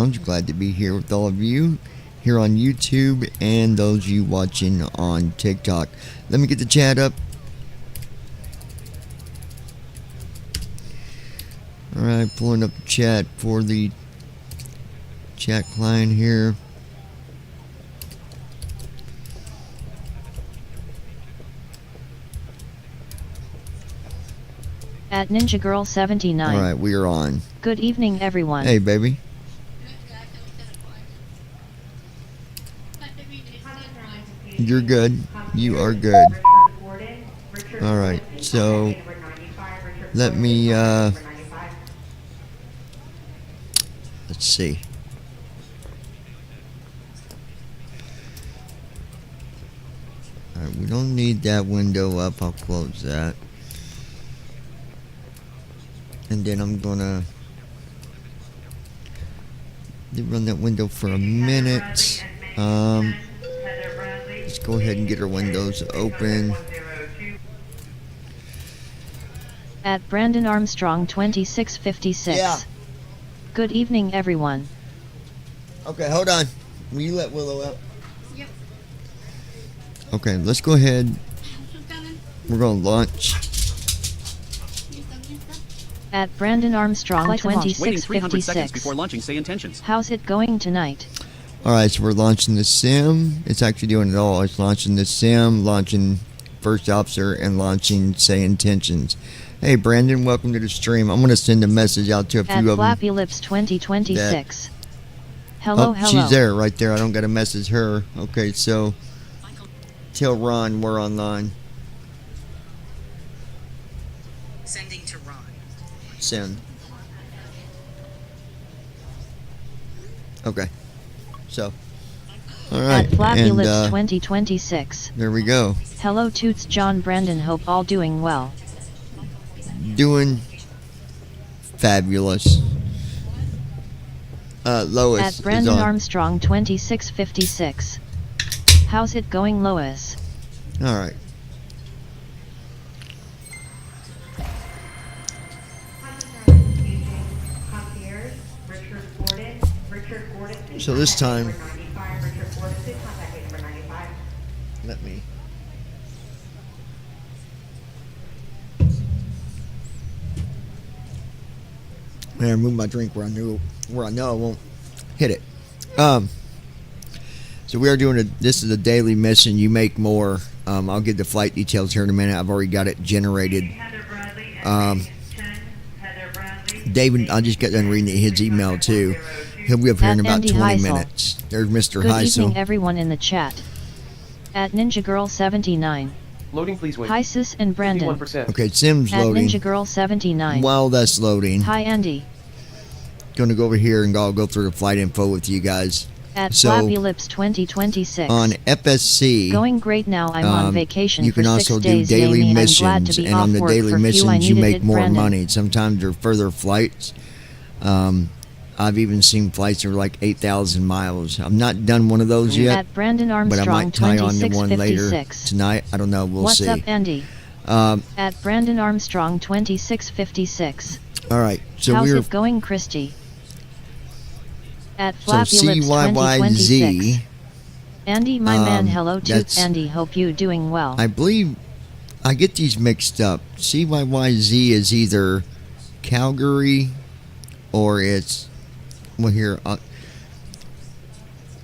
Lounge. Glad to be here with all of you here on YouTube and those of you watching on TikTok. Let me get the chat up. Alright, pulling up the chat for the chat client here. At Ninja Girl 79. Alright, we are on. Good evening, everyone. Hey, baby. You're good. You are good. Alright, so let me, let's see. Alright, we don't need that window up. I'll close that. And then I'm gonna run that window for a minute. Let's go ahead and get our windows open. At Brandon Armstrong 2656. Yeah. Good evening, everyone. Okay, hold on. Will you let Willow up? Yep. Okay, let's go ahead. We're gonna launch. At Brandon Armstrong Waiting 300 seconds 2656. before launching. Say intentions. How's it going tonight? Alright, so we're launching the sim. It's actually doing it all. It's launching the sim, launching first officer, and launching say intentions. Hey Brandon, welcome to the stream. I'm gonna send a message out to a few At of them. Flappy Lips 2026. Hello, Oh, hello. she's there, right there. I don't gotta message her. Okay, so tell Ron we're online. Sending to Ron. Send. Okay. So. Alright. At Flappy And Lips 2026. there we go. Hello, Toots John Brandon. Hope all doing well. Doing fabulous. Lois At is Brandon on. Armstrong 2656. How's it going, Lois? Alright. So this time, let me. I move my drink where I know I won't hit it. So we are doing this is a daily mission. You make more. I'll get the flight details here in a minute. I've already got it generated. David, I just got done reading his email too. He'll be up here in At about Andy 20 Heisel. minutes. There's Mr. Good Heisel. evening, everyone in the chat. At Ninja Girl 79. Loading, please wait. Hi, Sis and Brandon. 51%. Okay, Sim's At loading. Ninja Girl 79. While that's loading, Hi, Andy. gonna go over here and I'll go through the flight info with you guys. At So, Flappy Lips 2026. On FSC, Going great now. I'm on vacation you for can 6 also do days. daily Jamie. I'm glad missions, to be and off on the work daily for few. I missions you needed make it, more Brandon. money. Sometimes they're further flights. I've even seen flights that are like 8,000 miles. I've not done one of those yet, At Brandon but I Armstrong might tie on to one later 2656. tonight. I don't know. We'll What's see. up, Andy? At Brandon Armstrong 2656. All right. So How's we're it going, Christy? At so Flappy Lips 2026. CYYZ. Andy, my man, hello, that's- Toots. Andy, hope you doing well. I believe I get these mixed up. CYYZ is either Calgary or it's here.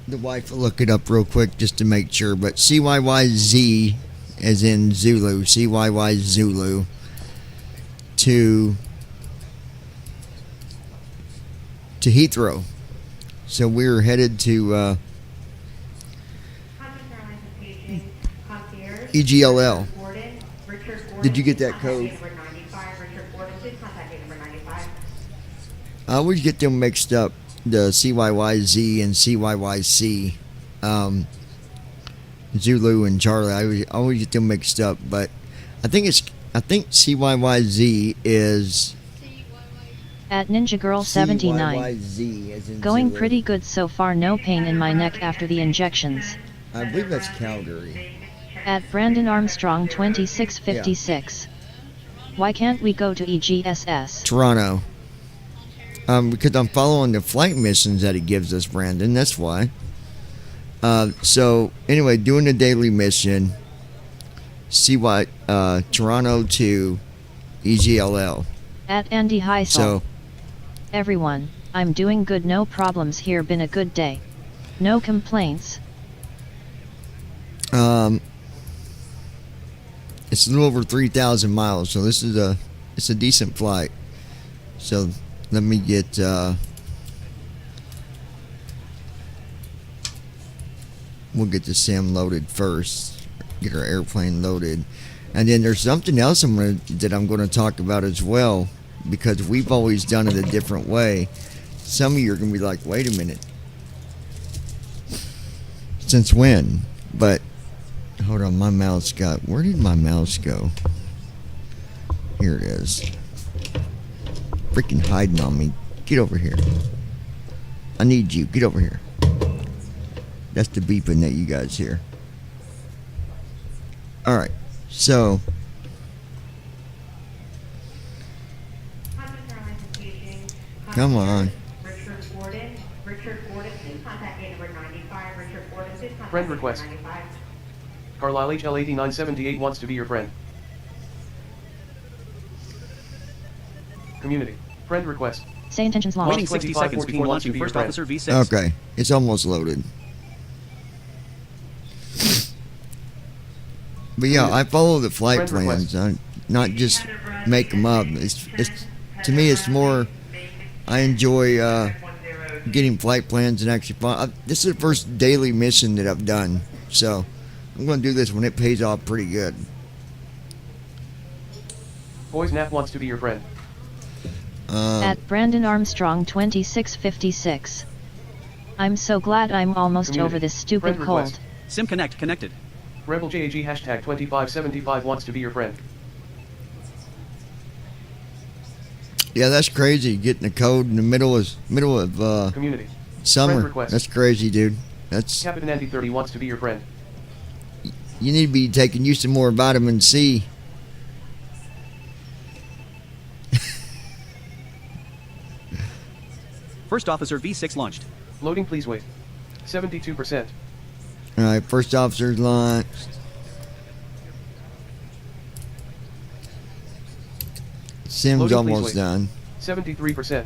The wife will look it up real quick just to make sure. But CYYZ, as in Zulu, CYY Zulu to Heathrow. So we're headed to EGLL. Did you get that code? I always get them mixed up, the CYYZ and CYYC, Zulu and Charlie. I always get them mixed up, but I think CYYZ is At Ninja Girl 79. CYYZ as in Going Zulu. pretty good so far. No pain in my neck after the injections. I believe that's Calgary. At Brandon Armstrong 2656. Why can't we go to EGSS? Toronto. Because I'm following the flight missions that he gives us, Brandon. That's why. So anyway, doing the daily mission. See what Toronto to EGLL. At Andy Heisel. So Everyone, I'm doing good, no problems here, been a good day. No complaints. it's a little over 3,000 miles, so this is it's a decent flight. So let me get we'll get the sim loaded first, get our airplane loaded, and then there's something else that I'm going to talk about as well, because we've always done it a different way. Some of you are going to be like, wait a minute, since when? But hold on, my mouse where did my mouse go? Here it is. Freaking hiding on me. Get over here. I need you. Get over here. That's the beeping that you guys hear. Alright, so come on. Richard Gordon, please contact gate number 95. Richard Gordon, please contact Friend gate request. number 95. Carlisle HL8978 wants to be your friend. Community. Friend request. Say intentions launch. Waiting 60 seconds before 2514 launching wants to be your First friend. Officer V6. Okay, it's almost loaded. But yeah, I follow the flight Friend request. plans. I not just make them up. It's to me, it's more. I enjoy getting flight plans and actually. This is the first daily mission that I've done, so I'm going to do this when it pays off pretty good. Boys Nap wants to be your friend. At Brandon Armstrong 2656. I'm so glad I'm almost Community. over this stupid Friend cold. request. Sim Connect connected. Rebel JAG hashtag 2575 wants to be your friend. Yeah, that's crazy. Getting a code in the middle of Community. Friend summer. request. That's crazy, dude. That's Captain Andy 30 wants to be your friend. you need to be taking you some more vitamin C. First Officer V6 launched. Loading, please wait. 72%. All right, first officer's launched. Sim's Loading, please almost wait. done. 73%.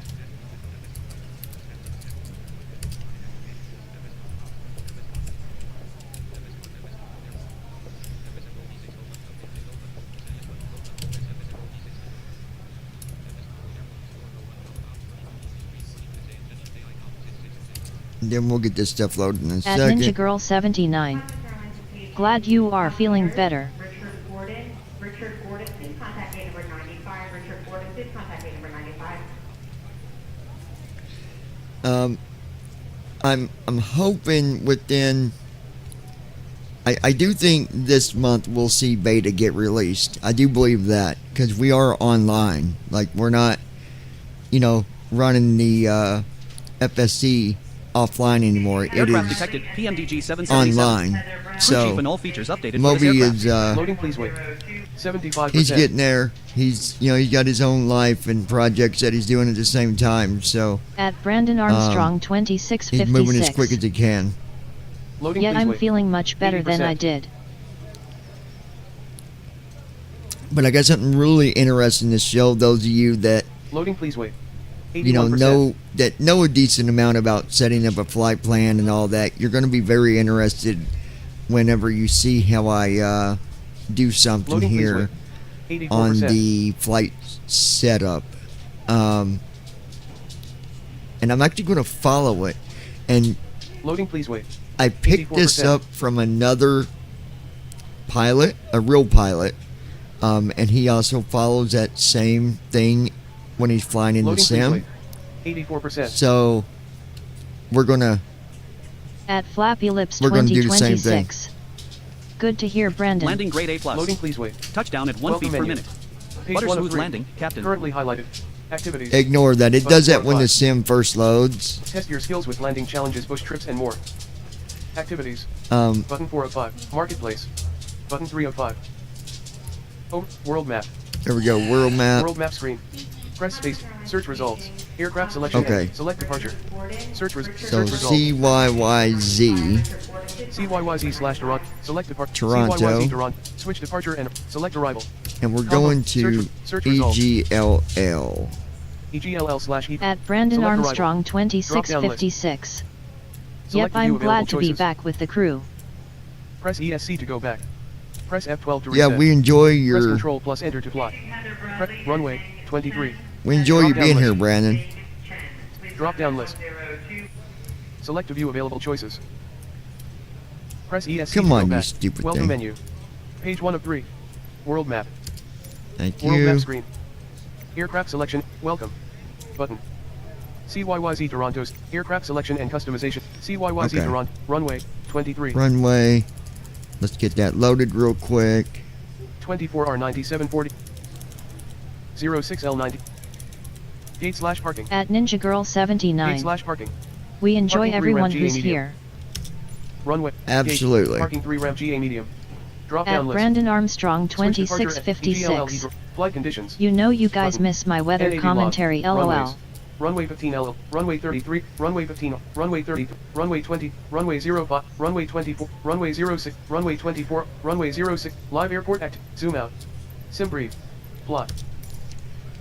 And then we'll get this stuff loaded in a At second. Ninja Girl 79. Glad you are feeling better. Richard Gordon, please contact gate number 95. Richard Gordon, please contact gate number 95. I'm hoping within. I do think this month we'll see beta get released. I do believe that, because we are online. Like, we're not, running the FSC offline anymore. It Aircraft is detected. PMDG 777. online. Crew chief So and all features updated for this Moby aircraft. is Loading, please wait. 75%. he's getting there. He's he's got his own life and projects that he's doing at the same time. So At Brandon Armstrong he's 2656. moving as quick as he can. Loading, Yet please I'm wait. feeling much better than 80%. I did. But I got something really interesting to show those of you that Loading, please wait. 81%. know a decent amount about setting up a flight plan and all that. You're going to be very interested whenever you see how I do something Loading, please here wait. 84%. on the flight setup. And I'm actually going to follow it. And Loading, please wait. I picked this 84%. up from another pilot, a real pilot, and he also follows that same thing when he's flying in the Loading, please sim. wait. 84%. So we're gonna At Flappy Lips We're gonna do the same 2026. Good to hear, Brandon. Landing grade A+. Loading, please wait. Touchdown at 1 Welcome feet per menu. minute. Page Butter 1 of smooth 3. landing, Captain. Currently highlighted. Activities. ignore that. It Button does that 4 when the of 5. sim first loads. Test your skills with landing challenges, bush trips, and more. Activities. Um, Button 4 of 5. Marketplace. Button 3 of 5. World map. there we go. World map. World map screen. Press space. Search results. Aircraft selection. Okay. And select departure. Search, So search result. CYYZ. CYYZ/Toronto. Select departure. Toronto. CYYZ Toronto. Switch departure and select arrival. And we're Combo. going to Search result. EGLL. EGLL/E. At Brandon Select arrival. Armstrong Drop-down list. 2656. Select Yep, I'm view glad available to be choices. back with the crew. Press ESC to go back. Press F12 to Yeah, reset. we enjoy Press your Control plus Enter to fly. Press runway 23. we enjoy you Drop-down being list. here, Brandon. Drop down list. Select to view available choices. Press ESC Come to on, go you back. stupid Welcome thing. menu. Page 1 of 3. World map. Thank World map you. screen. Aircraft selection. Welcome. Button. CYYZ Toronto's aircraft selection and customization. CYYZ Okay. Toronto. Runway 23. Runway. Let's get that loaded real quick. 24R9740. 06L90. Gate/parking. At Ninja Girl 79. Gate/parking. We enjoy Parking 3 everyone Rev GA who's medium. here. Runway. Absolutely. Gate, parking 3 Rev GA medium. Drop At down list. Brandon Armstrong Switch departure at 2656. Flight conditions. You know you guys Button. miss my weather NAV commentary, log. lol. Runways. Runway 15 L, runway 33, runway 15, runway 30, runway 20, runway 05, runway 24, runway 06, runway 24, runway 06, live airport act, zoom out. Sim brief. Plot.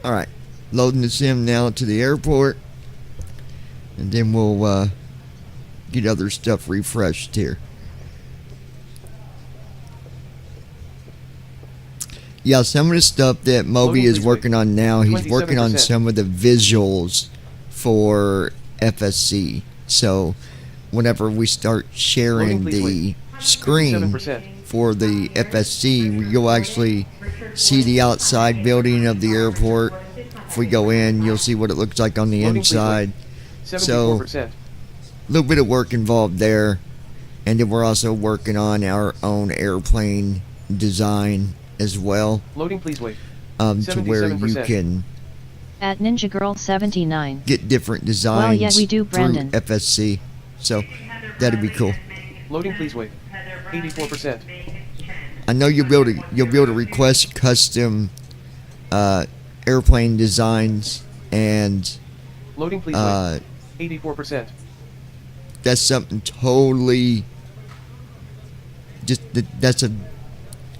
All right. Loading the sim now to the airport. And then we'll get other stuff refreshed here. Yeah, some of the stuff that Moby Loading, is please working on now, he's working on 27%. some of the visuals for FSC. So whenever we start sharing Loading, please the screen 7%. for the FSC, you'll actually see the outside building of the airport. If we go in, you'll see what it looks like on the Loading, please inside. 74%. A little bit of work involved there. And then we're also working on our own airplane design as well, Loading, please wait. to where you 77%. can At Ninja Girl 79. get different designs yeah, we do, through Brandon. FSC. So that'd be cool. Loading, please wait. 84%. I know you'll be able to request custom airplane designs, and Loading, please uh, wait. 84%. that's something totally that's a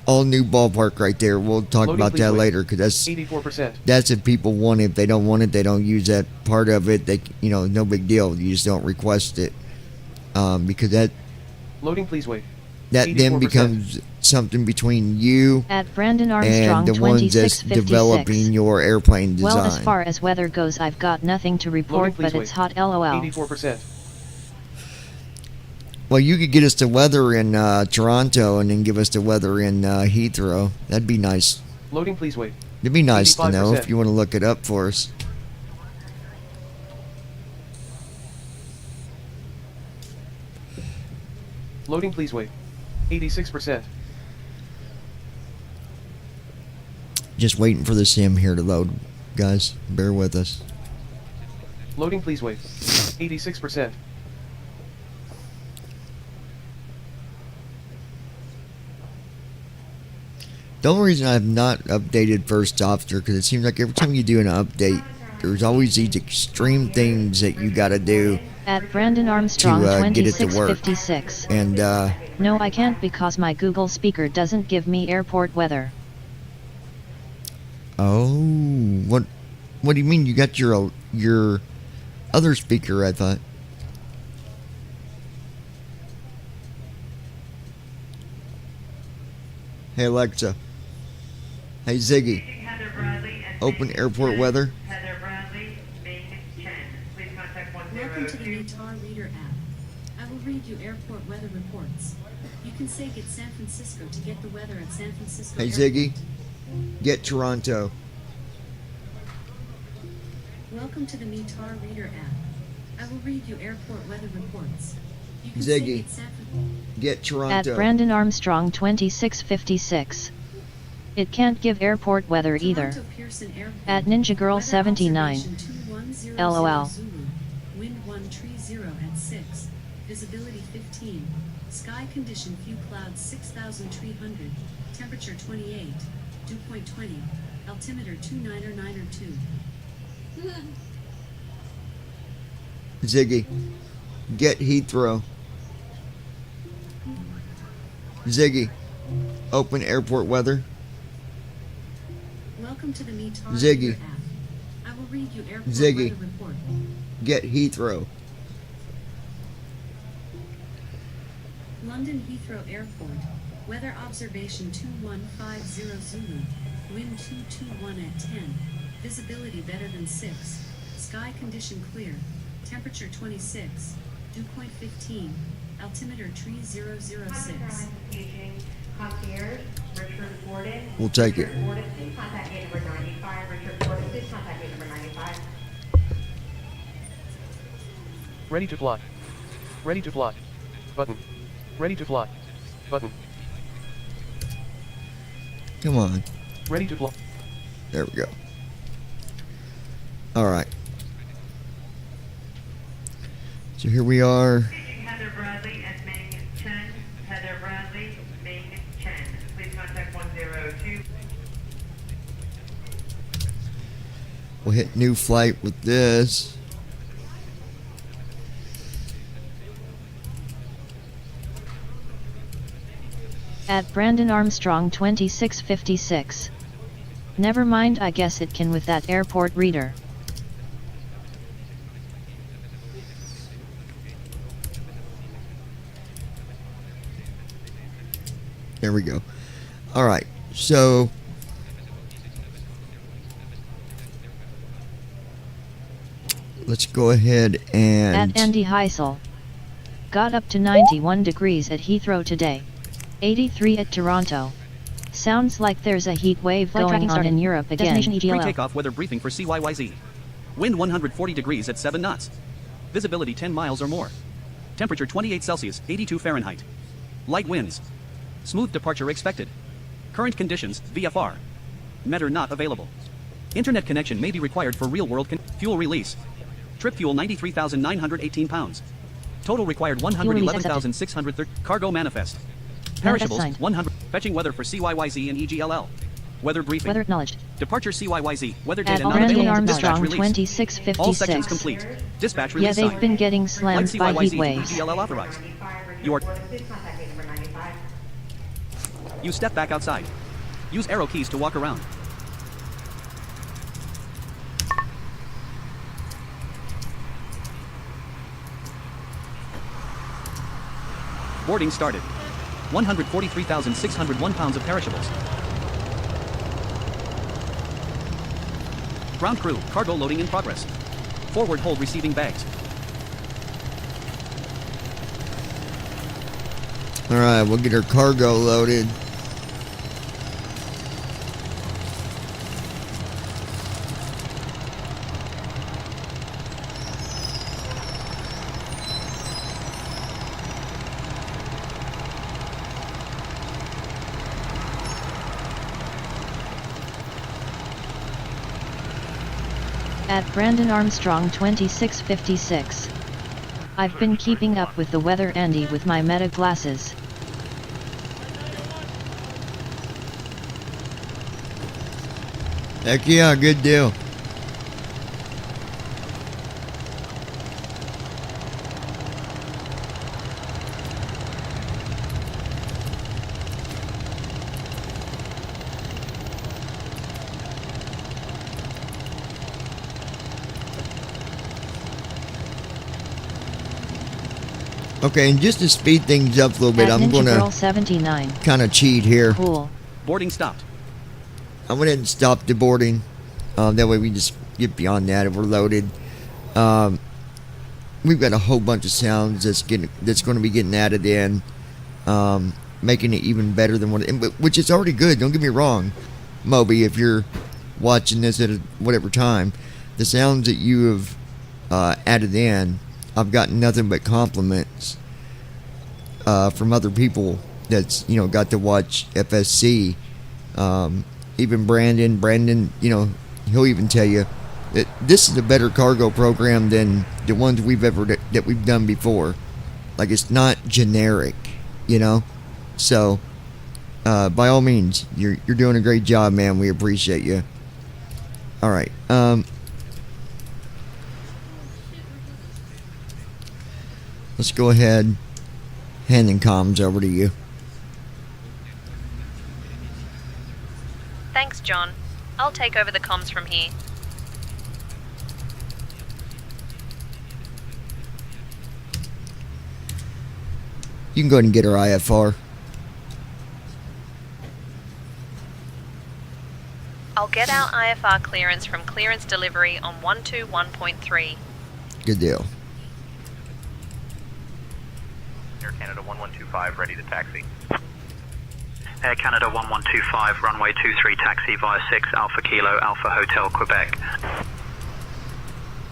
all new ballpark right there. We'll talk Loading, about please that wait. later, because 84%. that's if people want it. If they don't want it, they don't use that part of it. They, no big deal. You just don't request it, because that Loading, please wait. then 84%. becomes something between you At Brandon Armstrong and the ones that's 2656. developing your airplane design. Well, as far as weather goes, I've got nothing to Loading, report, please but it's wait. hot, lol. 84%. Well, you could get us the weather in Toronto and then give us the weather in Heathrow. That'd be nice. Loading, please wait. It'd be nice to know 85%. if you want to look it up for us. Loading, please wait. 86%. Just waiting for the sim here to load, guys. Bear with us. Loading, please wait. 86%. The only reason I've not updated First Officer, because it seems like every time you do an update, there's always these extreme things that you got to do, At Brandon Armstrong to, get it to work. 2656. and No, I can't because my Google speaker doesn't give me airport weather. what do you mean? You got your other speaker? I thought. Hey Alexa. Hey Ziggy. Open airport weather. Heather Bradley, Main 10. Please contact Welcome to the 102. Tar Reader app. I will read you airport weather reports. You can say get San Francisco to get the weather at San Francisco Hey Airport. Ziggy. Get Toronto. Welcome to the Tar Reader app. I will read you airport weather reports. You can say Ziggy. get San Francisco. Get At Toronto. Brandon Armstrong 2656. It can't give airport weather either. Toronto Pearson Airport. At Ninja Girl Weather 79. observation 2100 LOL. Zulu. Wind 130 at 6. Visibility 15. Sky condition few clouds 6,300. Temperature 28. Dew point 20. Altimeter 299 or 2. Ziggy, get Heathrow. Ziggy, open airport weather. Welcome to the METAR Ziggy. app. I will read you airport Ziggy. weather report. Get Heathrow. London Heathrow Airport. Weather observation 2150 Zulu. Wind 221 at 10. Visibility better than 6. Sky condition clear. Temperature 26. Dew point 15. Altimeter tree 006. Paging concierge, Richard Gordon. We'll take it. Richard Gordon, please contact gate number 95. Richard Gordon, please contact gate number 95. Ready to fly. Ready to fly. Button. Ready to fly. Button. Come on. Ready to fly. There we go. All right. So here we are. Heather Bradley and Ming Chen. Heather Bradley, Ming Chen. Please contact 102. We'll hit new flight with this. At Brandon Armstrong 2656. Never mind, I guess it can with that airport reader. There we go. All right. So let's go ahead and At Andy Heisel. Got up to 91 degrees at Heathrow today. 83 at Toronto. Sounds like there's a heat wave Flight going tracking on started. in Europe again. Destination EGLL. Pre-takeoff weather briefing for CYYZ. Wind 140 degrees at 7 knots. Visibility 10 miles or more. Temperature 28 Celsius, 82 Fahrenheit. Light winds. Smooth departure expected. Current conditions, VFR. Meter not available. Internet connection may be required for real-world fuel release. Trip fuel 93,918 pounds. Total required 111,630. Cargo manifest. Perishables signed. 100. Fetching weather for CYYZ and EGLL. Weather briefing. Weather acknowledged. Departure CYYZ. Weather At data not Brandon available. Dispatch Armstrong release. All sections 2656. complete. Dispatch Yeah, release they've signed. been getting Flight slammed by heat CYYZ waves. to EGLL authorized. 95. Richard You are- Gordon, please contact gate number 95. You step back outside. Use arrow keys to walk around. Boarding started. 143,601 pounds of perishables. Ground crew, cargo loading in progress. Forward hold receiving bags. all right, we'll get our cargo loaded. At Brandon Armstrong 2656. I've been keeping up with the weather, Andy, with my Meta glasses. Heck yeah, good deal. Okay, and just to speed things up a little bit, At I'm Ninja going Girl to 79. kind of cheat here. Cool. Boarding stopped. I went ahead and stopped the boarding. That way we just get beyond that and we're loaded. We've got a whole bunch of sounds that's going to be getting added in, making it even better than which is already good. Don't get me wrong, Moby. If you're watching this at whatever time, the sounds that you have added in, I've gotten nothing but compliments from other people that's got to watch FSC. Even Brandon, he'll even tell you that this is a better cargo program than the ones that we've done before. Like, it's not generic, So, by all means, you're doing a great job, man. We appreciate you. All right. let's go ahead, handing comms over to you. Thanks, John. I'll take over the comms from here. You can go ahead and get her IFR. I'll get our IFR clearance from clearance delivery on 121.3. Good deal. Air Canada 1125, ready to taxi. Air Canada 1125, runway 23, taxi via 6, Alpha Kilo, Alpha Hotel, Quebec.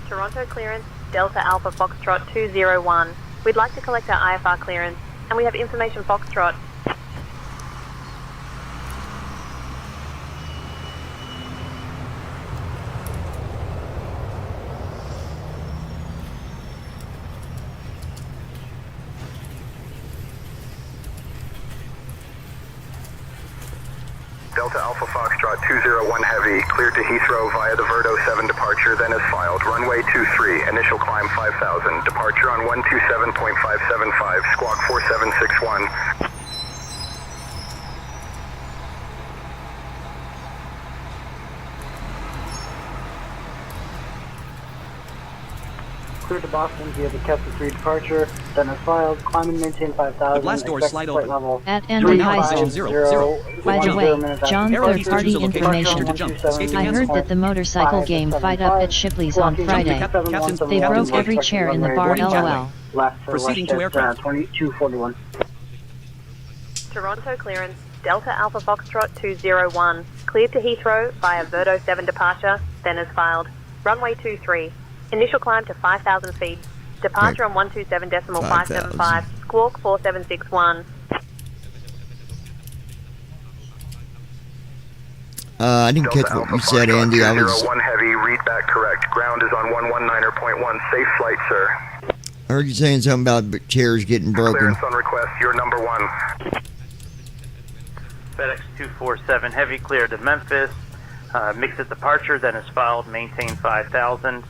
Toronto clearance, Delta Alpha Foxtrot 201. We'd like to collect our IFR clearance, and we have information Foxtrot. Delta Alpha Foxtrot 201 Heavy, cleared to Heathrow via the Verdo 7 departure, then as filed. Runway 23, initial climb 5000, departure on 127.575, squawk 4761. Cleared to Boston via the Kepler 3 departure, then as filed, climb and maintain 5000. The blast doors slide open. Level. At Andy Now High position School. 0. By the way, John, Arrow third-party keys to location. information. Enter to jump. Escape to I cancel. heard that the motorcycle game fight up at Shipley's on Friday. They broke every chair in the bar, lol. Proceeding to aircraft. 2241. Toronto clearance, Delta Alpha Foxtrot 201. Cleared to Heathrow via Verdo 7 departure, then as filed. Runway 23. Initial climb to 5,000 feet. Departure on 127.575. Squawk 4761. I didn't catch what you said, Andy. I was. 201 Heavy, read back correct. Ground is on 119.1. Safe flight, sir. I heard you saying something about chairs getting broken. Clearance on request, you're number 1. FedEx 247 Heavy, cleared to Memphis. Mix at departure, then as filed, maintain 5000.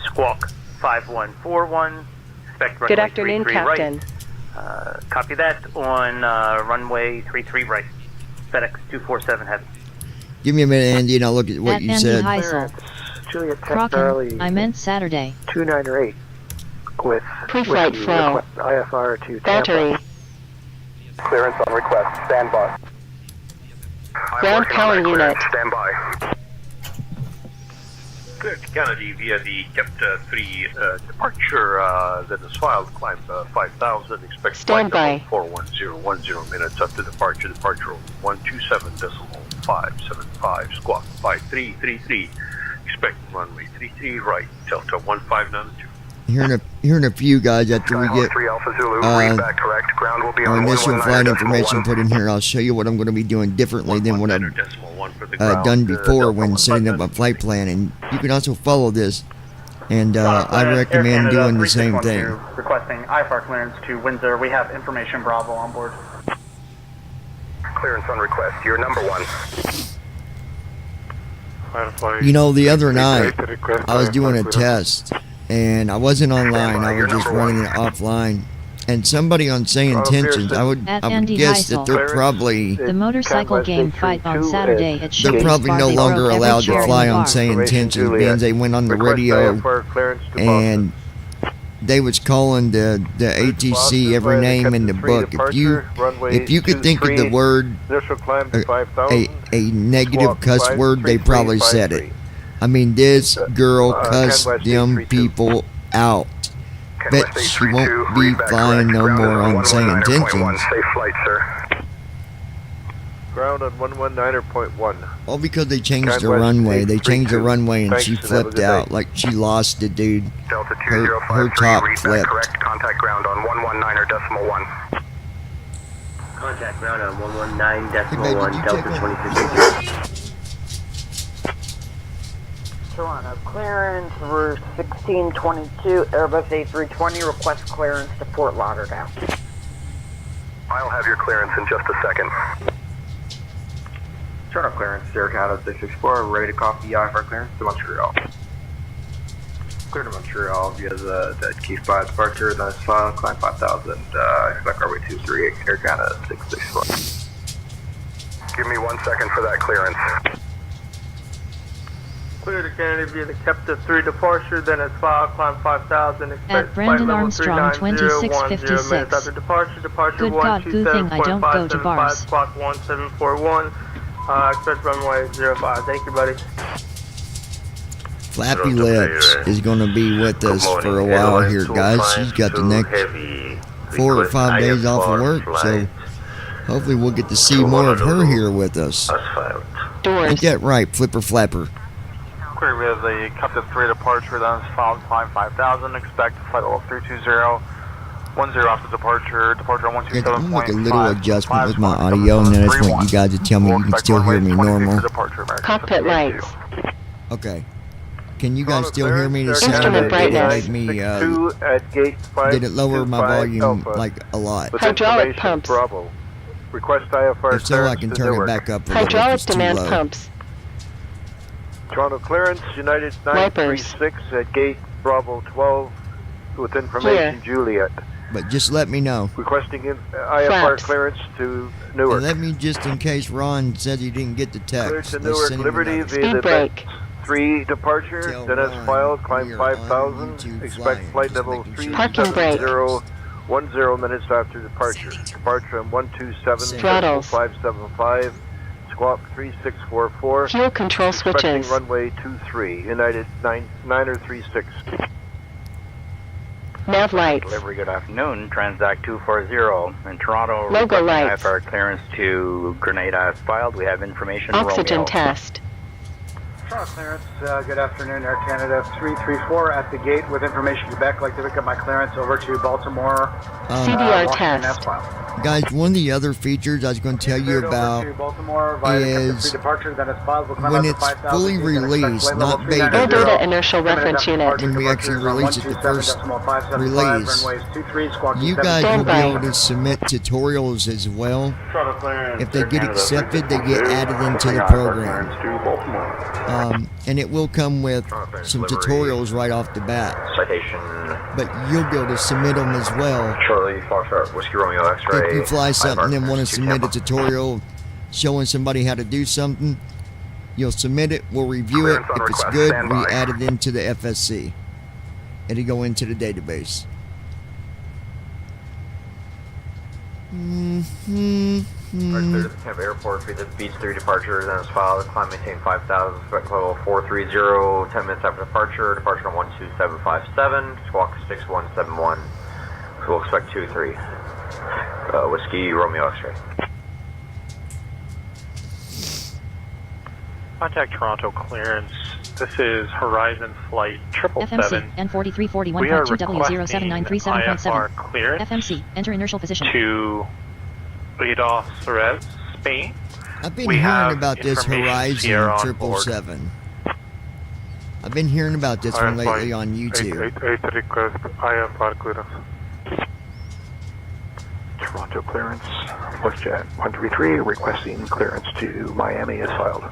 Squawk 5141. Expect runway Good afternoon, 33 Captain. Right. Copy that on runway 33 right. FedEx 247 Heavy. Give me a minute, Andy, and I'll look at what At you Andy said. Heisel. Juliet Tech Crocken, Darley I meant Saturday. 298 with Pre-flight flow. IFR to Battery. Clearance on request, stand by. Ground power unit. Stand by. Cleared to Kennedy via the Kepler 3 departure, then as filed, climb 5000, expect Standby. 41010 minutes after departure, departure 127.575, squawk 5333, expect runway 33 right, Delta 1592. Hearing a few guys after we get 3 Alpha Zulu, read back correct. Ground will be our on initial 119.1. flight information put in here. I'll show you what I'm going to be doing differently than what I've done before when setting up my flight plan. And you can also follow this. And I recommend doing the same thing. Requesting IFR clearance to Windsor. We have information Bravo on board. Clearance on request. You're number 1. You know, the other night I was doing a test and I wasn't online. I was just running it offline. And somebody on Say Intentions, I would Andy guess that Heisel. they're probably The motorcycle game fight on Saturday at they're Shipley's probably bar. no They longer broke every allowed chair to in fly the on bar. Say Intentions because they went on the radio and they was calling the ATC every name in the book. If you could think of the word a negative cuss word, they probably said it. I mean, this girl cussed them people out. Bet she won't be flying no more on Say Intentions. Safe flight, sir. Ground on 119.1. All because they changed the runway. They changed the runway and she flipped out. Like she lost it, dude. Delta Her top flipped. correct. Contact ground on 119.1. Contact ground on 119.1, Hey, babe, did you Delta check 23. Toronto clearance, route 1622, Airbus A320, request clearance to Fort Lauderdale. I'll have your clearance in just a second. Toronto clearance, Sierra Canada 664, ready to copy IFR clearance to Montreal. Clear to Montreal via the Keith by departure, then it's filed, climb 5,000, expect runway 23, Air Canada 661. Give me 1 second for that clearance. Clear to Canada via the Captain 3 departure, then it's filed, climb 5,000, At Brandon Armstrong 2656. after departure, Good God, good thing I don't go to bars. Squawk 1741, expect runway 05. Thank you, buddy. Flappy Lips is going to be with us for a while here, guys. She's got the next 4 or 5 days off of work, so hopefully we'll get to see more of her here with us. Ain't that right, Flipper Flapper? Clear via the Captain 3 departure, then it's filed, climb 5,000, expect flight level 320. 10 after departure, departure on I'm going to make a little adjustment with my audio, and then I just want you guys to tell me you can still hear me normal. Cockpit lights. Okay. Can you guys still hear me? The Instrument brightness. Did it lower my volume like a lot? Hydraulic pumps. Bravo. Request IFR If so, I can turn it back up a little if Hydraulic it's too demand low. pumps. Toronto clearance, United Wipers. 936 at gate Bravo 12 with information Juliet. But just let me know. Requesting IFR Flaps. clearance to And Newark. let me just in case Ron said he didn't get the Clear text. to Let's Newark send him Liberty another. via the brake. 3 departure, Tell then as Ron filed, we climb are 5,000, on YouTube expect flying, flight just level making sure. Parking brake. 370 minutes after departure. Departure on 127, Throttles. 575, squawk 3644. Fuel control Expecting switches. runway 23, United 936. Nav lights. Delivery, good afternoon. Transact 240 in Toronto. Logo requesting lights. IFR clearance to Grenada filed. We have information. Oxygen Romeo. test. Toronto clearance, good afternoon, Air Canada 334 at the gate with information Quebec. Like to pick up my clearance over to Baltimore. CDR Washington, test. S-file. Guys, one of the other features I was going to tell you Cleared over about to Baltimore via the Captain is 3 departure, then it's filed, we'll climb when up to it's 5,000 fully feet, then expect released, flight not level beta. Air 390. data inertial reference unit. When we actually release it, the first release, you guys will be able to submit tutorials as well. If they get accepted, they get added into the program. And it will come with some tutorials right off the bat. Citation But you'll be able to submit them as well. Charlie Foxtrot Whiskey Romeo X-ray. If you fly something and want to submit a tutorial showing somebody how to do something, you'll submit it, we'll review it. If it's good, we add it into the FSC. It'll go into the database. Clear to the Tampa Airport via the Beach 3 departure, then it's filed, climb maintain 5,000, expect level 430, 10 minutes after departure, departure on 12757, squawk 6171, so we'll expect 23. Whiskey Romeo X-ray. Contact Toronto clearance. This is Horizon Flight FMC 777. N4341.2W07937.7. IFR clearance FMC, enter inertial position. to Lido, Suez, Spain. I've been We hearing have about this information here Horizon on board. 777. I've been hearing about this one lately on YouTube. Request IFR clearance. Toronto clearance, WestJet 133 requesting clearance to Miami is filed.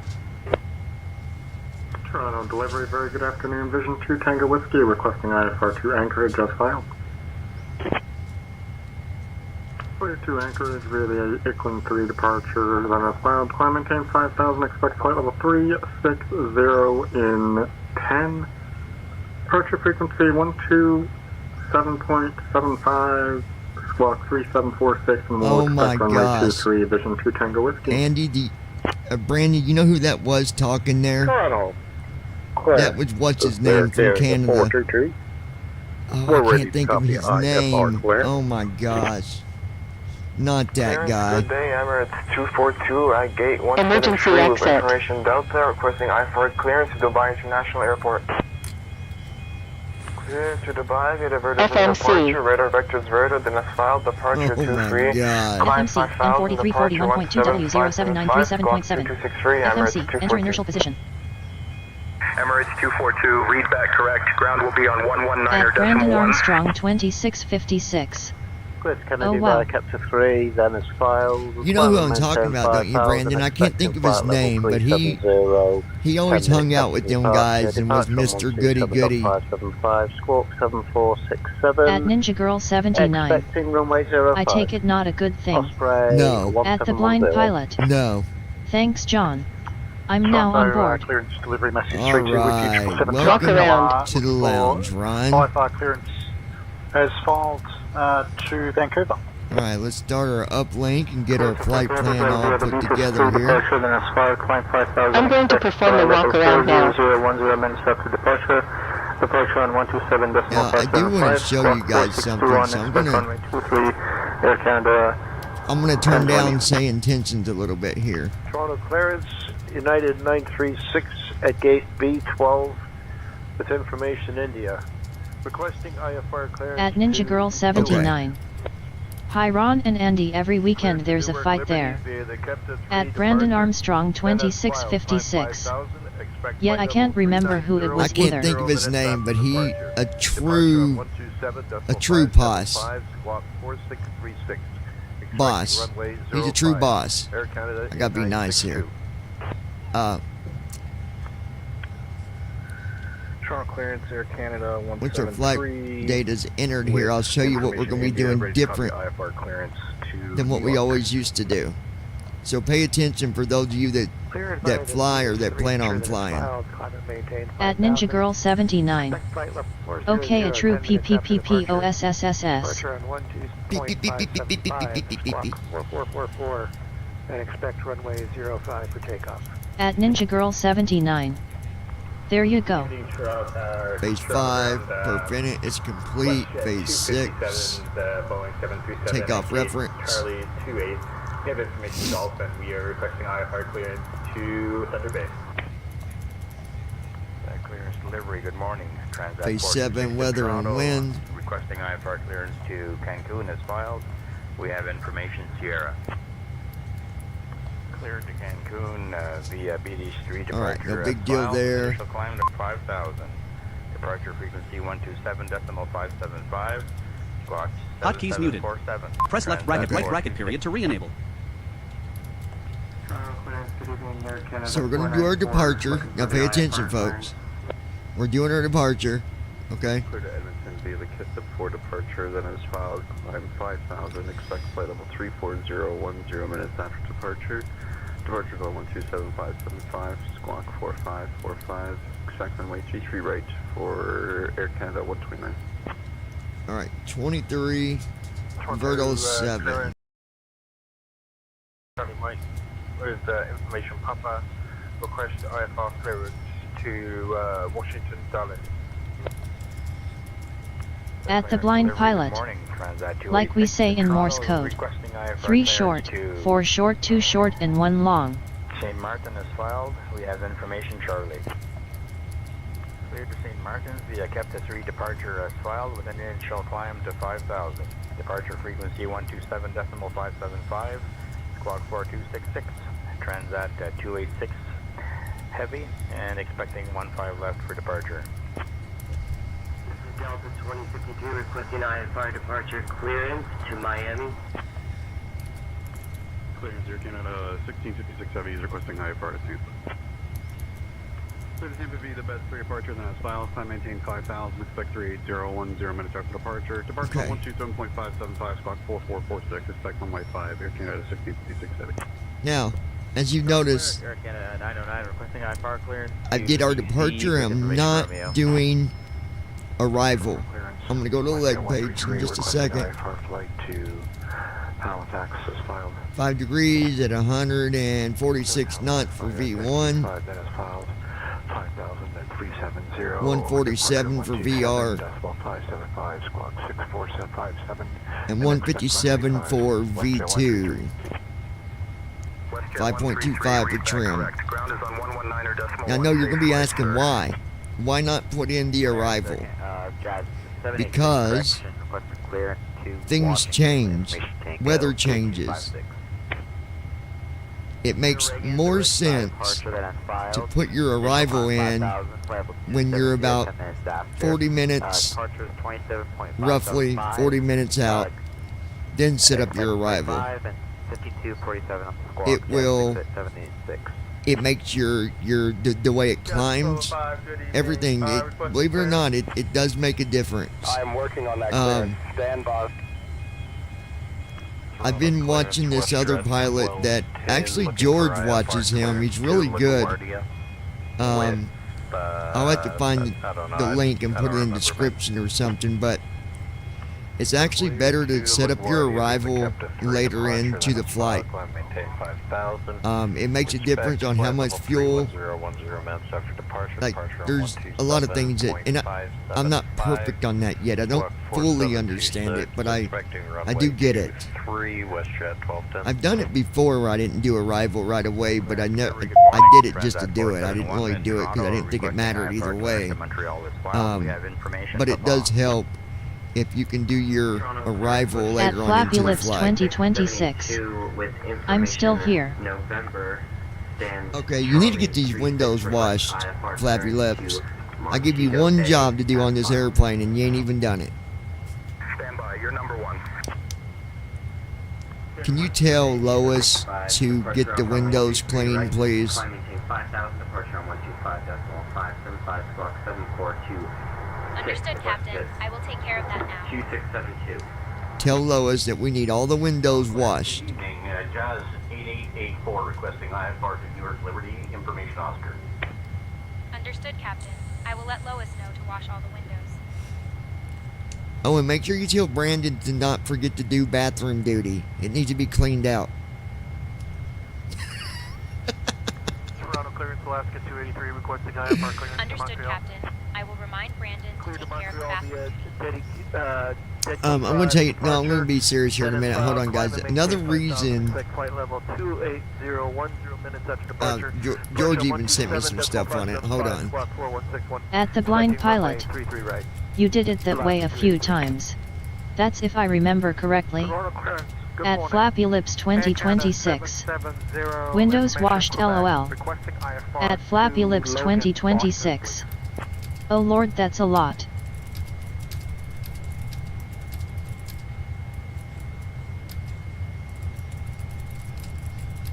Toronto delivery, very good afternoon. Vision 2 Tango Whiskey requesting IFR to Anchorage as filed. Clear to Anchorage via the Ickland 3 departure, then as filed. Climb maintain 5,000, expect flight level 360 in 10. Departure frequency 127.75, squawk 3746, and we'll Oh my expect runway gosh. 23, Vision 2 Tango Whiskey. Andy, Brandon, you know who that was talking there? Toronto. That was what's his name from Canada. Oh, We're I ready can't to think of copy his IFR name. clear. Oh my gosh. Not that guy. Good day, Emirates 242 at gate Emergency 173 with exit. information Delta requesting IFR clearance to Dubai International Airport. Clear to Dubai, via Verdo FMC. departure, radar vectors Verdo, then as filed, departure Oh my 23. God. Climb FMC, 5000, departure N4341.2W07937.7. 263, FMC, enter 242. inertial position. Emirates 242, read back correct. Ground will be on 119 or At Brandon decimal 1. Armstrong 2656. Chris Oh, Kennedy wow. via Capture 3, then is filed. You know who I'm talking about, don't you, Brandon? I can't think of his name, but he always hung out with them guys and was Mr. Goody Goody. 575, squawk 7467. At Ninja Girl 79. Expecting runway 05. I take it not a good thing. Osprey No. At the blind 1710. pilot. No. Thanks, John. I'm now on board. Clearance delivery message All right. Walk around. To the lounge, Ron. IFR clearance as filed to Vancouver. All right, let's start our uplink and get our flight plan all put together here. I'm going to perform the walk around now. 010 minutes after departure. Departure on 127 Now, I do want to show you guys something, so I'm gonna turn down say intentions a little bit here. Toronto clearance, United 936 at gate B12 with information India. Requesting IFR clearance. At Ninja Girl 79. Hi Ron and Andy, every weekend there's a fight there. At Brandon Armstrong 2656. Yet I can't remember who it I was can't either. think of his name, but he a true boss. Boss. He's a true boss. I gotta be nice here. Toronto clearance, Air Canada 173. Once our flight data's entered here, I'll show you what we're going to be doing different than what we always used to do. So pay attention for those of you that fly or that plan on flying. At Ninja Girl 79. Okay, a true PPPPOSSSS. And expect runway 05 for takeoff. At Ninja Girl 79. There you go. Phase 5, Perfinite is complete. Phase 6, takeoff reference. Charlie 28. We have information Dolphin. We are requesting IFR clearance to Thunder Bay. Clearance delivery, good morning. Transat Phase 46 7, weather and Toronto, wind. Requesting IFR clearance to Cancun as filed. We have information Sierra. Cleared to Cancun via BD Street departure. All right, no big as deal filed. there. Initial climb to 5,000. Departure frequency 127.575. Squawk Hotkeys muted. 7747. Press left bracket period to re-enable. So we're going to do our departure. Now pay attention, folks. We're doing our departure. Okay? Clear to Edmonton via the KISTA for departure, then is filed. Climb 5,000. Expect flight level 34010 minutes after departure. Departure call 127575. Squawk 4545. Expect runway 33 right for Air Canada 129. All right, 23, Verdo 7. Charlie Mike with information Papa. Request IFR clearance to Washington Daley. At the blind pilot. Like we say in Morse code. 3 short, 4 short, 2 short, and 1 long. St. Martin is filed. We have information Charlie. Cleared to St. Martin's via Kepta 3 departure as filed with an initial climb to 5,000. Departure frequency 127.575. Squawk 4266. Transat 286 heavy and expecting 15 left for departure. Delta 2052 requesting IFR departure clearance to Miami. Clearance Air Canada 1656 Heavy is requesting IFR to Tampa. Clear to Tampa be the best for departure, then as filed. Time maintain 5,000, expect 38010 minutes after departure. Departure 127.575, squawk 4446, expect runway 5, Air Canada 1656 Heavy. Now, as you notice, Air Canada 909 requesting IFR clearance. I did our departure. I'm not doing arrival. I'm going to go to the leg page in just a second. Flight to Halifax is filed. 5 degrees at 146 knots for V1. 147 for VR. And 157 for V2. 5.25 for trim. Now I know you're going to be asking why. Why not put in the arrival? Because things change. Weather changes. It makes more sense to put your arrival in when you're about 40 minutes, roughly 40 minutes out then set up your arrival. 5247 on the squawk. It will. 786. It makes the way it climbs, everything. Believe it or not, it does make a difference. I'm working on that clearance. Stand by. I've been watching this other pilot that actually George watches him. He's really good. I'll have to find the link and put it in the description or something, but it's actually better to set up your arrival later into the flight. It makes a difference on how much fuel. Like, there's a lot of things that, and I'm not perfect on that yet. I don't fully understand it, but I do get it. I've done it before where I didn't do arrival right away, but I did it just to do it. I didn't really do it because I didn't think it mattered either way. But it does help if you can do your arrival later on into the flight. 2026. I'm still here. Okay, you need to get these windows washed, Flappy Lips. I give you one job to do on this airplane and you ain't even done it. Stand by. You're number one. Can you tell Lois to get the windows clean, please? Understood, Captain. I will take care of that now. 2672. Tell Lois that we need all the windows washed. Jazz 8884 requesting IFR to Newark Liberty Information Oscar. Understood, Captain. I will let Lois know to wash all the windows. Oh, and make sure you tell Brandon to not forget to do bathroom duty. It needs to be cleaned out. Toronto clearance, Alaska 283 requesting IFR clearance. Understood, Captain. I will remind Brandon to take care of the bathroom. I'm going to tell you, no, I'm going to be serious here in a minute. Hold on, guys. Another reason, Flight level 28010 minutes after departure. George even sent me some stuff on it. Hold on. At the blind pilot. You did it that way a few times. That's if I remember correctly. At Flappy Lips 2026. Windows washed LOL. At Flappy Lips 2026. Oh Lord, that's a lot.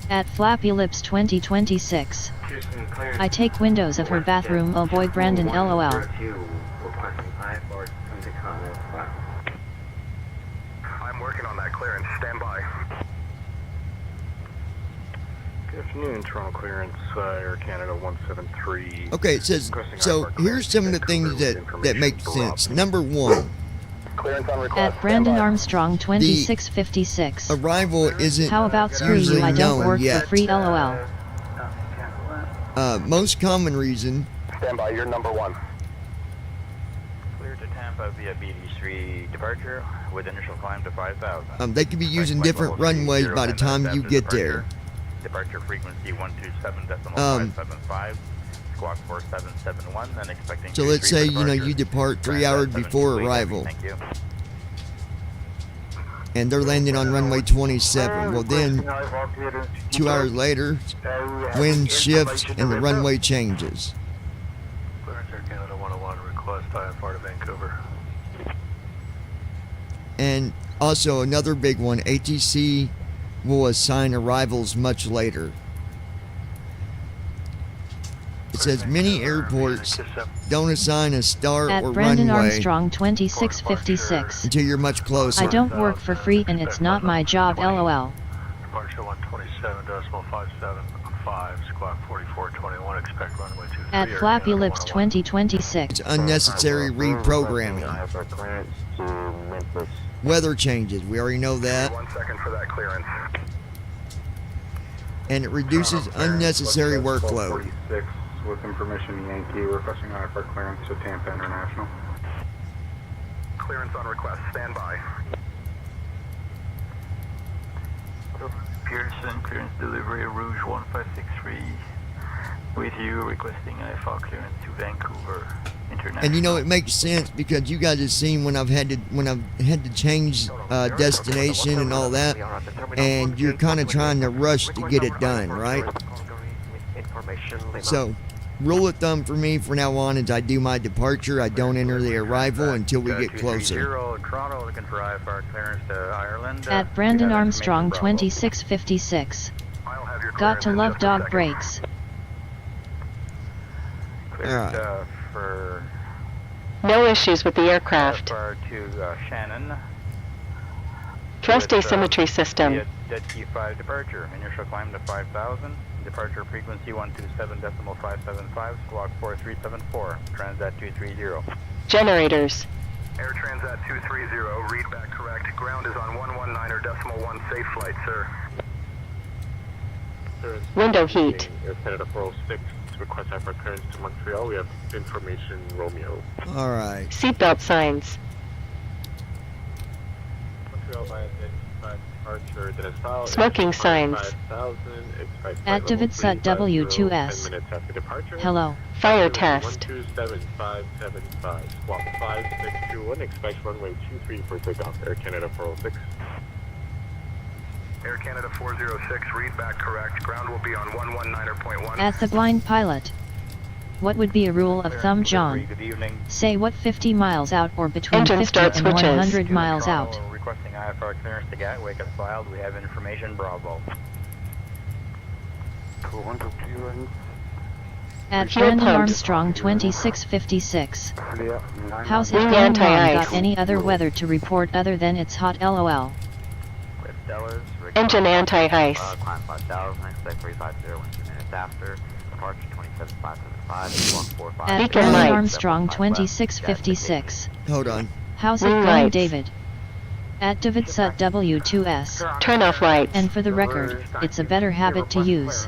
At Flappy Lips 2026. I take windows of her bathroom, oh boy Brandon LOL. I'm working on that clearance. Stand by. Good afternoon, Toronto clearance, Air Canada 173. Okay, it says, so here's some of the things that make sense. Number one. At Brandon Armstrong 2656. Arrival isn't How about screw you, I don't work yet. for free LOL. Most common reason. Stand by, you're number one. Clear to Tampa via BD3 departure with initial climb to 5,000. They could be using different runways by the time you get there. Departure frequency 127.575. Squawk 4771 and expecting. So let's say you depart 3 hours before arrival. Thank you. And they're landing on runway 27. Well then, 2 hours later, wind shifts and the runway changes. Clearance Air Canada 101 request IFR to Vancouver. And also another big one, ATC will assign arrivals much later. It says many airports don't assign a start At or Brandon runway Armstrong 2656. until you're much closer. I don't work for free and it's not my job LOL. Departure 127.575, squawk 4421, expect runway 23. At Flappy Lips 2026. It's unnecessary reprogramming. Weather changes, we already know that. 1 second for that clearance. And it reduces unnecessary workload. 46 with information Yankee requesting IFR clearance to Tampa International. Clearance on request. Stand by. Pearson, clearance delivery, Rouge 1563. With you, requesting IFR clearance to Vancouver International. And it makes sense because you guys have seen when I've had to change destination and all that, and you're kind of trying to rush to get it done, right? So Rule of thumb for me from now on is I do my departure. I don't enter the arrival until we get closer. Toronto looking for IFR clearance to Ireland. At Brandon Armstrong 2656. Got to love dog breaks. Cleared for No issues with the aircraft. IFR to Shannon. Thrust with, asymmetry system. via Dead Key 5 departure. Initial climb to 5,000. Departure frequency 127.575. Squawk 4374. Transat 230. Generators. Air Transat 230, read back correct. Ground is on 119.1 safe flight, sir. Window heat. Air Canada 406, request IFR clearance to Montreal. We have information Romeo. All right. Seatbelt signs. Montreal via departure, then it's filed. Smoking signs. 5,000, expect Activate SUT W2S. 10 minutes after departure. Hello. Fire test. 127575, squawk 5621, expect runway 23 for takeoff. Air Canada 406. Air Canada 406, read back correct. Ground will be on 119.1. At the blind pilot. What would be a rule of thumb, John? Good evening. Say what 50 miles out or between Engine 50 start and switches. 100 miles out. Requesting IFR clearance to Gatwick as filed. We have information Bravo. At Fuel Brandon pumps. Armstrong 2656. How's it Wing going, Ron? anti-ice. Got any other weather to report other than it's hot, lol? With Stellas. Engine anti-ice. Climb 5,000. Expect 350 in 2 minutes after. Departure 27575. Squawk 45. At Beacon Brandon lights. Armstrong 2656. Hold on. How's it Wing going, lights. David? Activate SUT W2S. Turn off lights. And for the record, it's a better habit to use.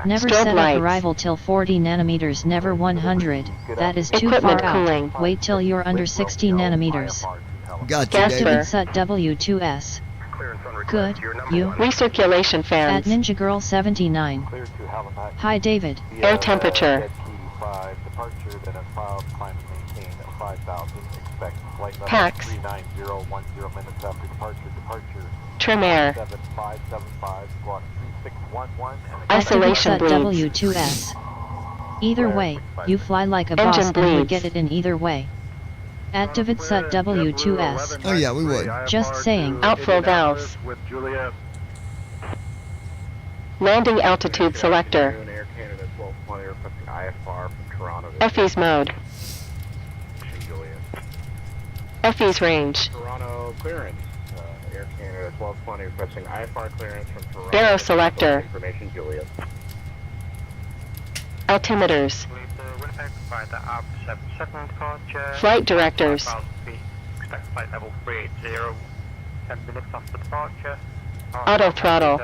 Never Strobe set lights. up arrival till 40 nanometers, never 100. That is too Equipment far out. cooling. Wait till you're under 60 nanometers. Got you, Gas David. burn. Activate SUT W2S. Good, you. Recirculation At fans. Ninja Girl 79. Hi, David. Air temperature. Departure, then as filed, climb and maintain at 5,000. Expect flight level Pax. 39010 minutes after departure. Departure Trim air. 7575, squawk 3611. And Activate Isolation SUT bleeds. W2S. Either way, you fly like a Engine boss and we bleeds. get it in either way. Activate SUT W2S. Oh yeah, we would. Just saying. Outflow valves. With Juliet. Landing altitude selector. Air Canada 1220 requesting IFR from Toronto. FE's mode. Juliet. FE's range. Toronto clearance. Air Canada 1220 requesting IFR clearance from Toronto. Barrow selector. Information Juliet. Altimeters. Winnipeg by the up 77 departure. Flight directors. 5,000 feet. Expect flight level 380. 10 minutes after departure. Auto throttle.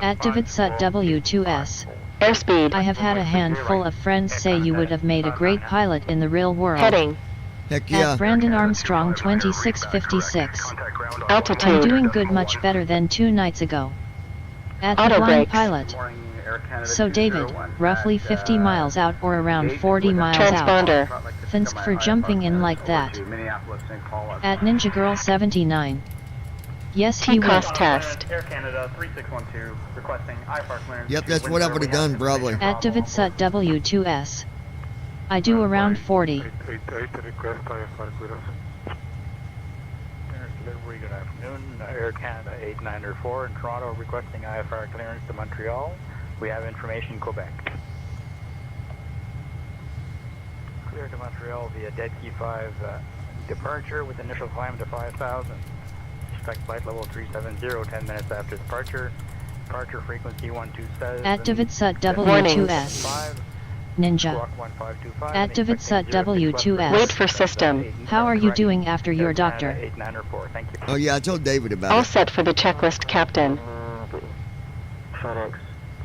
Activate SUT W2S. Airspeed. I have had a handful of friends say you would have made a great pilot in the real world. Heading. Heck yeah. At Brandon Armstrong 2656. Altitude. I'm doing good, much better than 2 nights ago. At the Auto blind brakes. pilot. So David, roughly 50 miles out or around 40 miles out. Transponder. Thanks for jumping in like that. At Ninja Girl 79. Yes, he will. TCOS test. Air Canada 3612 requesting IFR clearance. Yep, that's what I would have done, probably. Activate SUT W2S. I do around 40. request IFR clearance. Delivery, good afternoon. Air Canada 8904 in Toronto requesting IFR clearance to Montreal. We have information Quebec. Clear to Montreal via Dead Key 5 departure with initial climb to 5,000. Expect flight level 370 10 minutes after departure. Departure frequency 127. Activate SUT W2S. Ninja. Activate SUT W2S. Wait for system. How are you doing after your doctor? 8904. Thank you. Oh yeah, I told David about All it. set for the checklist, Captain. FedEx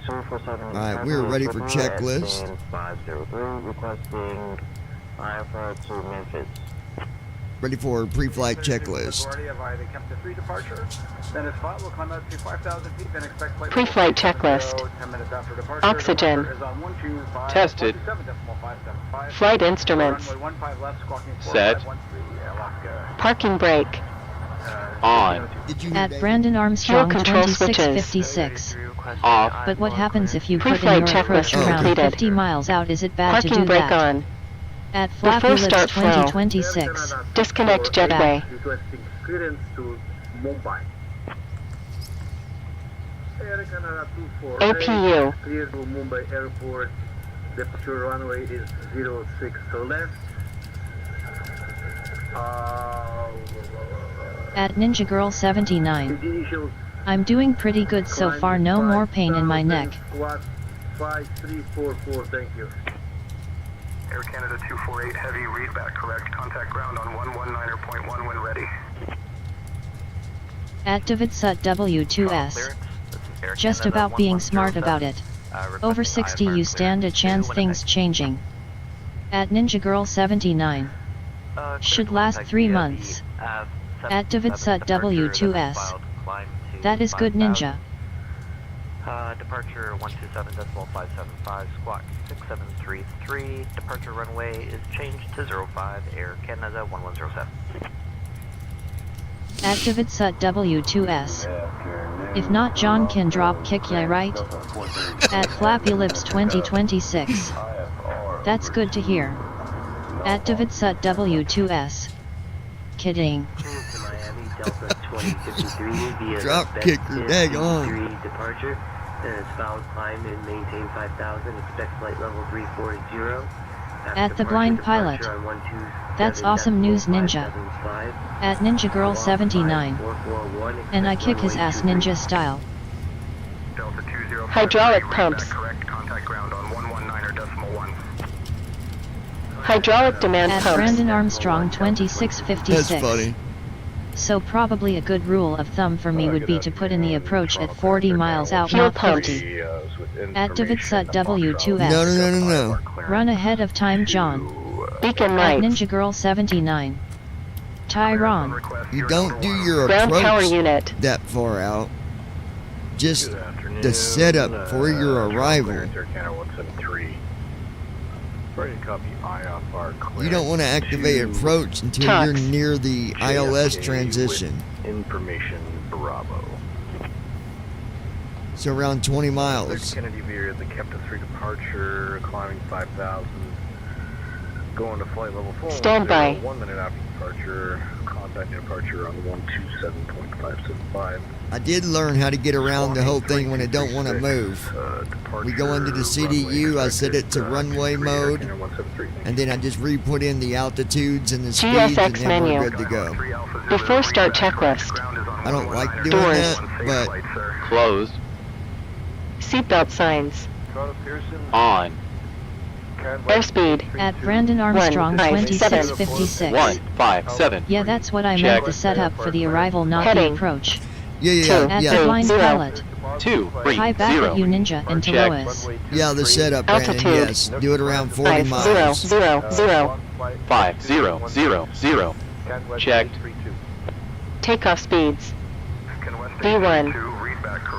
747. Alright, we're ready for checklist. 503 requesting IFR to Memphis. Ready for pre-flight checklist. Via the Kempton 3 departure. Then it's flight will climb up to 5,000 feet. Then expect flight Pre-flight checklist. 10 minutes after departure. Oxygen. Departure is on 125, Tested. 127.575. Flight instruments. Runway 15 left, squawking Set. 4513, Alaska. Parking brake. On. Did you hear At that? Brandon Armstrong Fuel control 2656. Off. But what happens if you put in Pre-flight your approach checklist around completed. 50 miles out? Is it bad Parking to do brake that? on. At Flappy Before Lips start flow. 2026. Disconnect jetway. Requesting clearance to Mumbai. Air Canada 248, APU. clear to Mumbai Airport. Departure runway is 06 left. At Ninja Girl 79. Initial I'm doing pretty good so far, no more pain in my neck. Squad 5344, thank you. Air Canada 248, heavy, read back correct. Contact ground on 119.1 when ready. At David Sut W2S. Just about being smart about it. Over 60 you stand a chance things changing. At Ninja Girl 79. Should last 3 months. At David Sut W2S. That is good, Ninja. Departure 127.575, squawk 6733. Departure runway is changed to 05, Air Canada 1107. At David Sut W2S. If not, John can drop kick ya, right? At Flappy Lips 2026. That's good to hear. At David Sut W2S. Kidding. Delta 2053 via Drop the kicker, dag on. 3 departure. Then it's foul climb and maintain 5,000. Expect flight level 340. At the blind pilot. That's awesome news, Ninja. At Ninja Girl 79. And I kick his ass ninja style. Delta 20. Hydraulic pumps. Correct. Contact ground on 119.1. Hydraulic demand At pumps. Brandon Armstrong 2656. That's funny. So probably a good rule of thumb for me would be to put in the approach at 40 miles out, Fuel not pumps. 50. At David Sut W2S. No. Run ahead of time, John. Beacon At lights. Ninja Girl 79. Tyrone. You don't do your Ground power approach unit. that far out. Just the setup for your arrival. Air Canada 173. Ready to copy IFR clearance. You don't want to activate approach until Talks. you're near the ILS JFK transition. with Information Bravo. So around 20 There's miles. Kennedy via the Kepta 3 departure, climbing 5,000. Going to flight level 4. Stand by. 1 minute after departure. Contact departure on 127.575. I did learn how to get around the whole thing when it don't want to move. We go into the CDU, I set it to runway mode, and then I just re-put in the altitudes and the speeds, and GSX then we're menu. good to go. Before start checklist. I don't like doing Doors. that, but Closed. Seatbelt signs. Pearson. On. Airspeed. At Brandon Armstrong 2656. 157. Yeah, that's what I Check. meant, the setup for the arrival, not the Heading. approach. yeah. At the blind 0. pilot. 230. Hi back at you, Ninja, and to Check. Lois. Yeah, the setup, Brandon, Altitude. yes. Do it around 40 miles. 5000. 5000. Checked. Takeoff speeds. V1.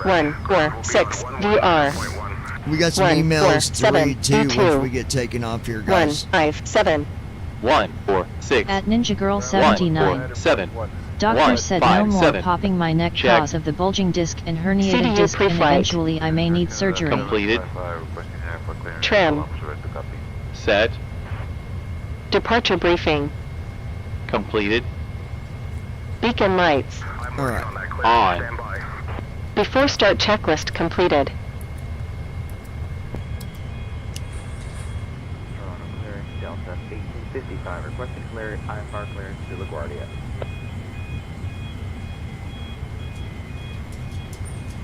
146 VR. We got some 147 emails to read too V2. once we get taken off here, guys. 157. 146. At Ninja Girl 79. 147. Doctor said no more 157. popping my neck Check. cause of the bulging disc and herniated CDU disc, and pre-flight. eventually I may need surgery. Completed. Trim. Set. Departure briefing. Completed. Beacon lights. All right. On. Before start checklist completed. Delta 1855, requesting IFR clearance to LaGuardia.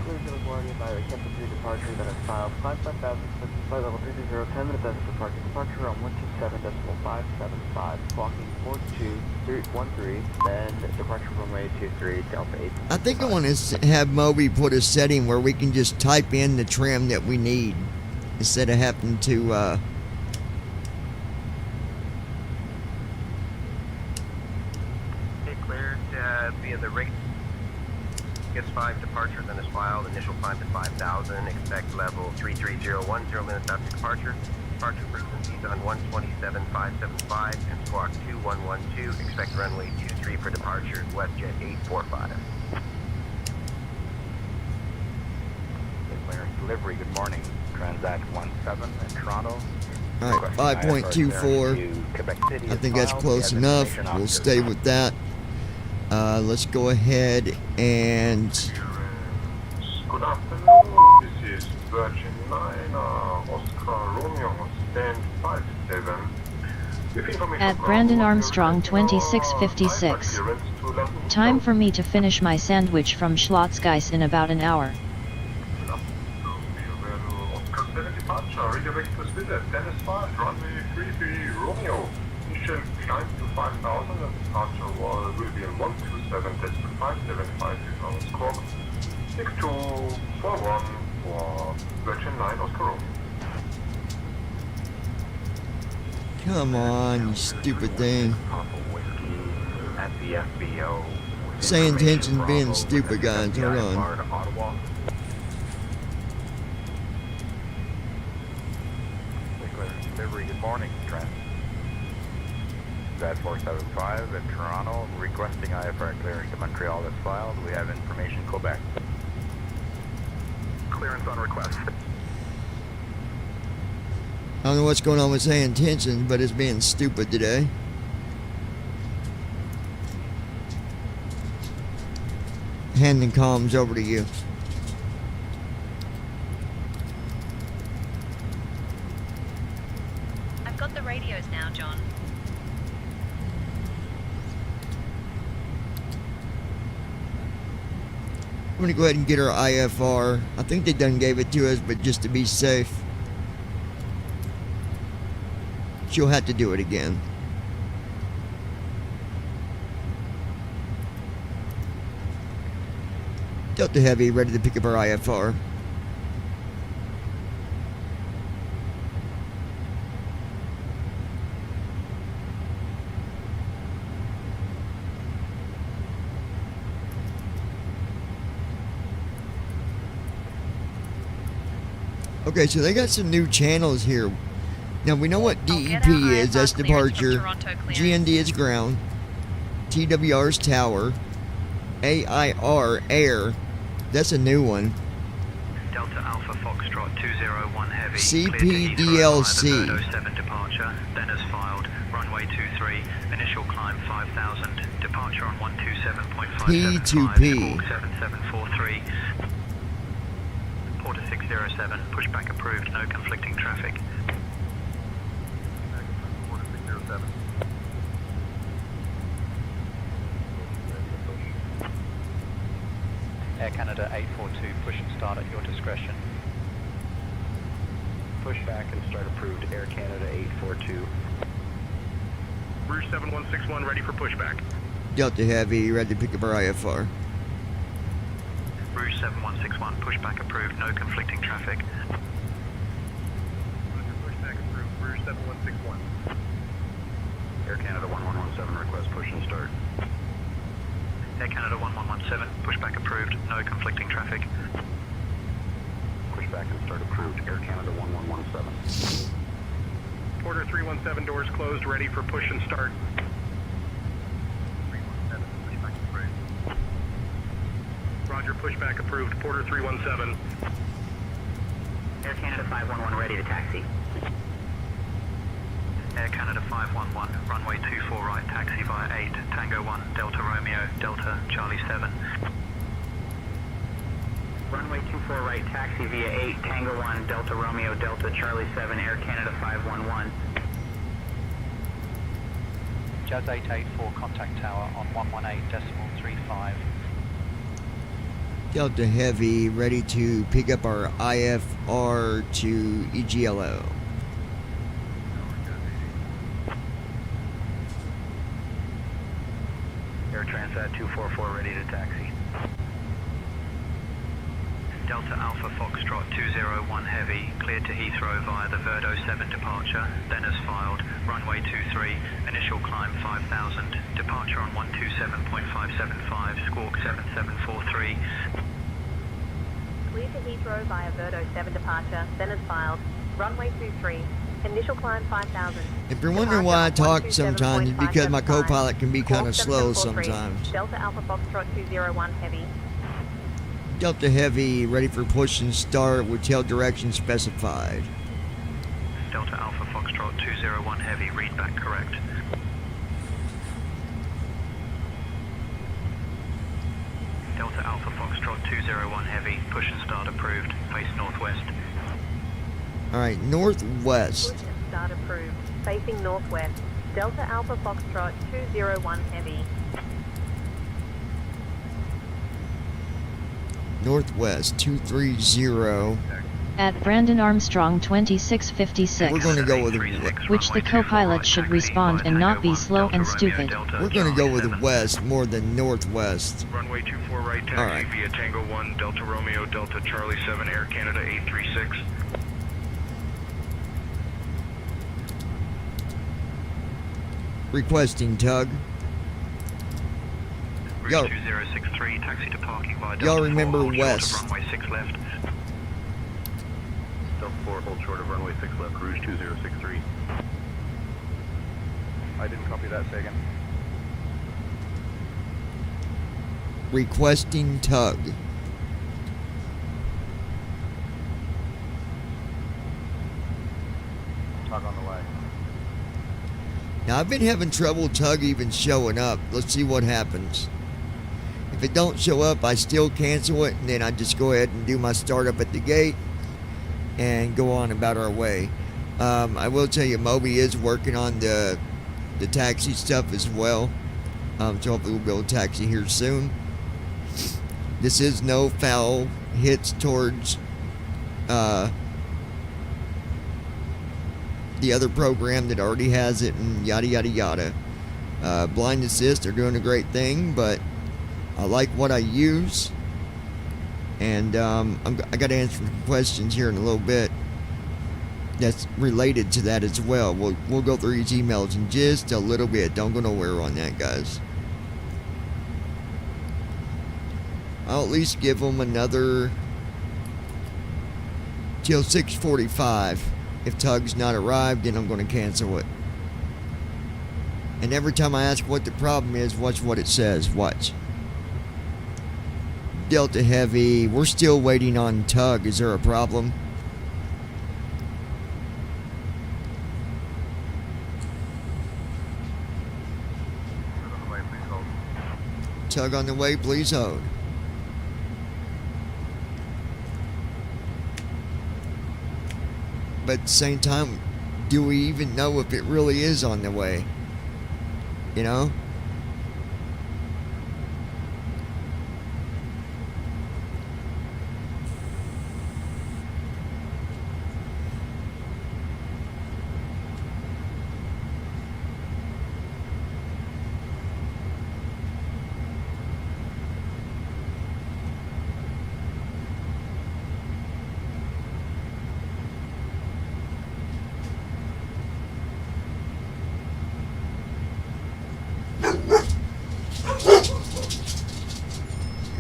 Clear to LaGuardia by the Kepta 3 departure that has filed 55,000, flight level 320, 10 minutes after departure on 127.575, clocking 4213, then departure runway 23, Delta 8. I think I want to have Moby put a setting where we can just type in the trim that we need instead of having to Cleared via the rate. Gets 5 departure, then is filed. Initial climb to 5,000. Expect level 33010 minutes after departure. Departure frequencies on 127.575 and squawk 2112. Expect runway 23 for departure, WestJet 845. Clearance delivery, good morning. Transat 17 in Toronto. Alright, 5.24. I think that's close enough. We'll stay with that. Let's go ahead and... Good afternoon, this is Virgin 9, Oscar Romeo, stand 57. At Brandon Armstrong 2656. Time for me to finish my sandwich from Schlotzgeis in about an hour. Oscar 7 departure, redirect to Sweden, Dennis 5, runway 33 Romeo. Initial climb to 5,000 and departure will be on 127, test to 575 on squawk 6241 for Virgin 9 Oscar Romeo. Come on, you stupid thing. At the FBO. Say intention being stupid, guys. Hold on. Delivery, good morning, Trent. That 475 in Toronto, requesting IFR clearance to Montreal is filed. We have information, Quebec. Clearance on request. I don't know what's going on with say intention, but it's being stupid today. Handing comms over to you. I've got the radios now, John. I'm gonna go ahead and get our IFR. I think they done gave it to us, but just to be safe, she'll have to do it again. Delta Heavy, ready to pick up our IFR. Okay, so they got some new channels here. Now we know what DEP is, that's departure. GND is ground. TWR is tower. AIR, air, that's a new one. Delta Alpha Foxtrot 201 Heavy. CPDLC. Verdo 7 departure, then as filed. Runway 23, initial climb 5,000. Departure on 127.575. P2P. 7743. Porter 607, pushback approved, no conflicting traffic. Porter 607. Air Canada 842, push and start at your discretion. Pushback and start approved, Air Canada 842. Rouge 7161, ready for pushback. Delta Heavy, ready to pick up our IFR. Rouge 7161, pushback approved, no conflicting traffic. Pushback approved, Rouge 7161. Air Canada 1117, request push and start. Air Canada 1117, pushback approved, no conflicting traffic. Pushback and start approved, Air Canada 1117. Porter 317, doors closed, ready for push and start. 317, pushback approved. Roger, pushback approved, Porter 317. Air Canada 511, ready to taxi. Air Canada 511, runway 24 right, taxi via 8, Tango 1, Delta Romeo, Delta, Charlie 7. Runway 24 right, taxi via 8, Tango 1, Delta Romeo, Delta, Charlie 7, Air Canada 511. Jazz 884, contact tower on 118.35. Delta Heavy, ready to pick up our IFR to EGLO. Air Transat 244, ready to taxi. Delta Alpha Foxtrot 201 Heavy, cleared to Heathrow via the Verdo 7 departure, then as filed, runway 23, initial climb 5,000, departure on 127.575, squawk 7743. Cleared to Heathrow via Verdo 7 departure, then as filed, runway 23, Initial climb 5,000. If you're wondering why I talk sometimes, it's because my co-pilot can be kind of slow sometimes. Delta Alpha Foxtrot 201 Heavy. Delta Heavy, ready for push and start with tail direction specified. Delta Alpha Foxtrot 201 Heavy, read back correct. Delta Alpha Foxtrot 201 Heavy, push and start approved, face northwest. Alright, northwest. Push and start approved, facing northwest. Delta Alpha Foxtrot 201 Heavy. Northwest 230. At Brandon Armstrong 2656. We're going to go with which the co-pilot should respond and not be slow and stupid. We're going to go with west more than northwest. Runway 24 right, taxi via Tango 1, Delta Romeo, Delta Charlie 7, Air Canada 836. Requesting tug. Route 2063, taxi to parking via Delta Y'all remember 4, hold west. short of runway 6 left. Delta 4, hold short of runway 6 left, Rouge 2063. I didn't copy that, say again. Requesting tug. Tug on the way. Now I've been having trouble tug even showing up. Let's see what happens. If it don't show up, I still cancel it, and then I just go ahead and do my startup at the gate and go on about our way. I will tell you, Moby is working on the taxi stuff as well. So hopefully we'll be able to taxi here soon. This is no foul hits towards the other program that already has it, and yada yada yada. Blind Assist, they're doing a great thing, but I like what I use, and I got to answer some questions here in a little bit that's related to that as well. We'll go through these emails in just a little bit. Don't go nowhere on that, guys. I'll at least give them another till 6:45. If tug's not arrived, then I'm going to cancel it. And every time I ask what the problem is, watch what it says. Watch. Delta Heavy, we're still waiting on tug. Is there a problem? Tug on the way, please hold. But at the same time, do we even know if it really is on the way? You know?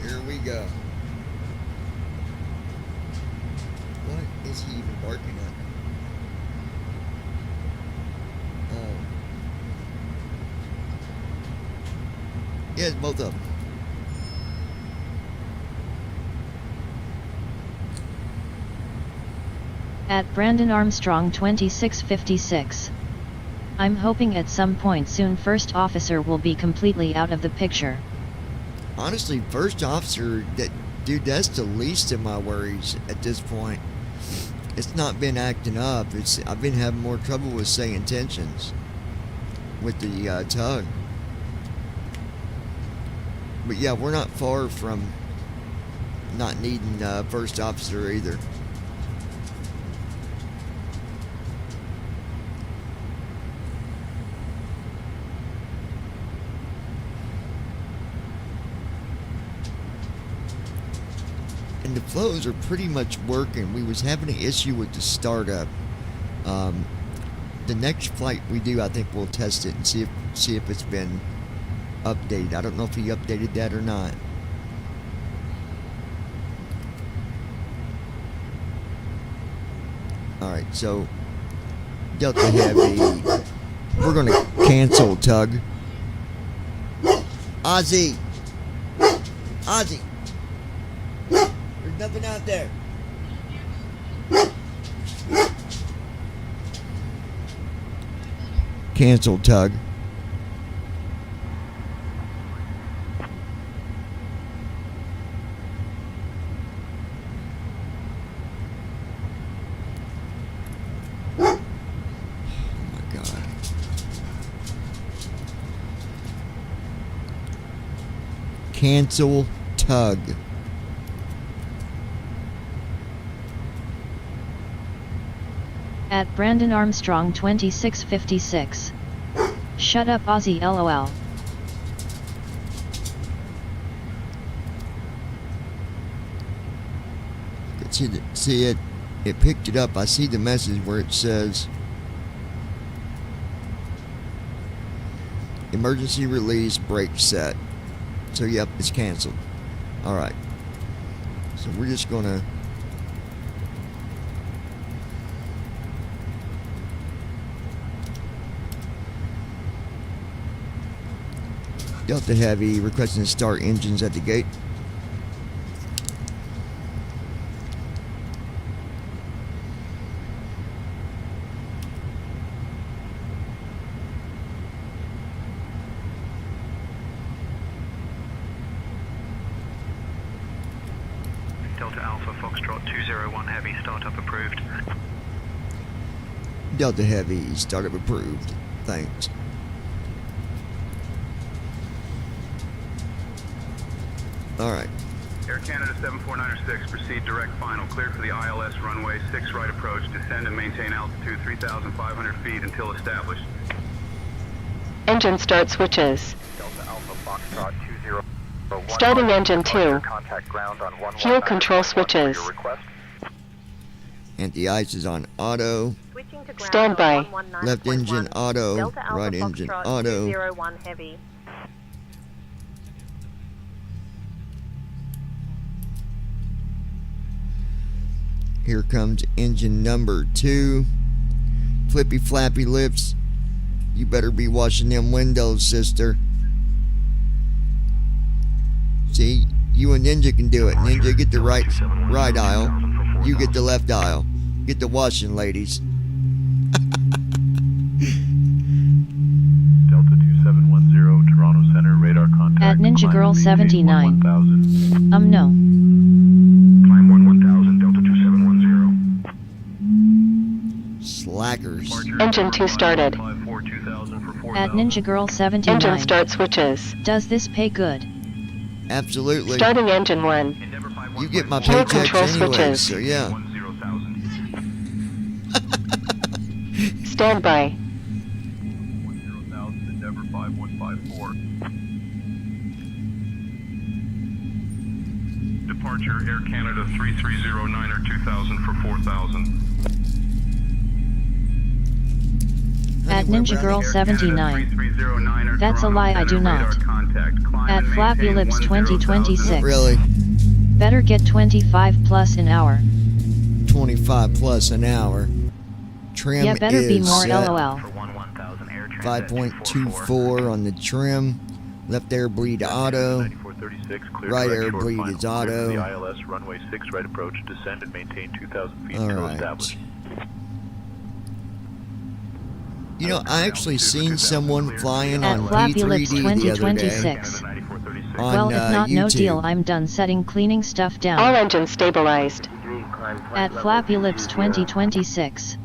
Here we go. What is he even barking at? Oh. Yeah, it's both of them. At Brandon Armstrong 2656. I'm hoping at some point soon first officer will be completely out of the picture. Honestly, first officer, dude, that's the least of my worries at this point. It's not been acting up. I've been having more trouble with saying intentions with the tug. But yeah, we're not far from not needing first officer either. And the flows are pretty much working. We was having an issue with the startup. The next flight we do, I think we'll test it and see if it's been updated. I don't know if he updated that or not. Alright, so Delta Heavy. We're going to cancel, Tug. Ozzy! Ozzy! There's nothing out there. Cancel, Tug. Cancel, Tug. At Brandon Armstrong 2656. Shut up, Aussie, lol. See it? It picked it up. I see the message where it says emergency release brake set. So yep, it's canceled. Alright. So we're just gonna Delta Heavy requesting to start engines at the gate. Delta Alpha Foxtrot 201 Heavy, startup approved. Delta Heavy, startup approved. Thanks. Alright. Air Canada 74906, proceed direct final. Cleared for the ILS runway 6 right approach. Descend and maintain altitude 3,500 feet until established. Engine start switches. Delta Alpha Foxtrot 201. Starting engine 2. Contact ground on 119. Fuel control switches. Anti-ice is on auto. Standby. Left engine auto. Right engine auto. 201 Heavy. Here comes engine number 2. Flippy flappy lips. You better be washing them windows, sister. See, you and Ninja can do it. Ninja, get the right aisle. You get the left aisle. Get the washing, ladies. Delta 2710, Toronto Center, radar contact. At Ninja Girl 79. No. Climb 1000, Delta 2710. Slackers. Engine 2 started. At Ninja Girl 79. Engine start switches. Does this pay good? Absolutely. Starting engine 1. You get my Fuel paychecks control anyway, switches. so yeah. Standby. 10,000, Endeavour 5154. Departure Air Canada 3309 or 2000 for 4,000. At Ninja Girl 79. That's a lie, I do not. At Flappy Lips 2026. Really? Better get 25 plus an hour. 25 plus an hour. Trim Yeah, better is be more set. LOL. 5.24 on the trim. Left air bleed auto. Right air bleed is auto. The ILS runway 6 right approach. Descend and maintain 2,000 feet until Alright. established. You know, I actually seen someone flying At on Flappy Lips P3D the other day. 2026. On Well, if not, no YouTube. deal, I'm done setting cleaning stuff down. All engines stabilized. At Flappy Lips 2026.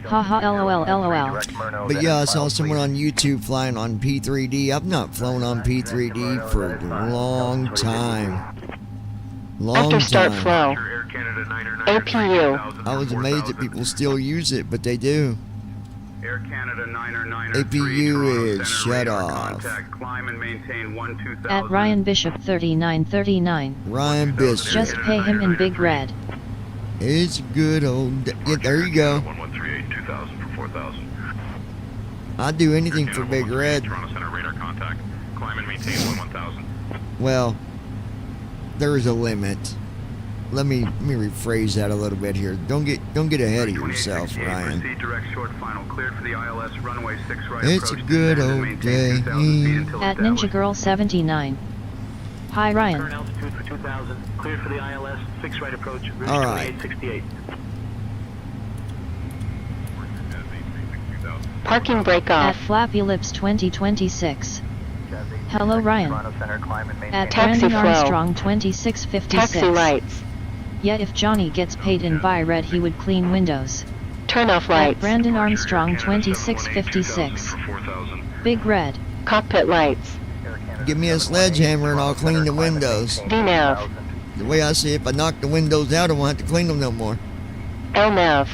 Haha lol lol. But yeah, I saw someone on YouTube flying on P3D. I've not flown on P3D for a long time. After start time. flow. APU. I was amazed that people still use it, but they do. Air Canada 909 APU is shut off. Climb and maintain 12,000. At Ryan Bishop 3939. Ryan Bishop. Just pay him in big red. It's good old. Yeah, there you go. 1138 2000 for 4,000. I'd do anything for Big Red. Toronto Center radar contact. Climb and maintain 1000. Well, there is a limit. let me rephrase that a little bit here. Don't get ahead of yourself, Ryan. Proceed direct short final. Cleared for the ILS runway 6 right It's a approach. good Descend and old maintain day. 2,000 feet until At Ninja Girl 79. Hi Ryan. Current altitude for 2000. Cleared for the ILS. 6 right approach. Ridge All right. 2868. Parking brake At off. Flappy Lips 2026. Hello Ryan. Toronto Center, climb and maintain. At Taxi Brandon flow. Armstrong 2656. Taxi lights. Yet if Johnny gets paid in by red he would clean windows. Turn off At lights. Brandon Armstrong 2656. Big red. Cockpit lights. Give me a sledgehammer and I'll clean the windows. VNAV. The way I see it, if I knock the windows out, I won't have to clean them no more. LNAV.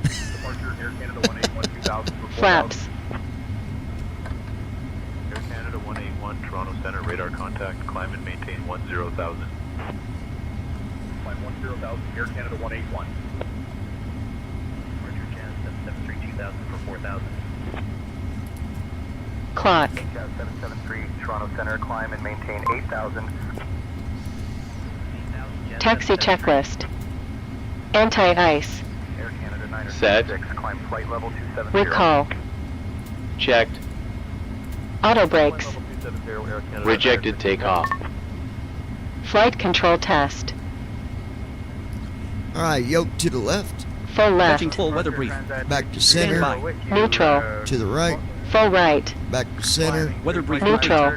Departure Air Canada 181 2000 for Flaps. Air Canada 181, Toronto Center, radar contact, climb and maintain 10,000. Climb 10,000, Air Canada 181. Departure Jazz 773 2000 for 4000. Clock. Jazz 773, Toronto Center, climb and maintain 8,000. Taxi checklist. Anti-ice. Air Canada 9 Set. 6, climb flight level 270. Recall. Checked. Auto brakes. Level 270, Air Canada. Rejected takeoff. Flight control test. All right, yoke to the left, Full left. Touching full weather brief. back to Stand center, by. Neutral. to the right, Full right. back to center, Weather brief. Neutral.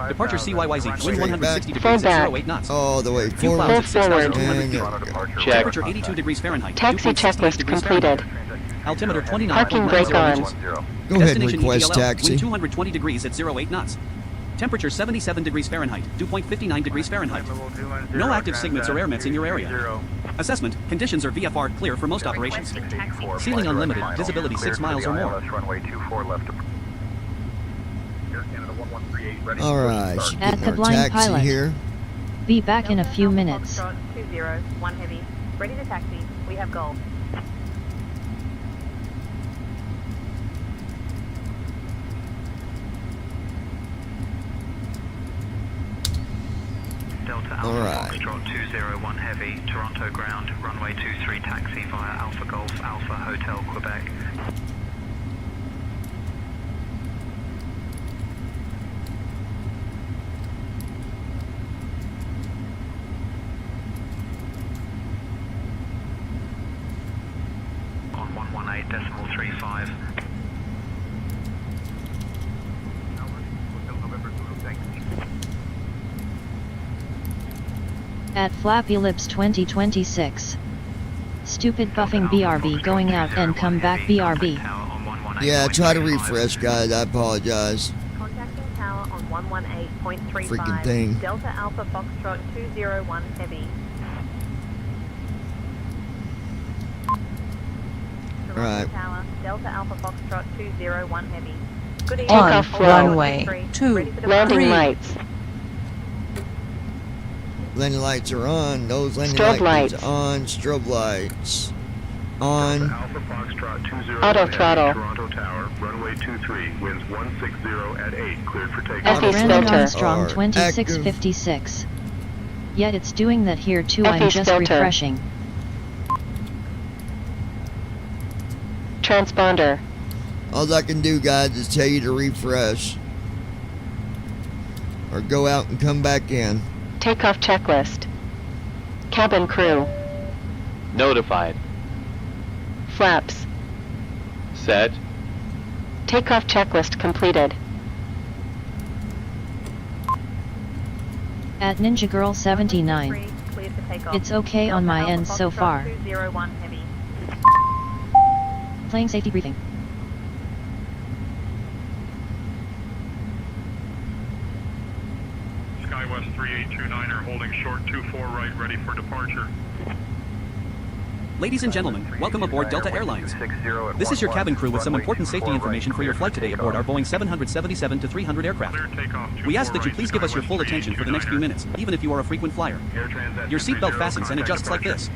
Departure CYYZ. Wind 160 Full degrees back. at 08 knots. all the way Few forward. clouds at Full 6,200 forward. feet. Check. Temperature 82 degrees Fahrenheit. Taxi 2.68 checklist degrees completed. Fahrenheit. Altimeter 29. Parking brake on. Go ahead and Destination request ETLL, taxi. Wind 220 degrees at 08 knots. Temperature 77 degrees Fahrenheit. 2.59 degrees Fahrenheit. No active SIGMETs or airmets in your area. Assessment. Conditions are VFR clear for most operations. Ceiling unlimited. Visibility 6 miles or more. Runway 24 left. Air Canada 1138, ready All for right, start. she's At getting the our blind taxi pilot. here. Be back in a few minutes. Foxtrot 201 heavy. Ready to taxi. We have gold. Delta All Alpha right. Foxtrot 201 Heavy, Toronto ground, runway 23 taxi via Alpha Golf, Alpha Hotel, Quebec. On 118.35. At Flappy Lips 2026. Stupid buffing BRB going out and come back BRB. Yeah, try to refresh, guys. I apologize. Contacting tower on 118.35. Freaking thing. Delta Alpha Foxtrot 201 heavy. Toronto Right. Tower, Delta Alpha Foxtrot 201 heavy. Good evening. Takeoff Hold flow. runway 2, ready for Landing departure. lights. Landing lights are on. Those landing Strobe lights lights. are on. Strobe lights on. Alpha Foxtrot 201 Auto heavy, throttle. Toronto Tower, runway 23, winds 160 at 8, cleared for At takeoff. FE Brandon filter. Armstrong Are 2656. Yet it's doing that here too. I'm FE just filter. refreshing. Transponder. All I can do, guys, is tell you to refresh. Or go out and come back in. Takeoff checklist. Cabin crew. Notified. Flaps. Set. Takeoff checklist completed. At Ninja Girl 79. Cleared for takeoff. It's okay on my Delta end Alpha so Foxtrot far. 201 heavy. Playing safety briefing. SkyWest 3829er holding short 24 right, ready for departure. Ladies and gentlemen, welcome aboard Delta Airlines. This is your cabin crew with some important safety information for your flight today aboard our Boeing 777-300 aircraft. We ask that you please give us your full attention for the next few minutes, even if you are a frequent flyer. Your seatbelt fastens and adjusts like this.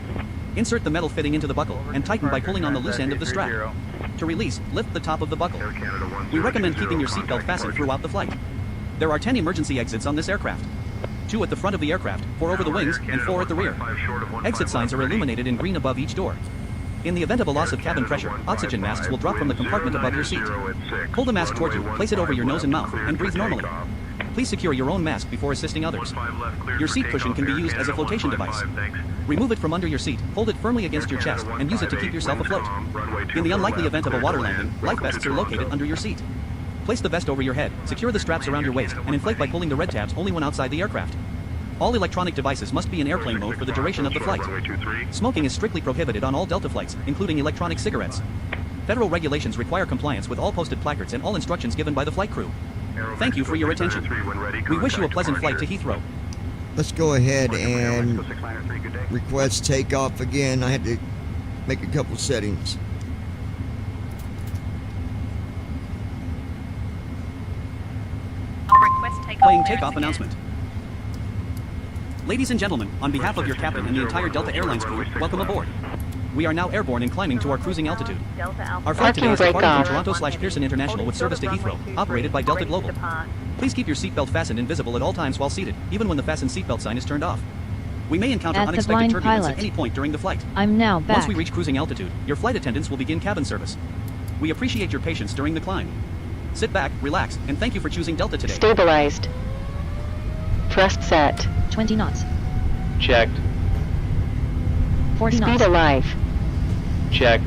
Insert the metal fitting into the buckle and tighten by pulling on the loose end of the strap. To release, lift the top of the buckle. We recommend keeping your seatbelt fastened throughout the flight. There are 10 emergency exits on this aircraft. 2 at the front of the aircraft, 4 over the wings, and 4 at the rear. Exit signs are illuminated in green above each door. In the event of a loss of cabin pressure, oxygen masks will drop from the compartment above your seat. Pull the mask toward you, place it over your nose and mouth, and breathe normally. Please secure your own mask before assisting others. Your seat cushion can be used as a flotation device. Remove it from under your seat, hold it firmly against your chest, and use it to keep yourself afloat. In the unlikely event of a water landing, life vests are located under your seat. Place the vest over your head, secure the straps around your waist, and inflate by pulling the red tabs only when outside the aircraft. All electronic devices must be in airplane mode for the duration of the flight. Smoking is strictly prohibited on all Delta flights, including electronic cigarettes. Federal regulations require compliance with all posted placards and all instructions given by the flight crew. Thank you for your attention. We wish you a pleasant flight to Heathrow. Let's go ahead and request takeoff again. I had to make a couple settings. Playing takeoff announcement. Ladies and gentlemen, on behalf of your captain and the entire Delta Airlines crew, welcome aboard. We are now airborne and climbing to our cruising altitude. Our flight today is departing from Toronto/Pearson International with service to Heathrow, operated by Delta Global. Please keep your seatbelt fastened and visible at all times while seated, even when the fasten seatbelt sign is turned off. We may encounter unexpected turbulence at any point during the flight. I'm now back. Once we reach cruising altitude, your flight attendants will begin cabin service. We appreciate your patience during the climb. Sit back, relax, and thank you for choosing Delta today. Stabilized. Thrust set. 20 knots. Checked. 40 knots. Speed alive. Checked.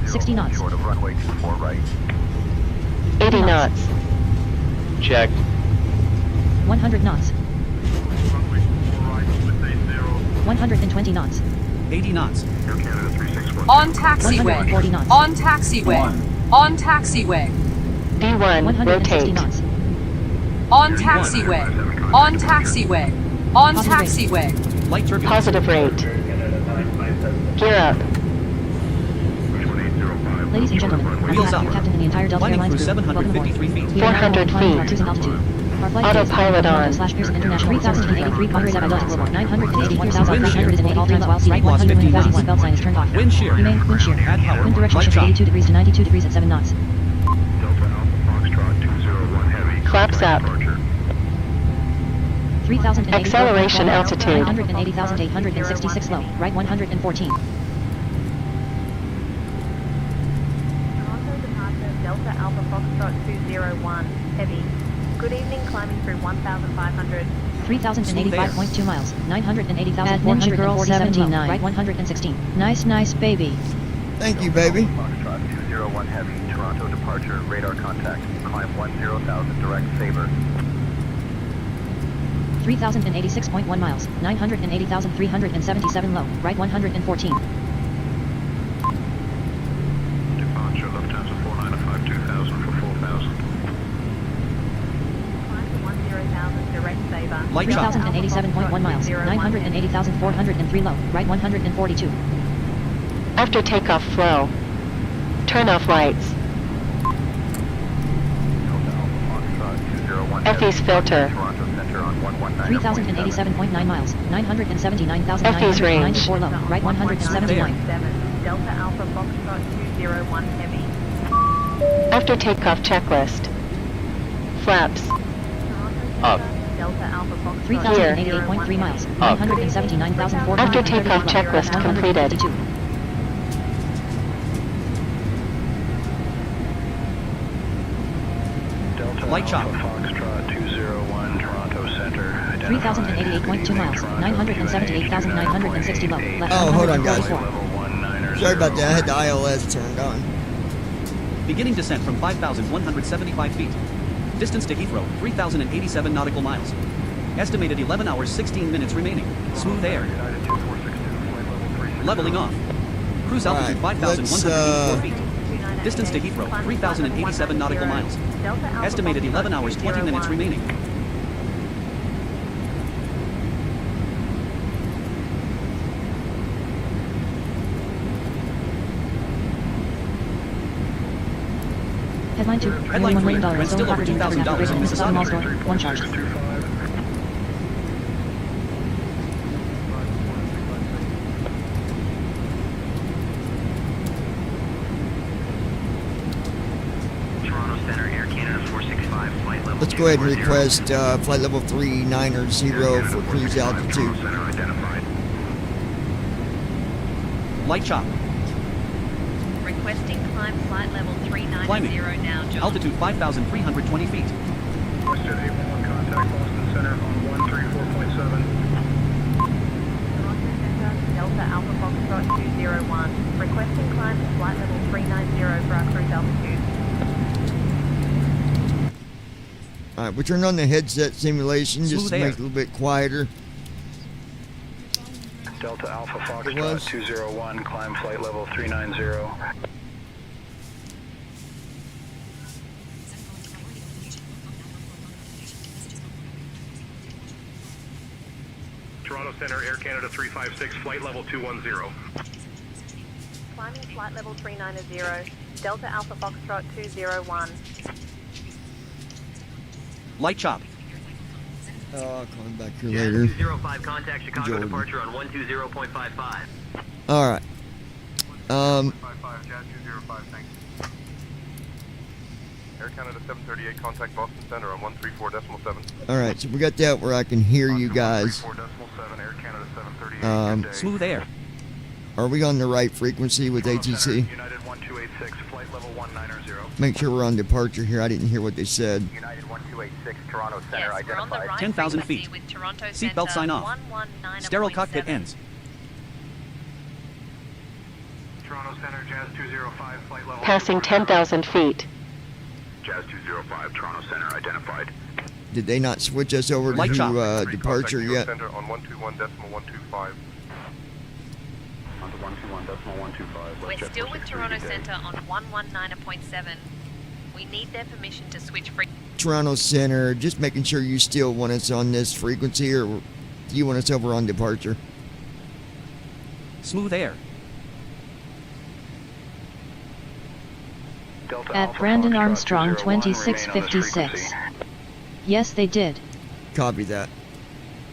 60 knots. Short of runway 24 right. 80 knots. Checked. 100 knots. 120 knots. 80 knots. On taxiway. 140 knots. On taxiway. On taxiway. D1, 160 rotate. knots. On taxiway. On taxiway. On taxiway. Light turbulence. Positive rate. Gear up. Ladies and gentlemen, on Wheels behalf of up. your captain and the entire Delta Climbing Airlines through crew, welcome aboard. 753 feet. We are now 400 climbing feet. our cruising altitude. Our flight today is Autopilot on. /Pearson International 3083.7 954,380 all times while seated. Right loss 100 15 when the knots. seatbelt sign is turned off. Wind shear. Remain wind shear. Add power. Wind direction Light shift chop. 82 degrees to 92 degrees at 7 knots. Delta Alpha Foxtrot 201 Heavy. Flaps up. 3,084 Acceleration altitude. 980,866 low. Right 114. Toronto departure Delta Alpha Foxtrot 201 Heavy. Good evening, climbing through 1,500. 3,085.2 miles. 980,447 low. Right 116. Nice baby. Thank you, baby. Foxtrot 201 Heavy. Toronto departure. Radar contact. Climb 10,000 direct favor. 3,086.1 miles. 980,377 low. Right 114. Departure Lufthansa 4905 2000 for 4,000. Climb to 10,000 direct favor. Light chop. 3,087.1 miles. 980,403 low. Right 142. After takeoff flow. Turn off lights. Delta Alpha Foxtrot 201 FE's filter. Toronto Center on 119. 3,087.9 miles. 979,994 low. Right 179. 7. Delta Alpha Foxtrot 201 Heavy. After takeoff checklist. Flaps. Up. Delta Alpha Foxtrot 3,088.3 miles. 979,400. After takeoff checklist completed. Delta Light chop. Alpha Foxtrot 201 Toronto Center. 3,088.2 miles. 978,960 low. Left Oh, hold on, guys. 144. Sorry about that. I had the ILS turned on. Beginning descent from 5,175 feet. Distance to Heathrow, 3,087 nautical miles. Estimated 11 hours 16 minutes remaining. Smooth air. Leveling off. Cruise altitude Alright, 5,184 feet. Distance to Heathrow, 3,087 nautical miles. Estimated 11 hours 20 minutes remaining. Headline 2. Headline $1 million. rent still over $2,000 in Mississauga. Mall store. One charge. Toronto Center, Air Canada 465, flight level Let's go go ahead and request flight level 390 for cruise altitude. Light chop. Requesting climb flight level 390 Climbing. now, John. Altitude 5,320 feet. Requested 811 contact Boston Center on 134.7. Delta Alpha Foxtrot 201. Requesting climb to flight level 390 for our cruise altitude. Alright, we turned on the headset simulation just to make it a little bit quieter. Delta Alpha Foxtrot 201, climb flight level 390. Toronto Center, Air Canada 356, flight level 210. Climbing flight level 390. Delta Alpha Foxtrot 201. Light chop. I'll call him back here later. 205, contact Chicago Jordan. departure on 120.55. Alright. Air Canada 738, contact Boston Center on 134.7. Alright, so we got that where I can hear you guys. Air Canada 738, Smooth air. Are we on the right frequency with ATC? United 1286, flight level 190. Make sure we're on departure here. I didn't hear what they said. United 1286, Toronto Center Yes, we're on the identified. right 10,000 frequency feet. with Toronto Seatbelt Centre sign off. 119.7. Sterile cockpit ends. Toronto Center, Jazz 205, flight level Passing 10,000 feet. Jazz 205, Toronto Center identified. Did they not switch us over Light chop. to departure New York yet? Center on 121.125. On to 121.125. We're still with Toronto Centre on 119.7. We need their permission to switch Toronto Center, just making sure you still want us on this frequency, or do you want us over on departure? Smooth air. At Brandon Armstrong 2656. Yes, they did. Copy that.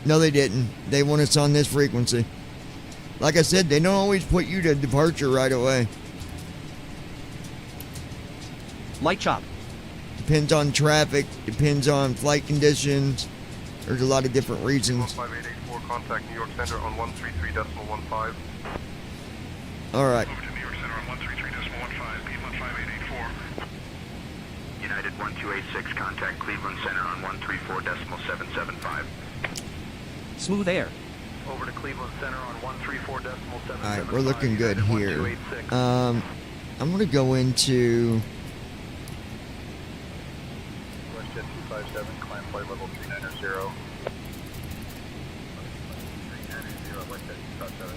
No, they didn't. They want us on this frequency. Like I said, they don't always put you to departure right away. Light chop. Depends on traffic, depends on flight conditions. There's a lot of different reasons. 5884, contact New York Center on 133.15. Alright. Move to New York Center on 133.15, Piedmont 5884. United 1286, contact Cleveland Center on 134.775. Smooth air. Over to Cleveland Center on 134.775. Alright, we're looking good here. I'm going to go into... WestJet 257, climb flight level 390. 390, WestJet 257.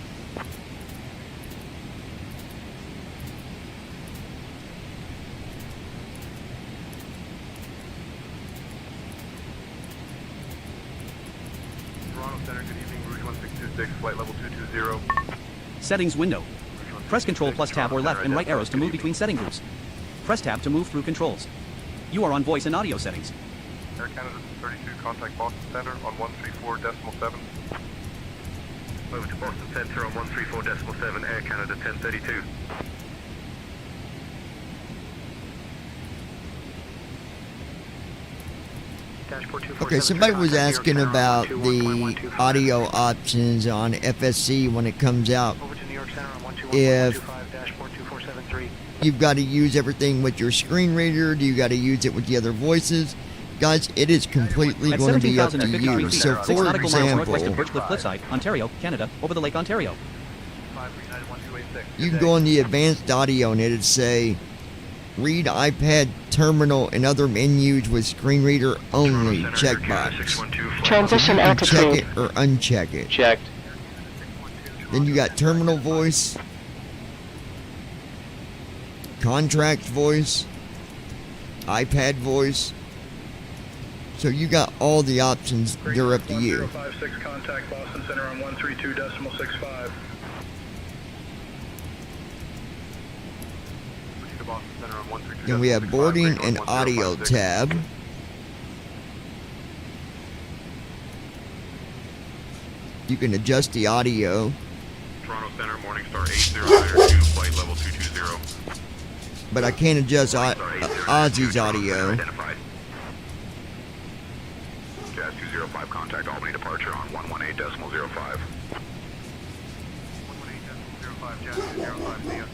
Toronto Center, good evening, Rouge 1626, flight level 220. Settings window. Press Control plus Tab or left and right arrows to move between setting groups. Press Tab to move through controls. You are on voice and audio settings. Air Canada 32, contact Boston Center on 134.7. Move to Boston Center on 134.7, Air Canada 1032. Okay, somebody was asking about the audio options on FSC when it comes out. If you've got to use everything with your screen reader, do you got to use it with the other voices? Guys, it is completely At going to be up to 17,053 you. feet, So, 6 for nautical miles northwest of example, Birchcliff Cliffside, Ontario, Canada, over the Lake Ontario. you can go on the advanced audio and it'd say, read iPad terminal and other menus with screen reader only, checkbox. Transition You can check altitude. it or uncheck it. Checked. Then you got terminal voice, contract voice, iPad voice. So you got all the options. They're up to you. 1056, contact Boston Center on 132.65. Then we have boarding and audio tab. You can adjust the audio, Toronto Center, Morningstar 8002, flight level 220. but I can't adjust Ozzy's audio. contact Albany departure on 118.05. 118.05, Jazz 205, see ya.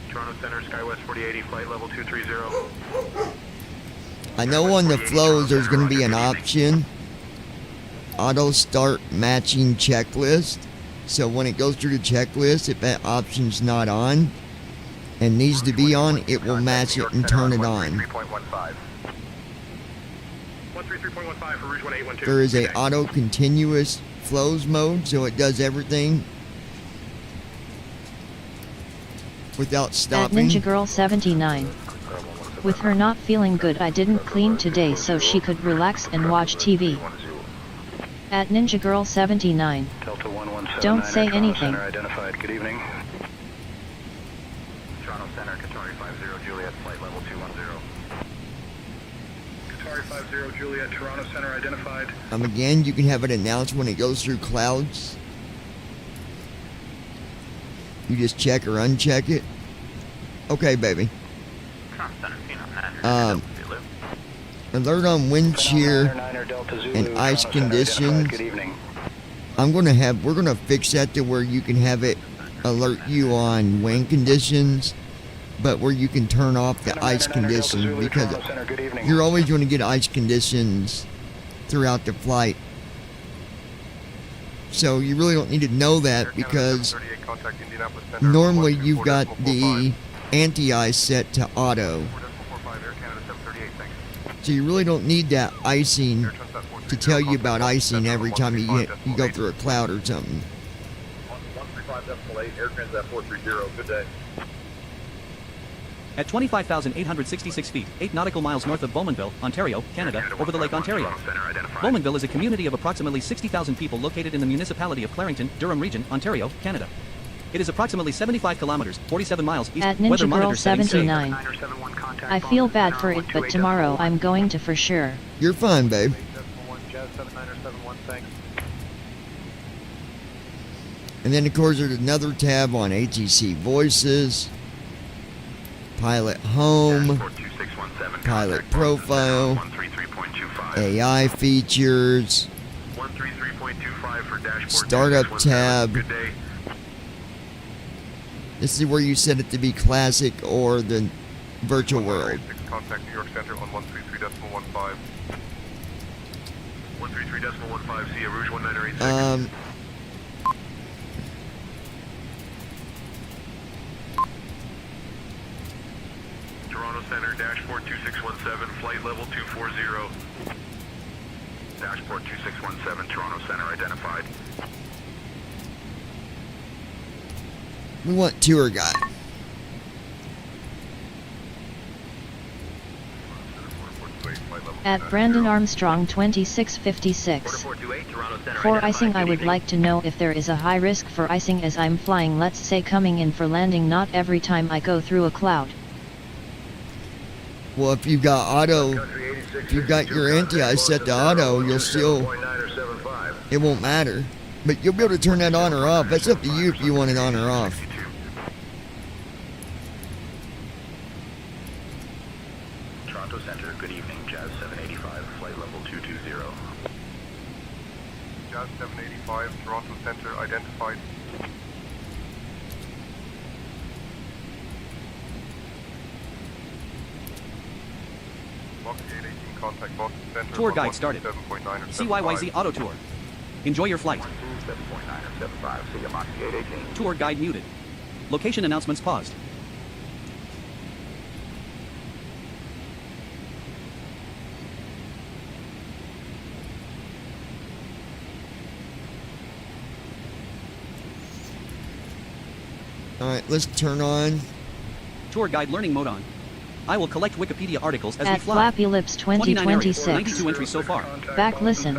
Toronto Center, SkyWest 4080, flight level 230. I know on the flows there's going to be an option, auto start matching checklist. So when it goes through the checklist, if that option's not on and needs to be on, it will match it and turn it on. 133.15 for Rouge 1812. There is a auto continuous flows mode, so it does everything without At stopping. Ninja Girl 79. With her not feeling good, I didn't clean today so she could relax and watch TV. At Ninja Girl 79. Delta 1179, Don't say Toronto anything. Center identified. Good evening. Toronto Center, Qatari 50 Juliet, flight level 210. Qatari 50 Juliet, Toronto Center identified. Again, you can have it announced when it goes through clouds. You just check or uncheck it. Okay, baby. Alert on wind shear and ice conditions. We're gonna fix that to where you can have it alert you on wind conditions, but where you can turn off the ice conditions, because you're always going to get ice conditions throughout the flight. So you really don't need to know that, because normally you've got the anti-ice set to auto. So you really don't need that icing to tell you about icing every time you go through a cloud or something. 135.8, Air Transat 430, good day. At 25,866 feet, 8 nautical miles north of Bowmanville, Ontario, Canada, over the Lake Ontario. Bowmanville is a community of approximately 60,000 people located in the municipality of Clarington, Durham Region, Ontario, Canada. It is approximately 75 kilometers, 47 miles east. At Weather Ninja Girl monitor setting safe. 79. I feel bad for it, but tomorrow I'm going to for sure. You're fine, babe. Jazz 7971, thanks. And then, of course, there's another tab on ATC Voices, Pilot Home, Pilot Profile, AI Features, Startup tab. This is where you set it to be classic or the virtual world. Contact New York Center on 133.15. 133.15, see you, Rouge 1986. Toronto Center, dashboard 2617, flight level 240. Dashboard 2617, Toronto Center identified. We want tour guide. At Brandon Armstrong 2656. For icing, I would like to know if there is a high risk for icing as I'm flying, let's say coming in for landing, not every time I go through a cloud. Well, if you've got auto, if you've got your anti-ice set to auto, you'll still, it won't matter. But you'll be able to turn that on or off. That's up to you if you want it on or off. Toronto Center, good evening. Jazz 785, flight level 220. Jazz 785, Toronto Center identified. Box 818, contact Boston Center. Tour guide started. 7.9 or CYYZ Auto Tour. Enjoy your flight. 7.9 or 75, see you, Moxie 818. Tour guide muted. Location announcements paused. Alright, let's turn on Tour guide learning mode on. I will collect Wikipedia articles as we At fly. Flappy Lips 29 areas, 2026. 92 entries so far. Back listen.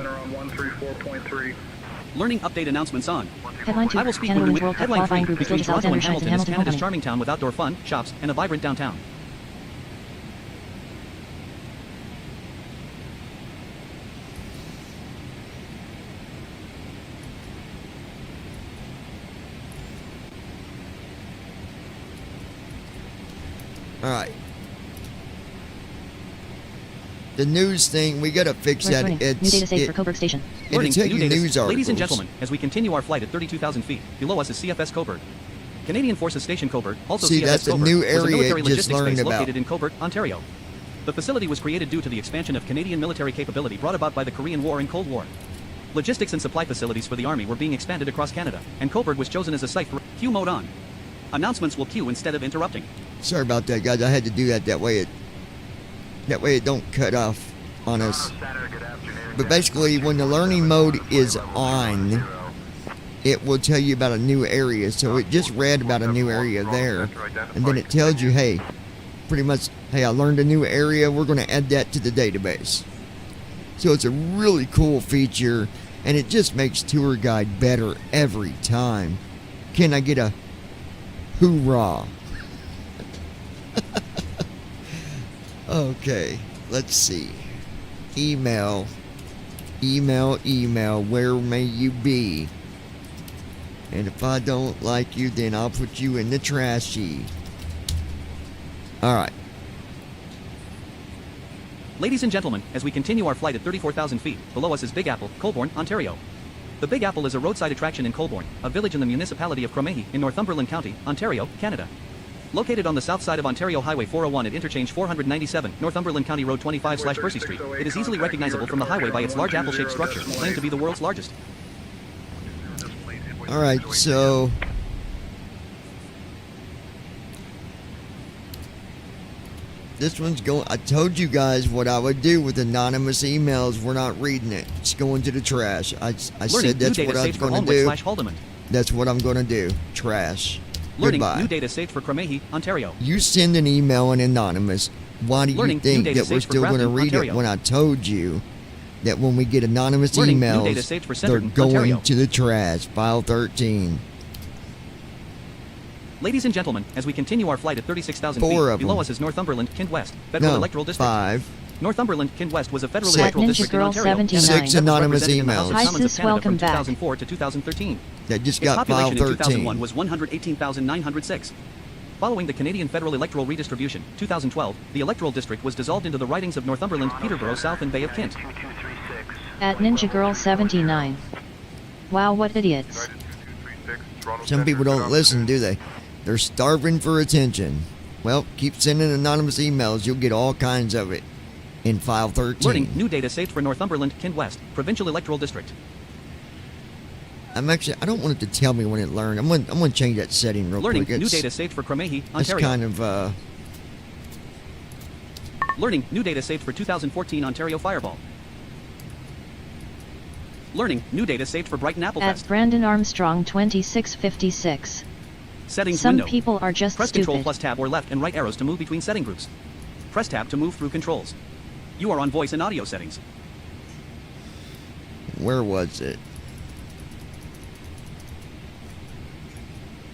Learning update announcements on. Headline 2. I will speak Canada when Women's World Cup Headline 3. qualifying group Between Georgia Toronto and Alexander Hamilton is Hamilton Canada's charming town with outdoor fun, shops, and a vibrant downtown. All right. The news thing, we gotta fix that. New data saved for Coburg Station. It'll tell you news articles. Ladies and gentlemen, as we continue our flight at 32,000 feet, below us is CFS Coburg. Canadian Forces Station Coburg, also See, CFS that's a Coburg, new was a area military it just logistics learned base about. located in Coburg, Ontario. The facility was created due to the expansion of Canadian military capability brought about by the Korean War and Cold War. Logistics and supply facilities for the Army were being expanded across Canada, and Coburg was chosen as a site for queue mode on. Announcements will queue instead of interrupting. Sorry about that, guys. I had to do that. That way it don't cut off on us. But basically, when the learning mode is on, it will tell you about a new area. So it just read about a new area there, and then it tells you, hey, pretty much, hey, I learned a new area. We're going to add that to the database. So it's a really cool feature, and it just makes Tour Guide better every time. Can I get a hoorah? Okay, let's see. Email, where may you be? And if I don't like you, then I'll put you in the trashy. Alright. Ladies and gentlemen, as we continue our flight at 34,000 feet, below us is Big Apple, Colborne, Ontario. The Big Apple is a roadside attraction in Colborne, a village in the municipality of Cromehi, in Northumberland County, Ontario, Canada. Located on the south side of Ontario Highway 401 at interchange 497, Northumberland County Road 25/Percy Street, it is easily recognizable from the highway by its large apple-shaped structure, claimed to be the world's largest. Alright, so this one's going. I told you guys what I would do with anonymous emails. We're not reading it. It's going to the trash. I said that's what I was going to do. That's what I'm going to do. Trash. Learning Goodbye. new data saved for Cromehi, Ontario. You send an email in anonymous. Why do you think that we're still going to read it when I told you that when we get anonymous emails, they're going to the trash? File 13. Ladies and gentlemen, as we continue our flight at 36,000 feet, below us is Northumberland, Kind West, Federal Electoral District. 5. Northumberland, Kind West was a federal Six. electoral district in Ninja Girl Ontario. 79. 6 anonymous emails. Hi sis, welcome back. 2004 to 2013. That just Its got file population 13. in 2001 was 118,906. Following the Canadian federal electoral redistribution, 2012, the electoral district was dissolved into the ridings of Northumberland, Peterborough South and Bay of Kent. At Ninja Girl 79. Wow, what idiots. Some people don't listen, do they? They're starving for attention. Well, keep sending anonymous emails. You'll get all kinds of it in file 13. Learning new data saved for Northumberland, Kind West, Provincial Electoral District. I don't want it to tell me when it learned. I'm gonna change that setting real Learning quick. new data saved for Cromehi, Ontario. It's kind of Learning new data saved for 2014 Ontario Fireball. Learning new data saved for Brighton Applefest. At Brandon Armstrong 2656. Settings Some window. people are just Press stupid. Control plus Tab or left and right arrows to move between setting groups. Press Tab to move through controls. You are on voice and audio settings. where was it?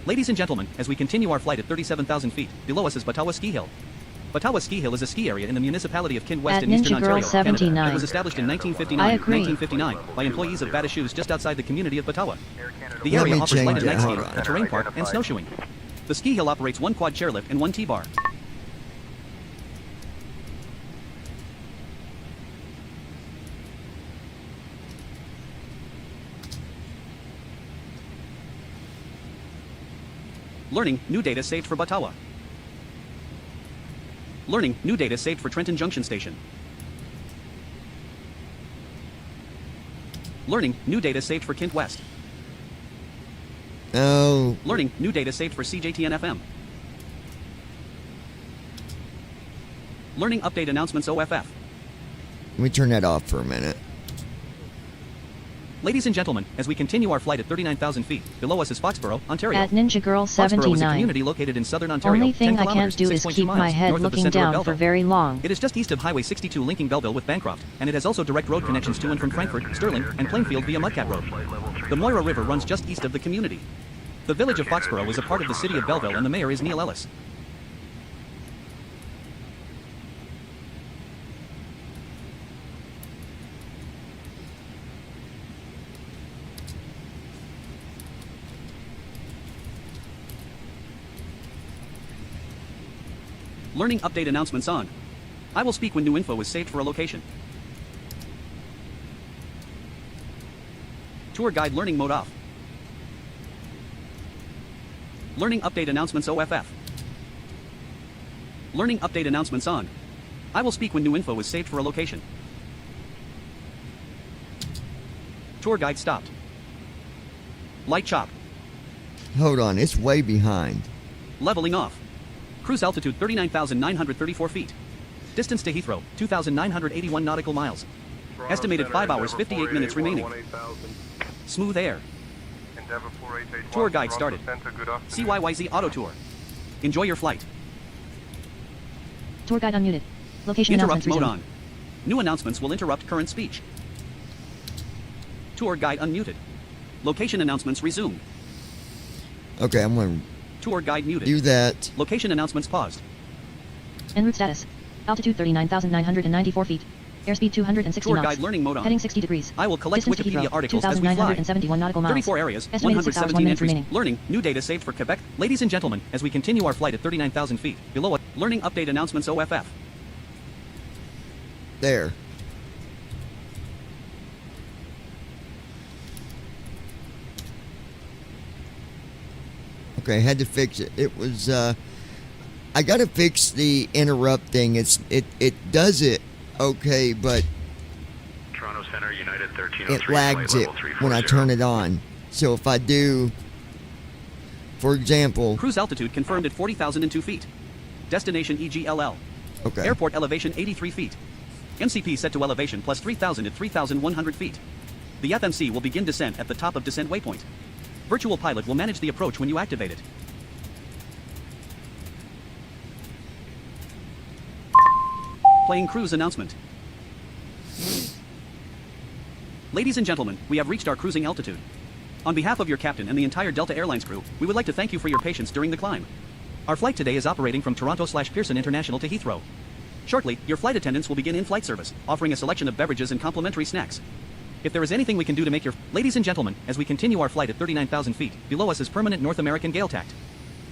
Ladies and gentlemen, as we continue our flight at 37,000 feet, below us is Batawa Ski Hill. Batawa Ski Hill is a ski area in the municipality of Kind West At in eastern Ninja Girl Ontario, 79. Canada. It was established in 1959 I agree. 1959 by employees of Bata Shoes just outside the community of Batawa. The Let area me offers change lighted it. night Hold skiing, on. a terrain park, and snowshoeing. The ski hill operates one quad chairlift and one T-bar. Learning new data saved for Batawa. Learning new data saved for Trenton Junction Station. Learning new data saved for Kind West. Oh. Learning new data saved for CJTN FM. Learning update announcements OFF. Let me turn that off for a minute. Ladies and gentlemen, as we continue our flight at 39,000 feet, below us is Foxborough, Ontario. At Ninja Girl Foxborough is a 79. community located in southern Ontario. Only thing 10 I can't kilometers, do is 6.2 keep my miles, head north of the looking center of down Belleville. for very long. It is just east of Highway 62 linking Belleville with Bancroft, and it has also direct road connections to and from Frankfurt, Sterling, and Plainfield via Mudcat Road. The Moira River runs just east of the community. The village of Foxborough is a part of the city of Belleville, and the mayor is Neil Ellis. Learning update announcements on. I will speak when new info is saved for a location. Tour guide learning mode off. Learning update announcements OFF. Learning update announcements on. I will speak when new info is saved for a location. Tour guide stopped. Light chop. Hold on, it's way behind. Leveling off. Cruise altitude 39,934 feet. Distance to Heathrow, 2,981 nautical miles. Estimated 5 hours 58 minutes remaining. Smooth air. Tour guide started. CYYZ Auto Tour. Enjoy your flight. Tour guide unmuted. Location Interrupt announcements mode resumed. on. New announcements will interrupt current speech. Tour guide unmuted. Location announcements resumed. Okay, I'm going Tour guide to muted. do that. Location announcements paused. En route status. Altitude 39,994 feet. Airspeed 260 Tour knots. guide learning mode on. Heading 60 degrees. I will collect Distance to Wikipedia Heathrow, articles as we fly. 2,971 nautical miles. 34 areas, Estimated 6 hours, 1 117 minute entries. remaining. Learning, new data saved for Quebec. Ladies and gentlemen, as we continue our flight at 39,000 feet, below us, learning update announcements OFF. There. Okay, had to fix it. It was, I gotta fix the interrupt thing. It does it okay, but Toronto Center, United it 1303, lags flight it level when I 340. turn it on. So if I do, for example, Cruise altitude confirmed at 40,002 feet. Destination EGLL. okay, Airport elevation 83 feet. MCP set to elevation plus 3,000 at 3,100 feet. The FMC will begin descent at the top of descent waypoint. Virtual pilot will manage the approach when you activate it. Playing cruise announcement. Ladies and gentlemen, we have reached our cruising altitude. On behalf of your captain and the entire Delta Airlines crew, we would like to thank you for your patience during the climb. Our flight today is operating from Toronto/Pearson International to Heathrow. Shortly, your flight attendants will begin in-flight service, offering a selection of beverages and complimentary snacks. If there is anything we can do to make your... Ladies and gentlemen, as we continue our flight at 39,000 feet, below us is permanent North American Gale Tact.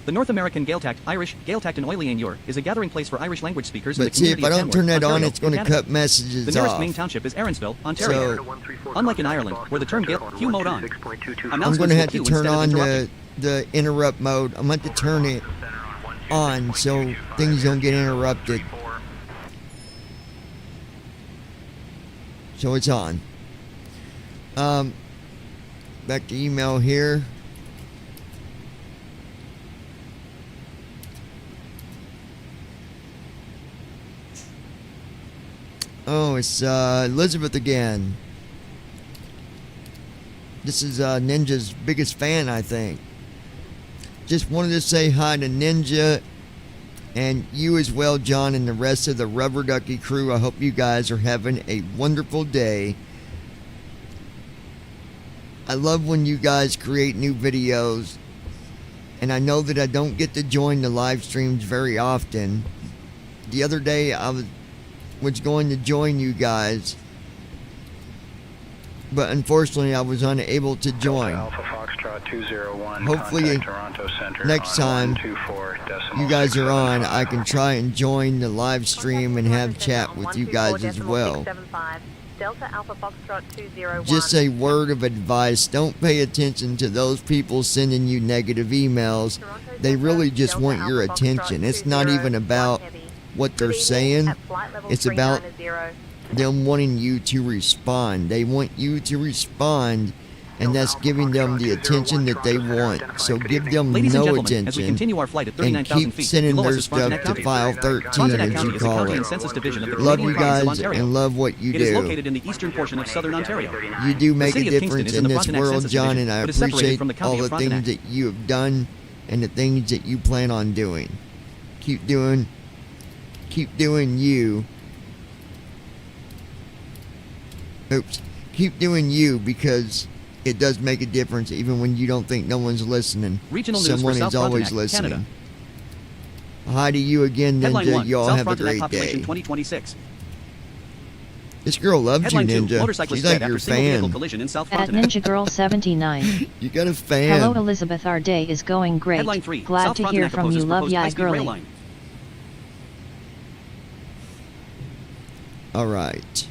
The North American Gale Tact, Irish, Gale Tact and Oily Ure is a gathering place for Irish language speakers in the but see, community if I of don't Tamworth, turn that on, Ontario, it's going to Canada. cut messages The nearest off. main township is Erinsville, Ontario. So Unlike in Ireland, where the term Gale... Q mode on. I'm going to have to turn on the interrupt mode. I'm going to have to turn it on so things don't get interrupted. So it's on. Back to email here. Oh, it's Elizabeth again. This is Ninja's biggest fan, I think. Just wanted to say hi to Ninja and you as well, John, and the rest of the Rubber Ducky crew. I hope you guys are having a wonderful day. I love when you guys create new videos, and I know that I don't get to join the live streams very often. The other day I was going to join you guys, but unfortunately I was unable to join. Alpha Foxtrot 201, Hopefully Toronto Center next time you guys are on, I can try and join the live stream and have chat with you guys as well. Delta Alpha Foxtrot 201. Just a word of advice, don't pay attention to those people sending you negative emails. They really just want your attention. It's not even about what they're saying. It's about them wanting you to respond. They want you to respond, and that's giving them the attention that they want. So give them Ladies and no gentlemen, as we attention continue our flight at and 39,000 keep feet, sending below us their is Frontenac stuff to County. file 13, Frontenac as County you is a call county it. and census division of the Love Canadian you province of guys Ontario. and love what you It is do. located in the eastern portion of southern Ontario. You do make The a city of difference Kingston is in in the this Frontenac world, census John, division, and I but is separated appreciate from the county all of the Frontenac. things that you have done and the things that you plan on doing. Keep doing you. Oops. Keep doing you, because it does make a difference even when you don't think no one's listening. Regional news Someone for South is always Frontenac, listening. Canada. Hi to you again, Headline Ninja. 1, Y'all South have a Frontenac great population day. 2026. This girl loves Headline you, 2, Ninja. motorcyclist She's like dead your after single vehicle fan. collision in South At Frontenac. Ninja Girl 79. You got a fan. Hello Elizabeth, our day is going great. Headline 3, Glad South to hear Frontenac from you, opposes love proposed ya high-speed rail girly. line. All right.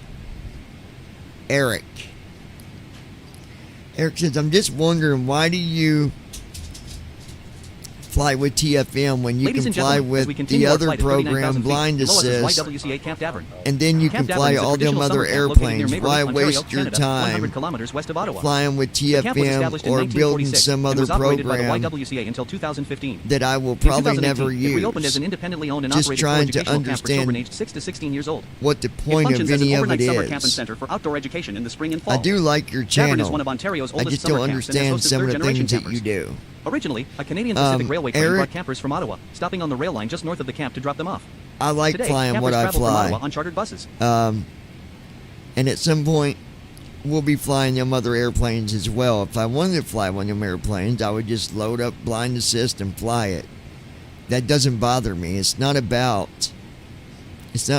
Eric. Eric says, I'm just wondering, why do you fly with TFM when you Ladies can and fly gentlemen, as we with continue the our other flight at program, 39,000 feet, Blind below us is Assist, YWCA Camp Davern. and then you Camp can Davern fly is a all them traditional other summer camp located near airplanes? Why Mayberville, waste Ontario, your Canada, 100 time kilometers west of Ottawa. flying with The camp was TFM established in or building 1946 some and other was operated by the program YWCA until 2015. that I will In probably 2018, never it reopened as use? an independently owned and Just operated trying to co-educational camp for children understand aged 6 to 16 years old. what the It point of functions as an any of overnight it summer camp and is. center for outdoor education in the spring and fall. I do like your Davern is channel. one of Ontario's I oldest just summer don't camps and has understand hosted some of the third-generation things that campers. you do. Originally, a Canadian Pacific Railway train Eric, brought campers from Ottawa, stopping on the rail line just north of the camp to drop them off. I like Today, flying campers what I travel from fly. Ottawa on chartered buses. And at some point, we'll be flying them other airplanes as well. If I wanted to fly one of them airplanes, I would just load up Blind Assist and fly it. That doesn't bother me. It's not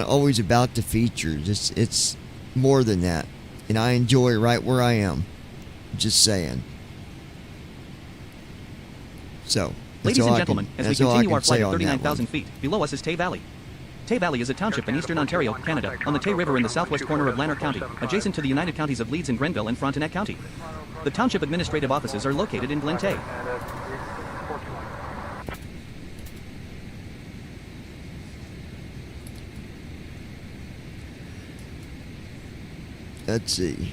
always about the features. It's more than that. And I enjoy right where I am. Just saying. So, that's Ladies all and I gentlemen, can, as we that's all I continue can our flight say at on that 39,000 one. feet, below us is Tay Valley. Tay Valley is a township in eastern Ontario, Canada, on the Tay River in the southwest corner of Lanark County, adjacent to the United Counties of Leeds and Grenville and Frontenac County. The township administrative offices are located in Glen Tay. Let's see.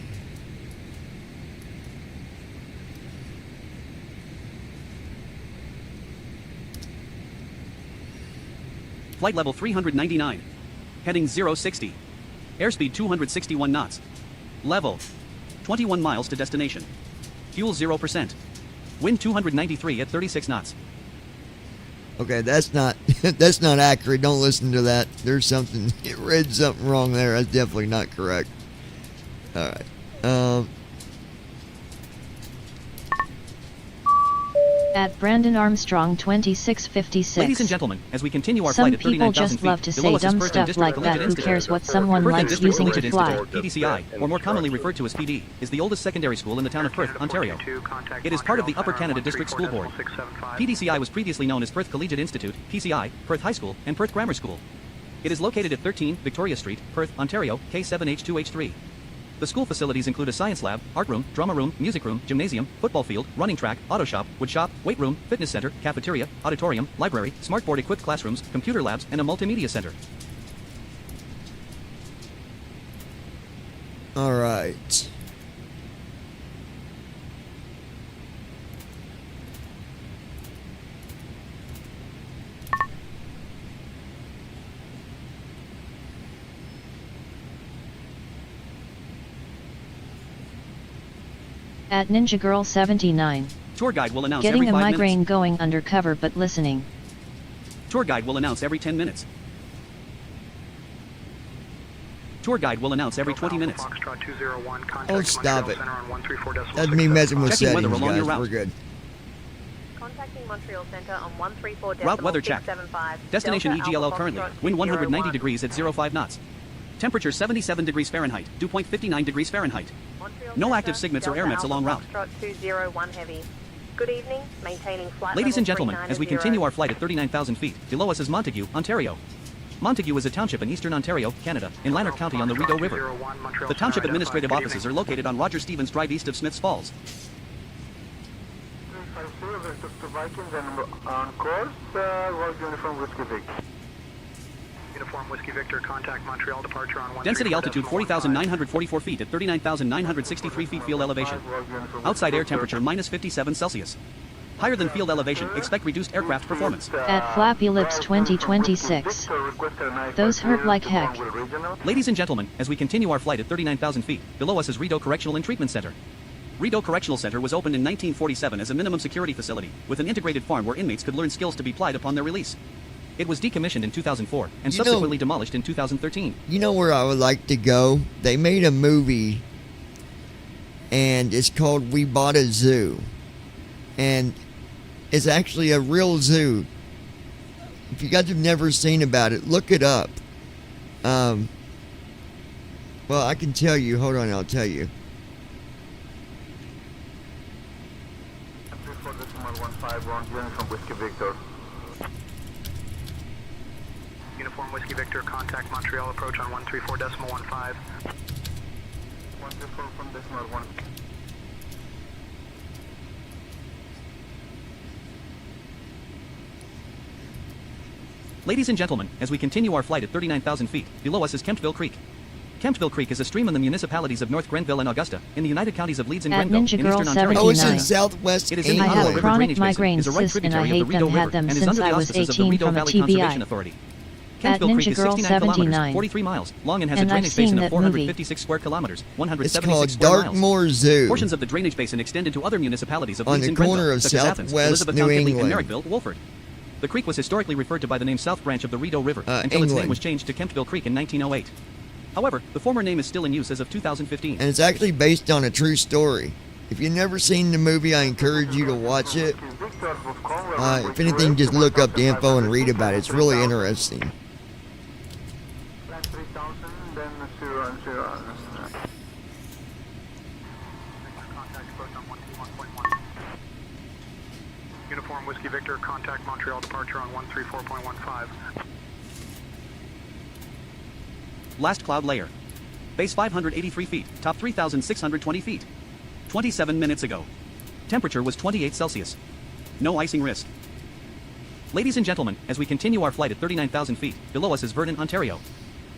Flight level 399. Heading 060. Airspeed 261 knots. Level 21 miles to destination. Fuel 0%. Wind 293 at 36 knots. Okay, that's not accurate. Don't listen to that. There's something, you read something wrong there. That's definitely not correct. All right. At Brandon Armstrong 2656. Ladies and gentlemen, as we continue our Some flight at people 39,000 just feet, love to below say us is dumb Perth and stuff District like Collegiate that. Who Institute. cares what someone Perth and likes District using to Collegiate fly? Institute, PDCI, or more commonly referred to as PD, is the oldest secondary school in the town of Perth, Ontario. It is part of the Upper Canada District School Board. PDCI was previously known as Perth Collegiate Institute, PCI, Perth High School, and Perth Grammar School. It is located at 13 Victoria Street, Perth, Ontario, K7H2H3. The school facilities include a science lab, art room, drama room, music room, gymnasium, football field, running track, auto shop, wood shop, weight room, fitness center, cafeteria, auditorium, library, smartboard equipped classrooms, computer labs, and a multimedia center. All right. At Ninja Girl 79. Tour guide will announce Getting every a 5 migraine minutes. going undercover but listening. Tour guide will announce every 10 minutes. Tour guide will announce every 20 minutes. Oh, stop it. That's me messing with Checking weather settings, along your guys. route. We're good. Contacting Montreal Center on 134.675. Route weather check. Destination Delta EGLL Alpha currently. Foxtrot Wind 190 201. degrees at 05 knots. Temperature 77 degrees Fahrenheit. Dew point 59 degrees Fahrenheit. Montreal No Center, active SIGMETs or air Delta mets Alpha along route. Foxtrot 201 heavy. Good evening, maintaining flight Ladies level and gentlemen, as we 390. continue our flight at 39,000 feet, below us is Montague, Ontario. Montague is a township in eastern Ontario, Canada, in Lanark County on the Rideau River. The township administrative offices are located on Roger Stevens Drive east of Smiths Falls. Vikings and on course, was uniform Whiskey Vic. Uniform Whiskey Victor, contact Montreal departure on 134.1. Density altitude 40,944 feet at 39,963 feet field elevation. Outside air temperature minus 57 Celsius. Higher than field elevation, expect reduced aircraft performance. At Flappy Lips 2026. Those hurt like heck. Ladies and gentlemen, as we continue our flight at 39,000 feet, below us is Rideau Correctional and Treatment Center. Rideau Correctional Center was opened in 1947 as a minimum security facility, with an integrated farm where inmates could learn skills to be applied upon their release. It was decommissioned in 2004 and subsequently demolished in 2013. You know where I would like to go? They made a movie, and it's called We Bought a Zoo. And it's actually a real zoo. If you guys have never seen about it, look it up. Well, I can tell you. Hold on, I'll tell you. Uniform Uniform Whiskey Victor, contact Montreal approach on 134.15. 134 from decimal 1. Ladies and gentlemen, as we continue our flight at 39,000 feet, below us is Kemptville Creek. Kemptville Creek is a stream in the municipalities of North Grenville and Augusta, in the United Counties of Leeds and At Grenville, Ninja in Girl eastern Ontario. 79. Oh, it's in Southwest It is in the I Ottawa have River chronic drainage basin, migraine is a right cyst and I tributary of the hate Rideau them, River, had them and is since under the I was auspices of the 18 Rideau from a Valley Conservation TBI. Authority. At Kemptville Creek Ninja is Girl 69 kilometers, 79. 43 miles, long and has a And I've drainage basin seen of that movie. 456 square kilometers, It's 176 called square miles. Dartmoor Zoo. Portions of the drainage basin extend into other municipalities of On Leeds the and Grenville, corner of such as Athens, Southwest Elizabethtown, New Kidley, and England. Merrickville, Wolford. The creek was historically referred to by the name South Branch of the Rideau River, until its name England. was changed to Kemptville Creek in 1908. However, the former name is still in use as of 2015. And it's actually based on a true story. If you've never seen the movie, I encourage you to watch it. If anything, just look up the info and read about it. It's really interesting. Flight 3000, then 0 and 0. Contact approach on 121.1. Uniform Whiskey Victor, contact Montreal departure on 134.15. Last cloud layer. Base 583 feet, top 3,620 feet. 27 minutes ago. Temperature was 28 Celsius. No icing risk. Ladies and gentlemen, as we continue our flight at 39,000 feet, below us is Vernon, Ontario.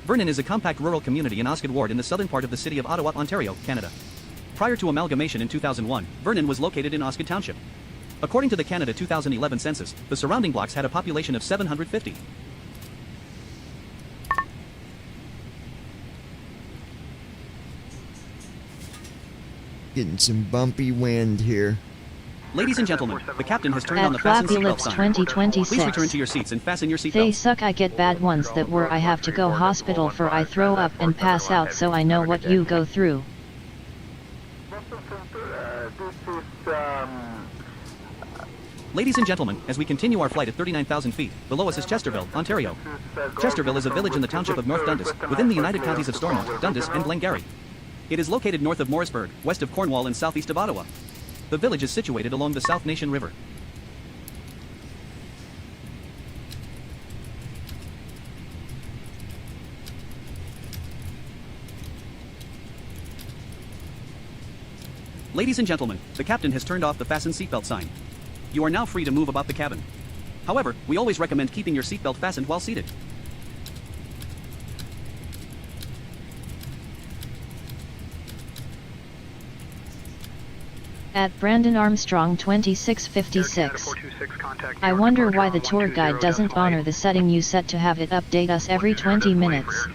Vernon is a compact rural community in Osgoode Ward in the southern part of the city of Ottawa, Ontario, Canada. Prior to amalgamation in 2001, Vernon was located in Osgoode Township. According to the Canada 2011 census, the surrounding blocks had a population of 750. Getting some bumpy wind here. Ladies and gentlemen, the captain has turned on At the fasten seatbelt Flapulix sign. 2026. Please return to your seats and fasten your They seatbelts. suck. I get bad ones that where I have to go hospital for I throw up and pass out, so I know what you go through. Ladies and gentlemen, as we continue our flight at 39,000 feet, below us is Chesterville, Ontario. Chesterville is a village in the township of North Dundas, within the United Counties of Stormont, Dundas, and Glengarry. It is located north of Morrisburg, west of Cornwall, and southeast of Ottawa. The village is situated along the South Nation River. Ladies and gentlemen, the captain has turned off the fasten seatbelt sign. You are now free to move about the cabin. However, we always recommend keeping your seatbelt fastened while seated. At Brandon Armstrong 2656. I wonder why the tour guide doesn't honor the setting you set to have it update us every 20 minutes.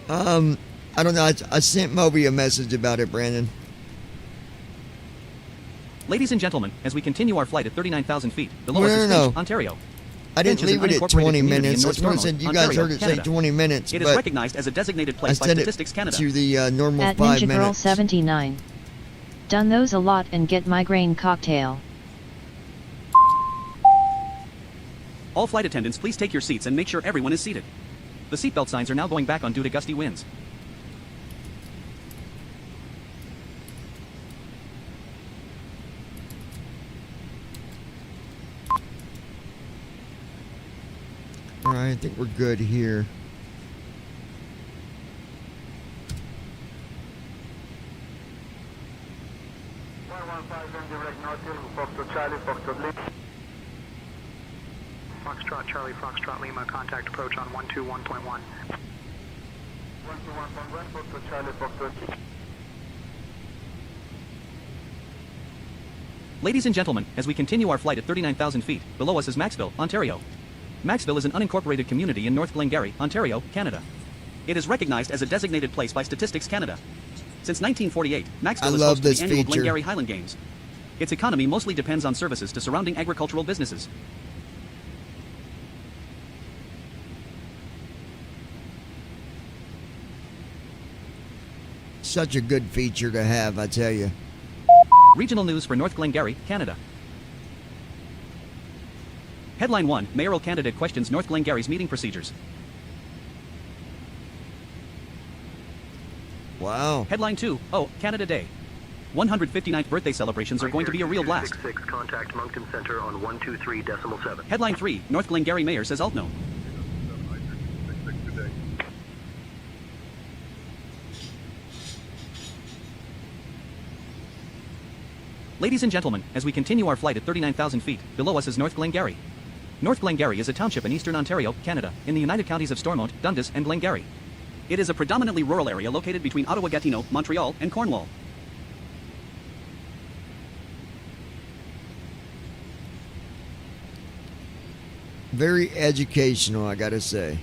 I don't know. I sent Moby a message about it, Brandon. Ladies and gentlemen, as we continue our flight at 39,000 feet, below No, us no, is no. Finch, Ontario. I didn't Finch is leave an it at unincorporated 20 community in minutes. North That's what I Stormont, said. You guys Ontario, heard it say Canada. 20 minutes. It is but recognized as a designated I place by set it Statistics Canada. to the normal At 5 Ninja Girl minutes. 79. Done those a lot and get migraine cocktail. All flight attendants, please take your seats and make sure everyone is seated. The seatbelt signs are now going back on due to gusty winds. Alright, I think we're good here. Foxtrot Charlie, Foxtrot Lima, contact approach on 121.1. Ladies and gentlemen, as we continue our flight at 39,000 feet, below us is Maxville, Ontario. Maxville is an unincorporated community in North Glengarry, Ontario, Canada. It is recognized as a designated place by Statistics Canada. Since 1948, Maxville is love host to this the annual feature. Glengarry Highland Games. Its economy mostly depends on services to surrounding agricultural businesses. Such a good feature to have, I tell you. Regional news for North Glengarry, Canada. Headline 1, Mayoral candidate questions North Glengarry's meeting procedures. Wow. Headline 2, Oh, Canada Day. 159th birthday celebrations are going to be a real blast. 66, contact Moncton Center on 123.7. Headline 3, North Glengarry Mayor says alt no. Ladies and gentlemen, as we continue our flight at 39,000 feet, below us is North Glengarry. North Glengarry is a township in eastern Ontario, Canada, in the United Counties of Stormont, Dundas, and Glengarry. It is a predominantly rural area located between Ottawa-Gatineau, Montreal, and Cornwall. Very educational, I gotta say.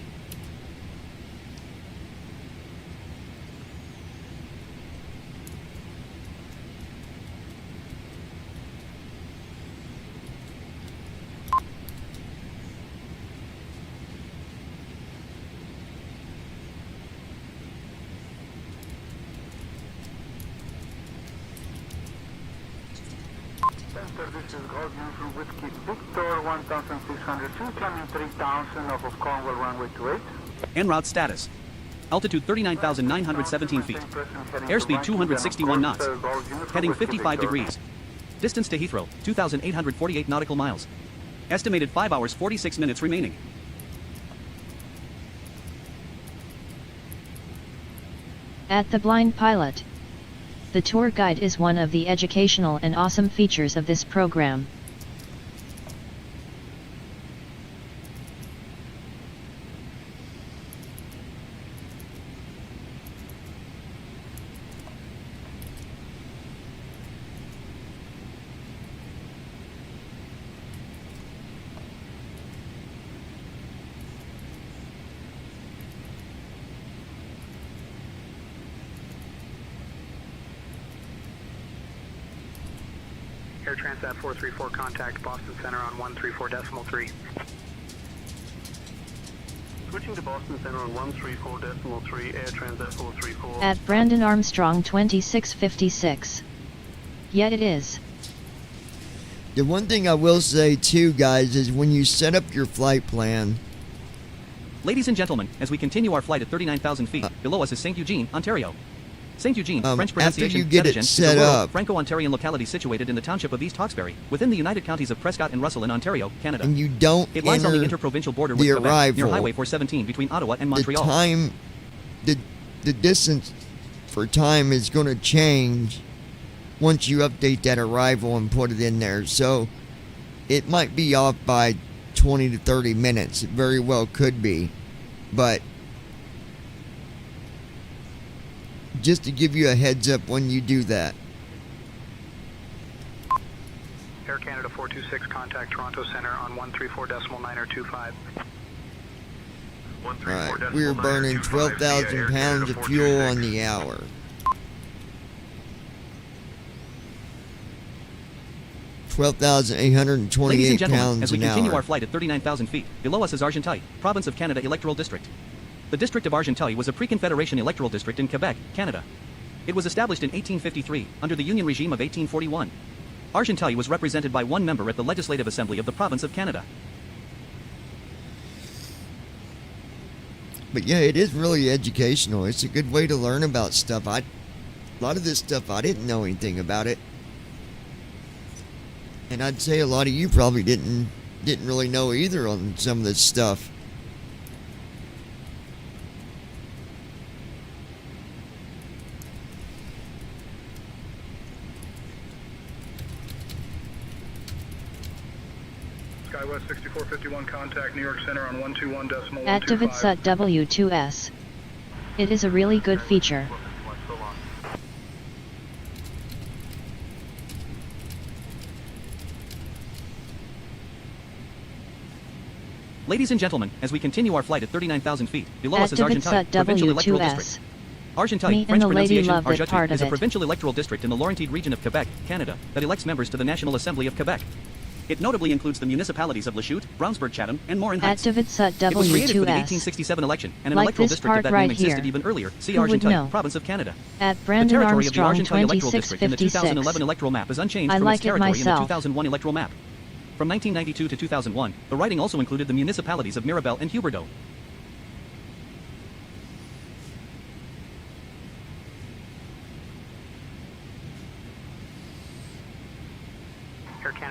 This is Gold from Whiskey Victor 1602, climbing 3000 off of Cornwall runway 28. En route status. Altitude 39,917 feet. Airspeed 261 knots. Heading 55 degrees. Distance to Heathrow, 2,848 nautical miles. Estimated 5 hours 46 minutes remaining. At the Blind Pilot. The tour guide is one of the educational and awesome features of this program. Air Transat 434, contact Boston Center on 134.3. Switching to Boston Center on 134.3, Air Transat 434. At Brandon Armstrong 2656. Yet it is. The one thing I will say too, guys, is when you set up your flight plan. Ladies and gentlemen, as we continue our flight at 39,000 feet, below us is St. Eugene, Ontario. St. Eugene, French pronunciation, after you get it set up, Franco-Ontarian locality situated in the township of East Hawkesbury, within the United Counties of Prescott and Russell in Ontario, Canada. And you don't It lies on the enter interprovincial border with the Quebec, arrival, near Highway 417 between Ottawa and Montreal. The time, the distance for time is going to change once you update that arrival and put it in there. So it might be off by 20 to 30 minutes. It very well could be. But just to give you a heads up when you do that. Air Canada 426, contact Toronto Center on 134.925. Alright, we are burning 12,000 pounds of fuel on the hour. $12,828 Ladies and gentlemen, pounds as we an continue hour. our flight at 39,000 feet, below us is Argenteuil, Province of Canada Electoral District. The District of Argenteuil was a pre-Confederation electoral district in Quebec, Canada. It was established in 1853, under the Union regime of 1841. Argenteuil was represented by one member at the Legislative Assembly of the Province of Canada. But yeah, it is really educational. It's a good way to learn about stuff. A lot of this stuff, I didn't know anything about it. And I'd say a lot of you probably didn't really know either on some of this stuff. SkyWest 6451, contact New York Center on 121.125. At Davidsut W2S. It is a really good feature. Ladies and gentlemen, as we continue our flight at 39,000 feet, below At us is Argenteuil, Davidsut Provincial Electoral W2S. District. Argenteuil, Me and French the lady pronunciation, loved it Argenteuil, part is of a it. provincial electoral district in the Laurentide region of Quebec, Canada, that elects members to the National Assembly of Quebec. It notably includes the municipalities of Lachute, Brownsburg-Chatham, and Morin At Heights. Davidsut It was created for the W2S. 1867 election, and an Like electoral this district of part that right name existed here. even earlier. See Who would Argenteuil, know? Province of Canada. At The Brandon territory of the Armstrong Argenteuil electoral district in the 2011 2656. electoral map is unchanged I from like its it territory in the myself. 2001 electoral map. From 1992 to 2001, the writing also included the municipalities of Mirabel and Huberdeau.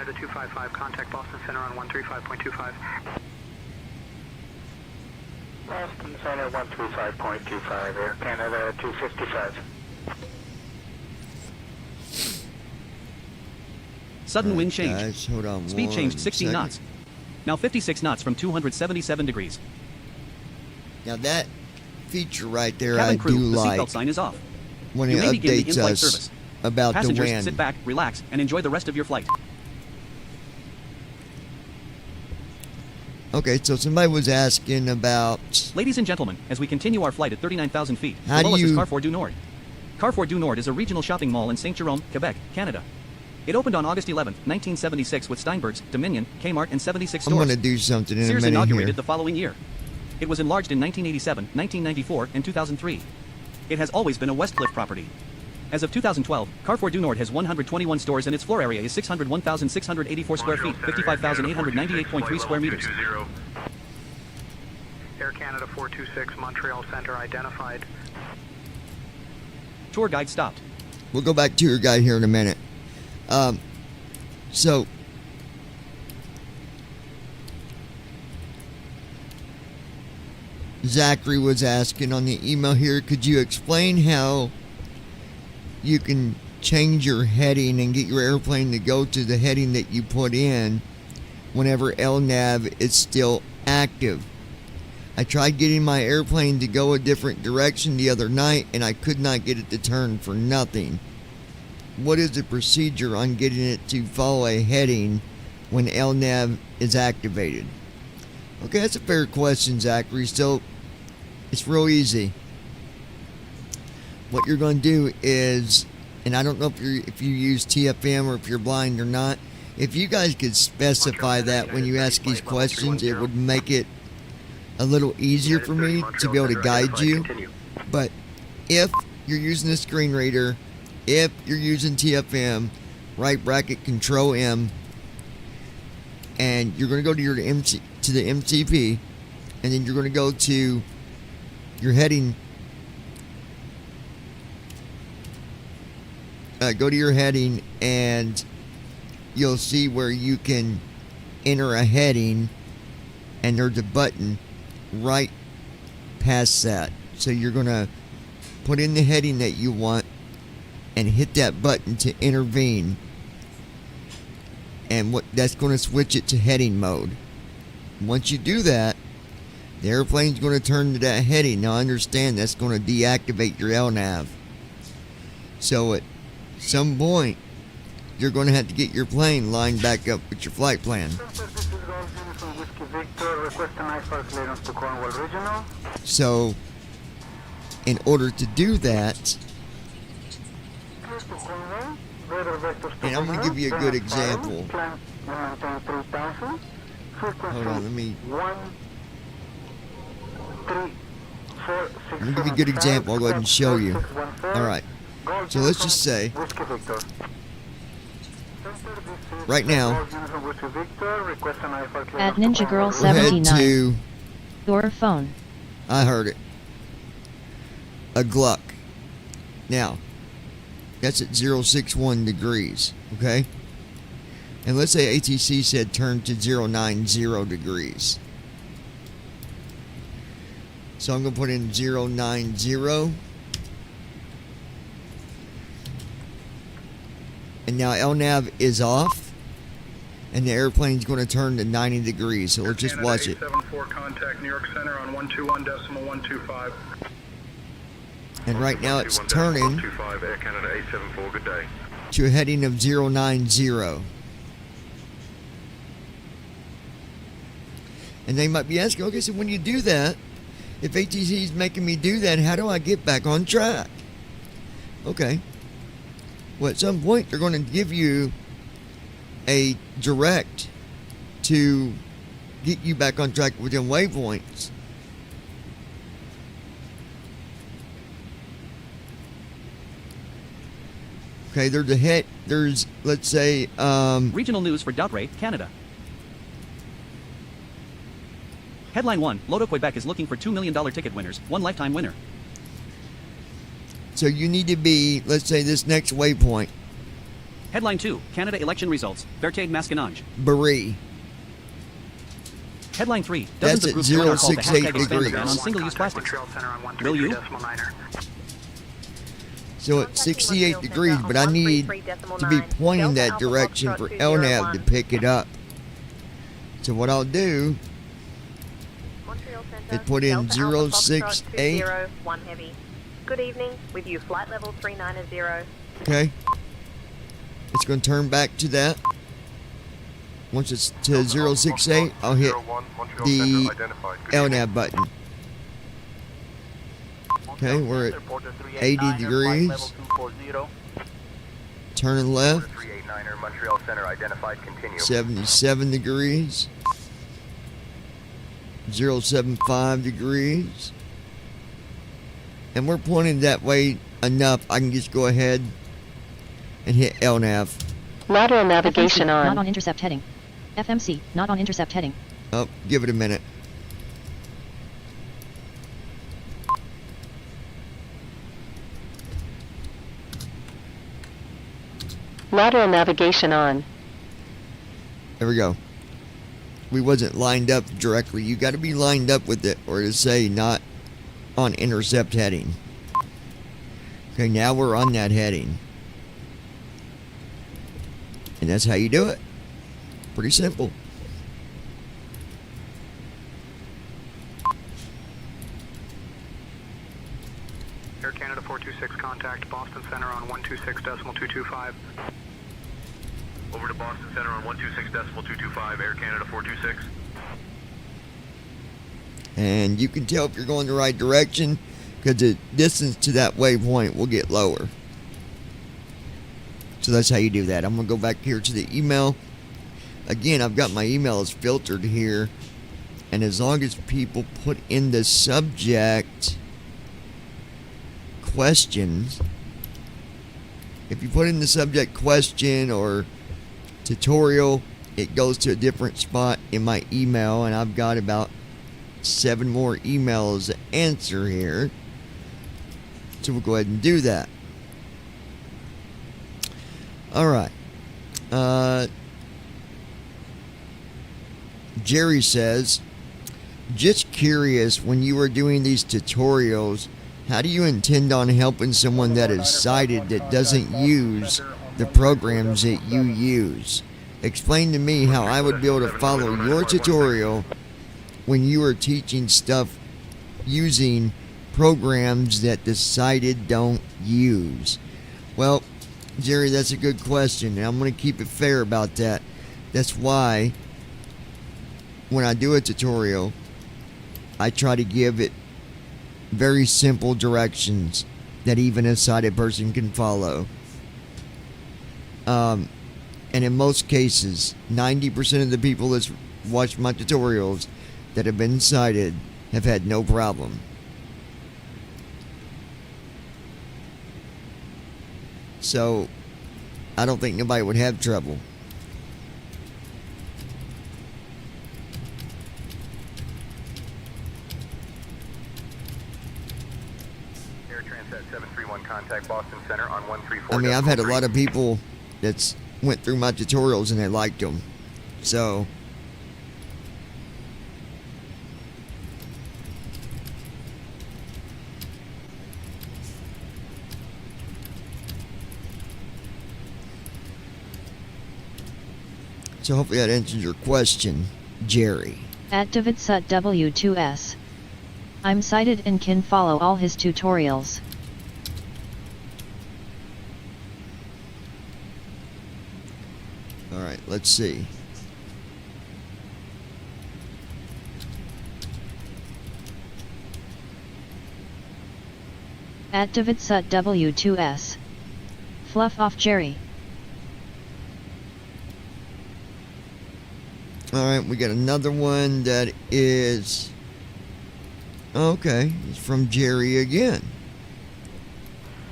Canada 255, contact Boston Center on 135.25. Boston Center 135.25, Air Canada 255. Sudden wind change. Guys, hold on Speed changed 16 second. knots. Now 56 knots from 277 degrees. Now that feature right there, Cabin I crew, do the like seatbelt sign is off. when You it may begin the updates in-flight us service. about the Passengers, wind. sit back, relax, and enjoy the rest of your flight. Okay, so somebody was asking about. Ladies and gentlemen, as we continue our flight at 39,000 feet, How below us do is you- Carrefour du Nord. Carrefour du Nord is a regional shopping mall in Saint Jerome, Quebec, Canada. It opened on August 11, 1976 with Steinberg's, Dominion, Kmart, and 76 I'm stores. going to do something in Sears a minute inaugurated here. the following year. It was enlarged in 1987, 1994, and 2003. It has always been a Westcliff property. As of 2012, Carrefour du Nord has 121 stores and its floor area is 601,684 square feet, 55,898.3 square meters. Air Canada 426, Montreal Center identified. Tour guide stopped. We'll go back to your guide here in a minute. So Zachary was asking on the email here, could you explain how you can change your heading and get your airplane to go to the heading that you put in whenever LNAV is still active? I tried getting my airplane to go a different direction the other night and I could not get it to turn for nothing. What is the procedure on getting it to follow a heading when LNAV is activated? Okay, that's a fair question, Zachary. So it's real easy. What you're going to do is, and I don't know if you use TFM or if you're blind or not. If you guys could specify that when you ask these questions, it would make it a little easier for me to be able to guide you. But if you're using a screen reader, if you're using TFM, right bracket Control M, and you're going to go to your to the MCP, and then you're going to go to your heading. Go to your heading, and you'll see where you can enter a heading, and there's a button right past that. So you're going to put in the heading that you want and hit that button to intervene, and that's going to switch it to heading mode. Once you do that, the airplane's going to turn to that heading. Now understand that's going to deactivate your LNAV. So at some point you're going to have to get your plane lined back up with your flight plan. So in order to do that, and I'm going to give you a good example. Hold on, let me give you a good example. I'll go ahead and show you. Alright, so let's just say, right now, At Ninja Girl we'll head 79. to, Your phone. I heard it, a Gluck. Now, that's at 061 degrees, okay? And let's say ATC said turn to 090 degrees. So I'm going to put in 090. And now LNAV is off. And the airplane's going to turn to 90 degrees. So let's just watch it. 874 contact New York Center on 121.125. And right now it's turning 125 Air Canada 874, good day. to a heading of 090. And they might be asking, okay, so when you do that, if ATC is making me do that, how do I get back on track? Okay. Well, at some point, they're going to give you a direct to get you back on track within waypoints. Okay, there's let's say, Regional news for Doutray, Canada. Headline 1, Loto Quebec is looking for $2 million ticket winners, one lifetime winner. so you need to be, let's say this next waypoint Headline 2, Canada election results. Verté masquinage. Brie. Headline 3, That's dozens of at groups join our call to 068 hashtag expand the degrees. ban on single-use plastics. Will you? So it's 68 degrees, but I need to be pointing that direction for LNAV to pick it up. So what I'll do is put in 068. Heavy. Good evening, with you flight level 390. Okay. It's going to turn back to that. Once it's to 068, I'll hit the LNAV button. Okay, we're at 80 degrees. Turn left. 389er, Montreal Center identified, continue. 77 degrees. 075 degrees. And we're pointing that way enough, I can just go ahead and hit LNAV. Lateral navigation FMC, on. Not on intercept heading. FMC, not on intercept heading. Oh, give it a minute. Lateral navigation on. There we go. We wasn't lined up directly. You got to be lined up with it, or to say not on intercept heading. Okay, now we're on that heading. And that's how you do it. Pretty simple. Air Canada 426, contact Boston Center on 126.225. Over to Boston Center on 126.225, Air Canada 426. And you can tell if you're going the right direction because the distance to that waypoint will get lower. So that's how you do that. I'm going to go back here to the email. Again, I've got my emails filtered here. And as long as people put in the subject questions, if you put in the subject question or tutorial, it goes to a different spot in my email. And I've got about 7 more emails to answer here. So we'll go ahead and do that. Alright. Jerry says, just curious, when you are doing these tutorials, how do you intend on helping someone that is sighted that doesn't use the programs that you use? Explain to me how I would be able to follow your tutorial when you are teaching stuff using programs that the sighted don't use. Well, Jerry, that's a good question, and I'm going to keep it fair about that. That's why when I do a tutorial, I try to give it very simple directions that even a sighted person can follow. And in most cases, 90% of the people that watch my tutorials that have been sighted have had no problem. So, I don't think nobody would have trouble. Air Transat 731, contact Boston Center on 134. I mean, I've had a lot of people that's went through my tutorials and they liked them. So, hopefully that answers your question, Jerry. At DavidSut W2S. I'm sighted and can follow all his tutorials. Alright, let's see. At DavidSut W2S. Fluff off Jerry. Alright, we got another one that is... Okay, it's from Jerry again.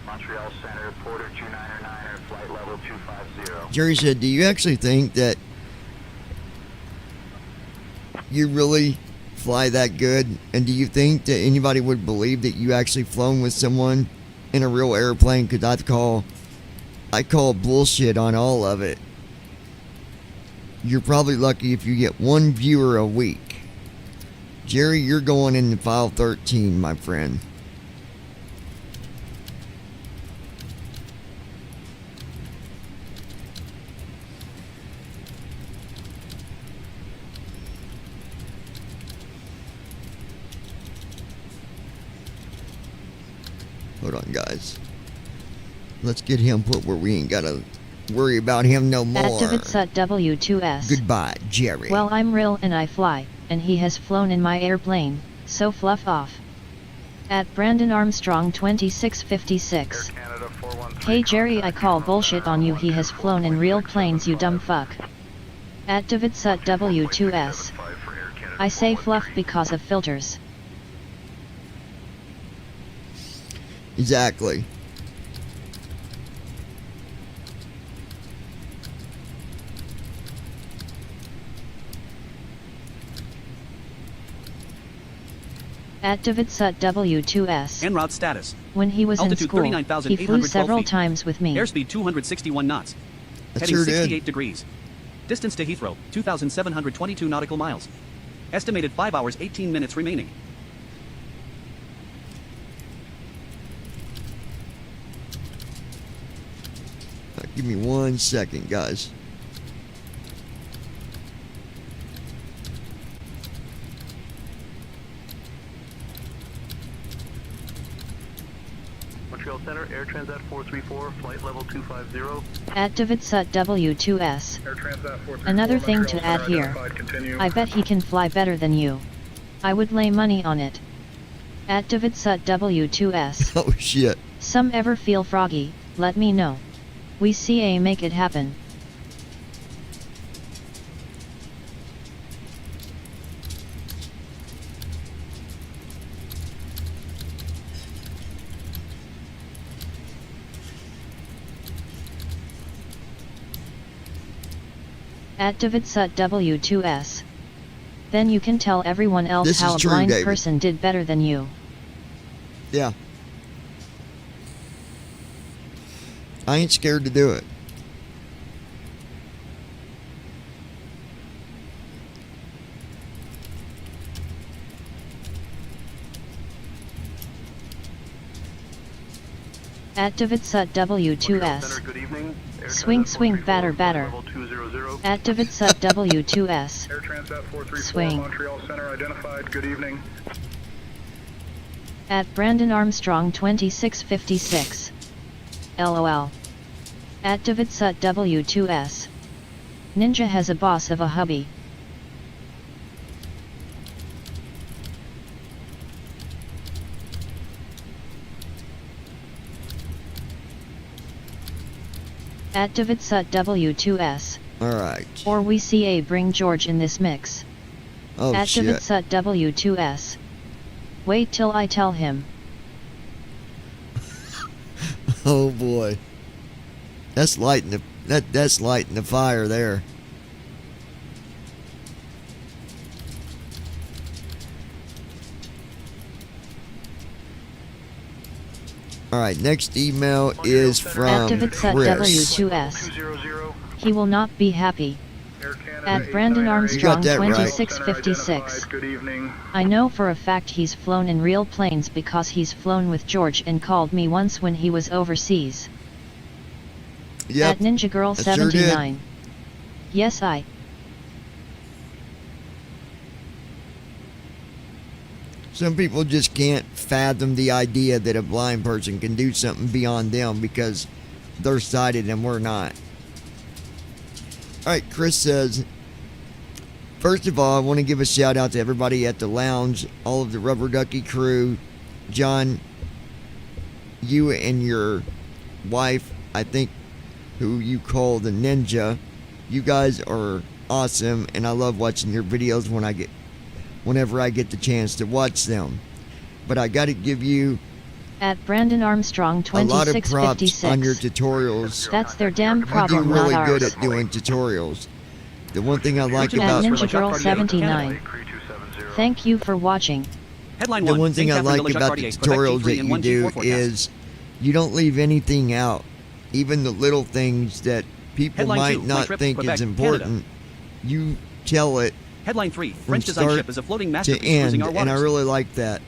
Montreal Center, Porter 299er, flight level 250. Jerry said, do you actually think that you really fly that good? And do you think that anybody would believe that you actually flown with someone in a real airplane? Because I've called I call bullshit on all of it. You're probably lucky if you get one viewer a week. Jerry, you're going into file 13, my friend. Hold on, guys. Let's get him put where we ain't gotta worry about him no more. Activates at W2S. Goodbye, Jerry. Well, I'm real and I fly, and he has flown in my airplane, so fluff off. At Brandon Armstrong 2656. Hey Jerry, I call bullshit on you, he has flown in real planes, you dumb fuck. Activates at W2S. I say fluff because of filters. Exactly. Activates at W2S. En route status. When he was Altitude in school, he flew several feet. times with me. Airspeed 261 knots. I Heading sure 68 did. degrees. Distance to Heathrow, 2,722 nautical miles. Estimated 5 hours 18 minutes remaining. Give me 1 second, guys. Montreal Center, Air Transat 434, flight level 250. Activates at W2S. Air Transat 434, Another thing Montreal to add Center here. identified, continue. I bet he can fly better than you. I would lay money on it. Activates at W2S. Oh shit. Some ever feel froggy, let me know. We CA make it happen. Activates at W2S. Then you can tell everyone else This how is a true, blind David. person did better than you. Yeah. I ain't scared to do it. Activates at W2S. Good evening. Air Swing, Transat swing, 434, batter, flight batter. level 200. Activates at W2S. Air Transat 434, Swing. Montreal Center identified. Good evening. At Brandon Armstrong 2656. LOL. Activates at W2S. Ninja has a boss of a hubby. Activates at W2S. Alright. Or we CA bring George in this mix. Oh Activates shit. at W2S. Wait till I tell him. Oh boy. That's lighting that's lighting the fire there. Alright, next email is from Activates at Chris. W2S. He will not be happy. At Brandon Armstrong that right. 2656. Good evening. I know for a fact he's flown in real planes because he's flown with George and called me once when he was overseas. Yep. At Ninja Girl I sure did. 79. Yes, I. Some people just can't fathom the idea that a blind person can do something beyond them because they're sighted and we're not. Alright, Chris says, first of all, I want to give a shout out to everybody at the lounge, all of the Rubber Ducky crew. John, you and your wife, I think, who you call the Ninja, you guys are awesome, and I love watching your videos whenever I get the chance to watch them. But I got to give you At Brandon Armstrong a lot of props 2656. on your tutorials. That's their damn You do problem, really not good ours. at doing tutorials. The one thing I like At about Ninja Girl 79. Thank you for watching. Headline the 1. one thing I St. Catherine like Village about the Cartier, Quebec tutorials G3 that and you 1G4 do forecast. is you don't leave anything out. even the little things that people Headline might 2, my not trip, think Quebec, is important, you tell it Headline 3, from French design start ship is a floating to masterpiece end, cruising our and I waters. really like that.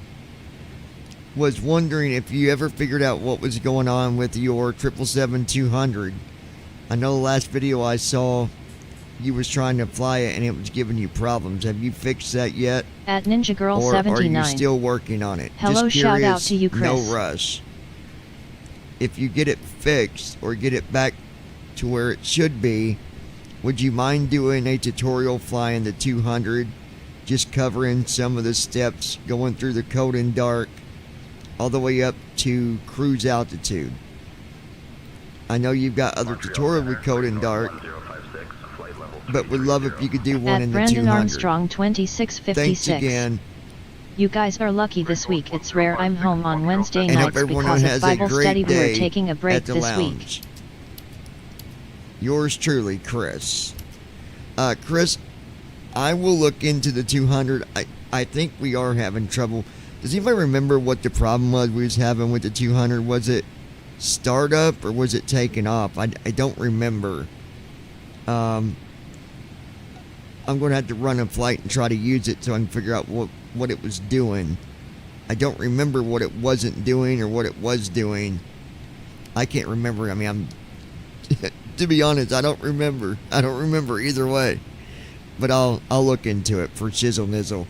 Was wondering if you ever figured out what was going on with your 777-200. I know the last video I saw, you was trying to fly it and it was giving you problems. Have you fixed that yet? At Ninja Girl Or 79. are you still working on it? Hello, Just shout curious, out to you, Chris. no rush. If you get it fixed or get it back to where it should be, would you mind doing a tutorial flying the 200, just covering some of the steps, going through the cold and dark, all the way up to cruise altitude? I know you've got other tutorials with cold and dark, but would love if you could do one At in the Brandon 200. Armstrong 2656. Thanks again. You guys are lucky this week. It's rare I'm home on Wednesday And hope nights everyone because has of a Bible great study. We day were taking a break at the this week. lounge. Yours truly, Chris. Chris, I will look into the 200. I think we are having trouble. Does anybody remember what the problem was we was having with the 200? Was it startup or was it taking off? I don't remember. I'm going to have to run a flight and try to use it so I can figure out what it was doing. I don't remember what it wasn't doing or what it was doing. I can't remember. I mean, I'm to be honest, I don't remember. I don't remember either way. But I'll look into it for shizzle nizzle.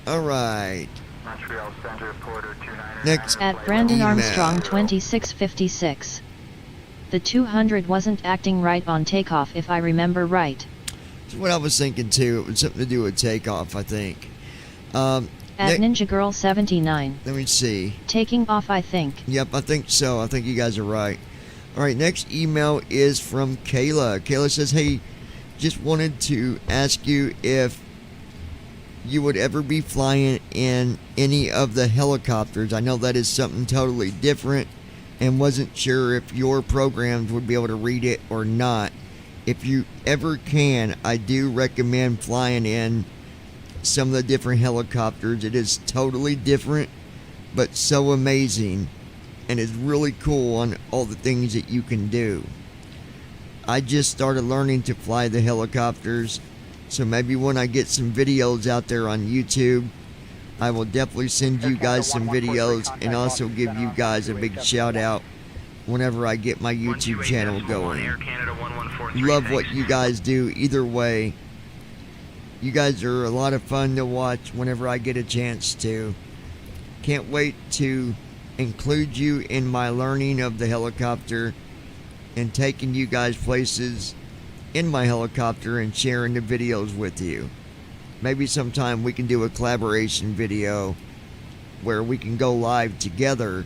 All right. Montreal Center, Porter 29. Next At Brandon email. Armstrong 2656. The 200 wasn't acting right on takeoff if I remember right. That's what I was thinking too. It was something to do with takeoff, I think. At Ninja Girl 79. Let me see. Taking off, I think. Yep, I think so. I think you guys are right. All right, next email is from Kayla. Kayla says, hey, just wanted to ask you if you would ever be flying in any of the helicopters. I know that is something totally different and wasn't sure if your programs would be able to read it or not. If you ever can, I do recommend flying in some of the different helicopters. It is totally different, but so amazing, and it's really cool on all the things that you can do. I just started learning to fly the helicopters, so maybe when I get some videos out there on YouTube, I will definitely send you guys some videos and also give you guys a big shout out whenever I get my YouTube channel going. Love what you guys do either way. You guys are a lot of fun to watch whenever I get a chance to. Can't wait to include you in my learning of the helicopter and taking you guys places in my helicopter and sharing the videos with you. Maybe sometime we can do a collaboration video where we can go live together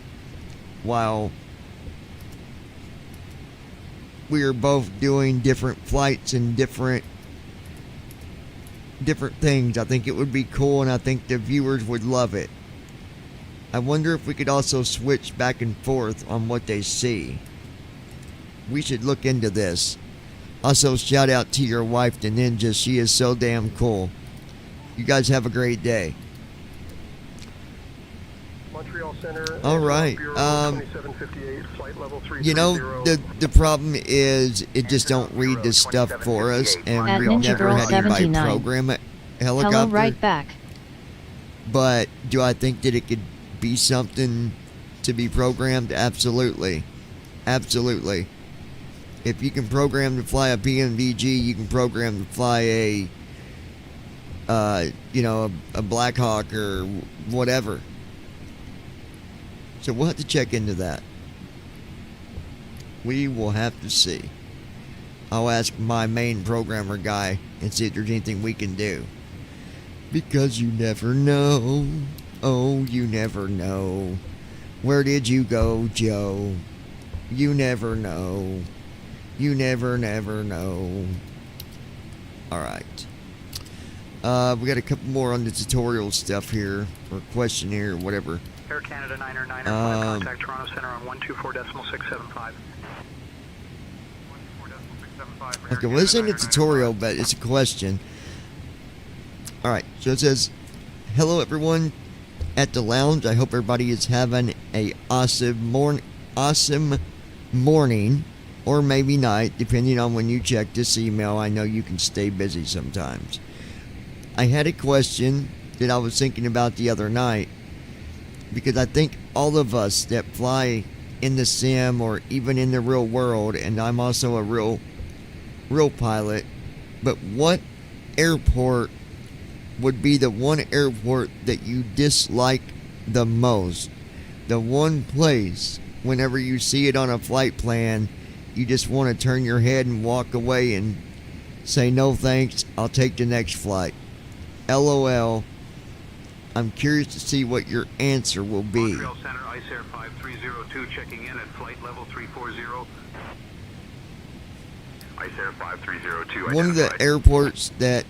while we are both doing different flights and different things. I think it would be cool, and I think the viewers would love it. I wonder if we could also switch back and forth on what they see. We should look into this. Also, shout out to your wife, the Ninja. She is so damn cool. You guys have a great day. Montreal Center. All right. You know, the problem is it just don't read this stuff for us, and At we've Ninja never Girl had anybody 79. program a helicopter. Hello, right back. But do I think that it could be something to be programmed? Absolutely. Absolutely. If you can program to fly a PMDG, you can program to fly a Black Hawk or whatever. So we'll have to check into that. We will have to see. I'll ask my main programmer guy and see if there's anything we can do. Because you never know. Oh, you never know. Where did you go, Joe? You never know. You never know. Alright. We got a couple more on the tutorial stuff here, or questionnaire, or whatever. Air Canada 909, contact Toronto Center on 124.675. Okay, well, this ain't a tutorial, but it's a question. Alright, so it says, hello everyone. at the lounge. I hope everybody is having a awesome morning, or maybe night, depending on when you check this email. I know you can stay busy sometimes. I had a question that I was thinking about the other night, because I think all of us that fly in the sim or even in the real world, and I'm also a real pilot, but what airport would be the one airport that you dislike the most? The one place, whenever you see it on a flight plan, you just want to turn your head and walk away and say, no thanks, I'll take the next flight. LOL. I'm curious to see what your answer will be. Montreal Center, Ice Air 5302, checking in at flight level 340. Ice Air 5302. One of the airports that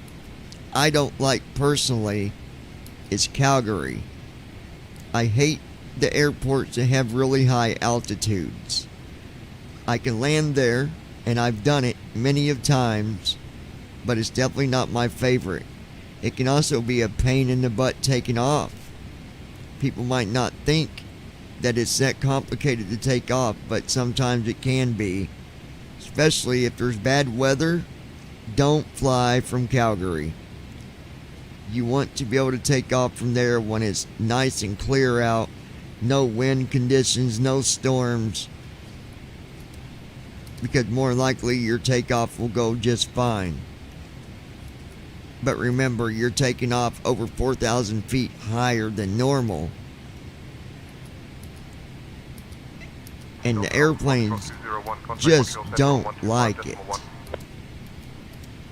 I don't like personally is Calgary. I hate the airports that have really high altitudes. I can land there, and I've done it many of times, but it's definitely not my favorite. It can also be a pain in the butt taking off. People might not think that it's that complicated to take off, but sometimes it can be. Especially if there's bad weather, don't fly from Calgary. You want to be able to take off from there when it's nice and clear out, no wind conditions, no storms, because more likely your takeoff will go just fine. But remember, you're taking off over 4,000 feet higher than normal, and the airplanes just don't like it.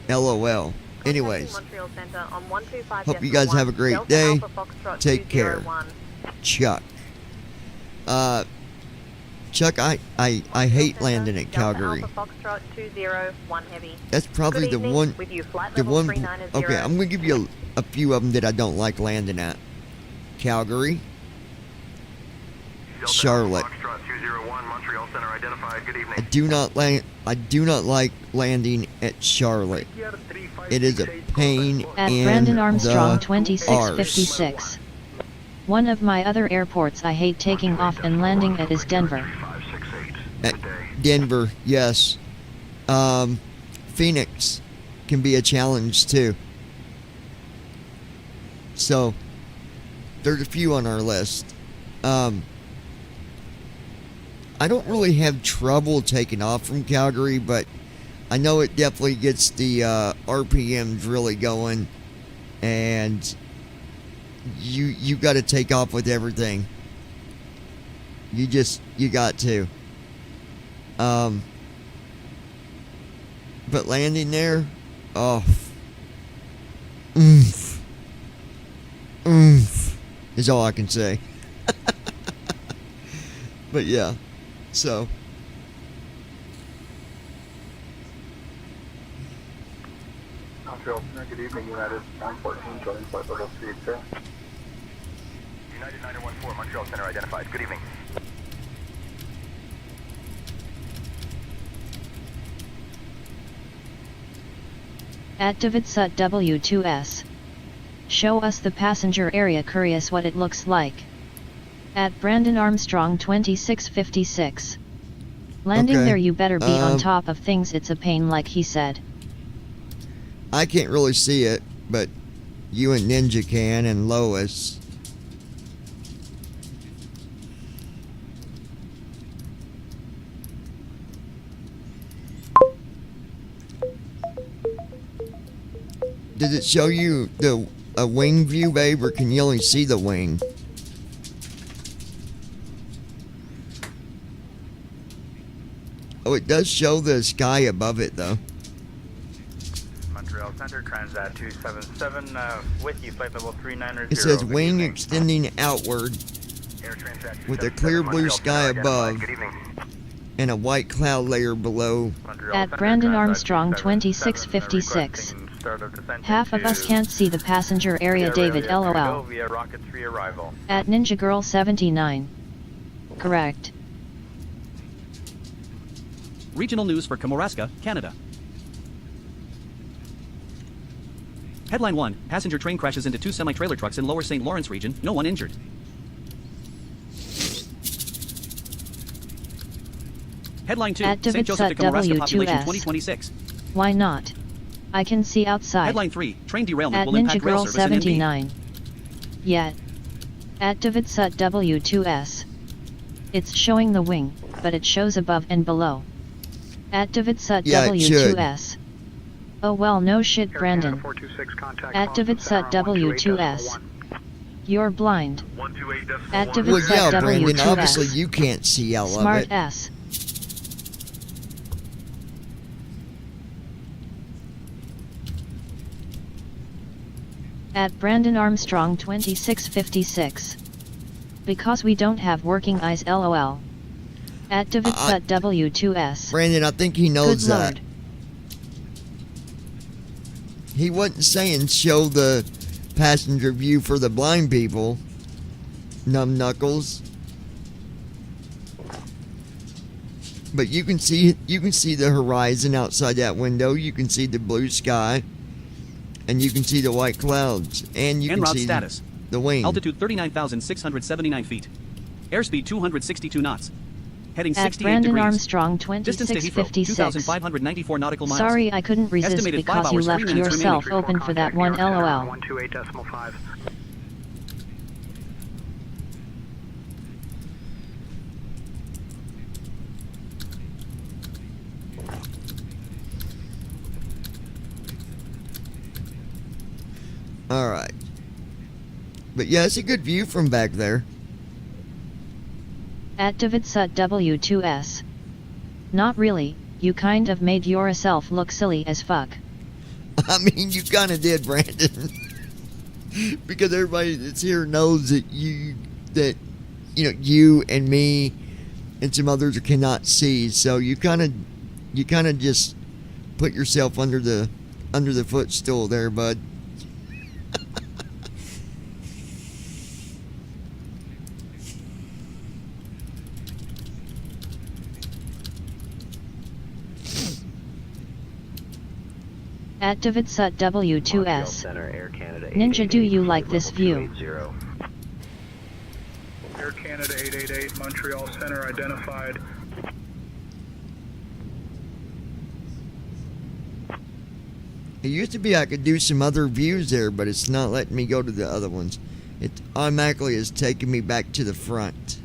LOL. Anyways, hope you guys have a great day. Take care. Chuck. Chuck, I hate landing at Calgary. That's probably the one. Okay, I'm gonna give you a few of them that I don't like landing at. Calgary, Charlotte. I do not like landing at Charlotte. It is a pain At in Brandon Armstrong the 2656. One of my other airports I hate taking off and landing at is Denver. At Denver, yes. Phoenix can be a challenge too. So there's a few on our list. I don't really have trouble taking off from Calgary, but I know it definitely gets the RPMs really going, and you got to take off with everything. You got to. But landing there, oh, oomph is all I can say. But yeah, so. Montreal Center, good evening, United 914, joining flight level 380. United 914, Montreal Center identified. Good evening. At Davidsut W2S. Show us the passenger area, curious what it looks like. At Brandon Armstrong 2656. Landing Okay, there you better be on top of things, it's a pain like he said. I can't really see it, but you and Ninja can, and Lois. Does it show you a wing view, babe, or can you only see the wing? Oh, it does show the sky above it, though. Montreal Center, Transat 277, with you, flight level 390. It says wing extending outward with a clear blue sky above and a white cloud layer below. At Brandon Armstrong 2656. Half of us can't see the passenger area, David, LOL. At Ninja Girl 79. Correct. Regional news for Kamouraska, Canada. Headline 1, passenger train crashes into 2 semi-trailer trucks in lower St. Lawrence region, no one injured. Headline 2, At St. Joseph Tacoma Rescue Population W2S. 2026. Why not? I can see outside. Headline 3, train derailment At will Ninja impact rail Girl service in NB. 79. Yet. At Davidsut W2S. It's showing the wing, but it shows above and below. At Davidsut W2S. Oh well, no shit, Brandon. At Davidsut W2S. You're blind. At Well, Davidsut yeah, Brandon, obviously W2S. you can't see all of Smart it. S. At Brandon Armstrong 2656. Because we don't have working eyes, lol. At Davidsut W2S. Brandon, I think he knows Good that. Lord. He wasn't saying show the passenger view for the blind people. Numb knuckles. But you can see the horizon outside that window. You can see the blue sky. And you can see the white clouds. And you En can route see status. the wing. Altitude 39,679 feet. Airspeed 262 knots. Heading At 68 Brandon degrees. Armstrong Distance to Heathrow, 2656. 2,594 nautical miles. Sorry, I couldn't resist Estimated 5 because you hours, 3 left minutes yourself remaining. open for that one, lol. 128.5. Alright. But yeah, it's a good view from back there. At Davidsut W2S. Not really, you kind of made yourself look silly as fuck. I mean, you kind of did, Brandon. Because everybody that's here knows that you you and me and some others cannot see. So you kind of just put yourself under the footstool there, bud. At Davidsut W2S. Ninja, do you like this view? Air Canada 888, Montreal Center identified. It used to be I could do some other views there, but it's not letting me go to the other ones. It automatically is taking me back to the front.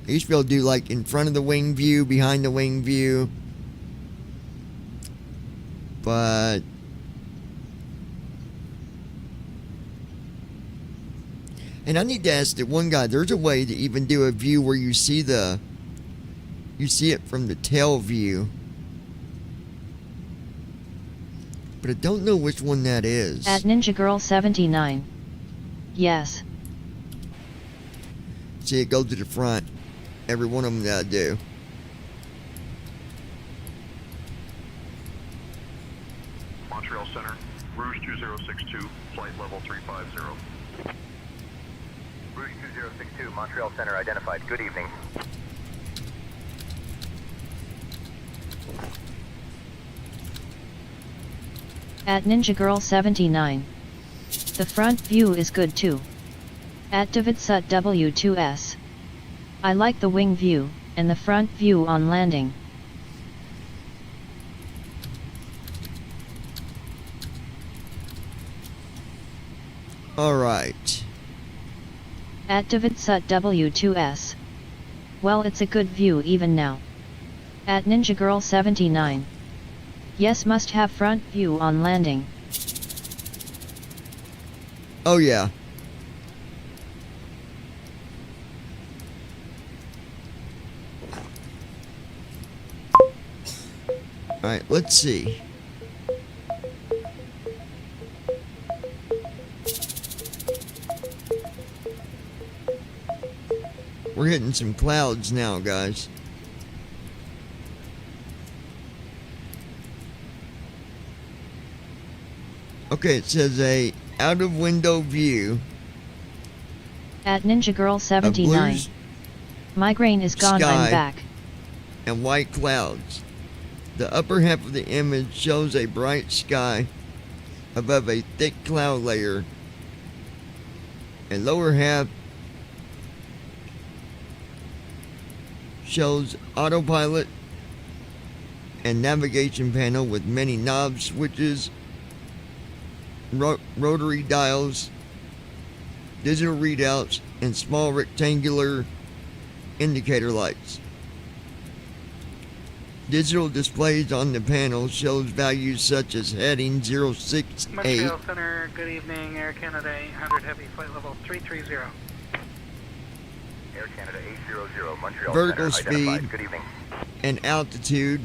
I used to be able to do like in front of the wing view, behind the wing view. But and I need to ask the one guy, there's a way to even do a view where you see it from the tail view. But I don't know which one that is. At Ninja Girl 79. Yes. See, it goes to the front. Every one of them that I do. Montreal Center, Rouge 2062, flight level 350. Rouge 2062, Montreal Center identified. Good evening. At Ninja Girl 79. The front view is good too. At Davidsut W2S. I like the wing view, and the front view on landing. Alright. At Davidsut W2S. Well, it's a good view even now. At Ninja Girl 79. Yes, must have front view on landing. Oh yeah. Alright, let's see. We're hitting some clouds now, guys. Okay, it says a out of window view. At Ninja Girl 79. Blues Migraine is gone, sky I'm back. and white clouds. The upper half of the image shows a bright sky above a thick cloud layer. A lower half shows autopilot and navigation panel with many knobs, switches, rotary dials, digital readouts, and small rectangular indicator lights. Digital displays on the panel shows values such as heading 068. Montreal Center, good evening, Air Canada 800 Heavy, flight level 330. Air Canada 800, Montreal vertical Center, speed, identified. Good evening. and altitude.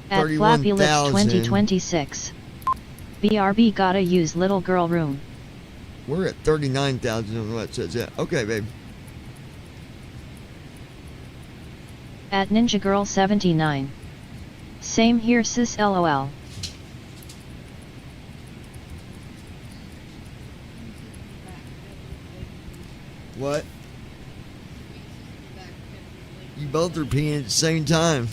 At Flappy Lips 31,000. 2026. BRB gotta use little girl room. We're at 39,000 on what says that. Okay, babe. At Ninja Girl 79. Same here sis lol. What? You both are peeing at the same time.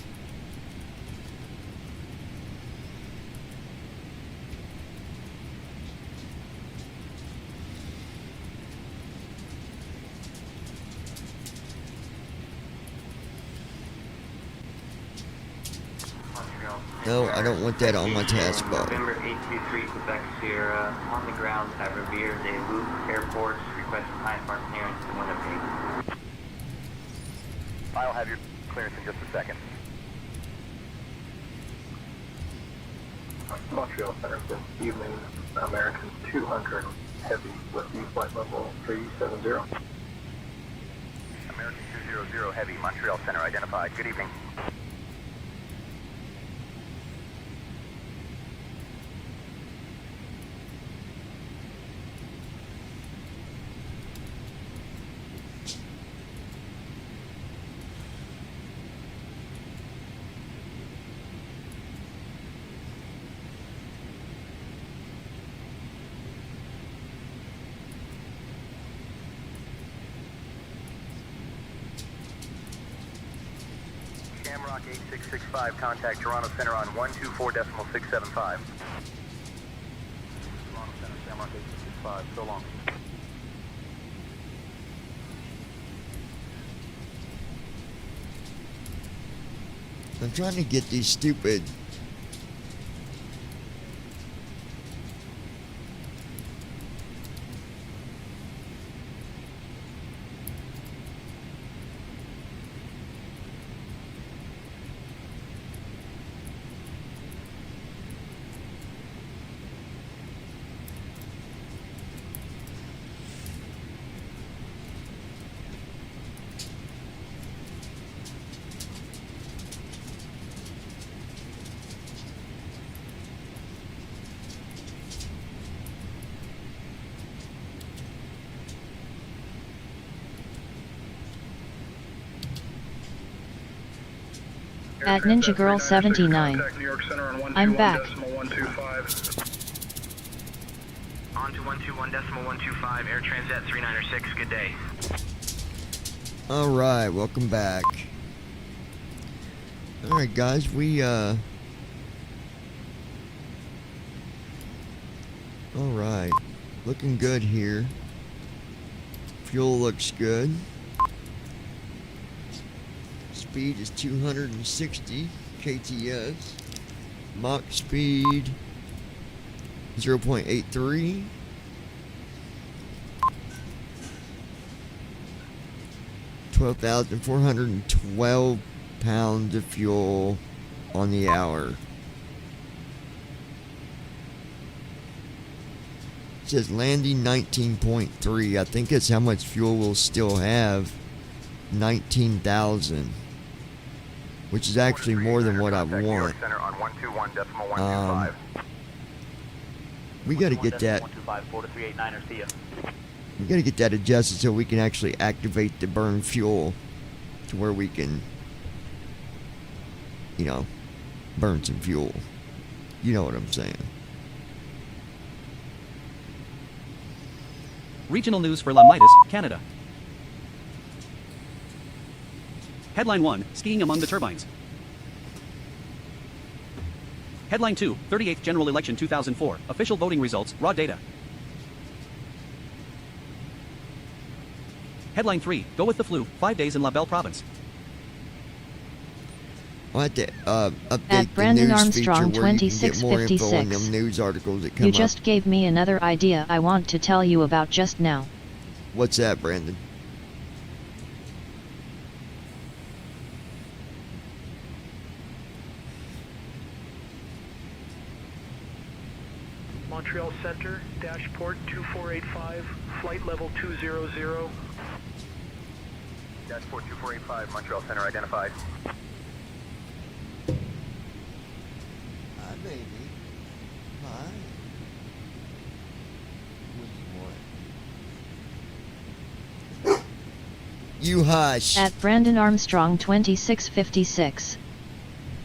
No, I don't want that on my taskbar. November 823 Quebec Sierra, on the ground at Rivière des Loups Airport, request time for clearance to Winnipeg. I'll have your clearance in just a second. Montreal Center, good evening, American 200 Heavy with you, flight level 370. American 200 Heavy, Montreal Center, identified. Good evening. Shamrock 8665, contact Toronto Center on 124.675. Toronto Center, Shamrock 8665, so long. I'm trying to get these stupid At Ninja Girl 79. I'm back. On to 121.125, Air Transat 396, good day. Alright, welcome back. Alright guys, we alright. Looking good here. Fuel looks good. Speed is 260 kts. Mach speed 0.83. $12,412 pounds of fuel on the hour. It says landing 19.3. I think that's how much fuel we'll still have. 19,000. Which is actually more than what I want. We gotta get that. We gotta get that adjusted so we can actually activate the burn fuel to where we can, you know, burn some fuel. You know what I'm saying. Regional news for La Midas, Canada. Headline 1, skiing among the turbines. Headline 2, 38th General Election 2004, official voting results, raw data. Headline 3, go with the flu, 5 days in La Belle Province. I'll have to update At Brandon the news Armstrong feature where you can get more info on 2656. them news articles that come You up. just gave me another idea I want to tell you about just now. What's that, Brandon? Montreal Center, dashport 2485, flight level 200. Dashport 2485, Montreal Center identified. Hi, baby. Hi. What? You hush. At Brandon Armstrong 2656.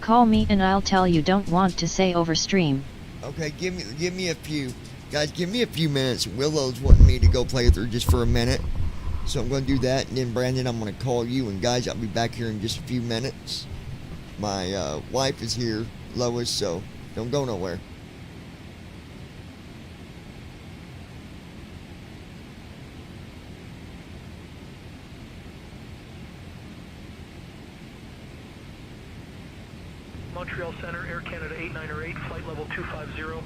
Call me and I'll tell you don't want to say over stream. Okay, give me a few. Guys, give me a few minutes. Willow's wanting me to go play with her just for a minute. So I'm going to do that. And then, Brandon, I'm going to call you. And, guys, I'll be back here in just a few minutes. My wife is here, Lois, so don't go nowhere. Montreal Center, Air Canada 8908, flight level 250.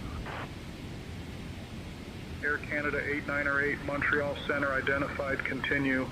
Air Canada 8908, Montreal Center identified, continue.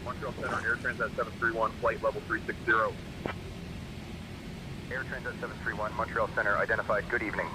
Montreal Center, Air Transat 731, flight level 360. Air Transat 731, Montreal Center identified, good evening.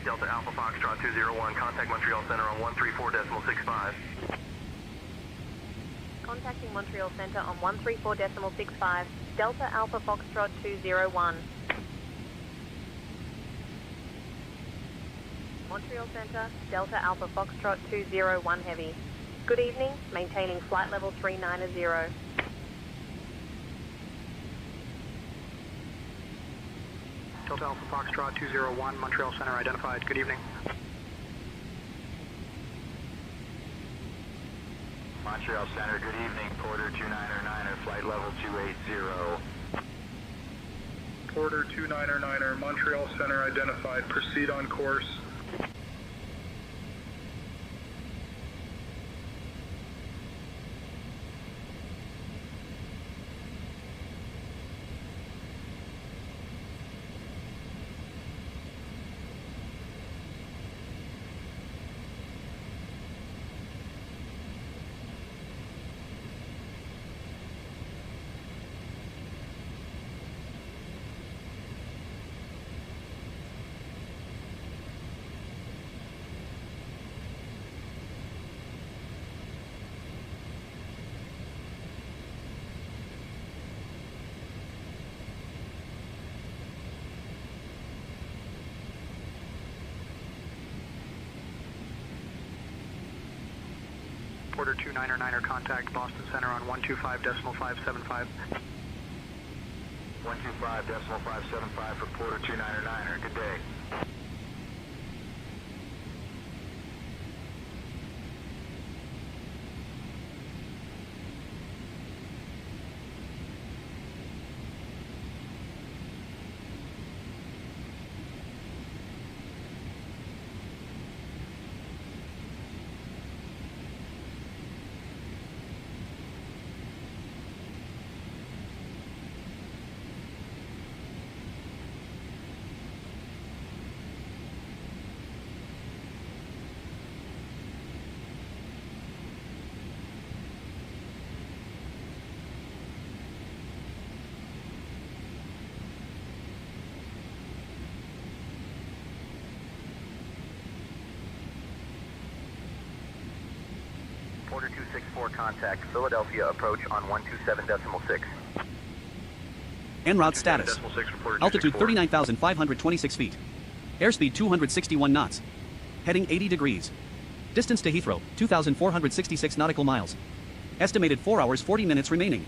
Delta Alpha Foxtrot 201, contact Montreal Center on 134.65. Contacting Montreal Center on 134.65. Delta Alpha Foxtrot 201. Montreal Center, Delta Alpha Foxtrot 201 Heavy. Good evening, maintaining flight level 390. Delta Alpha Foxtrot 201, Montreal Center identified. Good evening. Montreal Center, good evening. Porter 2909er, flight level 280. Porter 2909er, Montreal Center identified, proceed on course. Porter 299er, contact Boston Center on 125.575. 125.575 for Porter 299er. Good day. Porter 264, contact Philadelphia approach on 127.6. En route status. Altitude 39,526 feet. Airspeed 261 knots. Heading 80 degrees. Distance to Heathrow, 2,466 nautical miles. Estimated 4 hours 40 minutes remaining.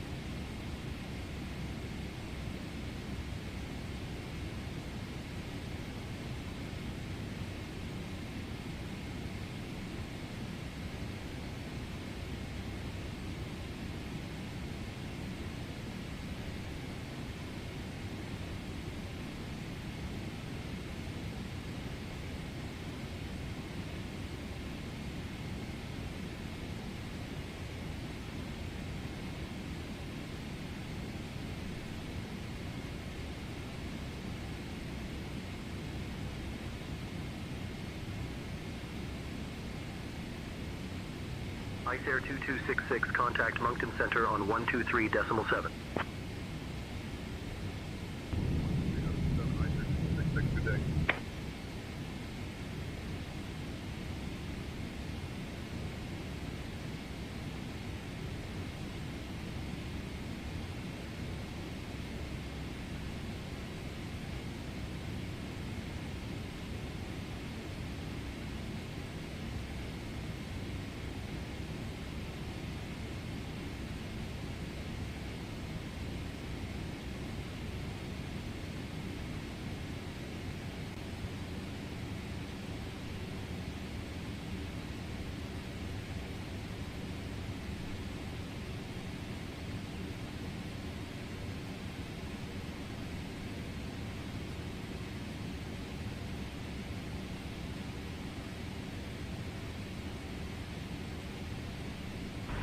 Ice Air 2266, contact Moncton Center on 123.7.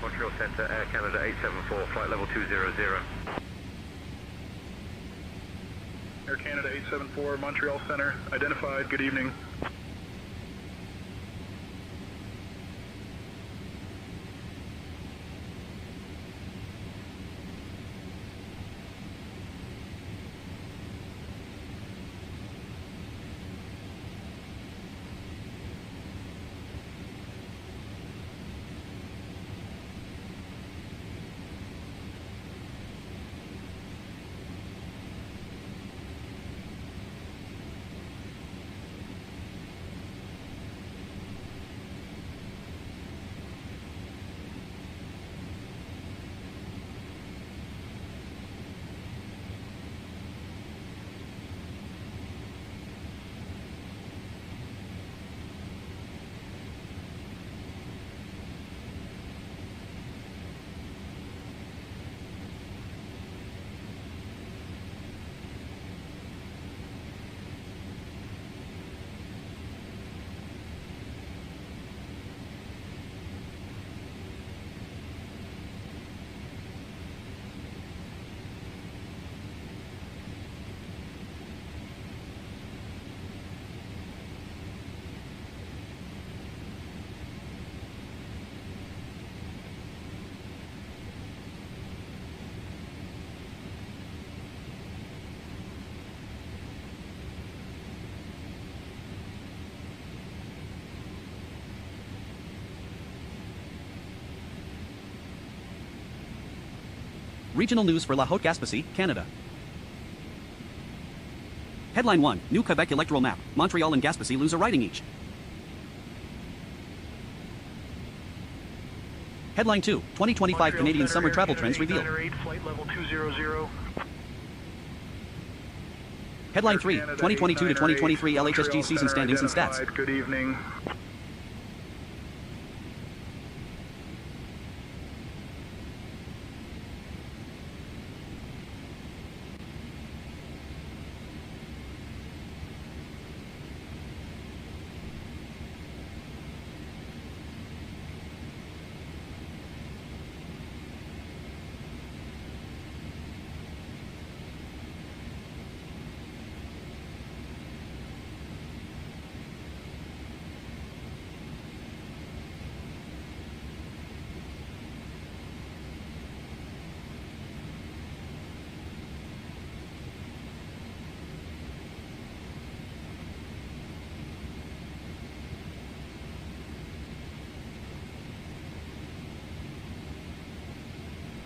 Montreal Center, Air Canada 874, flight level 200. Air Canada 874, Montreal Center, identified, good evening. Regional news for La Haute-Gaspésie, Canada. Headline 1, New Quebec electoral map. Montreal and Gaspésie lose a riding each. Headline 2, 2025 Canadian Summer Travel Trends revealed. Flight level 200. Headline 3, 2022 to 2023 LHSG season standings and stats. Good evening.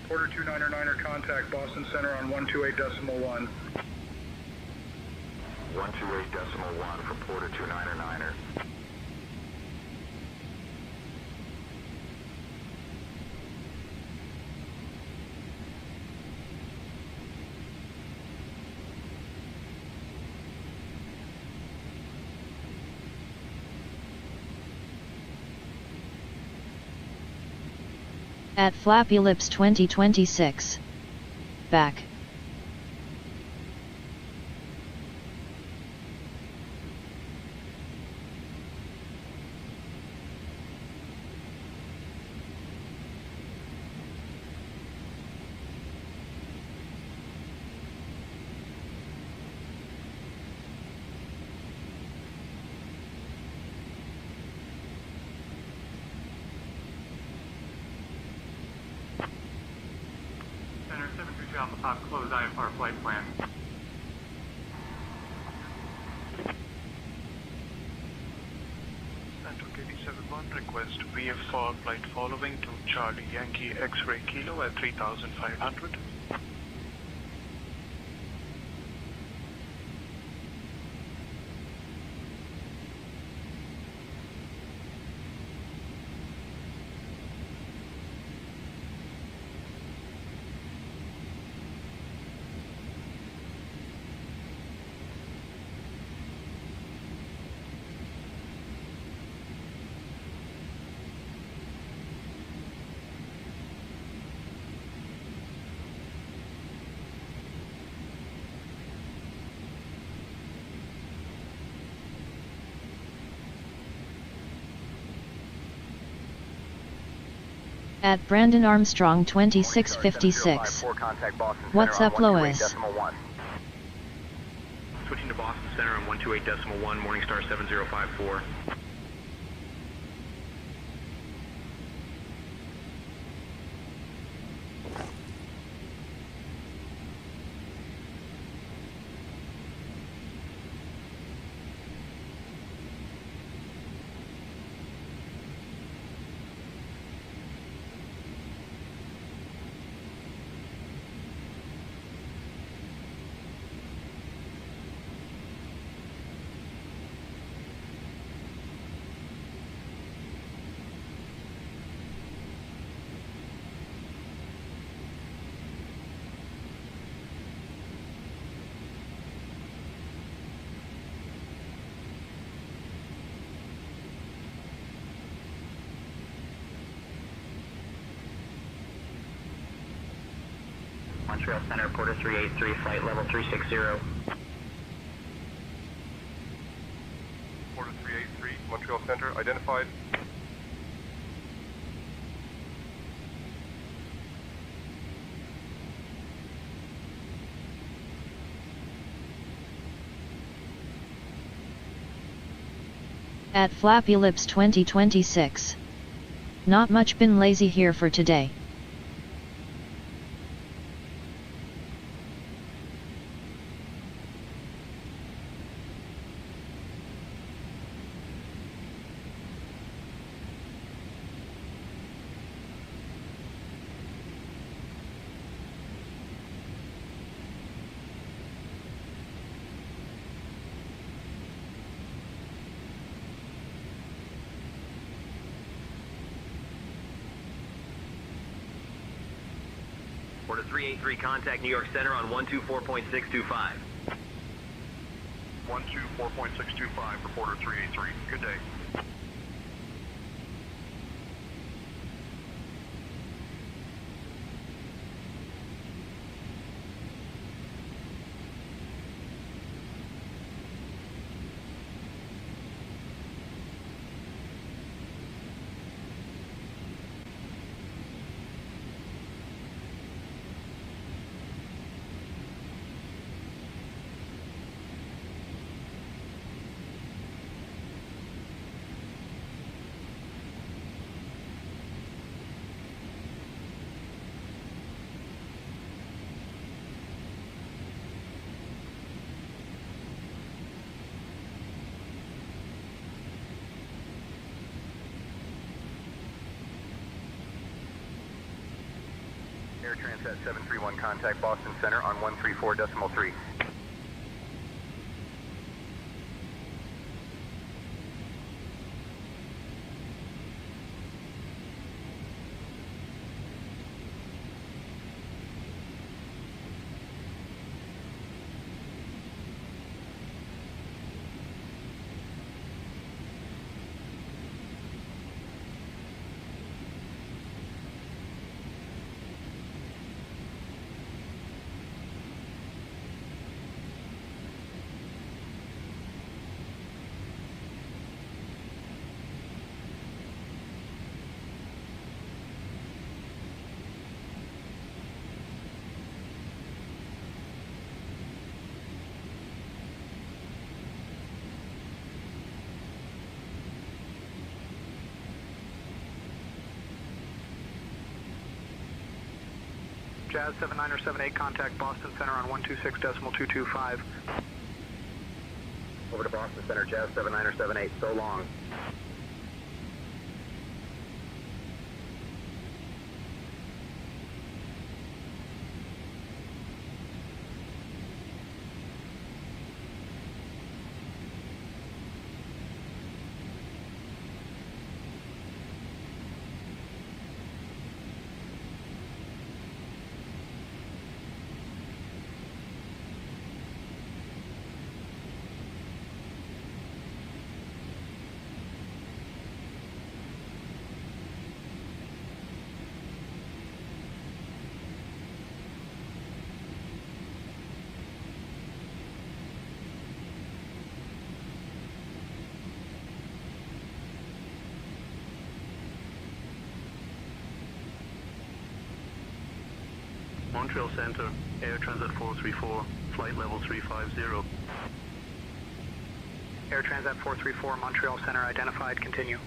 Porter 299er, contact Boston Center on 128.1. 128.1 for Porter 299er. At Flappy Lips 2026. Back. Center 732 Alpha Top, close IFR flight plan. Center KD71, request VF4 flight following to Charlie Yankee X-ray Kilo at 3500. At Brandon Armstrong 2656. What's up, Lois? Switching to Boston Center on 128.1, Morningstar 7054. Montreal Center, Porter 383, flight level 360. Porter 383, Montreal Center, identified. At Flappy Lips 2026. Not much, been lazy here for today. Order 383, contact New York Center on 124.625. 124.625, reporter 383. Good day. Air Transat 731, contact Boston Center on 134.3. Jazz 7978, contact Boston Center on 126.225. Over to Boston Center, Jazz 7978, so long. Montreal Center, Air Transat 434, flight level 350. Air Transat 434, Montreal Center identified, continue.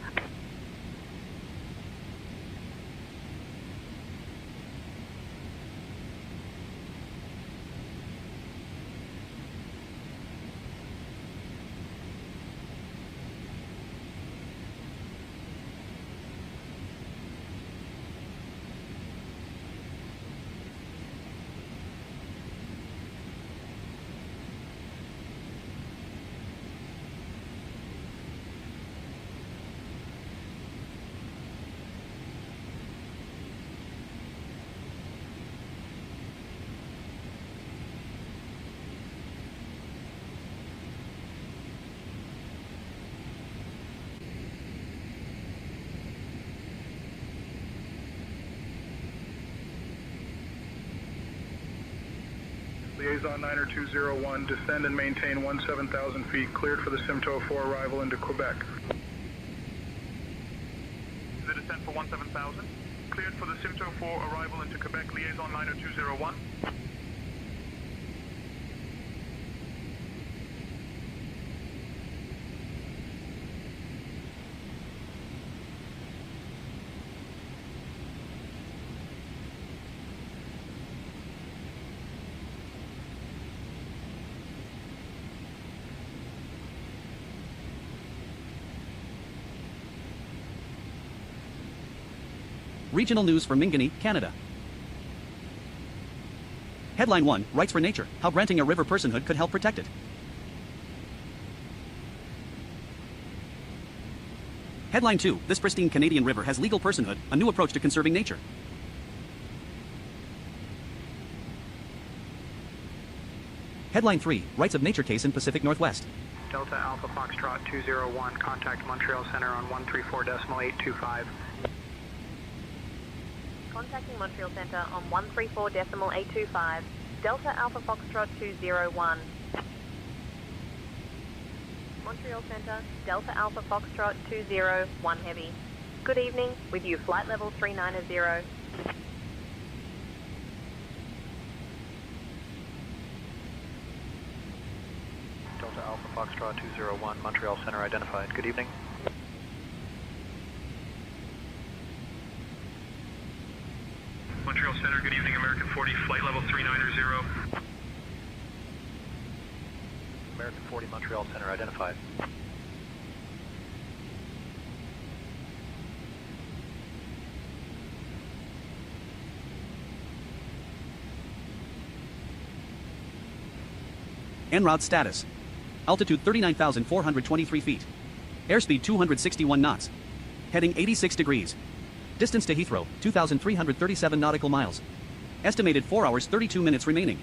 Liaison 90201, descend and maintain 17,000 feet, cleared for the Simcoe 4 arrival into Quebec. The descent for 17,000, cleared for the Simcoe 4 arrival into Quebec, Liaison 90201. Regional news for Mingani, Canada. Headline 1, Rights for Nature, how granting a river personhood could help protect it. Headline 2, this pristine Canadian river has legal personhood, a new approach to conserving nature. Headline 3, Rights of Nature case in Pacific Northwest. Delta Alpha Foxtrot 201, contact Montreal Center on 134.825. Contacting Montreal Center on 134.825. Delta Alpha Foxtrot 201. Montreal Center, Delta Alpha Foxtrot 201 Heavy. Good evening, with you flight level 390. Delta Alpha Foxtrot 201, Montreal Center identified. Good evening. Montreal Center, good evening, American 40, flight level 390. American 40, Montreal Center identified. En route status. Altitude 39,423 feet. Airspeed 261 knots. Heading 86 degrees. Distance to Heathrow, 2,337 nautical miles. Estimated 4 hours 32 minutes remaining.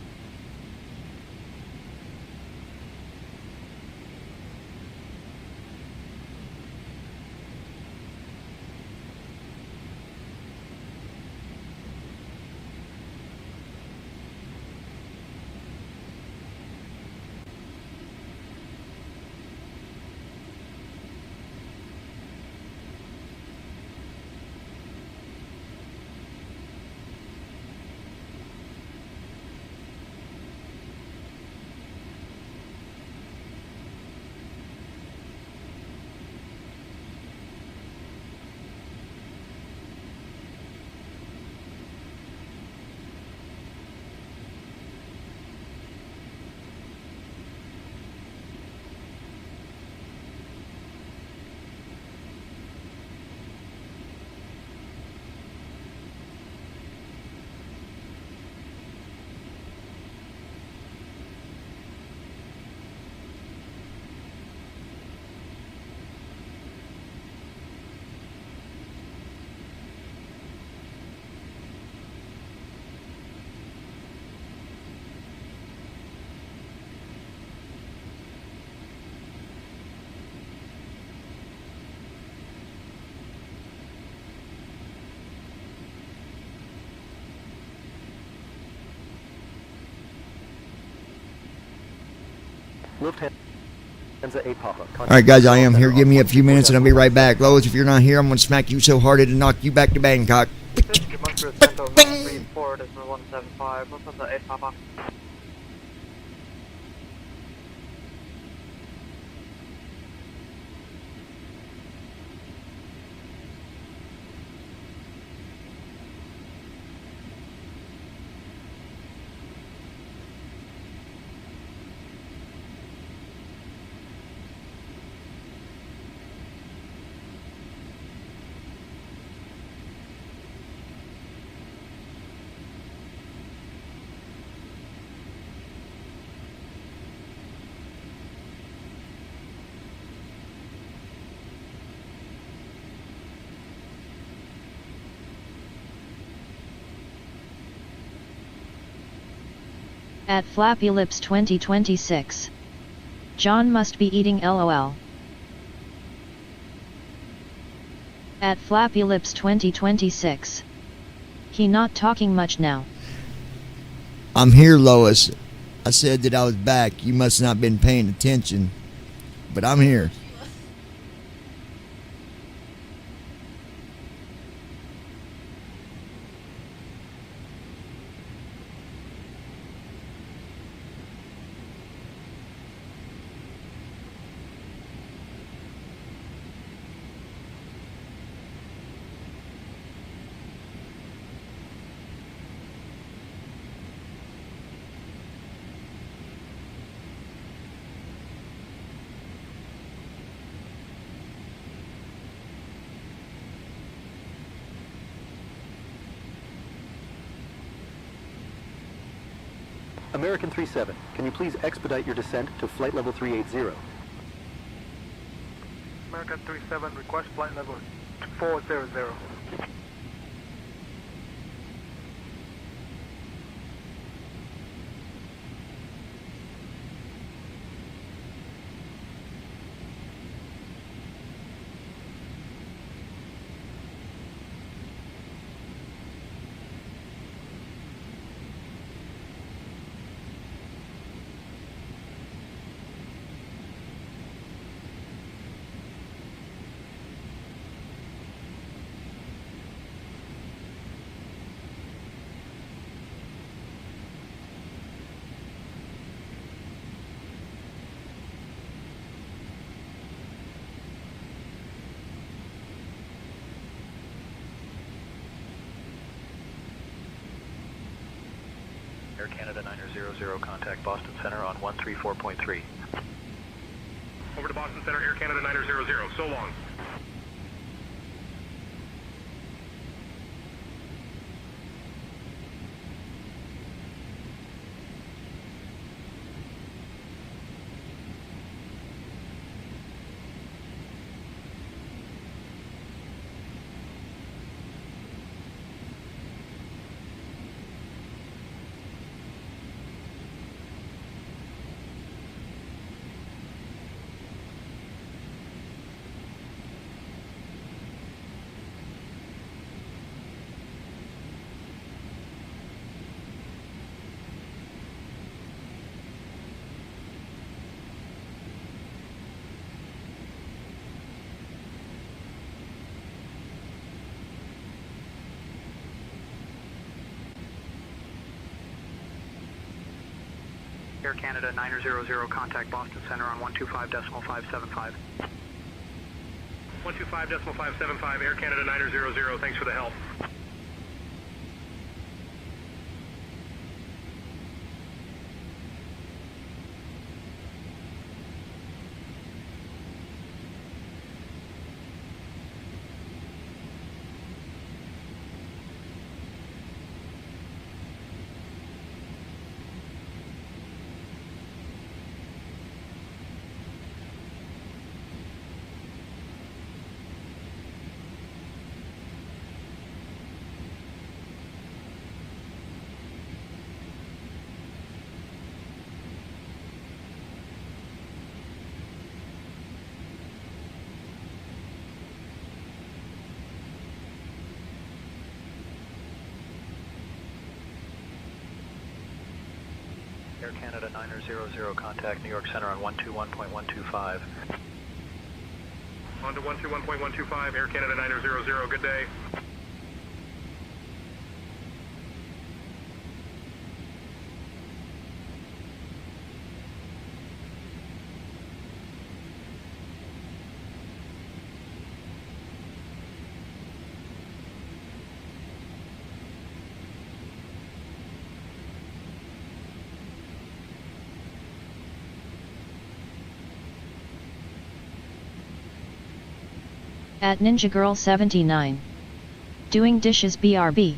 Lufthansa 8 Papa. Alright guys, I am here. Give me a few minutes and I'll be right back. Lois, if you're not here, I'm going to smack you so hard it'll knock you back to Bangkok. Montreal Center 134.175, Lufthansa 8 Papa. At Flappy Lips 2026. John must be eating LOL. At Flappy Lips 2026. He not talking much now. I'm here, Lois. I said that I was back. You must not been paying attention. But I'm here. American 37, can you please expedite your descent to flight level 380? American 37, request flight level 400. Air Canada 900, contact Boston Center on 134.3. Over to Boston Center, Air Canada 900, so long. Air Canada 900, contact Boston Center on 125.575. 125.575, Air Canada 900, thanks for the help. Air Canada 900, contact New York Center on 121.125. On to 121.125, Air Canada 900, good day. At Ninja Girl 79. Doing dishes BRB.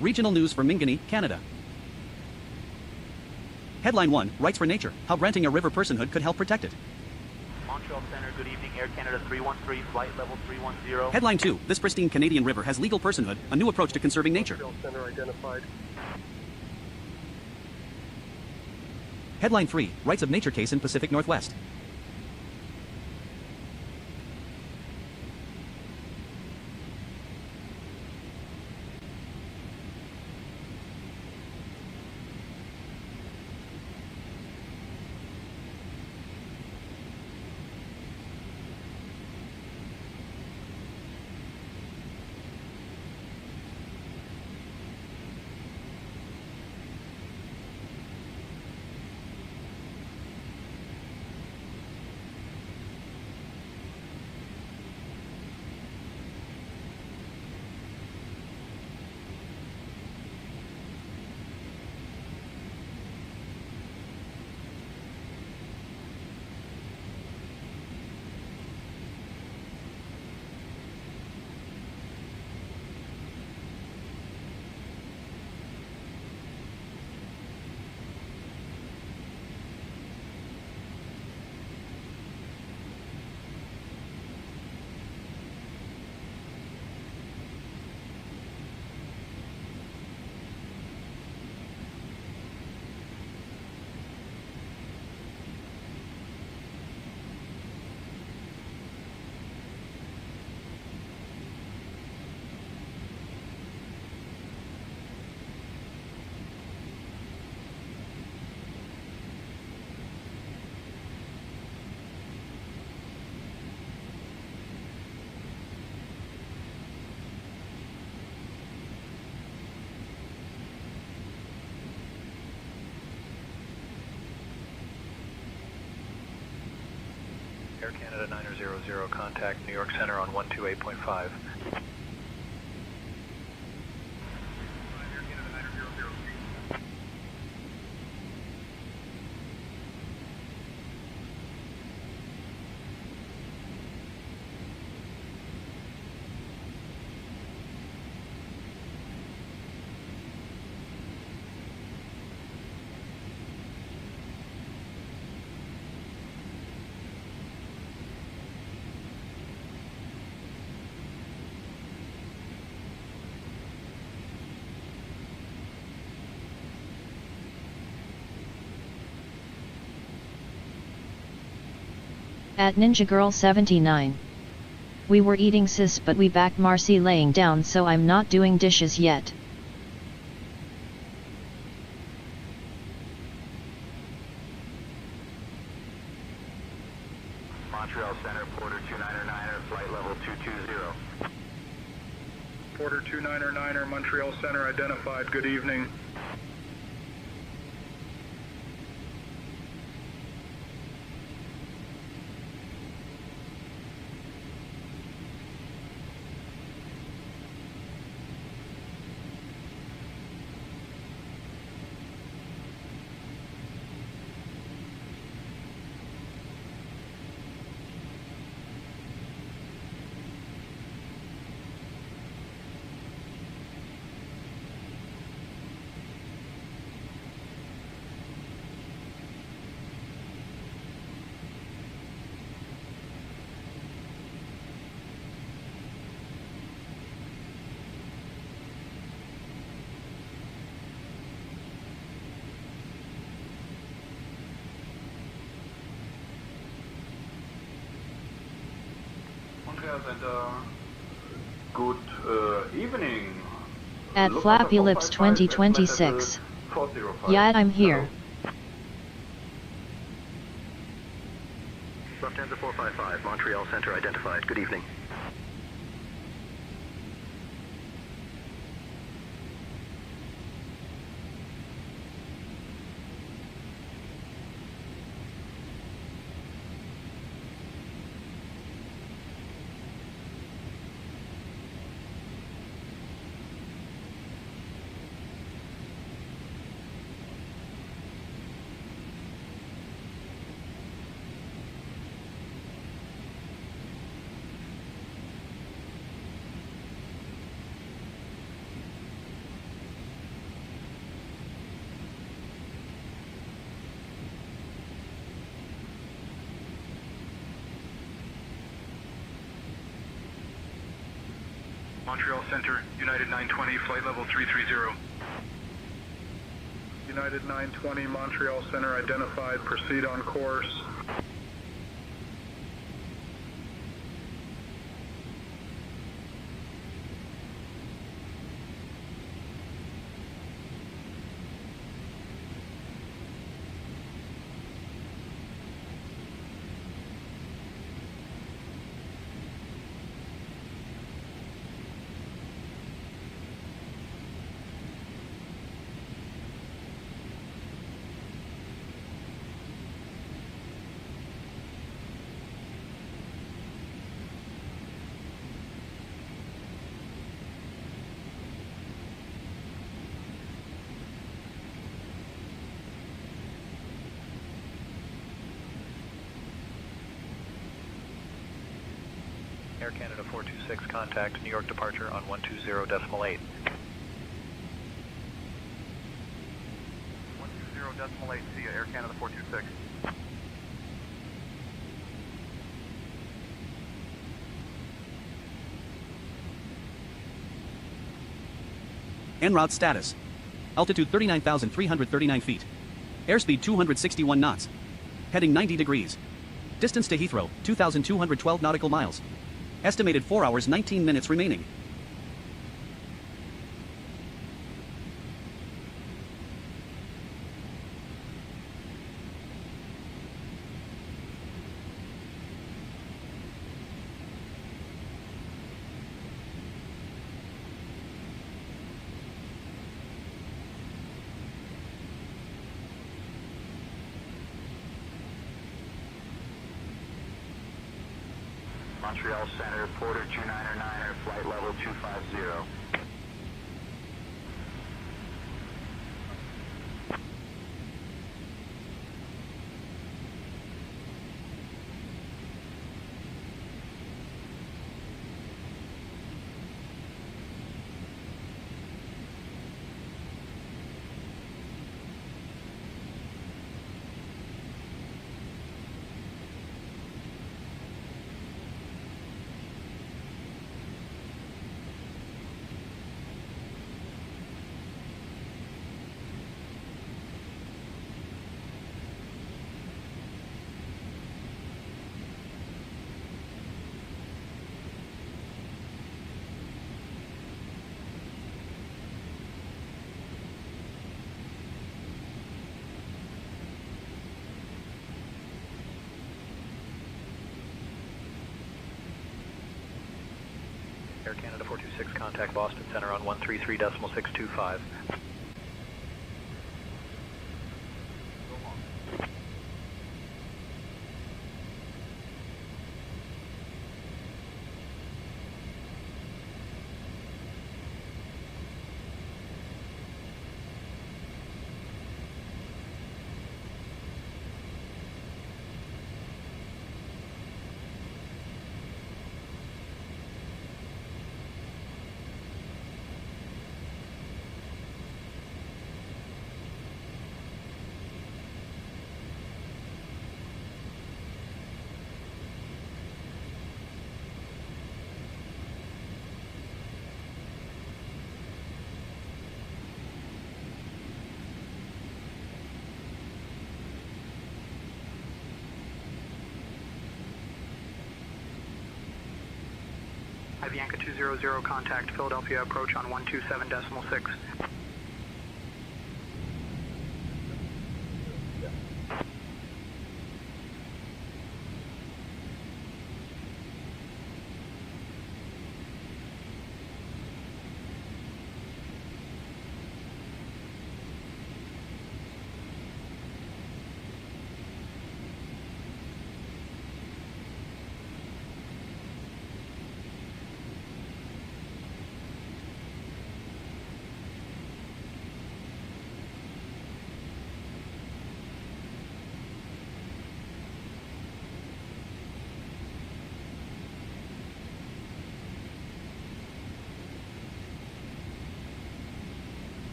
Regional news for Mingani, Canada. Headline 1, Rights for Nature, how granting a river personhood could help protect it. Montreal Center, good evening, Air Canada 313, flight level 310. Headline 2, this pristine Canadian river has legal personhood, a new approach to conserving nature. Montreal Center identified. Headline 3, Rights of Nature case in Pacific Northwest. Air Canada 900, contact New York Center on 128.5. At Ninja Girl 79. We were eating sis but we back Marcy laying down so I'm not doing dishes yet. Montreal Center, Porter 299er, flight level 220. Porter 299er, Montreal Center identified. Good evening. Good evening. At Flappy Lips 2026. Yeah, I'm here. Lufthansa 455, Montreal Center identified. Good evening. Montreal Center, United 920, flight level 330. United 920, Montreal Center identified. Proceed on course. Air Canada 426, contact New York departure on 120.8. 120.8, see you, Air Canada 426. En route status. Altitude 39,339 feet. Airspeed 261 knots. Heading 90 degrees. Distance to Heathrow, 2,212 nautical miles. Estimated 4 hours 19 minutes remaining. Montreal Center, Porter 2909er, flight level 250. Air Canada 426, contact Boston Center on 133.625. Avianca 200, contact Philadelphia approach on 127.6.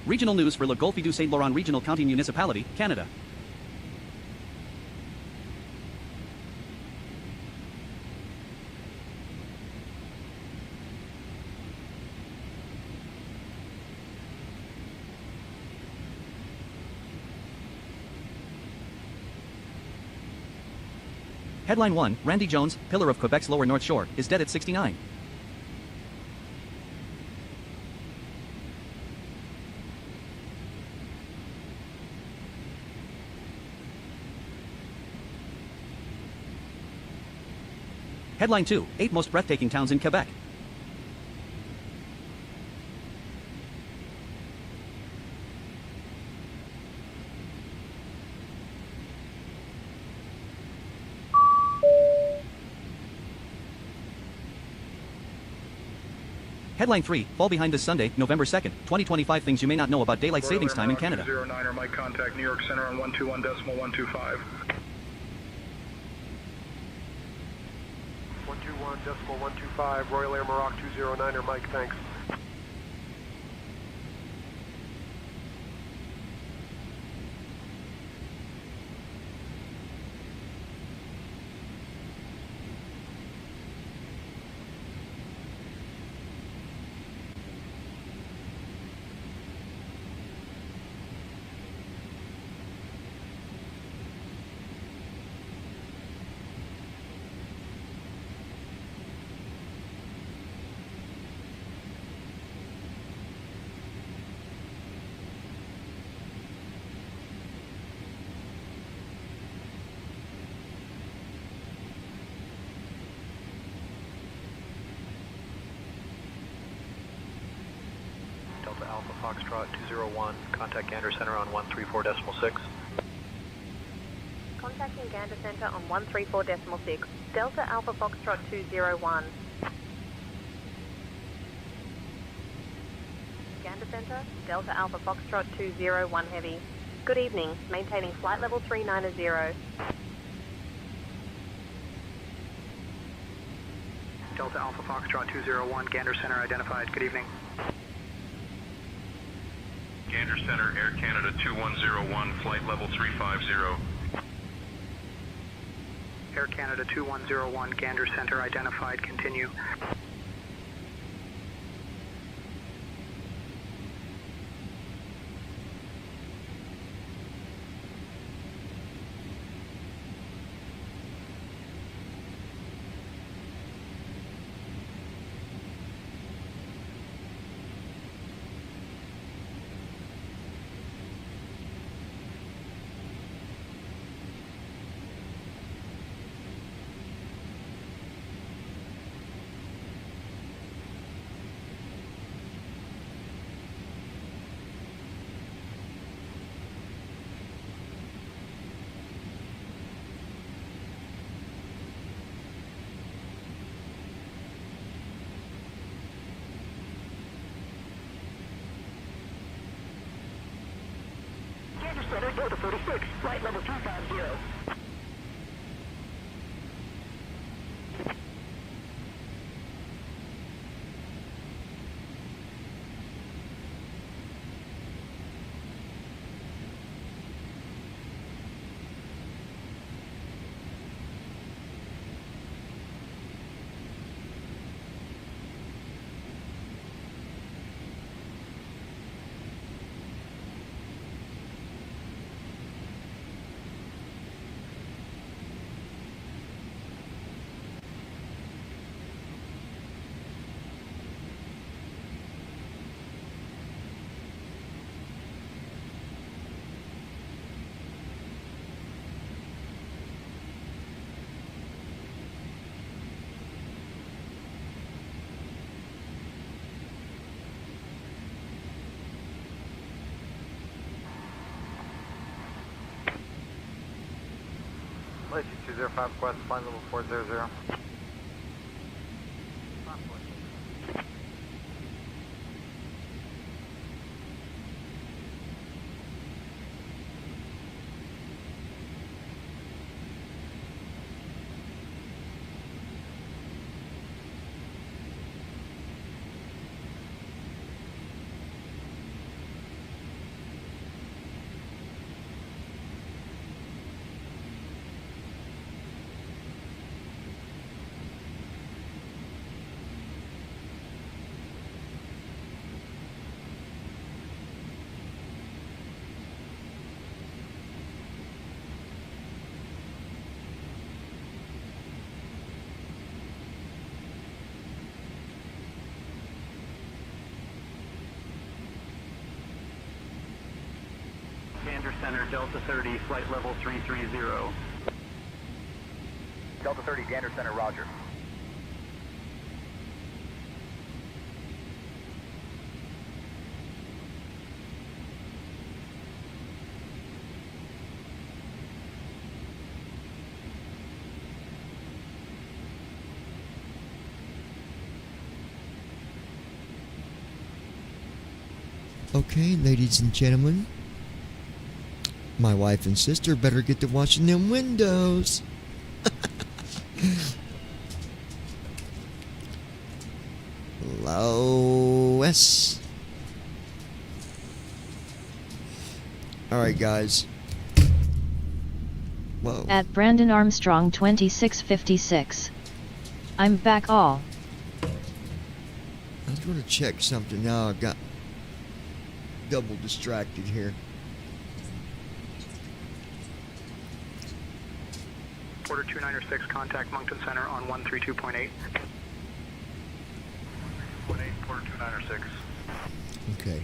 Regional news for Le Golfe du Saint Laurent Regional County Municipality, Canada. Headline 1, Randy Jones, pillar of Quebec's lower North Shore, is dead at 69. Headline 2, 8 most breathtaking towns in Quebec. Headline 3, fall behind this Sunday, November 2nd, 2025 things you may not know about daylight savings time in Canada. 209er, Mike, contact New York Center on 121.125. 121.125, Royal Air Maroc 209er, Mike, thanks. Foxtrot 201, contact Gander Center on 134.6. Contacting Gander Center on 134.6. Delta Alpha Foxtrot 201. Gander Center, Delta Alpha Foxtrot 201 Heavy. Good evening, maintaining flight level 390. Delta Alpha Foxtrot 201, Gander Center identified. Good evening. Gander Center, Air Canada 2101, flight level 350. Air Canada 2101, Gander Center identified. Continue. Gander Center, Delta 46, flight level 350. Lacey 205 Quest, flight level 400. Gander Center, Delta 30, flight level 330. Delta 30, Gander Center, roger. Okay, ladies and gentlemen, my wife and sister better get to washing them windows. Lois. Alright, guys. Whoa. At Brandon Armstrong 2656. I'm back all. I was going to check something. Now I got double distracted here. Order 296, contact Moncton Center on 132.8. 132.8, Order 296. Okay.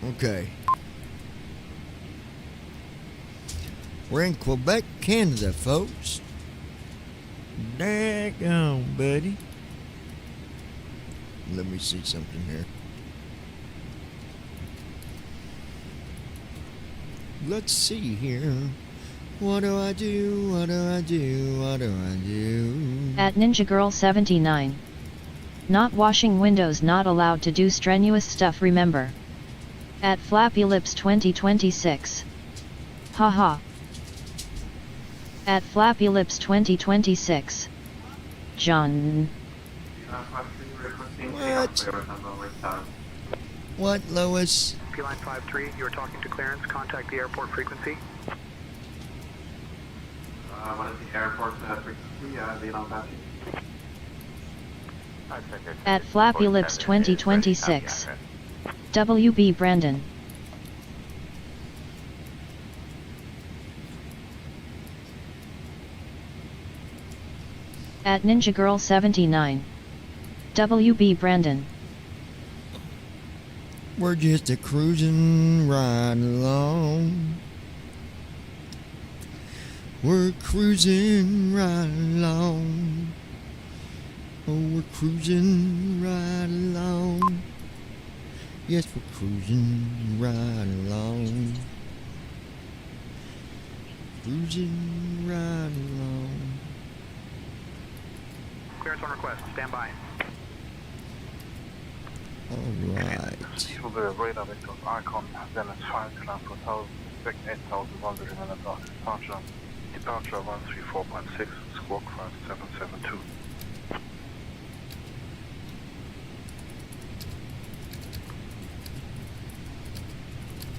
Okay. We're in Quebec, Canada, folks. Daggone, buddy. Let me see something here. Let's see here. What do I do? What do I do? What do I do? At Ninja Girl 79. Not washing windows, not allowed to do strenuous stuff, remember. At Flappy Lips 2026. Haha. At Flappy Lips 2026. John. What, Lois? P-Line 53, you are talking to clearance. Contact the airport frequency. What is the airport frequency? VLAN passing. At Flappy Lips 2026. WB Brandon. At Ninja Girl 79. WB Brandon. We're just a cruising right along. We're cruising right along. Oh, we're cruising right along. Yes, we're cruising right along. Cruising right along. Clearance on request. Stand by. Alright. Will be a radar vector of Icon, then it's 5 to land 4000, expect 8100 in the north departure. Departure 134.6, squawk 5772.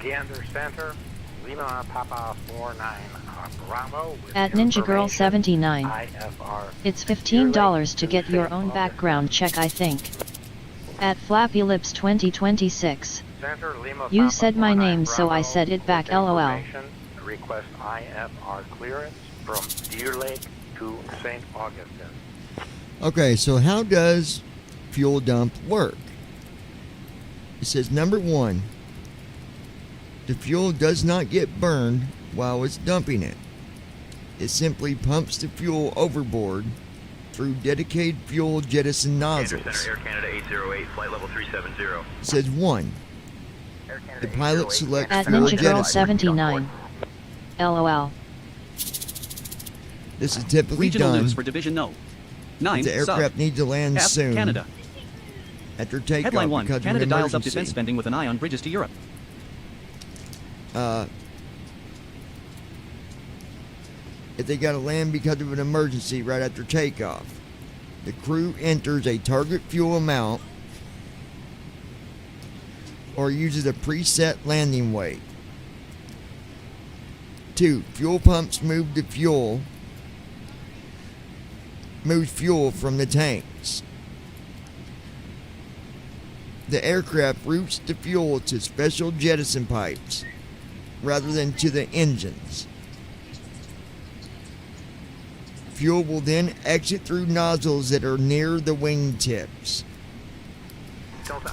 Gander Center, Lima Papa 49, Bravo. At Ninja Girl 79. IFR. It's $15 to get your own background check, I think. At Flappy Lips 2026. Center, Lima You Papa said my 49, name, so I Bravo. said it back, With lol. information, request IFR clearance from Deer Lake to St. Augustine. Okay, so how does fuel dump work? It says number 1, the fuel does not get burned while it's dumping it. It simply pumps the fuel overboard through dedicated fuel jettison nozzles. Center, Air Canada 808, flight level 370. It says 1, the pilot selects At fuel Ninja Girl jettison. 79. LOL. This is typically Regional done news for Division No. 9. if the aircraft needs to land F, soon Canada. after takeoff Headline 1. because Canada of an dials up emergency. defense spending with an eye on bridges to Europe. If they got to land because of an emergency right after takeoff, the crew enters a target fuel amount or uses a preset landing weight. 2. Fuel pumps move fuel from the tanks. The aircraft routes the fuel to special jettison pipes rather than to the engines. Fuel will then exit through nozzles that are near the wingtips.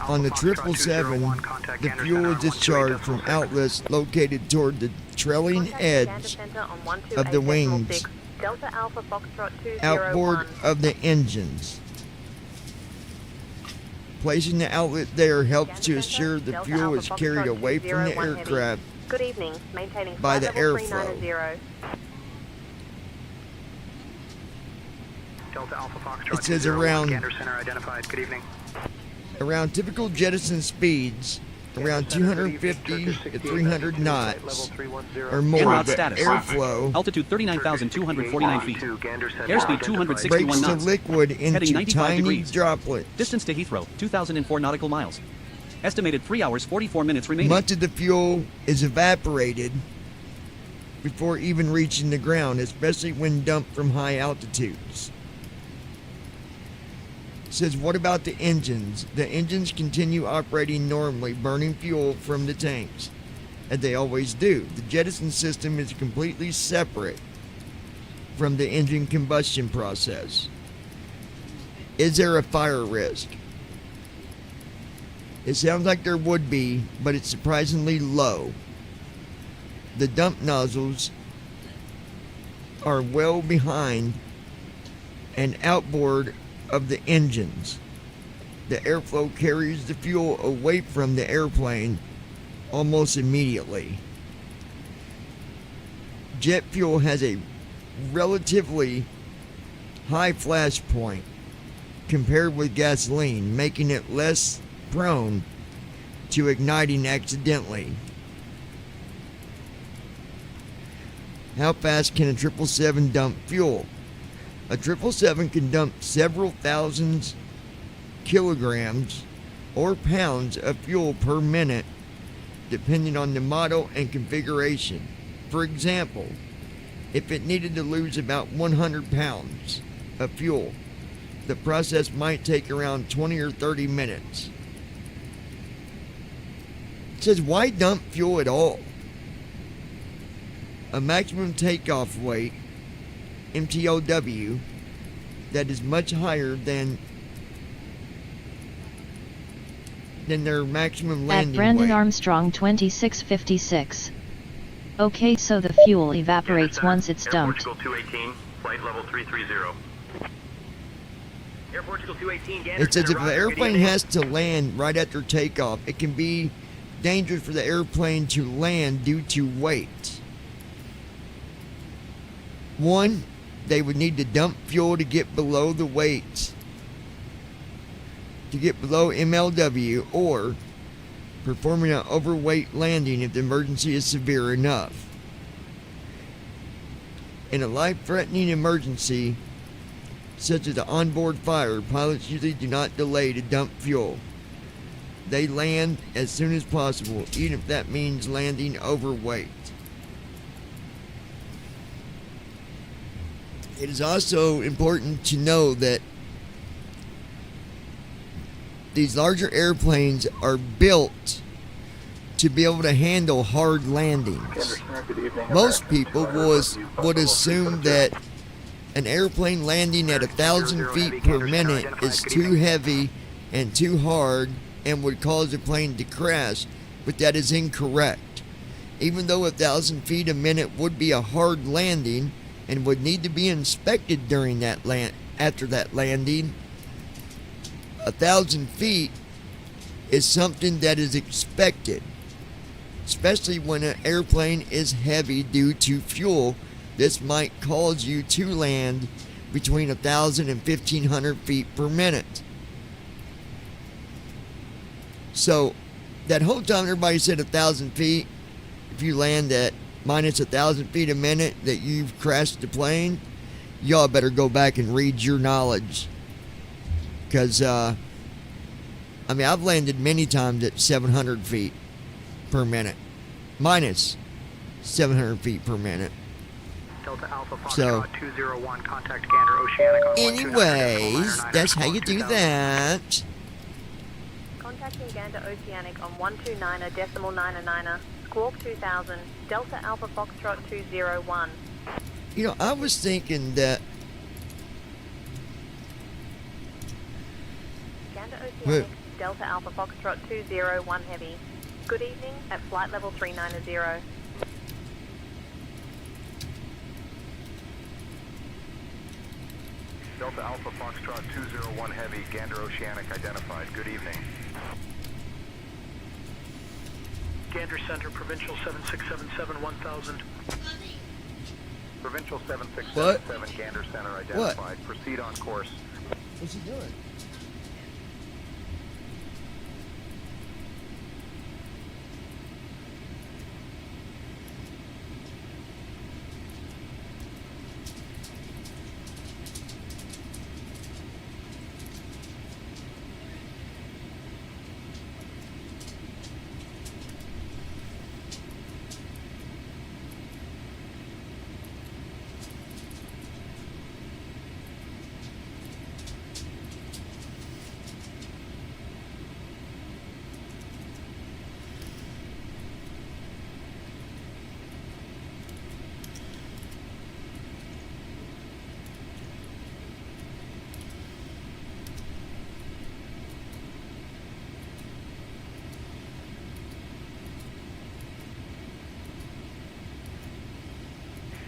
On the 777, the fuel is discharged from outlets located toward the trailing edge of the wings, outboard of the engines. Placing the outlet there helps to assure the fuel is carried away from the aircraft Good evening, maintaining by the flight level airflow. 390. Delta Alpha Foxtrot It says 201, around Gander Center identified. Good evening. typical jettison speeds, around 250 to 300 knots or En more, route but status. airflow Altitude 39,249 feet. Airspeed 261 breaks the knots. liquid Heading into 95 tiny degrees. droplets. Distance to Heathrow, 2,004 nautical miles. Estimated 3 hours 44 minutes remaining. Much of the fuel is evaporated before even reaching the ground, especially when dumped from high altitudes. It says, what about the engines? The engines continue operating normally, burning fuel from the tanks, as they always do. The jettison system is completely separate from the engine combustion process. Is there a fire risk? It sounds like there would be, but it's surprisingly low. The dump nozzles are well behind and outboard of the engines. The airflow carries the fuel away from the airplane almost immediately. Jet fuel has a relatively high flash point compared with gasoline, making it less prone to igniting accidentally. How fast can a 777 dump fuel? A 777 can dump several thousands kilograms or pounds of fuel per minute depending on the model and configuration. For example, if it needed to lose about 100 pounds of fuel, the process might take around 20 or 30 minutes. It says, why dump fuel at all? A maximum takeoff weight, MTOW, that is much higher than their maximum landing At Brandon weight. Armstrong 2656. Okay, so the fuel evaporates once it's dumped. Portugal 218, flight level 330. Air Portugal 218, Gander It says Center, if the Roger, good airplane evening. has to land right after takeoff, it can be dangerous for the airplane to land due to weight. One, they would need to dump fuel to get below the weight, to get below MLW, or performing an overweight landing if the emergency is severe enough. In a life-threatening emergency, such as an onboard fire, pilots usually do not delay to dump fuel. They land as soon as possible, even if that means landing overweight. It is also important to know that these larger airplanes are built to be able to handle hard landings. Most people would assume that an airplane landing at 1,000 feet per minute is too heavy and too hard and would cause the plane to crash, but that is incorrect. Even though 1,000 feet a minute would be a hard landing and would need to be inspected during that after that landing, 1,000 feet is something that is expected, especially when an airplane is heavy due to fuel. This might cause you to land between 1,000 and 1,500 feet per minute. So that whole time everybody said 1,000 feet, if you land at minus 1,000 feet a minute that you've crashed the plane, y'all better go back and read your knowledge. Because, I've landed many times at 700 feet per minute. Minus 700 feet per minute. Delta Alpha So, Foxtrot 201, contact Gander Oceanic on anyways, that's how you do that. Contacting Gander Oceanic on 129.99, Squawk 2000, Delta Alpha Foxtrot 201. You know, I was thinking that Gander Oceanic, Delta Alpha Foxtrot 201 Heavy. Good evening at flight level 390. Delta Alpha Foxtrot 201 Heavy, Gander Oceanic identified. Good evening. Gander Center, Provincial 7677 1000. Provincial 7677, Gander Center identified. Proceed on course. What's he doing?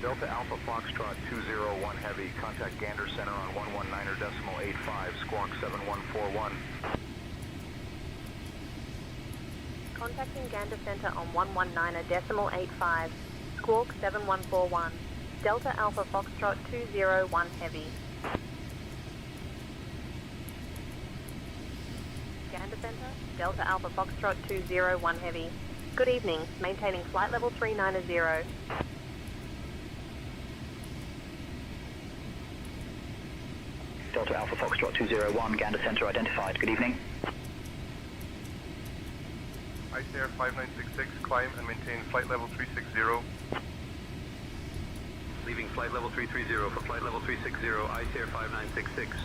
Delta Alpha Foxtrot 201 Heavy, contact Gander Center on 119.85, squawk 7141. Contacting Gander Center on 119.85, squawk 7141. Delta Alpha Foxtrot 201 Heavy. Gander Center, Delta Alpha Foxtrot 201 Heavy. Good evening, maintaining flight level 390. Delta Alpha Foxtrot 201, Gander Center identified. Good evening. ICAIR 5966, climb and maintain flight level 360. Leaving flight level 330 for flight level 360, ICAIR 5966.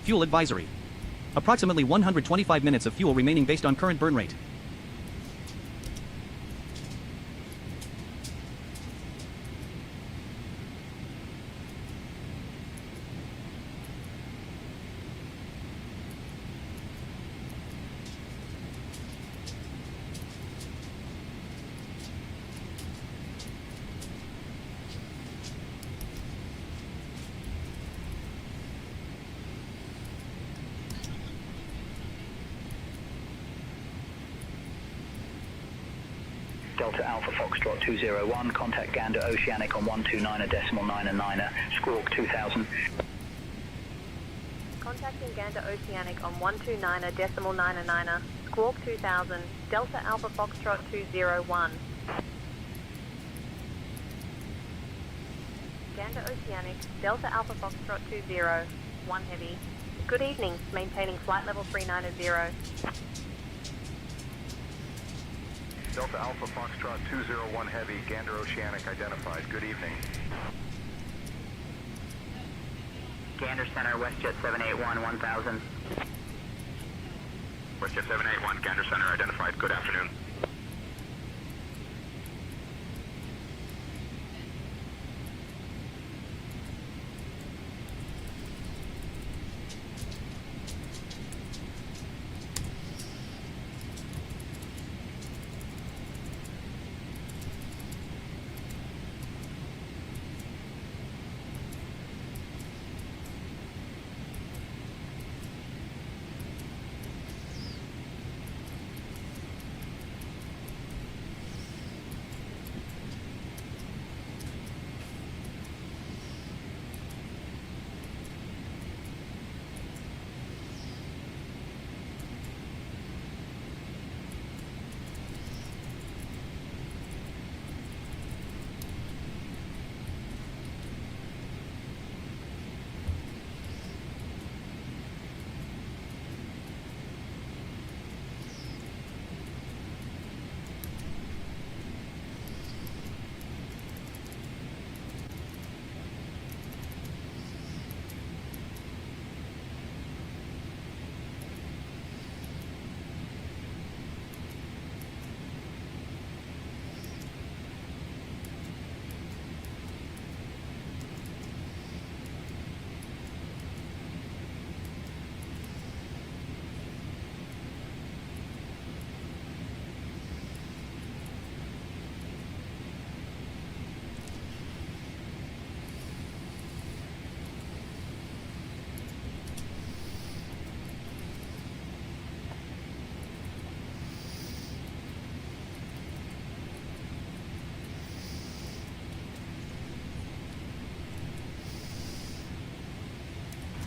Fuel advisory. Approximately 125 minutes of fuel remaining based on current burn rate. Delta Alpha Foxtrot 201, contact Gander Oceanic on 129.999, squawk 2000. Contacting Gander Oceanic on 129.999, squawk 2000, Delta Alpha Foxtrot 201. Gander Oceanic, Delta Alpha Foxtrot 201 Heavy. Good evening, maintaining flight level 390. Delta Alpha Foxtrot 201 Heavy, Gander Oceanic identified. Good evening. Gander Center, WestJet 781, 1000. WestJet 781, Gander Center identified. Good afternoon.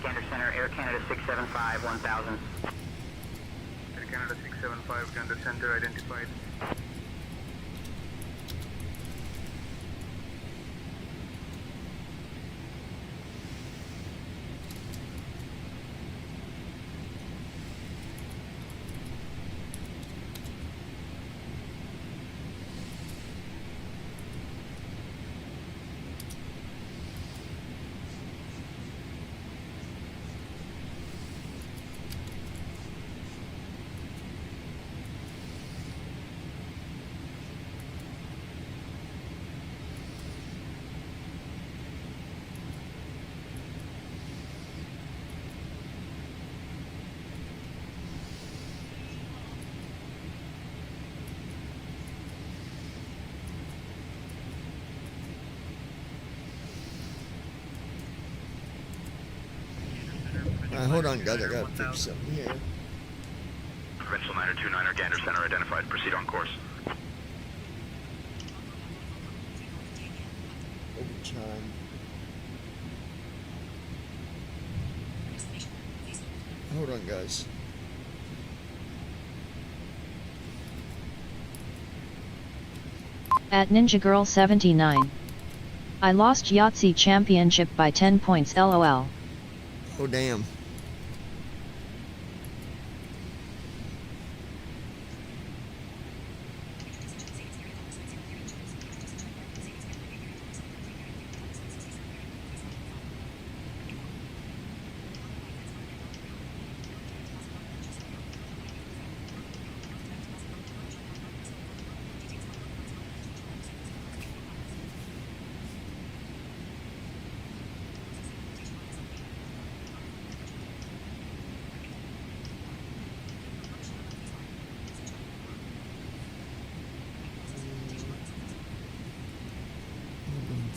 Gander Center, Air Canada 675, 1000. Air Canada 675, Gander Center identified. Alright, hold on, guys. I gotta fix something here. Provincial 929er, Gander Center identified. Proceed on course. Overtime. Hold on, guys. At Ninja Girl 79. I lost Yahtzee championship by 10 points LOL. Oh, damn.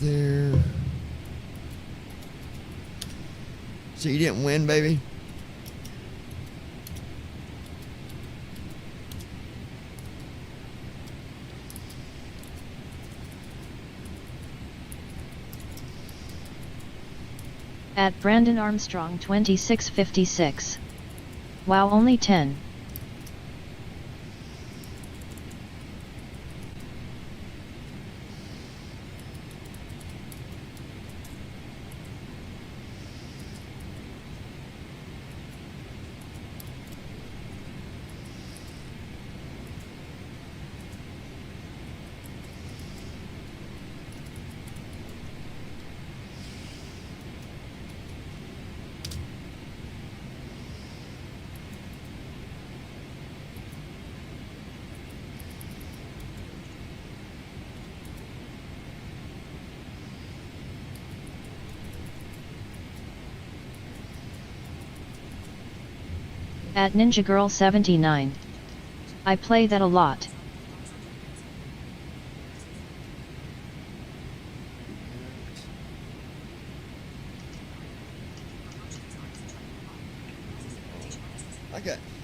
There. So you didn't win, baby? At Brandon Armstrong 2656. Wow, only 10. At Ninja Girl 79. I play that a lot.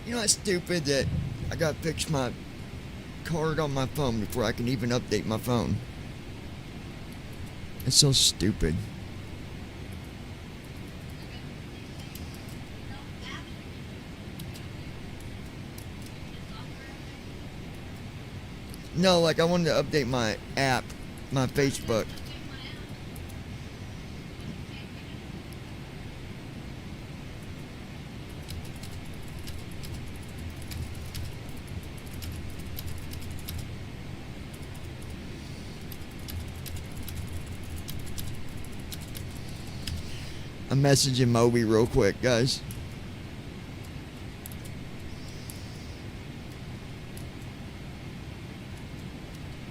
You know, it's stupid that I gotta fix my card on my phone before I can even update my phone. It's so stupid. No, like I wanted to update my app, my Facebook. I'm messaging Moby real quick, guys.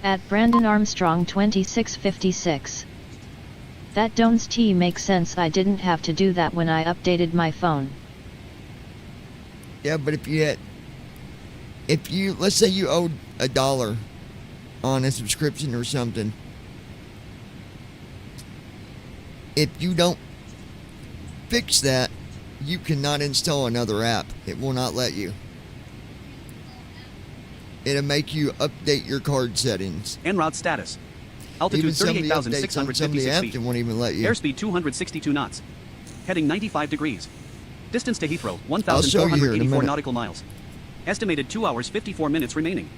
At Brandon Armstrong 2656. That Dones T makes sense. I didn't have to do that when I updated my phone. Yeah, but if you let's say you owed $1 on a subscription or something, if you don't fix that, you cannot install another app. It will not let you. It'll make you update your card settings. En route status. Altitude Even some of the updates on some of the 38,656 apps, feet. it won't even let you. Airspeed 262 knots. Heading 95 degrees. Distance to Heathrow, I'll show you here in a 1,484 minute. nautical miles. Estimated 2 hours 54 minutes remaining.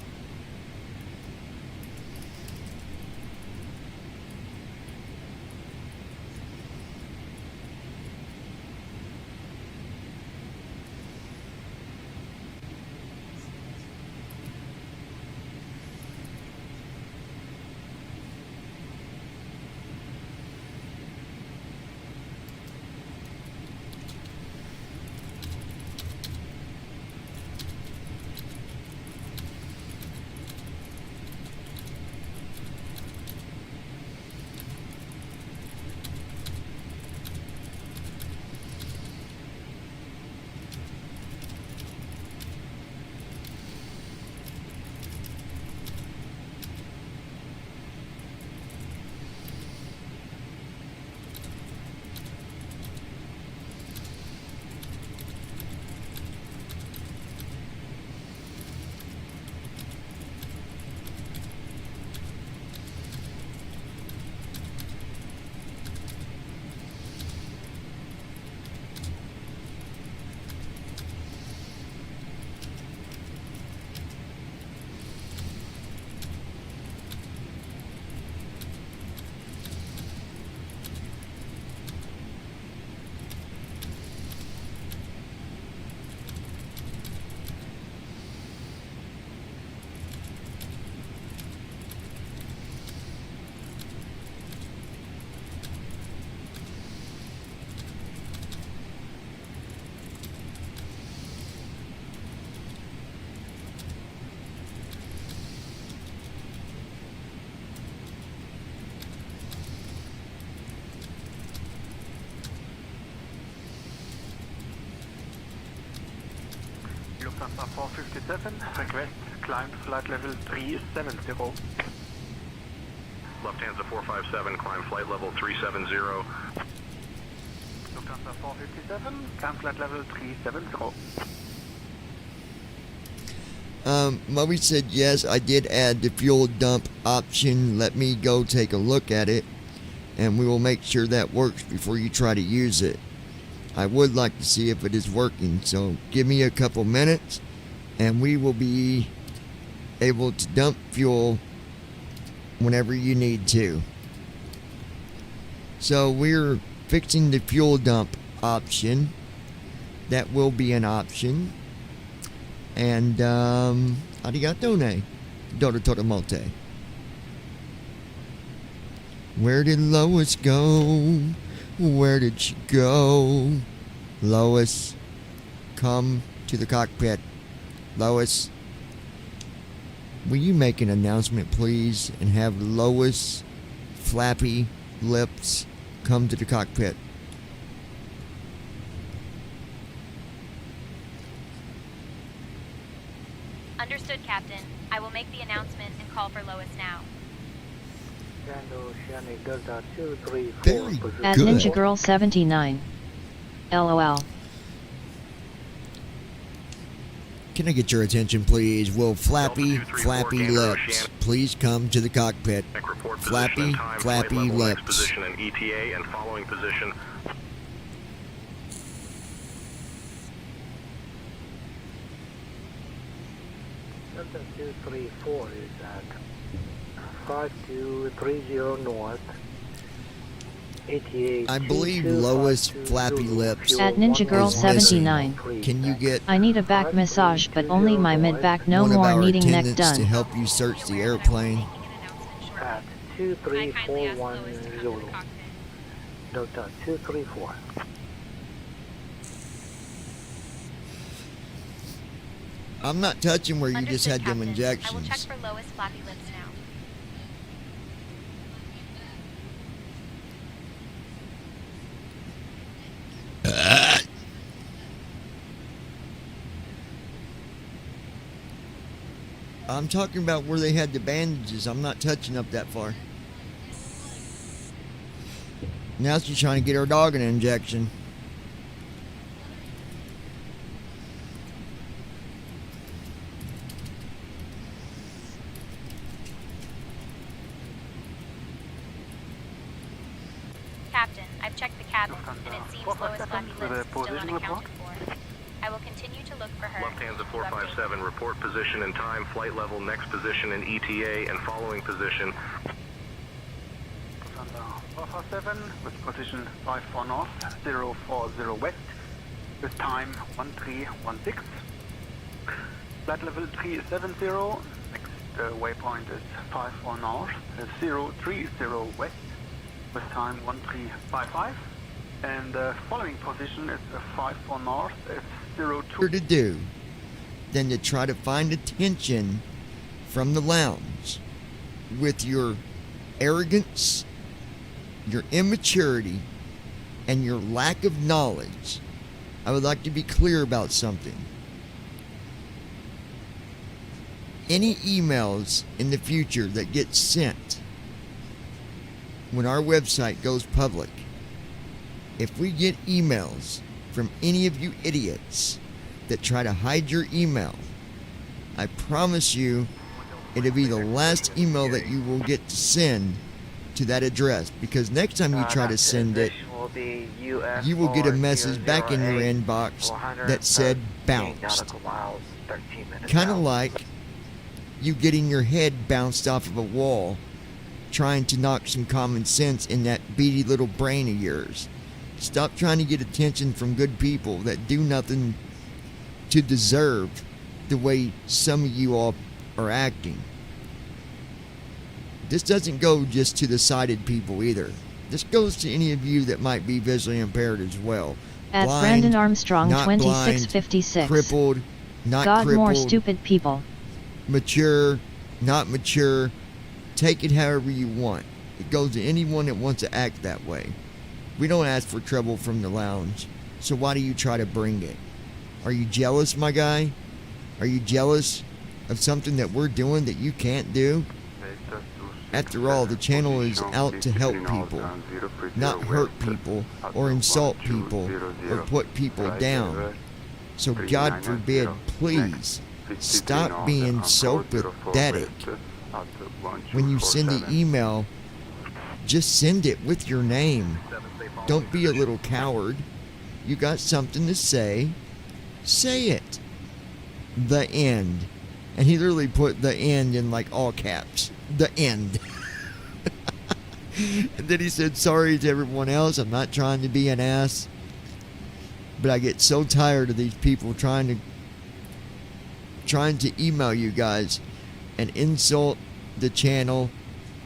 Lufthansa 457, request climb flight level 370. Lufthansa 457, climb flight level 370. Lufthansa 457, climb flight level 370. Moby said, yes, I did add the fuel dump option. Let me go take a look at it, and we will make sure that works before you try to use it. I would like to see if it is working, so give me a couple minutes, and we will be able to dump fuel whenever you need to. So we're fixing the fuel dump option. That will be an option. And, arigato ne, Doratore Molte. Where did Lois go? Where did she go? Lois, come to the cockpit. Lois, will you make an announcement, please, and have Lois Flappy Lips come to the cockpit? Understood, Captain. I will make the announcement and call for Lois now. Very At good. Ninja Girl 79. LOL. Can I get your attention, please? Will Flappy Lips please come to the cockpit? Flappy Lips. Position in ETA and following position. Delta 234 is at 5230 north. ETA. I believe Lois Flappy Lips At Ninja Girl is missing. 79. Can you get I need a back massage, but only my mid-back, no one of more our needing neck attendants to done. help you search the airplane? At 2341 Zulu. Delta 234. I'm not touching where you just had them I will injections. check for Lois Flappy Lips now. I'm talking about where they had the bandages. I'm not touching up that far. Now she's trying to get her dog an injection. Captain, I've checked the cabin, and it seems Lois Flappy Lips is still unaccounted for. I will continue to look for her. Lufthansa 457, report position and time, flight level, next position in ETA and following position. Lufthansa 457 with position 54 north, 040 west, with time 1316. Flight level 370, next waypoint is 54 north, 030 west, with time 1355. And following position is 54 north, it's 02. To do than to try to find attention from the lounge with your arrogance, your immaturity, and your lack of knowledge. I would like to be clear about something. Any emails in the future that get sent when our website goes public, if we get emails from any of you idiots that try to hide your email, I promise you it'll be the last email that you will get to send to that address, because next time you try to send it, you will get a message back in your inbox that said bounced. Kind of like you getting your head bounced off of a wall trying to knock some common sense in that beady little brain of yours. Stop trying to get attention from good people that do nothing to deserve the way some of you all are acting. This doesn't go just to the sighted people either. This goes to any of you that might be visually impaired as well. At Blind, Brandon Armstrong not 2656. blind, crippled, not God, crippled, more stupid people. mature, not mature. Take it however you want. It goes to anyone that wants to act that way. We don't ask for trouble from the lounge, so why do you try to bring it? Are you jealous, my guy? Are you jealous of something that we're doing that you can't do? After all, the channel is out to help people, not hurt people or insult people or put people down. So God forbid, please, stop being so pathetic. When you send the email, just send it with your name. Don't be a little coward. You got something to say it. The end. And he literally put the end in like all caps. The end. And then he said, sorry to everyone else. I'm not trying to be an ass. But I get so tired of these people trying to email you guys and insult the channel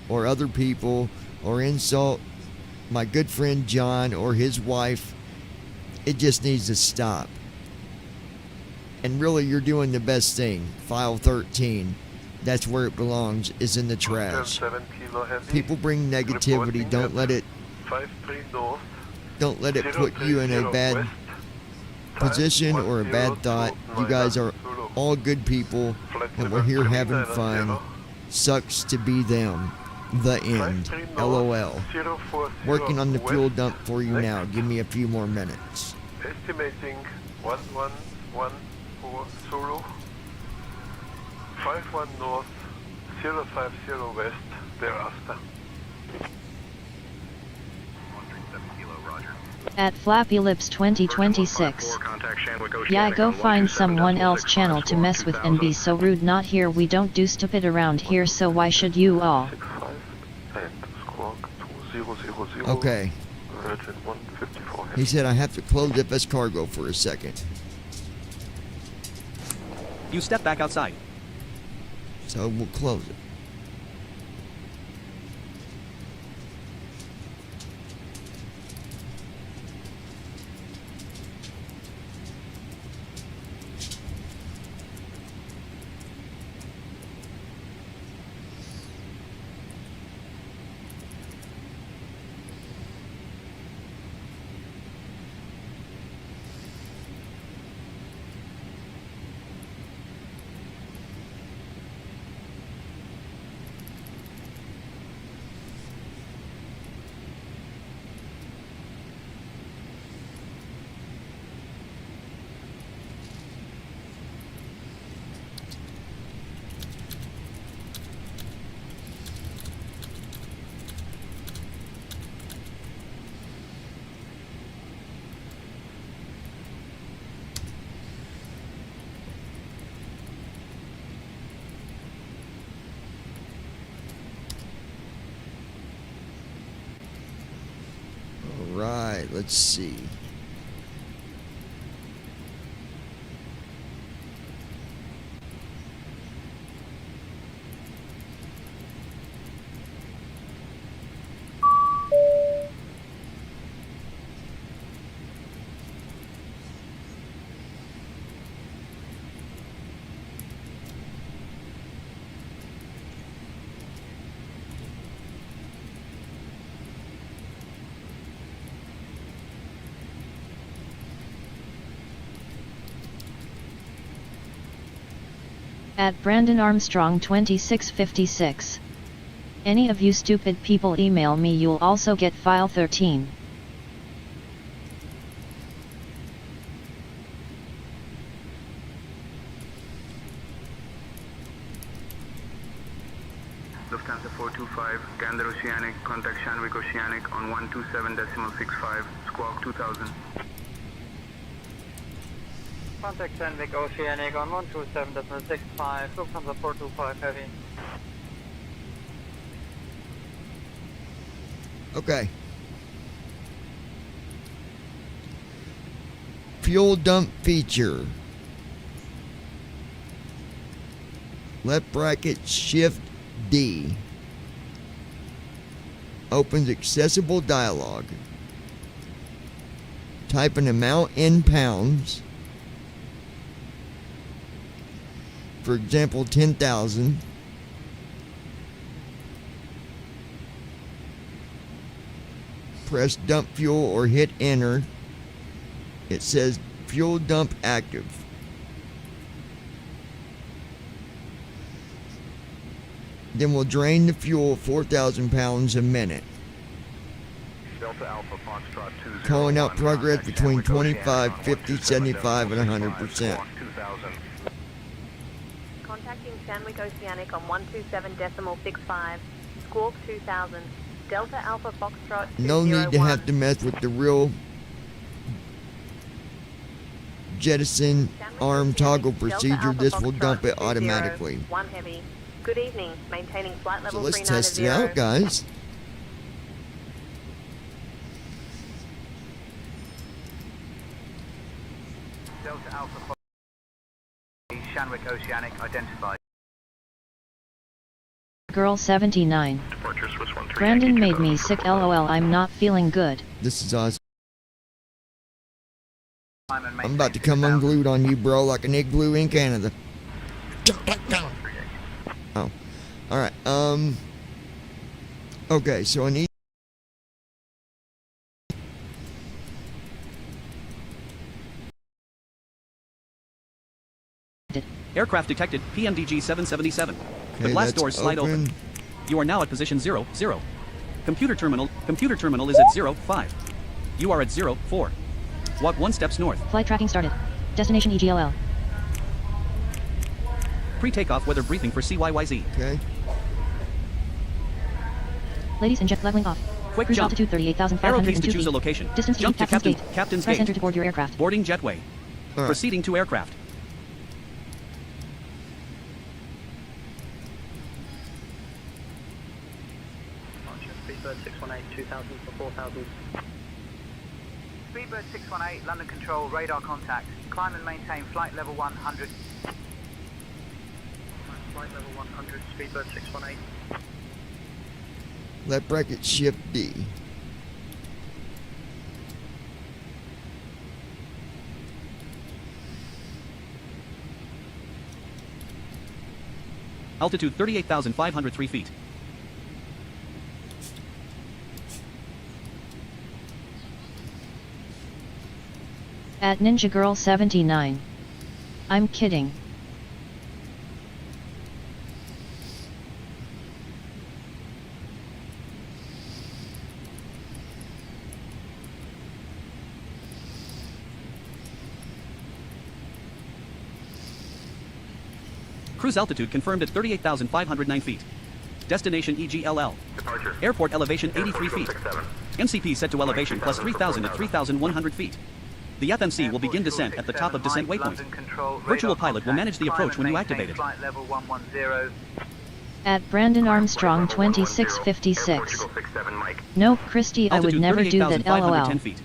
or other people or insult my good friend John or his wife. It just needs to stop. And really, you're doing the best thing. File 13. That's where it belongs, is in the trash. People bring negativity. Don't let it put you in a bad position or a bad thought. You guys are all good people, and we're here having fun. Sucks to be them. The end. LOL. Working on the fuel dump for you now. Give me a few more minutes. Estimating 1114 Zulu, 51 north, 050 west, thereafter. At Flappy Lips 2026. Yeah, go find someone else channel to mess with and be so rude. Not here. We don't do stupid around here, so why should you all? Okay. He said I have to close FS Cargo for a second. You step back outside. So we'll close it. Right, let's see. At Brandon Armstrong 2656. Any of you stupid people email me, you'll also get file 13. Lufthansa 425, Gander Oceanic, contact Shanwick Oceanic on 127.65, squawk 2000. Contact Shanwick Oceanic on 127.65, Lufthansa 425 Heavy. Okay. Fuel dump feature. Left bracket shift D. Opens accessible dialog. Type an amount in pounds. For example, 10,000. Press dump fuel or hit enter. It says fuel dump active. Then we'll drain the fuel 4,000 pounds a minute. Delta Alpha Foxtrot 201. Calling out progress between 25, 50, 75, and 100%. Contacting Sandwick Oceanic on 127.65. Squawk 2000. Delta Alpha Foxtrot 201. No need to have to mess with the real jettison arm toggle procedure. This will dump it automatically. 1 heavy. Good evening. Maintaining flight level So let's 390. test it out, guys. Delta Alpha Sandwick Oceanic identified. Girl 79. Brandon made me sick, lol. I'm not feeling good. This is awesome. I'm about to come unglued on you, bro, like an igloo in Canada. Oh. Alright, okay, so I need... Aircraft detected, PMDG 777. The Okay, glass that's doors slide open. open. You are now at position 0, 0. Computer terminal is at 0, 5. You are at 0, 4. Walk 1 steps north. Flight tracking started. Destination EGLL. Pre-takeoff weather briefing for CYYZ. Okay. Ladies and gents, leveling off. Quick Cruise jump. altitude Arrow keys to 38,502 choose a feet. location. Distance to Jump to Captain's Gate. Captain's Press Gate. enter to board your aircraft. Boarding jetway. All right. Proceeding to aircraft. Speedbird 618, 2000 for 4000. Speedbird 618, London Control, radar contact. Climb and maintain flight level 100. Flight level 100, Speedbird 618. Let bracket shift D. Altitude 38,503 feet. At Ninja Girl 79. I'm kidding. Cruise altitude confirmed at 38,509 feet. Destination EGLL. Departure. Airport elevation 83 feet. MCP set to elevation plus 3,000 at 3,100 feet. The FMC will begin descent at the top of descent waypoint. Virtual pilot will manage the approach when you activate it. Flight level 110. At Brandon Armstrong 2656. Nope, Christy, I would Altitude never do that, 38,510 lol. feet.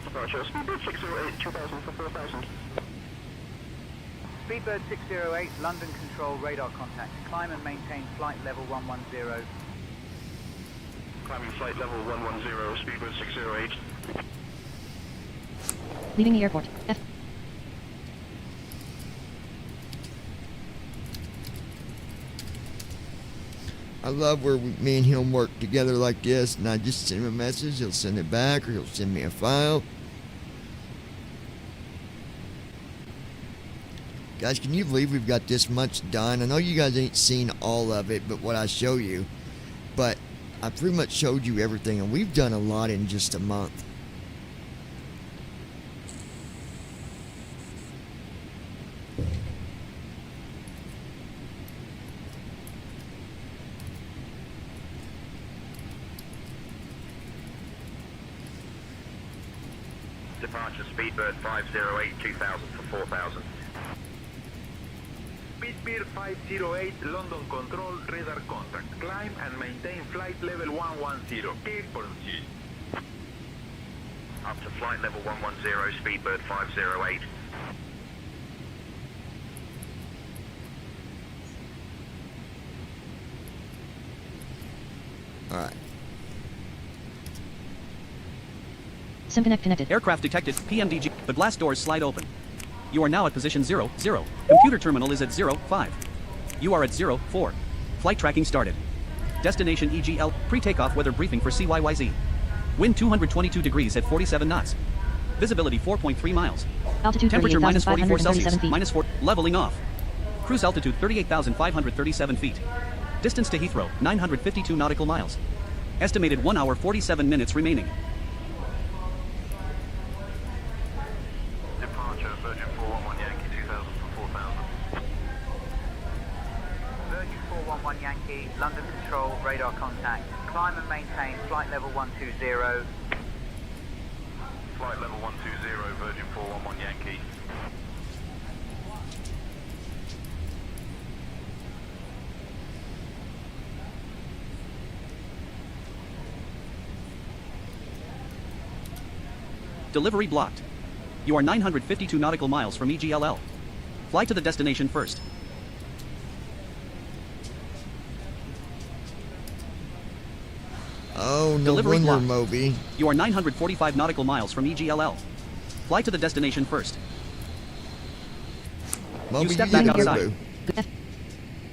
Departure, Speedbird 608, 2000 for 4000. Speedbird 608, London Control, radar contact. Climb and maintain flight level 110. Climbing flight level 110, Speedbird 608. Leaving the airport. F. I love where me and him work together like this, and I just send him a message, he'll send it back, or he'll send me a file. Guys, can you believe we've got this much done? I know you guys ain't seen all of it, but what I show you, but I pretty much showed you everything, and we've done a lot in just a month. Departure Speedbird 508, 2000 for 4000. Speedbird 508, London Control, radar contact. Climb and maintain flight level 110. Clear for proceed. up to flight level 110, speedbird 508. Alright. SimConnect connected. Aircraft detected, PMDG, but blast doors slide open. You are now at position 0, 0. Computer terminal is at 0, 5. You are at 0, 4. Flight tracking started. Destination EGL, pre-takeoff weather briefing for CYYZ. Wind 222 degrees at 47 knots. Visibility 4.3 miles. Altitude Temperature minus 44 38,537 Celsius, feet. minus 4, leveling off. Cruise altitude 38,537 feet. Distance to Heathrow, 952 nautical miles. Estimated 1 hour 47 minutes remaining. Departure, Virgin 411 Yankee 2000 for 4,000. Virgin 411 Yankee, London Control, radar contact. Climb and maintain flight level 120. Flight level 120, Virgin 411 Yankee. Delivery blocked. You are 952 nautical miles from EGLL. Fly to the destination first. Oh, no Delivery wonder, blocked. Moby. You are 945 nautical miles from EGLL. Fly to the destination first. Moby, You step you back get outside. Boo.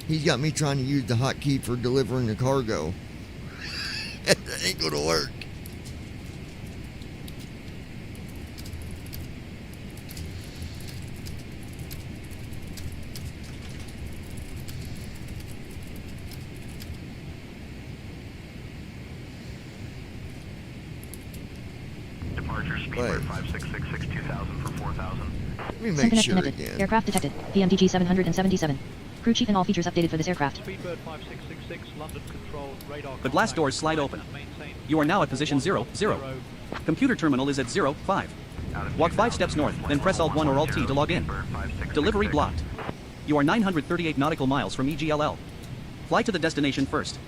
He's got me trying to use the hotkey for delivering the cargo. That ain't gonna work. Departure, speedbird 5666 2000 for 4,000. Let me make SimConnect sure connected. again. Aircraft detected. PMDG 777. Crew chief and all features updated for this aircraft. Speedbird 5666, London Control, radar. The blast doors slide open. You are now at position 0, 0. Computer terminal is at 0, 5. Walk 5 steps north, then press Alt 1 or Alt T to log in. Delivery blocked. You are 938 nautical miles from EGLL. Fly to the destination first.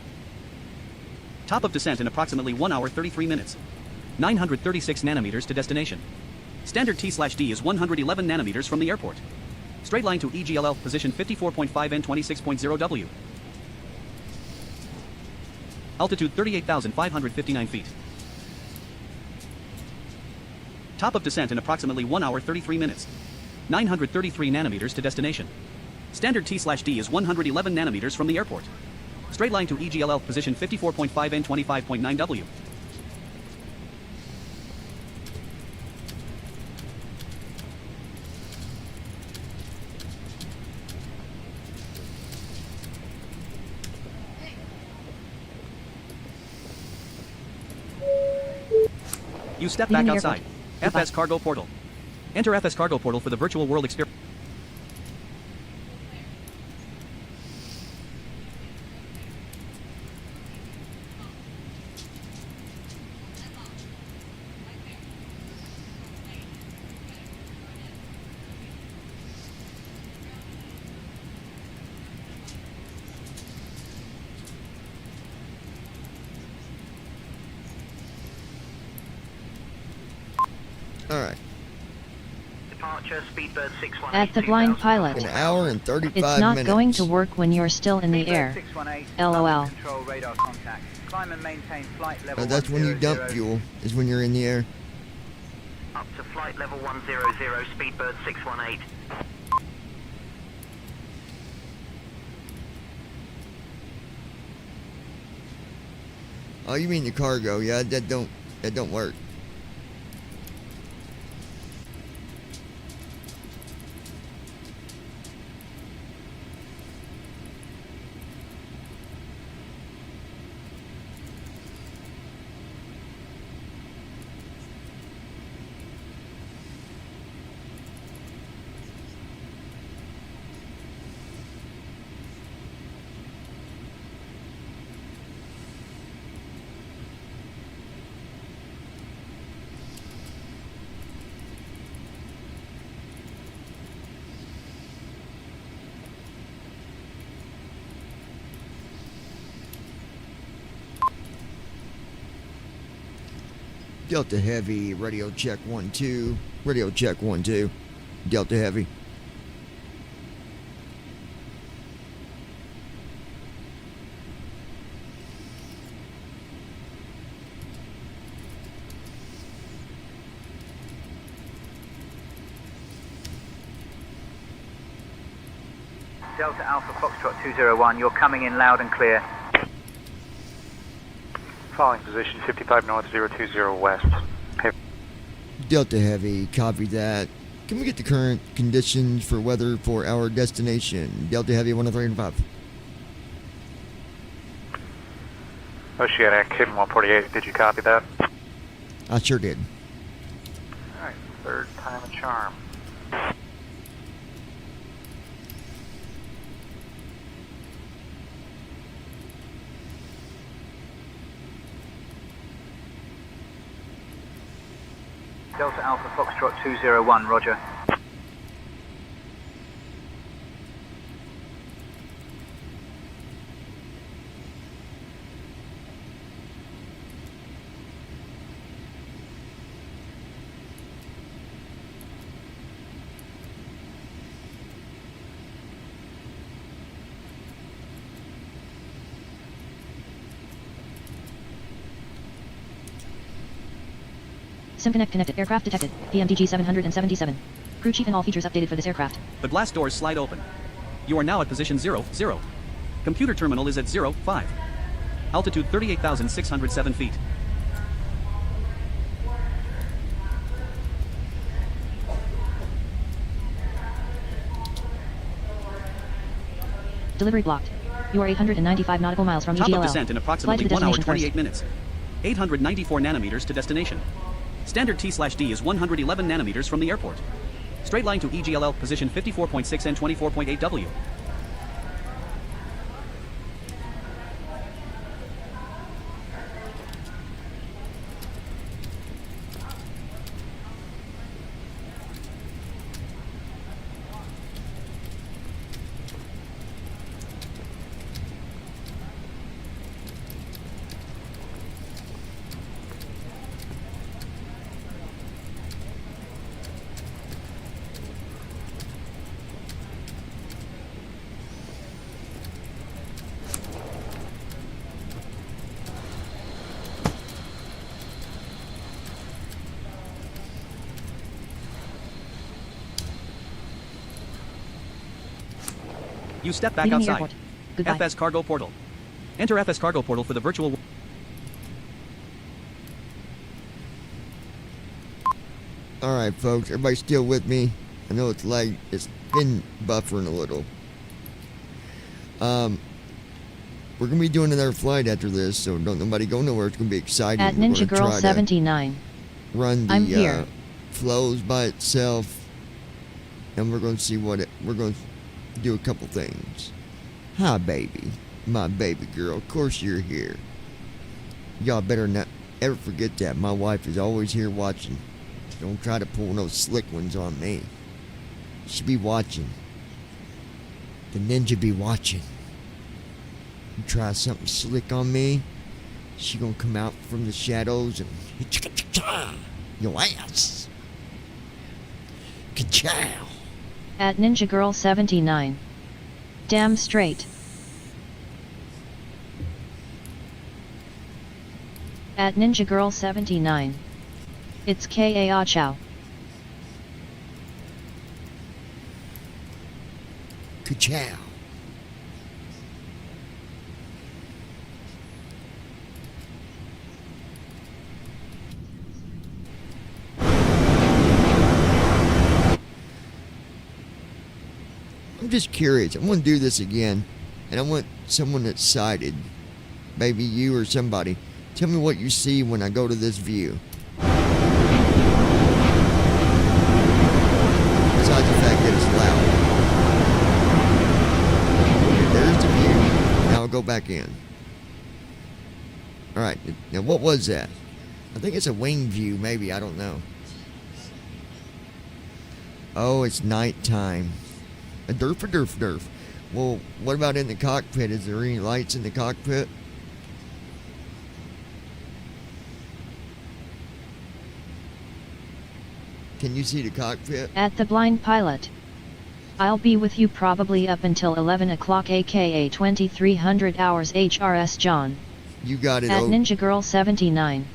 Top of descent in approximately 1 hour 33 minutes. 936 nanometers to destination. Standard T/D is 111 nanometers from the airport. Straight line to EGLL, position 54.5 and 26.0 W. Altitude 38,559 feet. Top of descent in approximately 1 hour 33 minutes. 933 nanometers to destination. Standard T/D is 111 nanometers from the airport. Straight line to EGLL, position 54.5 and 25.9 W. You step back Leaving the outside. airport. FS Cargo Portal. Enter FS Cargo Portal for the virtual world experience. Alright. Departure, speedbird 618. At the blind pilot. An hour and 35 It's not minutes. going to work when you're still in the Speedbird air. 618, LOL. London Control, radar contact. Climb and maintain flight level That's when you dump 100. fuel, is when you're in the air. Up to flight level 100, speedbird 618. Oh, you mean the cargo? Yeah, that don't work. Delta Heavy, radio check 1-2. Radio check 1-2. Delta Heavy. Delta Alpha Foxtrot 201, you're coming in loud and clear. Following position 55 north 020 west. Delta Heavy, copy that. Can we get the current conditions for weather for our destination? Delta Heavy 103.5. Oceanic Kim 148, did you copy that? I sure did. Alright, third time a charm. Delta Alpha Foxtrot 201, roger. SimConnect connected. Aircraft detected. PMDG 777. Crew chief and all features updated for this aircraft. The blast doors slide open. You are now at position 0, 0. Computer terminal is at 0, 5. Altitude 38,607 feet. Delivery blocked. You are 895 nautical miles from Top EGLL. of descent in approximately 1 hour 28 minutes. 894 nanometers to destination. Standard T/D is 111 nanometers from the airport. Straight line to EGLL, position 54.6 and 24.8 W. You step back Leaving the outside. airport. Goodbye. FS Cargo Portal. Enter FS Cargo Portal for the virtual... Alright, folks. Everybody still with me? I know it's late. It's been buffering a little. We're going to be doing another flight after this, so don't nobody go nowhere. It's going to be exciting. At We're Ninja gonna Girl try to 79. Run the I'm here. flows by itself, and we're going to see what it... We're going to do a couple things. Hi, baby. My baby girl. Of course you're here. Y'all better not ever forget that. My wife is always here watching. Don't try to pull no slick ones on me. She be watching. The ninja be watching. You try something slick on me, she gonna come out from the shadows and hit your ass. Ka-chow. At Ninja Girl 79. Damn straight. At Ninja Girl 79. It's K.A. Chow. Ka-chow. I'm just curious. I want to do this again, and I want someone that's sighted, maybe you or somebody. Tell me what you see when I go to this view. Besides the fact that it's loud. There's the view. Now I'll go back in. Alright, now what was that? I think it's a wing view, maybe. I don't know. Oh, it's nighttime. A derf. Well, what about in the cockpit? Is there any lights in the cockpit? Can you see the cockpit? At the blind pilot. I'll be with you probably up until 11 o'clock aka 2300 hours HRS John. You got it. At Ninja Girl 79.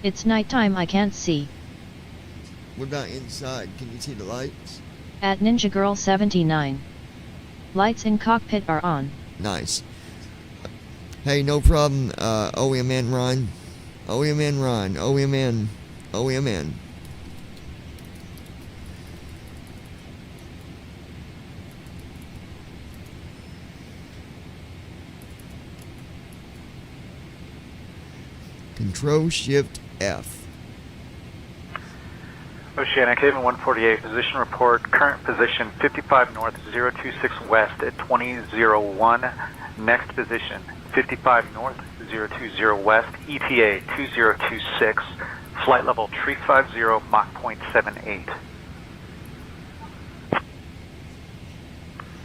It's nighttime, I can't see. What about inside? Can you see the lights? At Ninja Girl 79. Lights in cockpit are on. Nice. Hey, no problem, OMN Ron. OMN Ron. OMN. OMN. Control Shift F. Oceanic Haven 148, position report, current position 55 north, 026 west at 2001. Next position 55 north, 020 west, ETA 2026, flight level 350, Mach 0.78.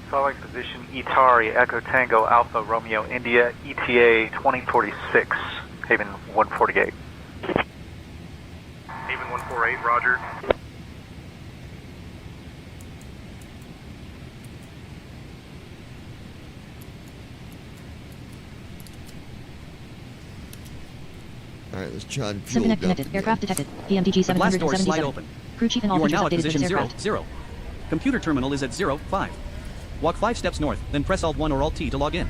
Following position Itari, Echo Tango Alpha Romeo India, ETA 2046, Haven 148. Haven 148, roger. Alright, let's try to Sim fuel connected. Aircraft detected. PMDG The blast doors slide 777. open. Crew chief and all You are features now at updated for position this 0, aircraft. 0. Computer terminal is at 0, 5. Walk 5 steps north, then press Alt 1 or Alt T to log in.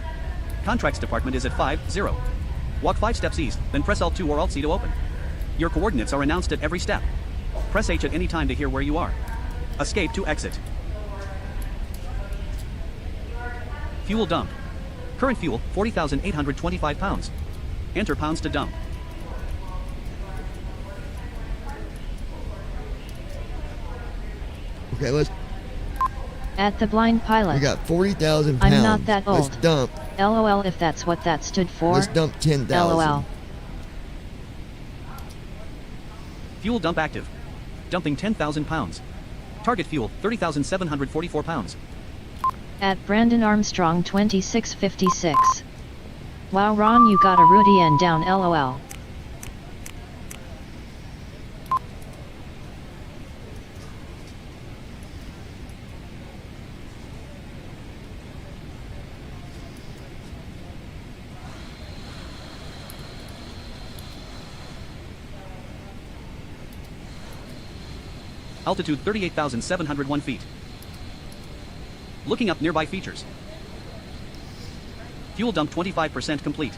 Contracts department is at 5, 0. Walk 5 steps east, then press Alt 2 or Alt C to open. Your coordinates are announced at every step. Press H at any time to hear where you are. Escape to exit. Fuel dump. Current fuel, 40,825 pounds. Enter pounds to dump. Okay, let's. At the blind pilot. We got 40,000 pounds. I'm not that old. Let's dump. LOL if that's what that stood for. Let's dump 10,000. LOL. Fuel dump active. Dumping 10,000 pounds. Target fuel, 30,744 pounds. At Brandon Armstrong 2656. Wow Ron, you got a Rudy and down LOL. Altitude 38,701 feet. Looking up nearby features. Fuel dump 25% complete.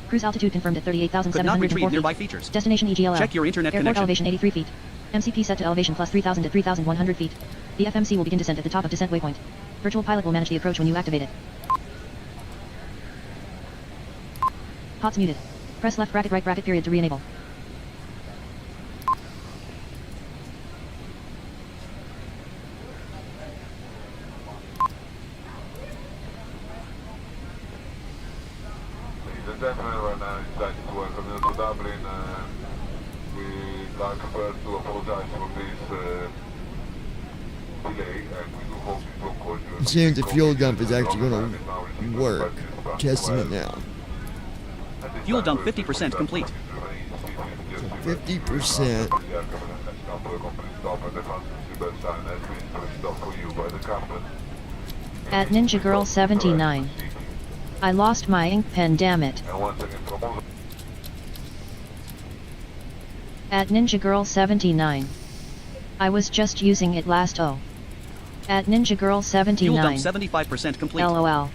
Cruise altitude confirmed at Could not 38,704 retrieve feet. nearby features. Destination EGLL. Check your internet Airport connection. elevation 83 feet. MCP set to elevation plus 3,000 at 3,100 feet. The FMC will begin descent at the top of descent waypoint. Virtual pilot will manage the approach when you activate it. HOTS muted. Press left bracket right bracket period to re-enable. Ladies and gentlemen, right now it's time to welcome you to Dublin. We'd like first to apologize for this delay, and we do hope this will cause you. It seems the fuel dump is actually going to work. Testing it now. Fuel dump 50% complete. 50%. At Ninja Girl 79. I lost my ink pen, damn it. At Ninja Girl 79. I was just using it last oh. At Ninja Girl 79. Fuel dump 75% complete. LOL.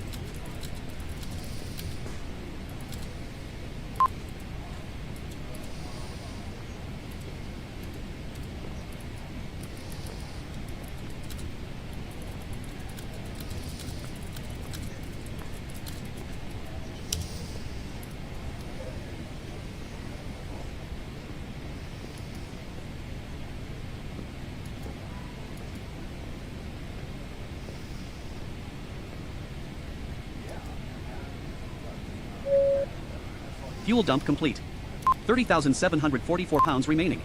Fuel dump complete. 30,744 pounds remaining.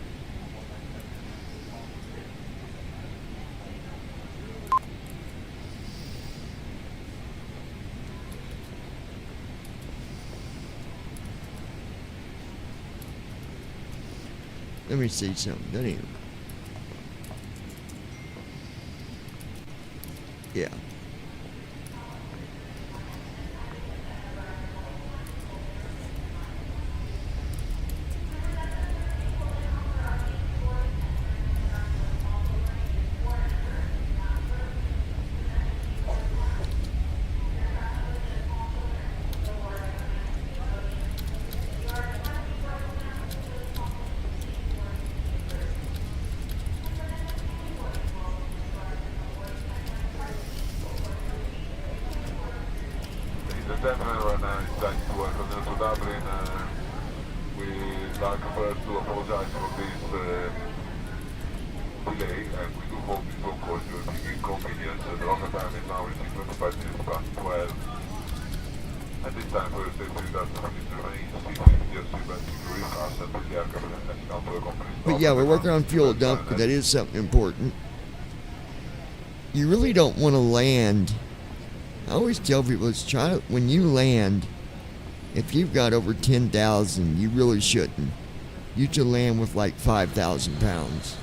Let me see something. That ain't. Yeah. Definitely right now it's back to Continental Dublin. We'd like first to apologize for this delay, and we do hope this will cause you a big inconvenience. The local time is now reaching 25 minutes past 12. At this time, for your safety, that please remain seated with your seatbelt securely fastened to the aircraft and heading out to the company's But yeah, we're working on fuel dump because that is something important. You really don't want to land. I always tell people, when you land, if you've got over 10,000, you really shouldn't. You should land with like 5,000 pounds.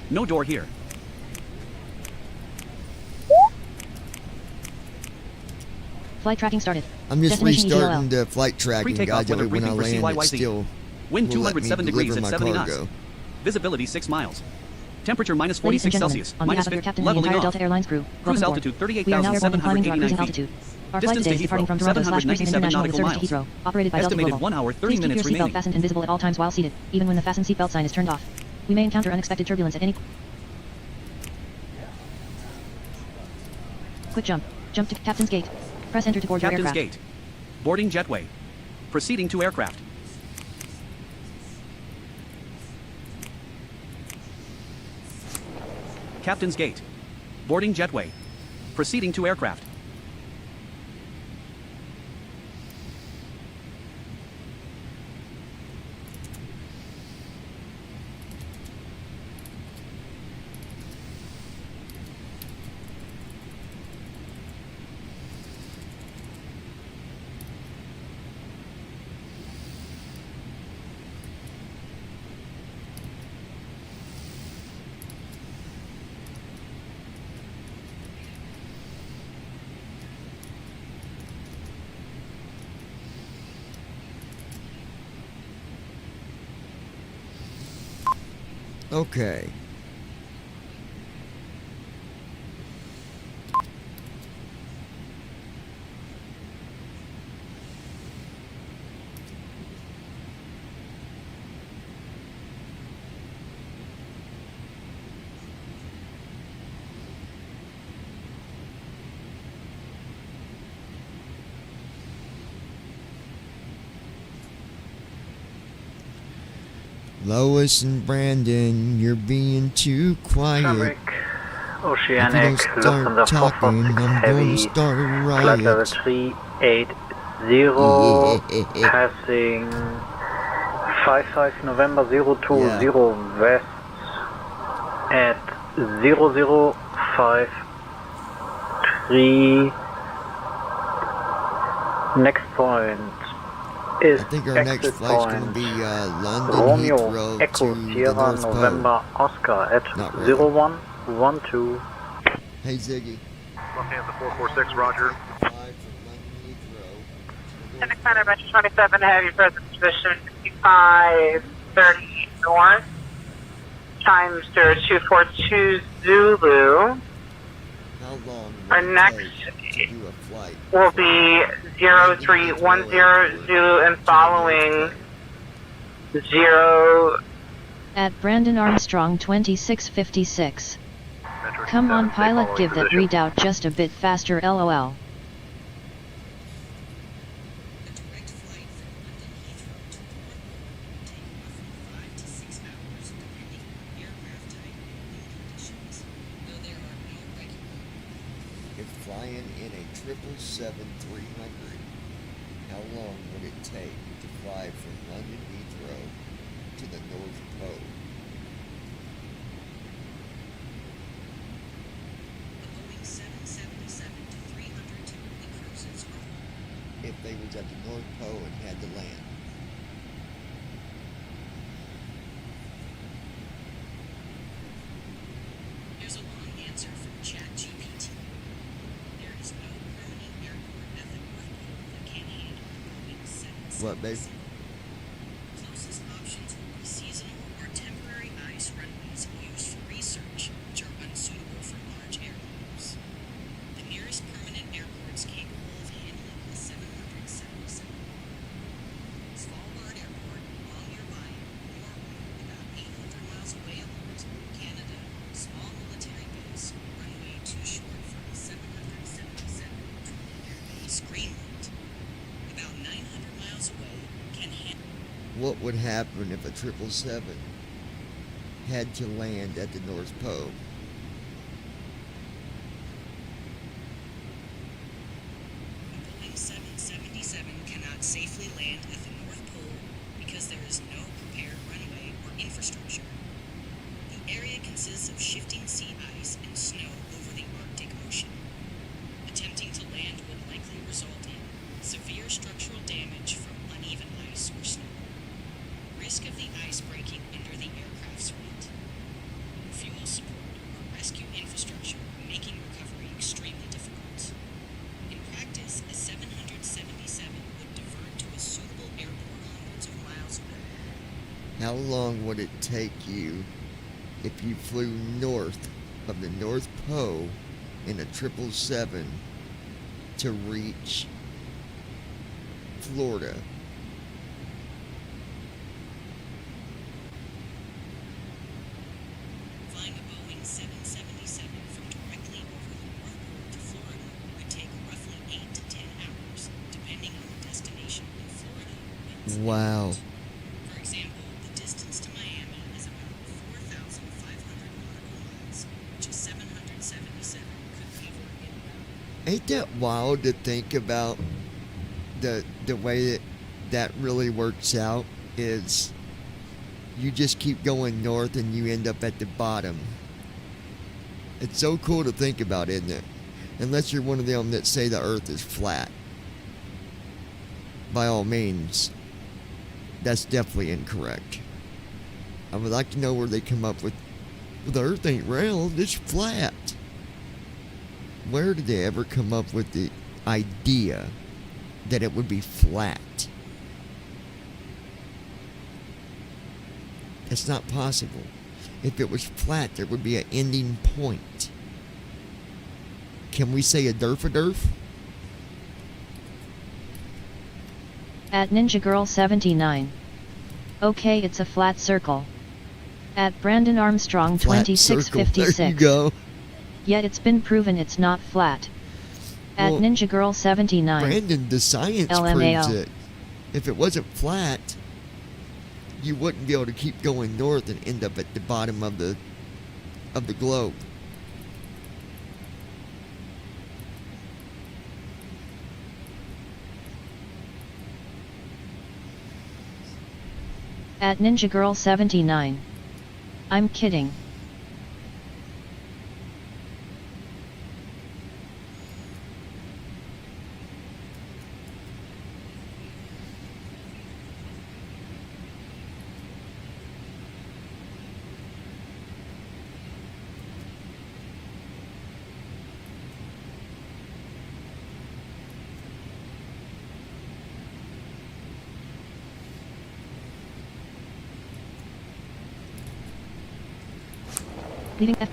No door here. Flight tracking started. I'm just Destination restarting EDLL. the flight tracking, Pre-takeoff guys. That way weather when I briefing for land, it CYYZ. still Wind will let me 207 degrees deliver at my 70 knots. cargo. Visibility 6 miles. Temperature minus Ladies 46 and gentlemen, Celsius. on Minus behalf of your 50. captain and the Leveling entire off. Delta Airlines crew, Cruise welcome altitude aboard. We are now airborne and climbing to our cruising 38,789 feet. altitude. Our flight Distance today to is departing Heathrow, from Toronto / Pearson 797 International with nautical service to miles. Heathrow, operated by Delta Estimated Global. 1 hour, 30 Please keep minutes your seatbelt remaining. fastened and visible at all times while seated, even when the fasten seatbelt sign is turned off. We may encounter unexpected turbulence at any. Quick jump. Jump to Captain's Gate. Press enter to board your Captain's aircraft. Gate. Boarding jetway. Proceeding to aircraft. Captain's Gate. Boarding jetway. Proceeding to aircraft. Okay. Lois and Brandon, you're being too quiet. Fabric, If Oceanic, you don't start Lufthansa talking, 446 I'm going Heavy, to start a flight level riot. 380, passing 55 November 020 west, at 0053. Next point is I think our next exit flight's going to point be London Romeo Heathrow Echo to the Sierra North November Pole. Oscar at Not really. 0112. Hey Ziggy. Lufthansa 446, roger. Pacific Center, Metro 27, have your present position 5530 north. Times 0242 Zulu. How long Our will next it take to do a flight? will be 0310 Zulu and following 0. At Brandon Armstrong 2656. Come on pilot, give that readout just a bit faster, lol. If flying in a 777-300, how long would it take to fly from London Heathrow to the North Pole? If they was at the North Pole and had to land. Here's a long answer from ChatGPT. There is no permanent airport at the North Pole that can handle Boeing 777. What, babe? Closest options will be seasonal or temporary ice runways used for research, which are unsuitable for large airliners. The nearest permanent airports capable of handling the 777. Svalbard Airport, along nearby, Norway, about 800 miles away alert, Canada, small military base, runway too short for the 777. Airbase Greenland, about 900 miles away, can handle. What would happen if a 777 had to land at the North Pole? Boeing 777 cannot safely land at the North Pole because there is no prepared runway or infrastructure. The area consists of shifting sea ice and snow over the Arctic Ocean. Attempting to land would likely result in severe structural damage from uneven ice or snow. Risk of the ice breaking under the aircraft's weight. Fuel support or rescue infrastructure making recovery extremely difficult. In practice, a 777 would divert to a suitable airport hundreds of miles away. How long would it take you if you flew north of the North Pole in a 777 to reach Florida? Flying a Boeing 777 from directly over the North Pole to Florida would take roughly 8 to 10 hours, depending on the destination in Florida. Wow. For example, the distance to Miami is about 4,500 nautical miles, which a 777 could cover in about. Ain't that wild to think about? The way that really works out is you just keep going north and you end up at the bottom. It's so cool to think about, isn't it? Unless you're one of them that say the earth is flat. By all means, that's definitely incorrect. I would like to know where they come up with, well, the earth ain't round, it's flat. Where did they ever come up with the idea that it would be flat? That's not possible. If it was flat, there would be an ending point. Can we say a derf? At Ninja Girl 79. Okay, it's a flat circle. At Brandon Armstrong Flat 2656. circle. There you go. Yet it's been proven it's not flat. At Well, Ninja Girl 79. Brandon, the science LMAO. proves it. If it wasn't flat, you wouldn't be able to keep going north and end up at the bottom of the globe. At Ninja Girl 79. I'm kidding. Leaving F.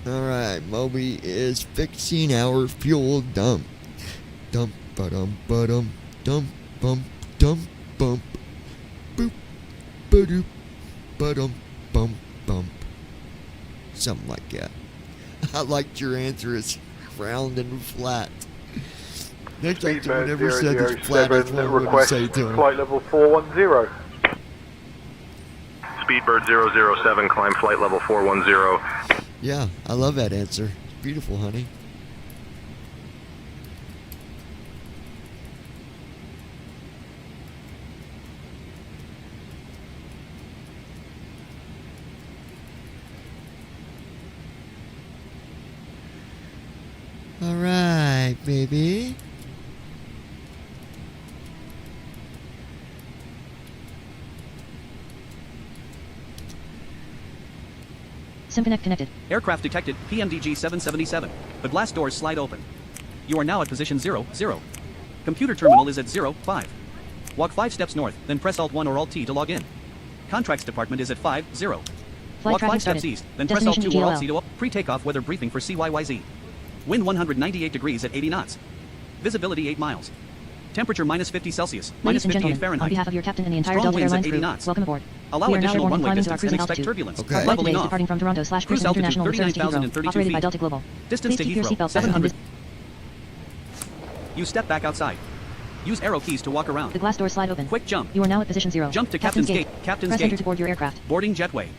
Alright, Moby is fixing our fuel dump. Dump, ba-dum, ba-dum, dump, bump, dump, bump. Boop, ba-doop, ba-dum, bump, bump. Something like that. I liked your answer. It's round and flat. Next time someone ever said it's flat, that's what I'm going to say to him. Flight level 410. Speedbird 007, climb flight level 410. Yeah, I love that answer. It's beautiful, honey. Alright, baby. SimConnect connected. Aircraft detected, PMDG 777. The glass doors slide open. You are now at position 0, 0. Computer terminal is at 0, 5. Walk 5 steps north, then press Alt 1 or Alt T to log in. Contracts department is at 5, 0. Walk 5 steps east, then press Alt 2 or Alt C to pre-takeoff weather briefing for CYYZ. Wind 198 degrees at 80 knots. Visibility 8 miles. Temperature minus 50 Celsius, minus 58 Fahrenheit. On behalf of your captain and the entire Strong Delta winds at Airlines 80 crew, knots. welcome aboard. Allow We are now additional airborne runway climbing to our distance cruising and expect altitude. turbulence. Okay. Our flight Leveling today is off. departing from Toronto / Cruise Brisbane altitude International with service to 39,032 Heathrow, operated by feet. Delta Global. Distance Please to keep your Heathrow, seatbelt 700. fastened. You step back outside. Use arrow keys to walk around. The glass doors slide open. Quick jump. You are now at position 0. Jump to Captain's Gate. Captain's Press Gate. enter to board your aircraft. Boarding jetway.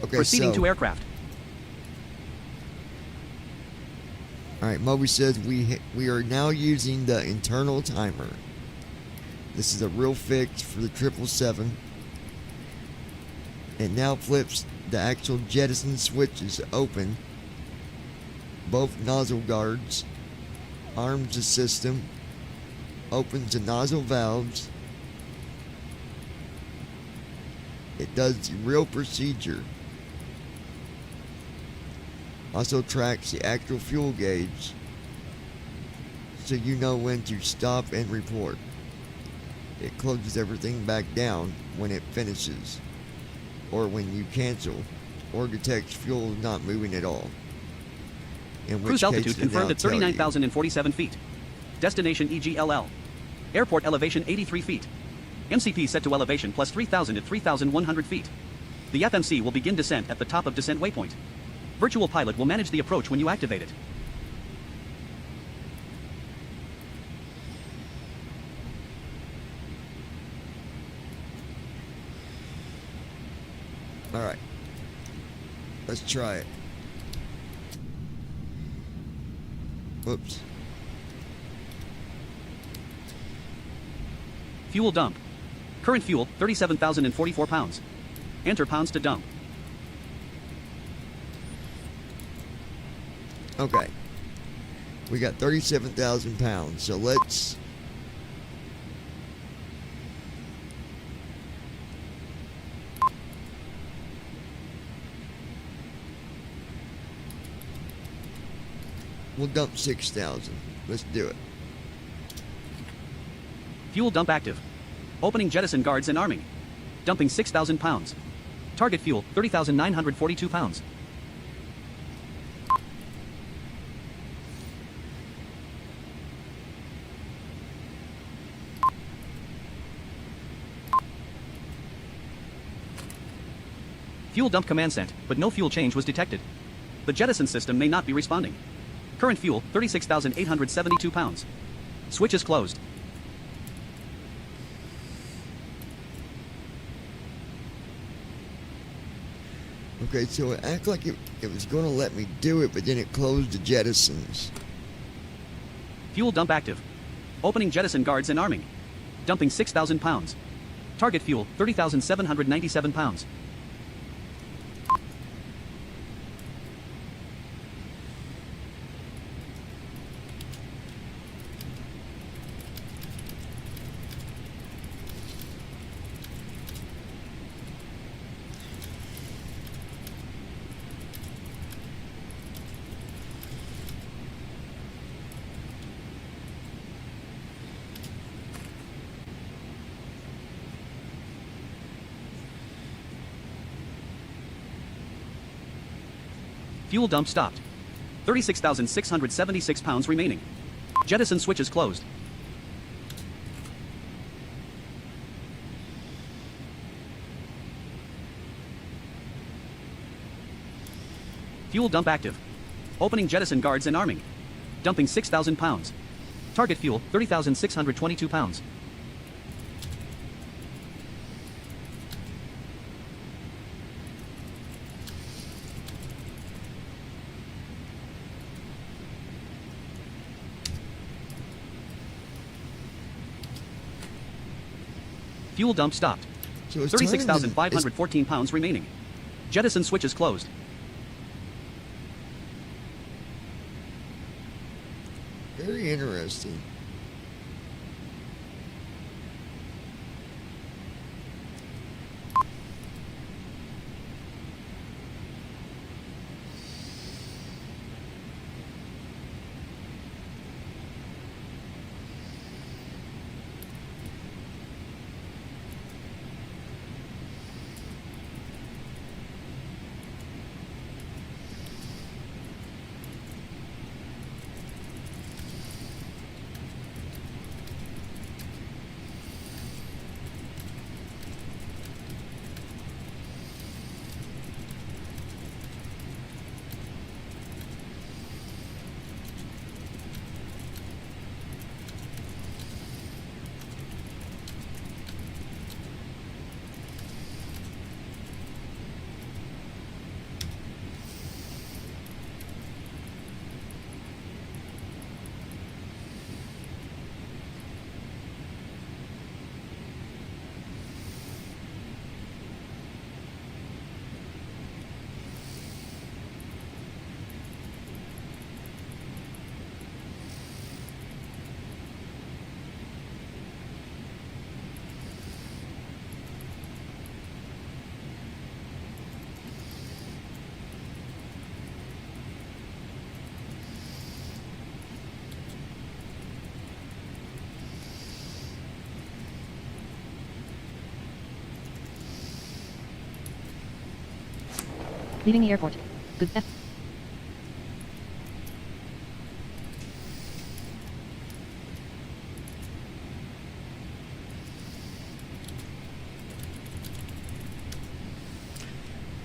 Okay, Proceeding so, to aircraft. Alright, Moby says we are now using the internal timer. This is a real fix for the 777. It now flips the actual jettison switches open. Both nozzle guards. Arms the system. Opens the nozzle valves. It does the real procedure. Also tracks the actual fuel gauge, so you know when to stop and report. It closes everything back down when it finishes, or when you cancel, or detects fuel is not moving at all. In which Cruise case altitude it confirmed now at tell you. 39,047 feet. Destination EGLL. Airport elevation 83 feet. MCP set to elevation plus 3,000 at 3,100 feet. The FMC will begin descent at the top of descent waypoint. Virtual pilot will manage the approach when you activate it. Alright. Let's try it. Whoops. Fuel dump. Current fuel, 37,044 pounds. Enter pounds to dump. Okay. We got 37,000 pounds, so let's... We'll dump 6,000. Let's do it. Fuel dump active. Opening jettison guards and arming. Dumping 6,000 pounds. Target fuel, 30,942 pounds. Fuel dump command sent, but no fuel change was detected. The jettison system may not be responding. Current fuel, 36,872 pounds. Switch is closed. Okay, so it acted like it was going to let me do it, but then it closed the jettisons. Fuel dump active. Opening jettison guards and arming. Dumping 6,000 pounds. Target fuel, 30,797 pounds. Fuel dump stopped. 36,676 pounds remaining. Jettison switches closed. Fuel dump active. Opening jettison guards and arming. Dumping 6,000 pounds. Target fuel, 30,622 pounds. Fuel dump stopped. So 36,514 pounds remaining. Jettison switches closed. Very interesting. Leaving the airport. Good.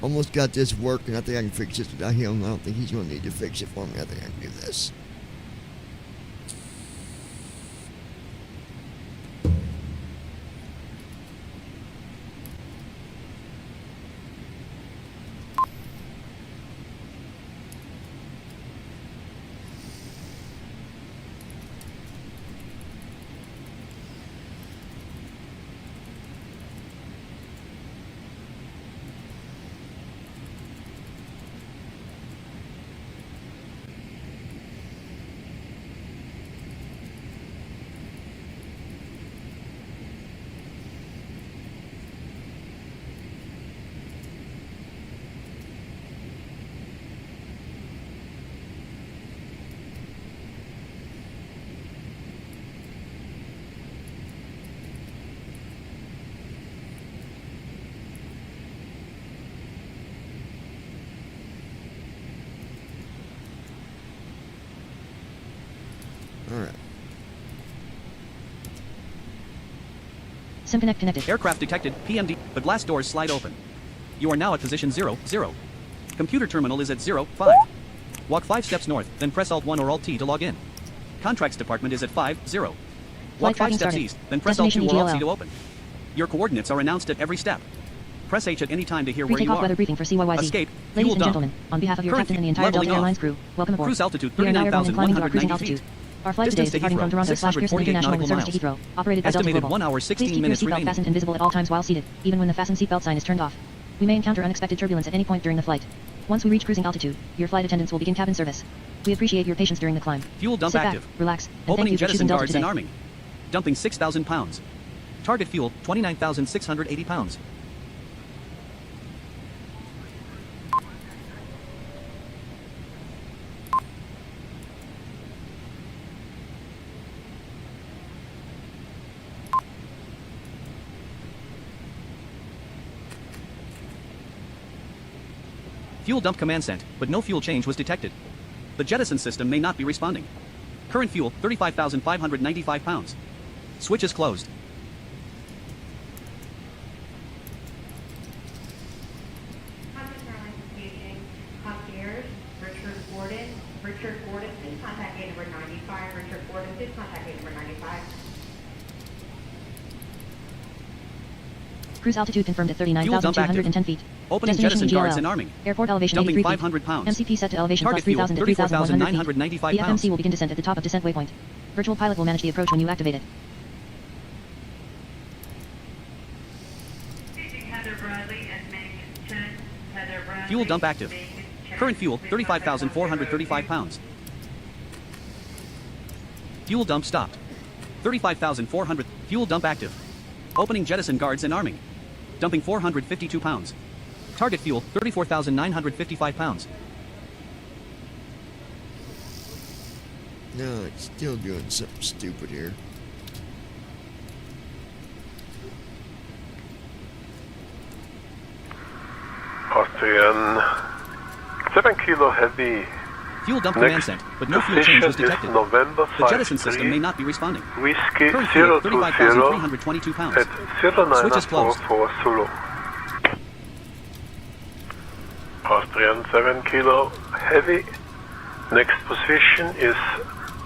Almost got this working. I think I can fix this without him. I don't think he's going to need to fix it for me. I think I can do this. Alright. SimConnect connected. Aircraft detected, PMD, but blast doors slide open. You are now at position 0, 0. Computer terminal is at 0, 5. Walk 5 steps north, then press Alt 1 or Alt T to log in. Contracts department is at 5, 0. Walk 5 steps east, then press Alt 2 or Alt C to open. Your coordinates are announced at every step. Press H at any time to hear where you are. Weather briefing for CYYZ. Escape. Ladies and gentlemen, on behalf of your captain and the entire Delta Airlines crew, welcome aboard. Cruise altitude We are now airborne and climbing to our 39,190 cruising feet. Our flight today is Distance to departing from Heathrow, Toronto/Pearson 648 International with nautical service to miles. Heathrow, operated by Delta Estimated Global. 1 hour, Please 16 keep your minutes seatbelt remaining. fastened and visible at all times while seated, even when the fasten seatbelt sign is turned off. We may encounter unexpected turbulence at any point during the flight. Once we reach cruising altitude, your flight attendants will begin cabin service. We appreciate your patience during the climb. Fuel dump Sit active. back, relax, and thank Opening you for jettison choosing Delta guards today. and arming. Dumping 6,000 pounds. Target fuel, 29,680 pounds. Fuel dump command sent, but no fuel change was detected. The jettison system may not be responding. Current fuel, 35,595 pounds. Switch is closed. Concierge, Richard Gordon, please contact gate number 95. Richard Gordon, please contact gate number 95. Cruise altitude confirmed at Fuel dump 39,210 feet. Opening Destination jettison guards GLL. and arming. Airport elevation Dumping 83 500 feet. pounds. MCP set to elevation Target plus fuel, 3,000 to 3,100 feet. 34,995 The pounds. FMC will begin descent at the top of descent waypoint. Virtual pilot will manage the approach when you activate it. Fuel dump active. Current fuel, 35,435 pounds. Fuel dump stopped. 35,400. Fuel dump active. Opening jettison guards and arming. Dumping 452 pounds. Target fuel, 34,955 pounds. No, it's still doing something stupid here. Austrian 7 kilo heavy. Fuel dump Next command sent, but no fuel change was position is detected. November The jettison 53. system may not be responding. Whiskey Current fuel, 020 35,322 pounds. at Switch is closed. 0944 Zulu. Austrian 7 kilo heavy. Next position is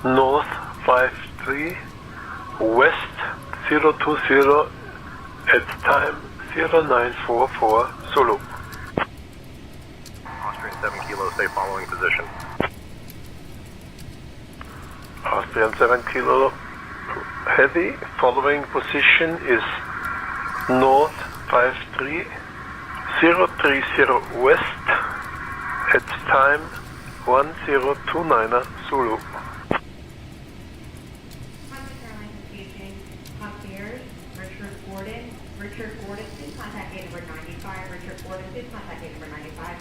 North 53 West 020 at time 0944 Zulu. Austrian 7 kilo, stay following position. Austrian 7 kilo heavy, following position is North 53 030 West at time 1029 Zulu. Concierge, Richard Gordon, please contact gate number 95. Richard Gordon, please contact gate number 95.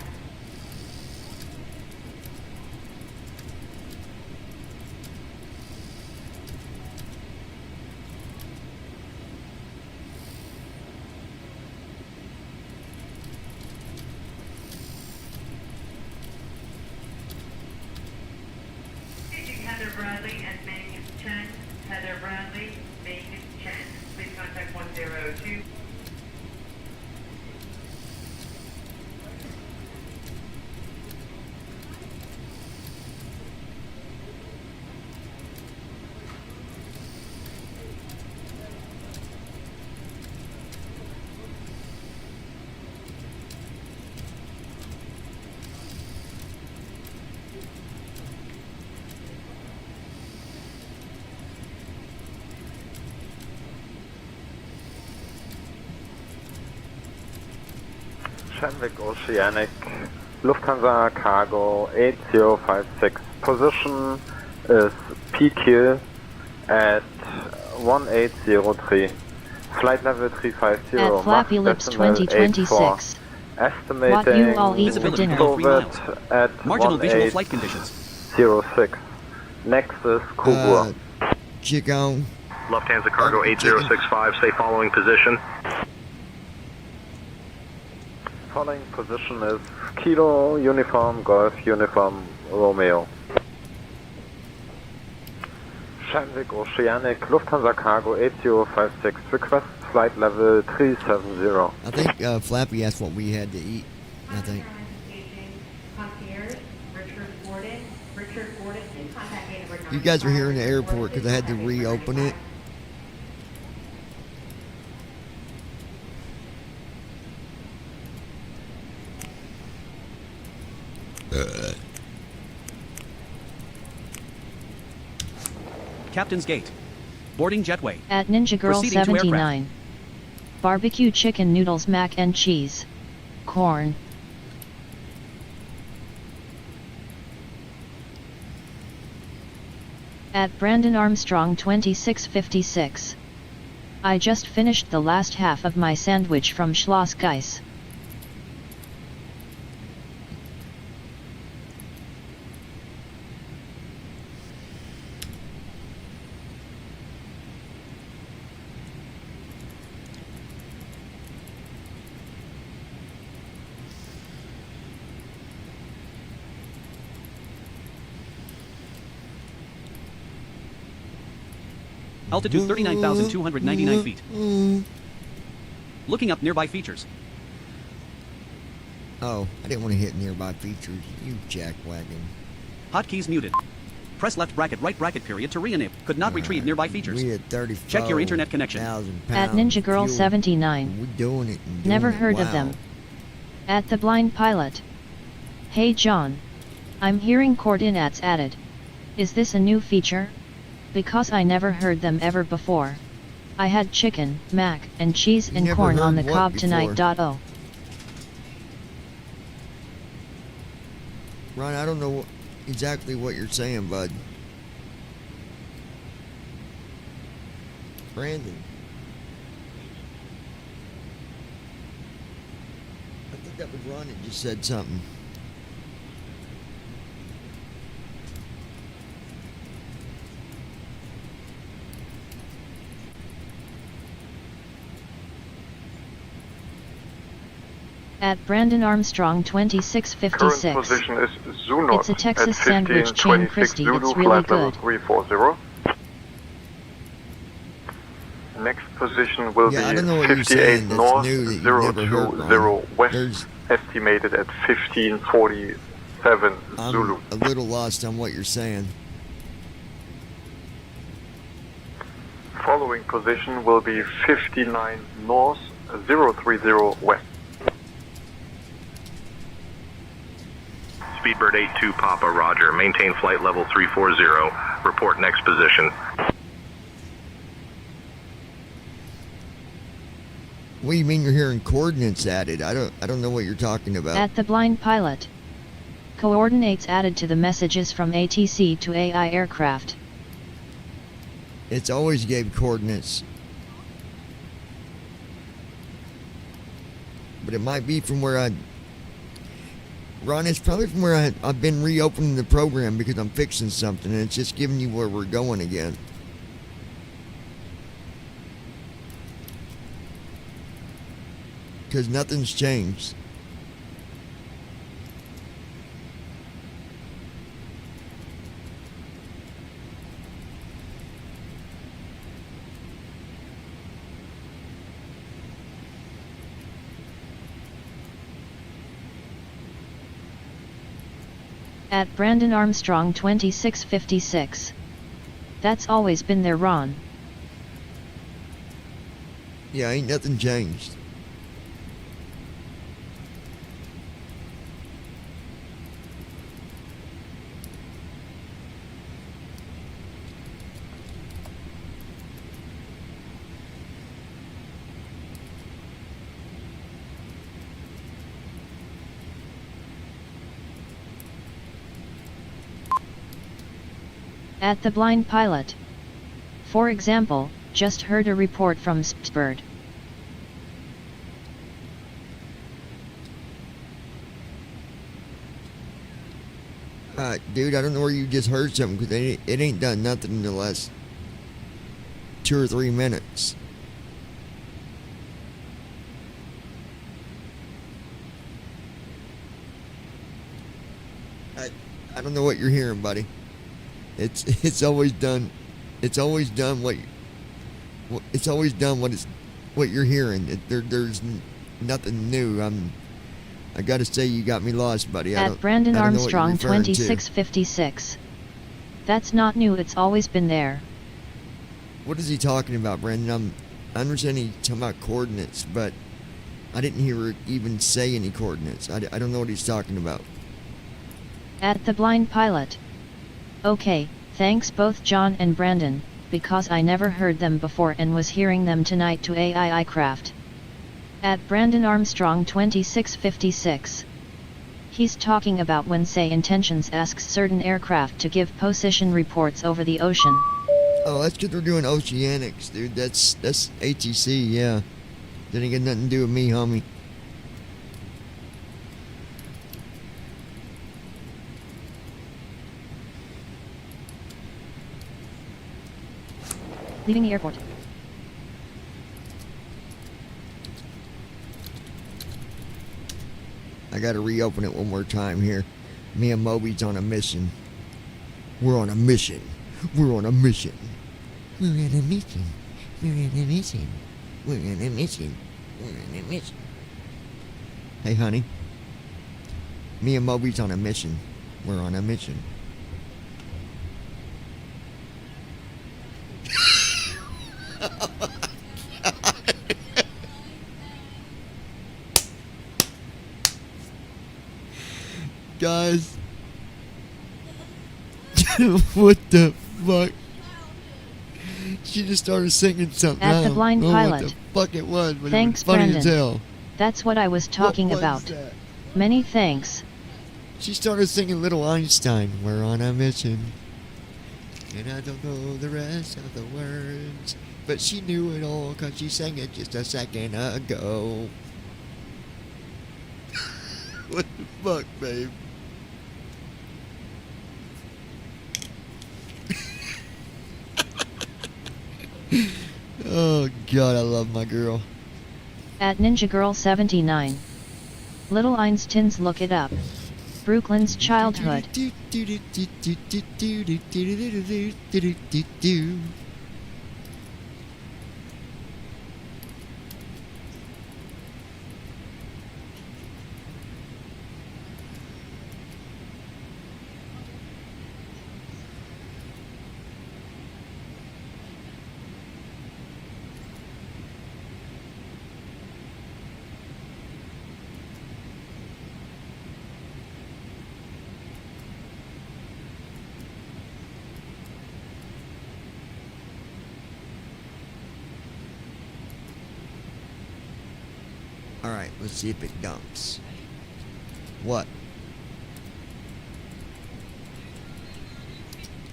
Heather Bradley and Ming Chen. Heather Bradley, Ming Chen. Please contact 102. Shenwick Oceanic, Lufthansa Cargo 8056. Position is PQ at 1803. Flight level 350. At Flappy Lips decimal 2026. 84. Estimating What you all eat for dinner. COVID at Marginal visual flight conditions. 1806. Next is Kubur. Chico. Lufthansa Cargo 8065, stay following position. Following position is Kilo Uniform Golf Uniform Romeo. Shenwick Oceanic, Lufthansa Cargo 8056. Request flight level 370. I think Flappy asked what we had to eat. I think. Concierge, Richard Gordon, please contact gate number 95. You guys were here in the airport because I had to reopen it. Captain's Gate. Boarding jetway. At Ninja Girl Proceeding to 79. Barbecue chicken noodles, mac and cheese. Corn. At Brandon Armstrong 2656. I just finished the last half of my sandwich from Schloss Geiss. Altitude 39,299 feet. Looking up nearby features. Oh, I didn't want to hit nearby features. You jackwagon. Hotkeys muted. Press left bracket right bracket period to re-enable. Could not retrieve nearby features. We at 34. Check your internet connection. At Ninja Girl 79. We're doing it. Never heard of them. At The Blind Pilot. Hey John. I'm hearing coordinates added. Is this a new feature? Because I never heard them ever before. I had chicken, mac, and cheese and corn on the cob tonight. Oh. Ron, I don't know exactly what you're saying, bud. Brandon. I think that was Ron that just said something. At Brandon Armstrong 2656. Current position is Zunot. It's a Texas sandwich chain, Christy. It's really good. 340. Next position will be 58 north, 020 west, estimated at 1547 Zulu. I'm a little lost on what you're saying. Following position will be 59 north, 030 west. Speedbird 82 Papa, roger. Maintain flight level 340. Report next position. What do you mean you're hearing coordinates added? I don't know what you're talking about. At The Blind Pilot. Coordinates added to the messages from ATC to AI aircraft. It's always gave coordinates. But it might be from where Ron, it's probably from where I've been reopening the program because I'm fixing something and it's just giving you where we're going again. Because nothing's changed. At Brandon Armstrong 2656. That's always been there, Ron. Yeah, ain't nothing changed. At The Blind Pilot. For example, just heard a report from Spitbird. Dude, I don't know where you just heard something because it ain't done nothing in the last 2 or 3 minutes. I don't know what you're hearing, buddy. It's always done what you're hearing. There's nothing new. I gotta say you got me lost, buddy. At Brandon Armstrong 2656. That's not new, it's always been there. What is he talking about, Brandon? I understand he's talking about coordinates, but I didn't hear it even say any coordinates. I don't know what he's talking about. At The Blind Pilot. Okay, Thanks both John and Brandon, because I never heard them before and was hearing them tonight to AII Craft. At Brandon Armstrong 2656. He's talking about when Say Intentions asks certain aircraft to give position reports over the ocean. Oh, that's because we're doing oceanics, dude. That's ATC, yeah. Didn't get nothing to do with me, homie. Leaving the airport. I gotta reopen it one more time here. Me and Moby's on a mission. We're on a mission. We're on a mission. We're on a mission. We're on a mission. We're on a mission. We're on a mission. Hey, honey. Me and Moby's on a mission. We're on a mission. Guys. What the fuck? She just started singing something. At the blind pilot. What the fuck it was, but Thanks, it was funny Brandon. as hell. That's what I was talking What was about. that? Many thanks. She started singing Little Einstein. We're on a mission. And I don't know the rest of the words. But she knew it all because she sang it just a second ago. What the fuck, babe? Oh, God, I love my girl. At Ninja Girl 79. Little Einsteins, look it up. Brooklyn's childhood. Alright, let's see if it dumps. What?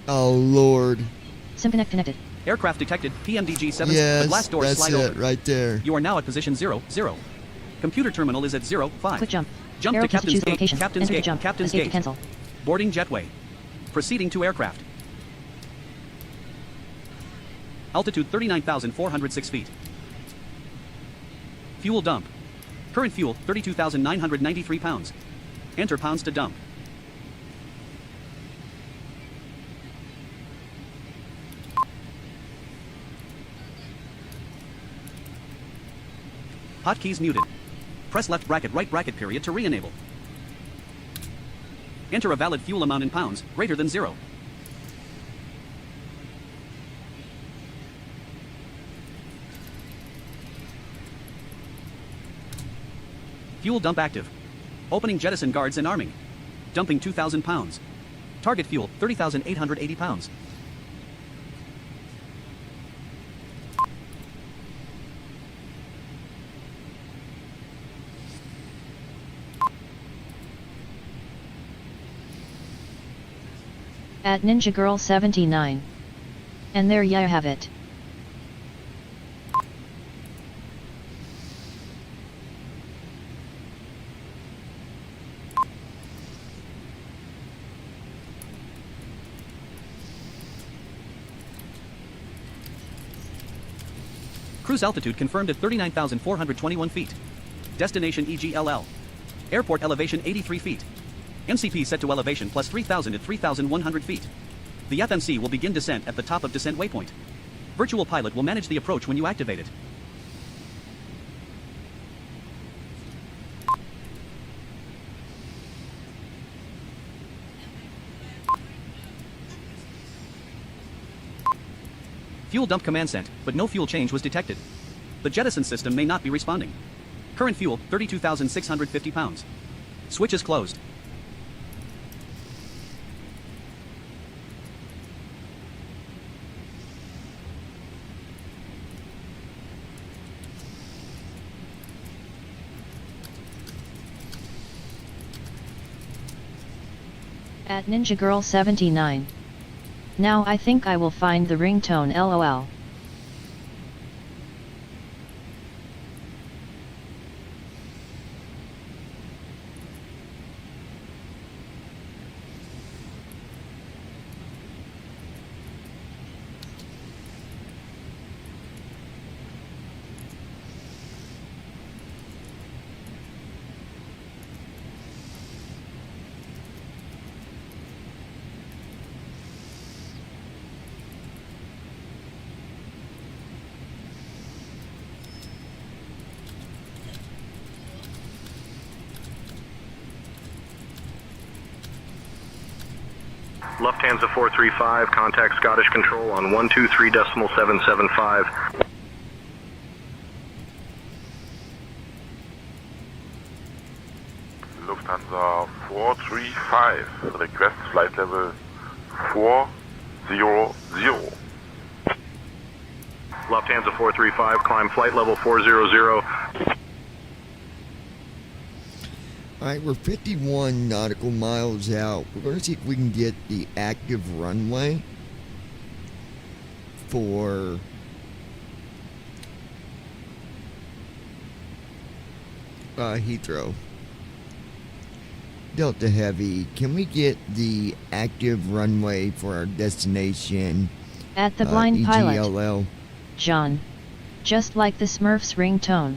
Oh, Lord. SimConnect connected. Aircraft detected, PMDG 7. Yes, the glass doors that's slide it, over. right there. You are now at position 0, 0. Computer terminal is at 0, 5. Quick jump. Jump Arrow to keys to Captain's choose the Gate. location. Captain's Enter to Gate. jump. Captain's Escape to Gate. cancel. Boarding jetway. Proceeding to aircraft. Altitude 39,406 feet. Fuel dump. Current fuel 32,993 pounds. Enter pounds to dump. Hotkeys muted. Press left bracket right bracket period to re-enable. Enter a valid fuel amount in pounds, greater than 0. Fuel dump active. Opening jettison guards and arming. Dumping 2,000 pounds. Target fuel 30,880 pounds. At Ninja Girl 79. And there you have it. Cruise altitude confirmed at 39,421 feet. Destination EGLL. Airport elevation 83 feet. MCP set to elevation plus 3,000 at 3,100 feet. The FMC will begin descent at the top of descent waypoint. Virtual pilot will manage the approach when you activate it. Fuel dump command sent, but no fuel change was detected. The jettison system may not be responding. Current fuel 32,650 pounds. Switch is closed. At Ninja Girl 79. Now I think I will find the ringtone LOL. Lufthansa 435, contact Scottish Control on 123.775. Lufthansa 435, request flight level 400. Lufthansa 435, climb flight level 400. Alright, we're 51 nautical miles out. We're going to see if we can get the active runway for Heathrow. Delta Heavy, can we get the active runway for our destination? At the blind pilot. EGLL? John. Just like the Smurfs ringtone.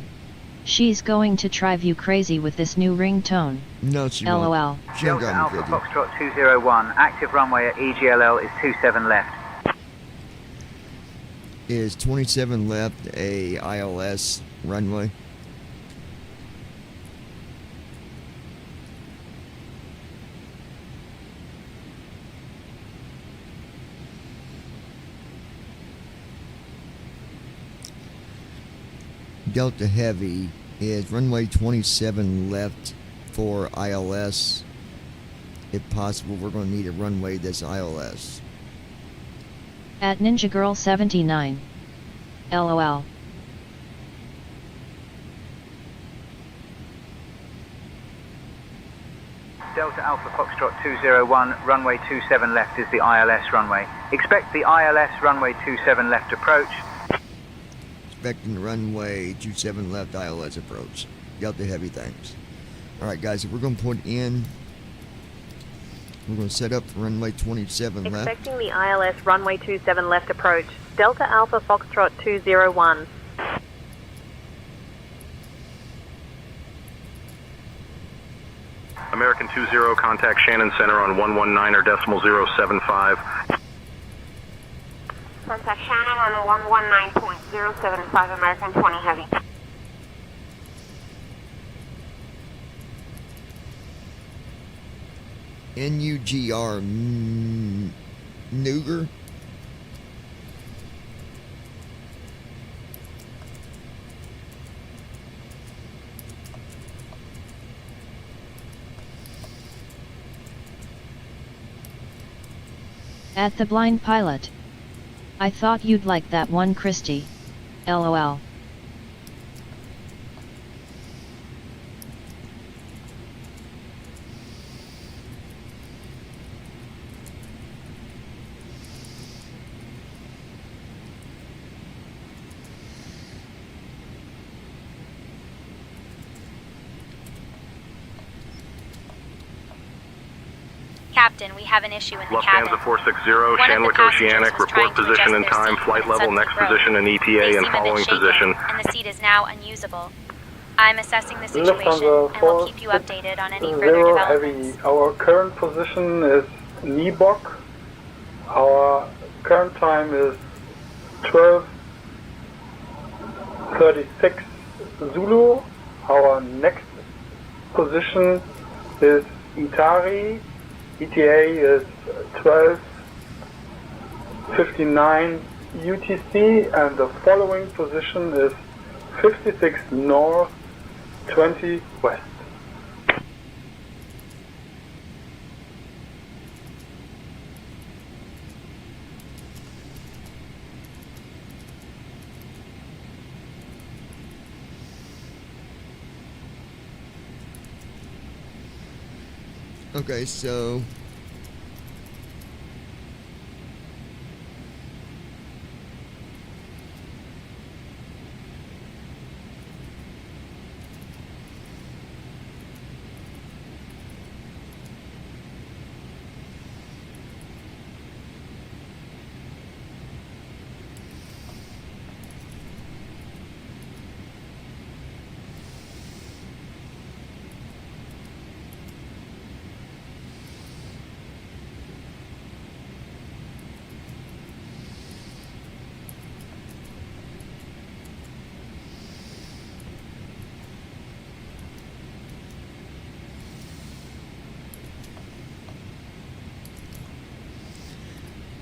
She's going to drive you crazy with this new ringtone. No, she LOL. won't. She won't Delta drive me Alpha crazy. Foxtrot 201, active runway at EGLL is 27 left. Is 27 left a ILS runway? Delta Heavy, is runway 27 left for ILS? If possible, we're going to need a runway that's ILS. At Ninja Girl 79. LOL. Delta Alpha Foxtrot 201, runway 27 left is the ILS runway. Expect the ILS runway 27 left approach. Expecting runway 27 left ILS approach. Delta Heavy, thanks. Alright guys, we're going to put in, we're going to set up runway 27 left. Expecting the ILS runway 27 left approach. Delta Alpha Foxtrot 201. American 20, contact Shannon Center on 119.075. Contact Shannon on 119.075, American 20 Heavy. NUGR, Nuger? At the blind pilot. I thought you'd like that one, Christy. LOL. Captain, we have an issue in the cabin. Lufthansa 460, Shanwick Oceanic, report position and time, flight level, next position in ETA and following position. And the seat is now unusable. I'm assessing the situation and will keep you updated on any further developments. Heavy. Our current position is Nibok. Our current time is 12:36 Zulu. Our next position is Itari. ETA is 12:59 UTC, and the following position is 56 North, 20 West. Okay, so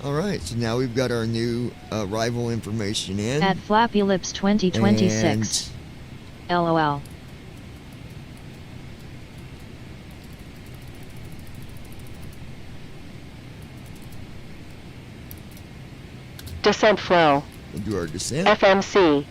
All right, so now we've got our new arrival information in. At Flappy Lips 2026. LOL. Descent flow. We'll do our descent. FMC.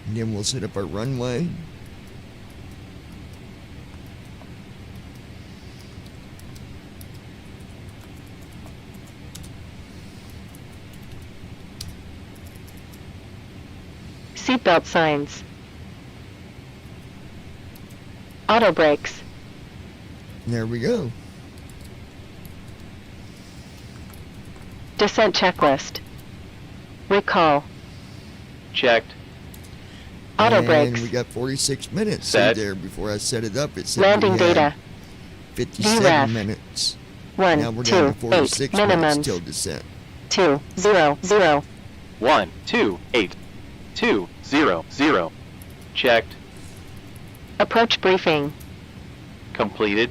And then we'll set up our runway. Seatbelt signs. Auto brakes. There we go. Descent checklist. Recall. Checked. Auto and brakes. we got 46 minutes Set. there before I set it up. It said Landing we had data. 57 VREF. minutes. 1, Now we're 2, down to 46 8 minutes minimums. till descent. 2, 0, 0. 1, 2, 8. 2, 0, 0. Checked. Approach briefing. Completed.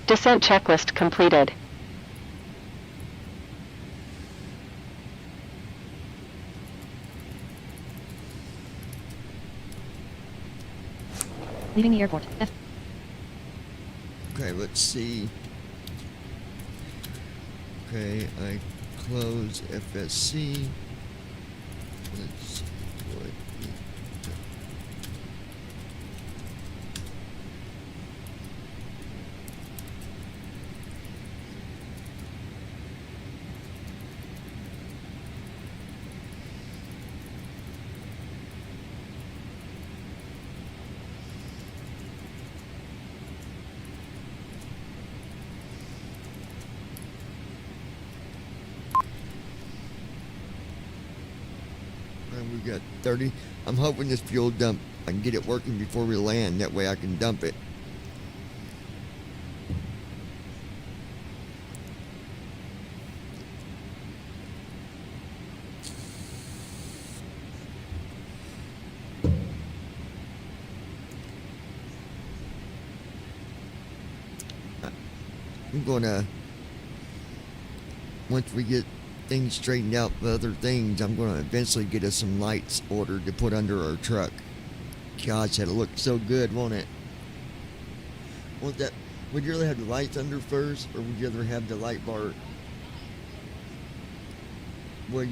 Descent checklist completed. Leaving the airport. Okay, let's see. Okay, I close FSC. Let's see what we We've got 30. I'm hoping this fuel dump, I can get it working before we land. That way I can dump it. I'm gonna, once we get things straightened out with other things, I'm going to eventually get us some lights ordered to put under our truck. Gosh, that'll look so good, won't it? Would you rather have the lights under first, or would you rather have the light bar? Well,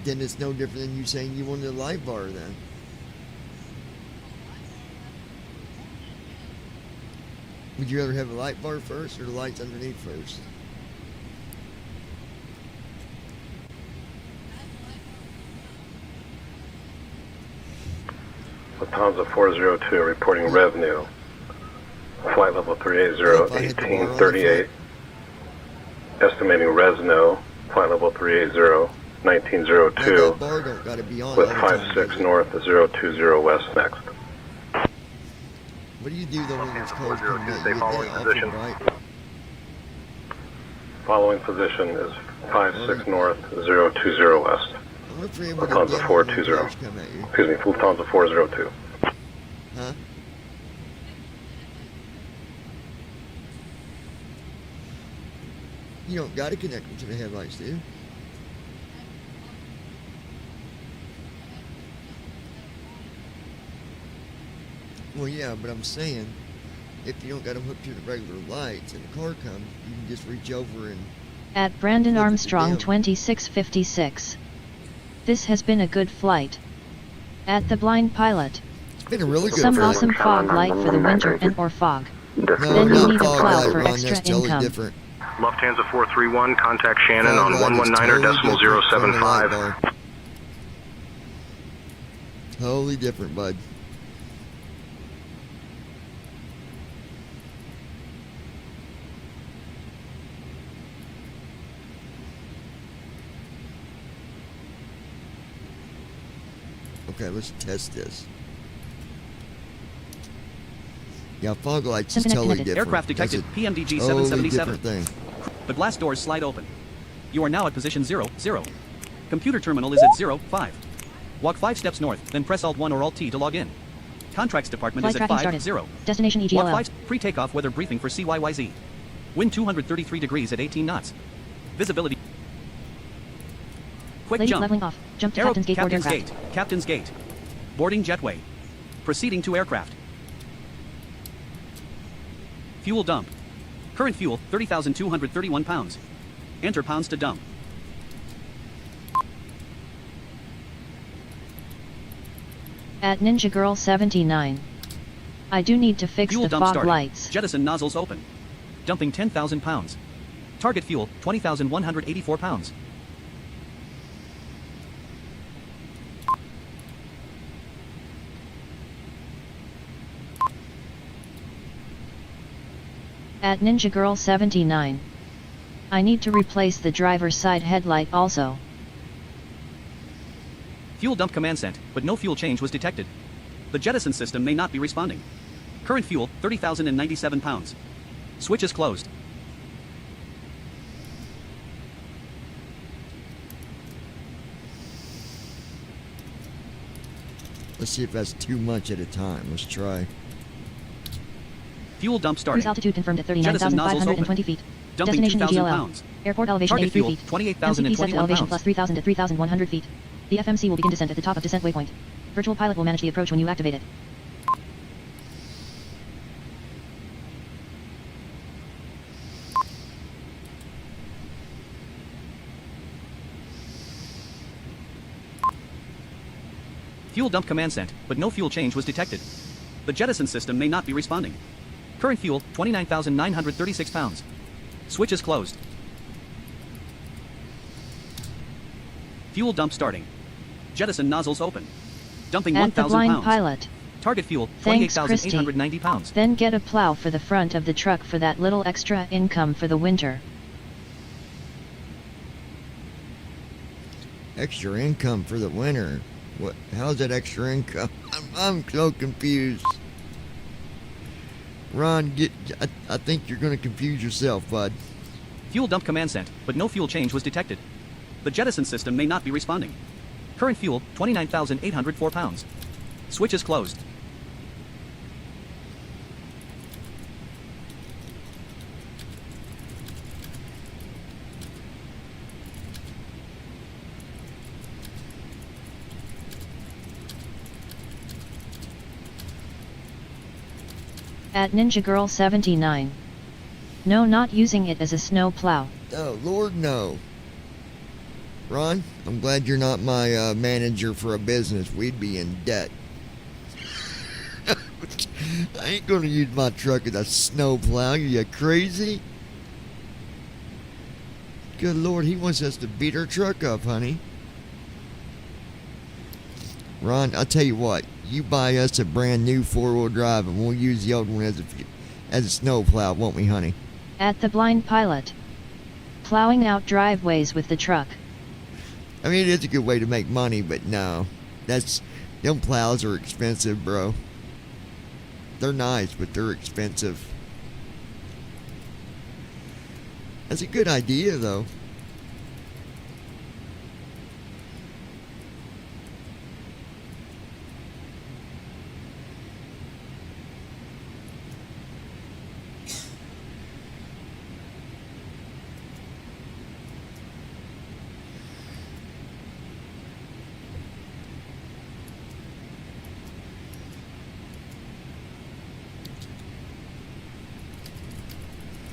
then it's no different than you saying you wanted a light bar then. Would you rather have a light bar first, or the lights underneath first? Lufthansa 402 reporting revenue. Flight level 380, 1838. Estimating Resno. Flight level 380, 1902. With 56 north, 020 west next. What do you do though when it's cold coming out? You get following that position. awful bright? Following position is 56 north, 020 west. I wonder if you're able to Lufthansa dim when 420. the clouds come at you. Excuse me, Lufthansa 402. Huh? You don't got to connect them to the headlights, do you? Well, yeah, but I'm saying, if you don't got them hooked to the regular lights and the car comes, you can just reach over and... At Brandon Look at the Armstrong dim. 2656. This has been a good flight. At the Blind Pilot. It's been a really good Some flight. awesome fog light for the winter and or fog. No, Then you not need a fog cloud light, for Ron, extra that's totally income. different. Lufthansa 431, contact Shannon Fog on light is 119er totally decimal different from the light 075. bar. Totally different, bud. Okay, let's test this. Yeah, fog lights is totally different. Aircraft detected, That's a PMDG totally 777. different thing. The glass doors slide open. You are now at position 0, 0. Computer terminal is at 0, 5. Walk 5 steps north, then press Alt-1 or Alt-T to log in. Contracts department Flight is at tracking started. 50. Destination Walk EGLL. 5, pre-takeoff weather briefing for CYYZ. Wind 233 degrees at 18 knots. Visibility. Quick Ladies jump. leveling off. Jump to Aero- Captain's Gate board Captain's aircraft. Gate. Captain's Gate. Boarding jetway. Proceeding to aircraft. Fuel dump. Current fuel, 30,231 pounds. Enter pounds to dump. At Ninja Girl 79. I do need to fix Fuel the dump fog starting. lights. Jettison nozzles open. Dumping 10,000 pounds. Target fuel, 20,184 pounds. At Ninja Girl 79. I need to replace the driver's side headlight also. Fuel dump command sent, but no fuel change was detected. The jettison system may not be responding. Current fuel, 30,097 pounds. Switch is closed. Let's see if that's too much at a time. Let's try. Fuel dump starting. Cruise altitude confirmed at Jettison nozzles 39,520 open. feet. Dumping Destination 2,000 EGLL. pounds. Airport elevation Target 83 fuel, feet. 28,021 MCP set to elevation pounds. plus 3,000 to 3,100 feet. The FMC will begin descent at the top of descent waypoint. Virtual pilot will manage the approach when you activate it. Fuel dump command sent, but no fuel change was detected. The jettison system may not be responding. Current fuel, 29,936 pounds. Switch is closed. Fuel dump starting. Jettison nozzles open. Dumping At the 1,000 blind pounds. pilot. Target fuel, Thanks, Christy. 28,890 pounds. Then get a plow for the front of the truck for that little extra income for the winter. Extra income for the winter. What? How's that extra income? I'm so confused. Ron, I think you're going to confuse yourself, bud. Fuel dump command sent, but no fuel change was detected. The jettison system may not be responding. Current fuel, 29,804 pounds. Switch is closed. At Ninja Girl 79. No, not using it as a snow plow. Oh, Lord, no. Ron, I'm glad you're not my manager for a business. We'd be in debt. I ain't going to use my truck as a snow plow. Are you crazy? Good Lord, he wants us to beat our truck up, honey. Ron, I'll tell you what. You buy us a brand new 4-wheel drive and we'll use the old one as a snow plow, won't we, honey? At the blind pilot. Plowing out driveways with the truck. I mean, it is a good way to make money, but no. Them plows are expensive, bro. They're nice, but they're expensive. That's a good idea, though.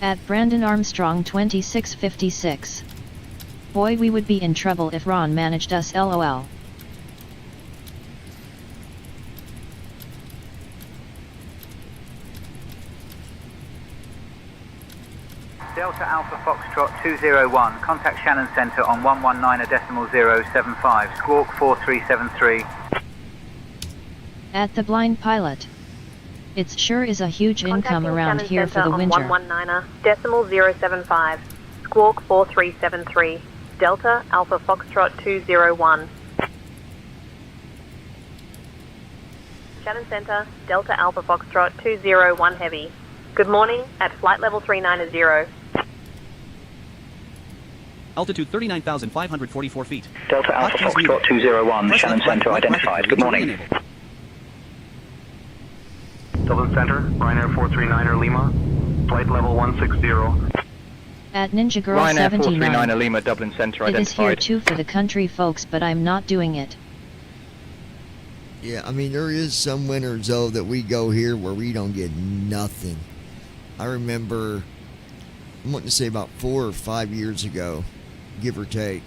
At Brandon Armstrong 2656. Boy, we would be in trouble if Ron managed us, lol. Delta Alpha Foxtrot 201, contact Shannon Center on 119.075, squawk 4373. At the blind pilot. It sure is a huge income Contacting around Shannon here for Center the on winter. 119.075, squawk 4373, Delta Alpha Foxtrot 201. Shannon Center, Delta Alpha Foxtrot 201 Heavy. Good morning, at flight level 390. Altitude 39,544 feet. Delta Alpha Hotkeys Foxtrot muted. 201, Press Shannon left right Center right identified. Good practically. morning. Enabled. Dublin Center, Ryanair 439er Lima, flight level 160. At Ninja Girl Ryanair 79. 439er Lima, Dublin Center It is here identified. too for the country folks, but I'm not doing it. Yeah, I mean, there is some winters, though, that we go here where we don't get nothing. I remember, I'm wanting to say about 4 or 5 years ago, give or take,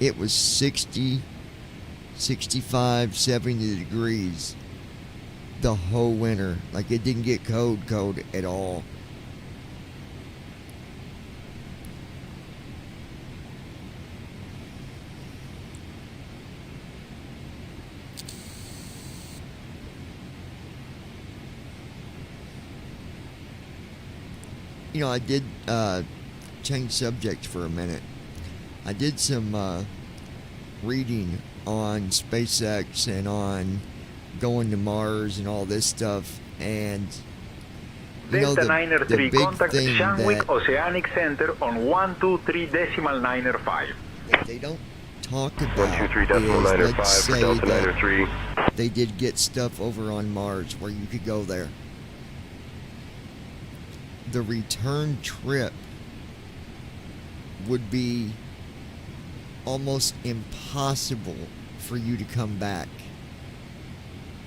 it was 60, 65, 70 degrees the whole winter. Like, it didn't get cold at all. You know, I did change subject for a minute. I did some reading on SpaceX and on going to Mars and all this stuff, and you know, Delta Niner the 3, big contact thing Shanwick that Oceanic Center on 123.905. they don't talk about 123.905 is, let's for say Delta that Niner 3. they did get stuff over on Mars where you could go there. The return trip would be almost impossible for you to come back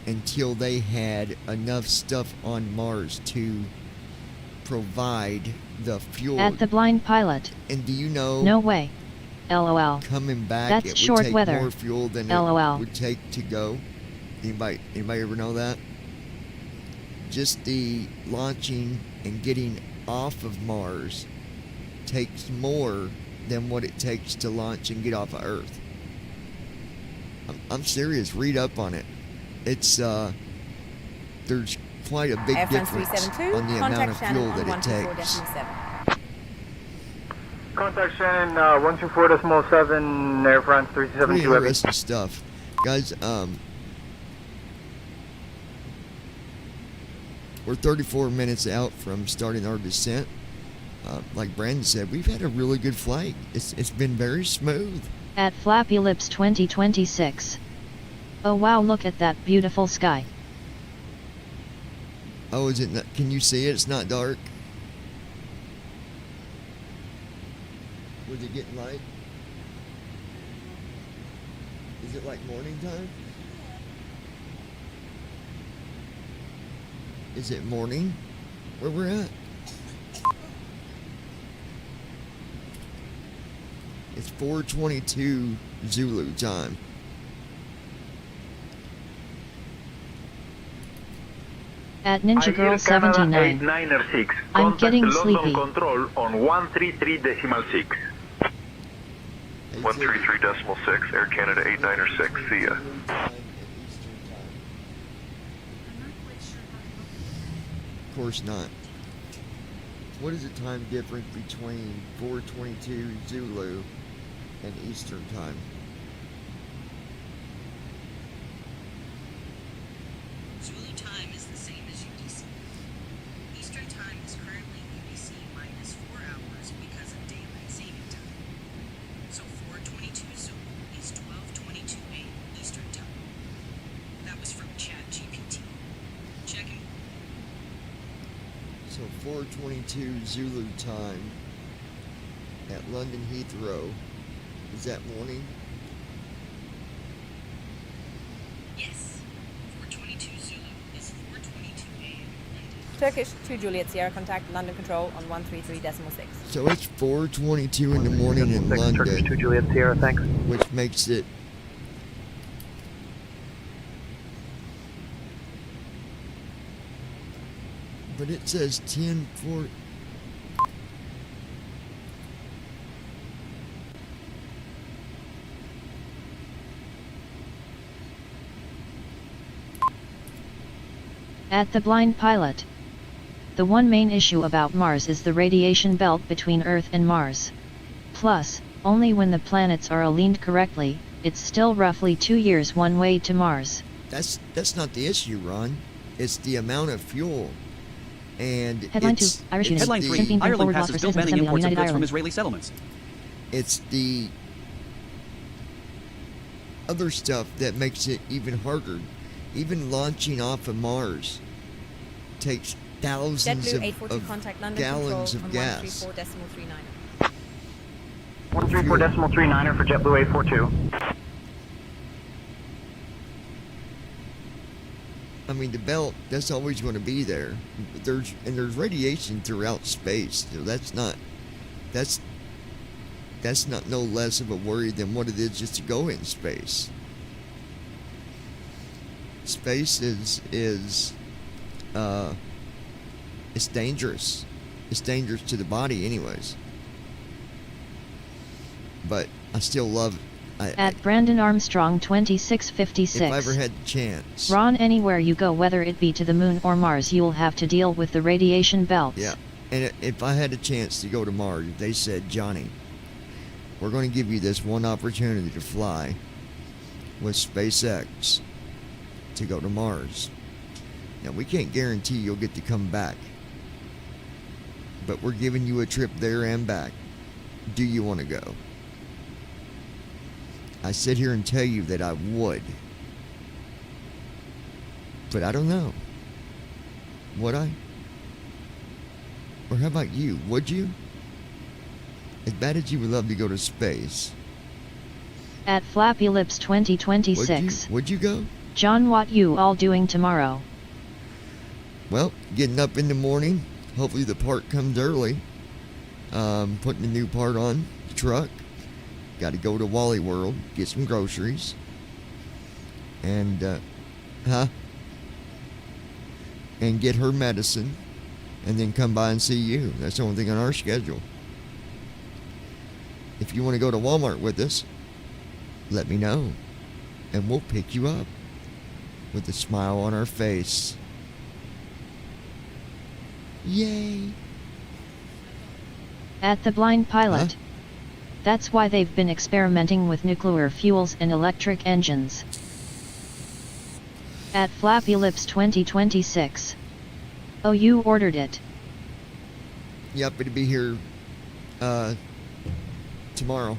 until they had enough stuff on Mars to provide the fuel. At the blind pilot. And do you know? No way. LOL. Coming back, That's it would short take weather. more fuel than LOL. it would take to go. Anybody ever know that? Just the launching and getting off of Mars takes more than what it takes to launch and get off of Earth. I'm serious. Read up on it. It's there's quite a big Air France difference 372, on the amount contact of Shannon fuel on that it takes. 124.7. Contact Shannon 124.7, Air France Pretty 372 Heavy. interesting stuff, guys. We're 34 minutes out from starting our descent. Like Brandon said, we've had a really good flight. It's been very smooth. At Flappy Lips 2026. Oh wow, look at that beautiful sky. Oh, is it not, can you see it? It's not dark. Was it getting light? Is it like morning time? Is it morning where we're at? It's 4:22 Zulu time. At Ninja Girl 79. 896. I'm Contact getting London sleepy. Control on 133.6. 133.6, Air Canada 896, see ya. Of course not. What is the time difference between 4:22 Zulu and Eastern time? Zulu time is the same as UTC. Eastern time is currently UTC minus 4 hours because of daylight saving time. So 4:22 Zulu is 12:22 a.m. Eastern time. That was from ChatGPT. Checking. So 4:22 Zulu time at London Heathrow. Is that morning? Yes. 4:22 Zulu is 4:22 a.m. Turkish 2 Juliet Sierra, contact London Control on 133.6. So it's 4:22 in the morning in London. Turkish 2 Juliet Sierra, thanks. Which makes it but it says 10:4. At the blind pilot. The one main issue about Mars is the radiation belt between Earth and Mars. Plus, only when the planets are aligned correctly, it's still roughly 2 years one way to Mars. That's not the issue, Ron. It's the amount of fuel. And Headline it's, 2, Irish it's units. Headline the- 3, Shipping Ireland forward loss passes for bill citizens banning assembly on imports of United goods from Ireland. Israeli settlements. It's the other stuff that makes it even harder. Even launching off of Mars takes thousands JetBlue of 842 contact London gallons Control of on gas. 134.39. 134.39er for JetBlue 842. I mean, the belt, that's always going to be there. There's radiation throughout space. So that's not no less of a worry than what it is just to go in space. Space is it's dangerous. It's dangerous to the body anyways. But I still love it. At Brandon Armstrong 2656. If I ever had the chance. Ron, anywhere you go, whether it be to the moon or Mars, you'll have to deal with the radiation belts. Yeah. And if I had a chance to go to Mars, they said, Johnny, we're going to give you this one opportunity to fly with SpaceX to go to Mars. Now, we can't guarantee you'll get to come back, but we're giving you a trip there and back. Do you want to go? I sit here and tell you that I would, but I don't know. Would I? Or how about you? Would you? As bad as you would love to go to space. At Flappy Lips 2026. Would you go? John, what you all doing tomorrow? Well, getting up in the morning. Hopefully the part comes early. Putting a new part on the truck. Got to go to Wally World, get some groceries. And, and get her medicine. And then come by and see you. That's the only thing on our schedule. If you want to go to Walmart with us, let me know. And we'll pick you up with a smile on our face. Yay. At the Blind Pilot. That's why they've been experimenting with nuclear fuels and electric engines. At Flappy Lips 2026. Oh, you ordered it. Yep, it'll be here tomorrow.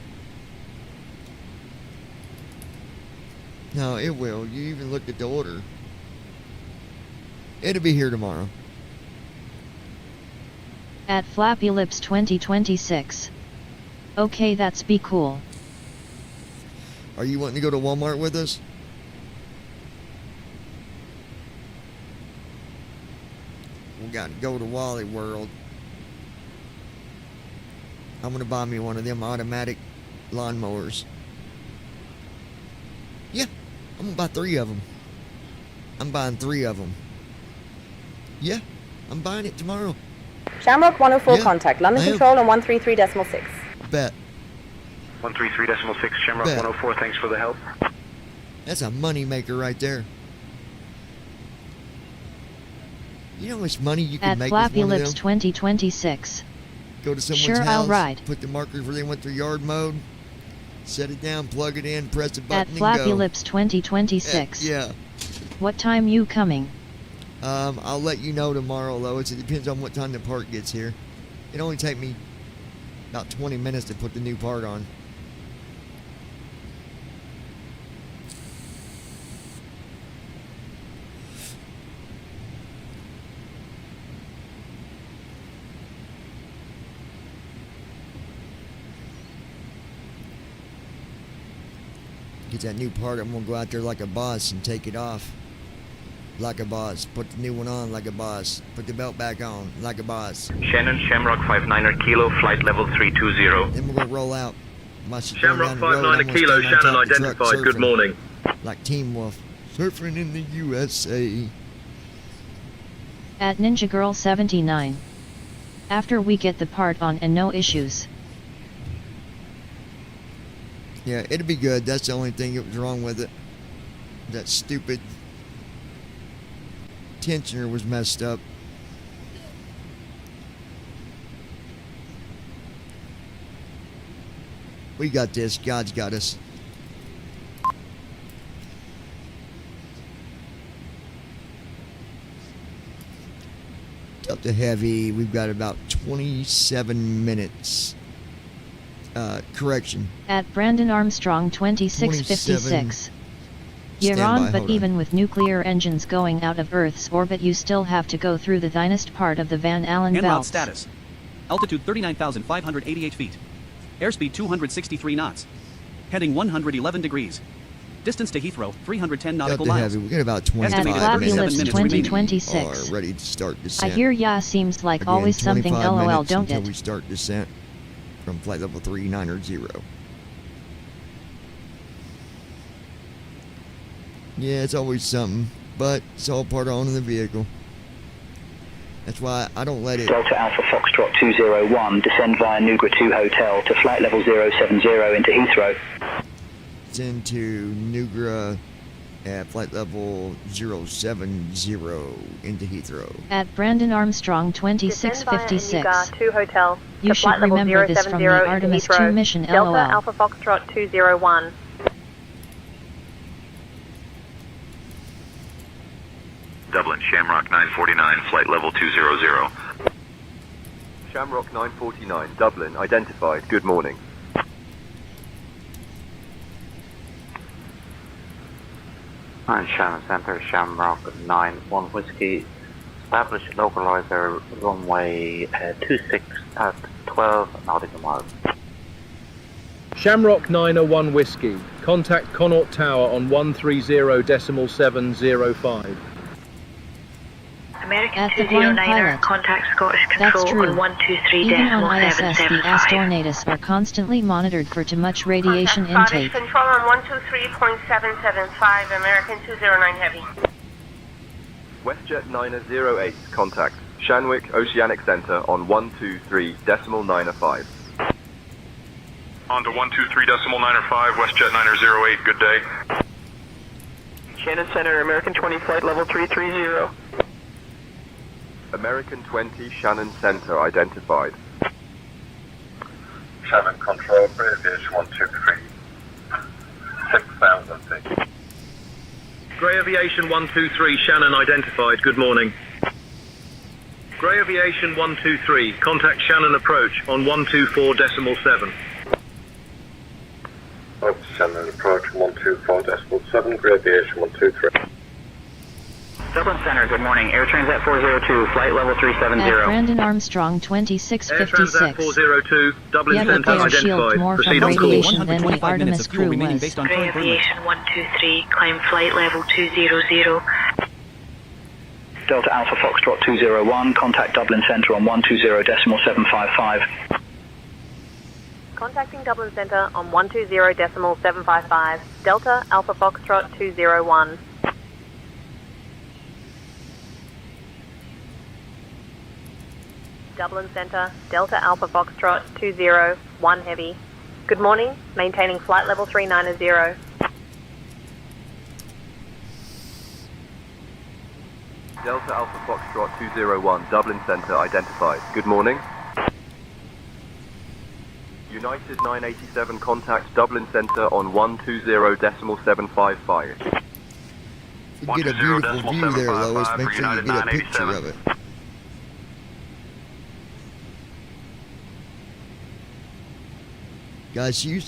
No, it will. You even looked at the order. It'll be here tomorrow. At Flappy Lips 2026. Okay, that's be cool. Are you wanting to go to Walmart with us? We got to go to Wally World. I'm going to buy me one of them automatic lawnmowers. Yeah, I'm going to buy 3 of them. I'm buying 3 of them. Yeah, I'm buying it tomorrow. Shamrock 104 contact London Control on 133.6. Bet. 133.6, Shamrock Bet. 104, thanks for the help. That's a money maker right there. You know how much money you can At make Flappy with one Lips of them? 2026. Go to someone's Sure, house, I'll ride. put the markers where they want their yard mowed, set it down, plug it in, press a button, At and Flappy go. Lips 2026. Yeah. What time you coming? I'll let you know tomorrow, though. It depends on what time the part gets here. It only take me about 20 minutes to put the new part on. Get that new part, I'm gonna go out there like a boss and take it off. Like a boss. Put the new one on like a boss. Put the belt back on like a boss. Shannon, Shamrock 59er Kilo, flight level 320. Then we're gonna roll out. Shamrock 59er Kilo, Shannon identified, good morning. Like Team Wolf. Surfing in the USA. At Ninja Girl 79. After we get the part on and no issues. Yeah, it'll be good. That's the only thing that was wrong with it. That stupid tensioner was messed up. We got this. God's got us. Up to heavy. We've got about 27 minutes. correction. At Brandon Armstrong 2656. You're Stand by, on, but hold on. even with nuclear engines going out of Earth's orbit, you still have to go through the thinnest part of the Van Allen En route belts. status. Altitude 39,588 feet. Airspeed 263 knots. Heading 111 degrees. Distance to Heathrow, 310 Got nautical the miles. heavy. We got about 25 At Flappy minutes. Lips 2026. Are ready to start I descent. hear ya seems like Again, always something 25 LOL, minutes don't until it? we start descent from flight level 390. Yeah, it's always something, but it's all part of owning the vehicle. That's why I don't let it... Delta Alpha Foxtrot 201, descend via Nugra 2 Hotel to flight level 070 into Heathrow. Send to Nugra at flight level 070 into Heathrow. At Brandon Armstrong Descend via 2656. Nuga 2 Hotel You to should flight level remember this from 070 the into Artemis Heathrow. 2 mission, Delta LOL. Alpha Foxtrot 201. Dublin, Shamrock 949, flight level 200. Shamrock 949, Dublin, identified. Good morning. On Shannon Center, Shamrock 91 Whiskey. Establish localizer runway 26 at 12 nautical miles. Shamrock 901 Whiskey. Contact Connaught Tower on 130.705. American At the blind 209er, pilot. contact Scottish That's Control true. on 123 Even on ISS, the 775. Astornatus are constantly monitored for too much radiation intake. Control on 123.775, American 209 Heavy. WestJet 908, contact Shanwick Oceanic Center on 123.905. On to 123.905, WestJet 908, good day. Shannon Center, American 20, flight level 330. American 20, Shannon Center, identified. Shannon Control, British 123, 6,000 feet. Grey Aviation 123, Shannon identified. Good morning. Grey Aviation 123, contact Shannon approach on 124.7. Oak Shannon approach 124.7, Grey Aviation 123. Dublin Center, good morning. Air Transat 402, flight level 370. At Brandon Armstrong Air Transat 2656. 402, Dublin Yeah, but Center they are shielded identified. more from Proceed on course. radiation than the 125 minutes Artemis of fuel crew remaining was. based on Grey current burn rate. Aviation 123, climb flight level 200. Delta Alpha Foxtrot 201, contact Dublin Center on 120.755. Contacting Dublin Center on 120.755. Delta Alpha Foxtrot 201. Dublin Center, Delta Alpha Foxtrot 201 Heavy. Good morning, maintaining flight level 390. Delta Alpha Foxtrot 201, Dublin Center, identified. Good morning. United 987, contact Dublin Center on 120.755. You get a beautiful view there, Lois. Make sure you get a picture of it. Guys, she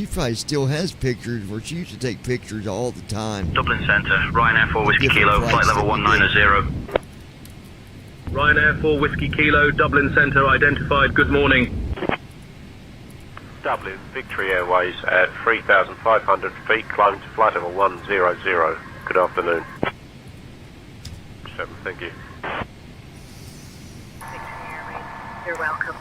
probably still has pictures where she used to take pictures all the time. Dublin Center, Ryanair 4 Whiskey Kilo, flight level 190. Ryanair 4 Whiskey Kilo, Dublin Center identified. Good morning. Dublin, Victory Airways at 3,500 feet, climb to flight level 100. Good afternoon. 7, thank you. You're welcome.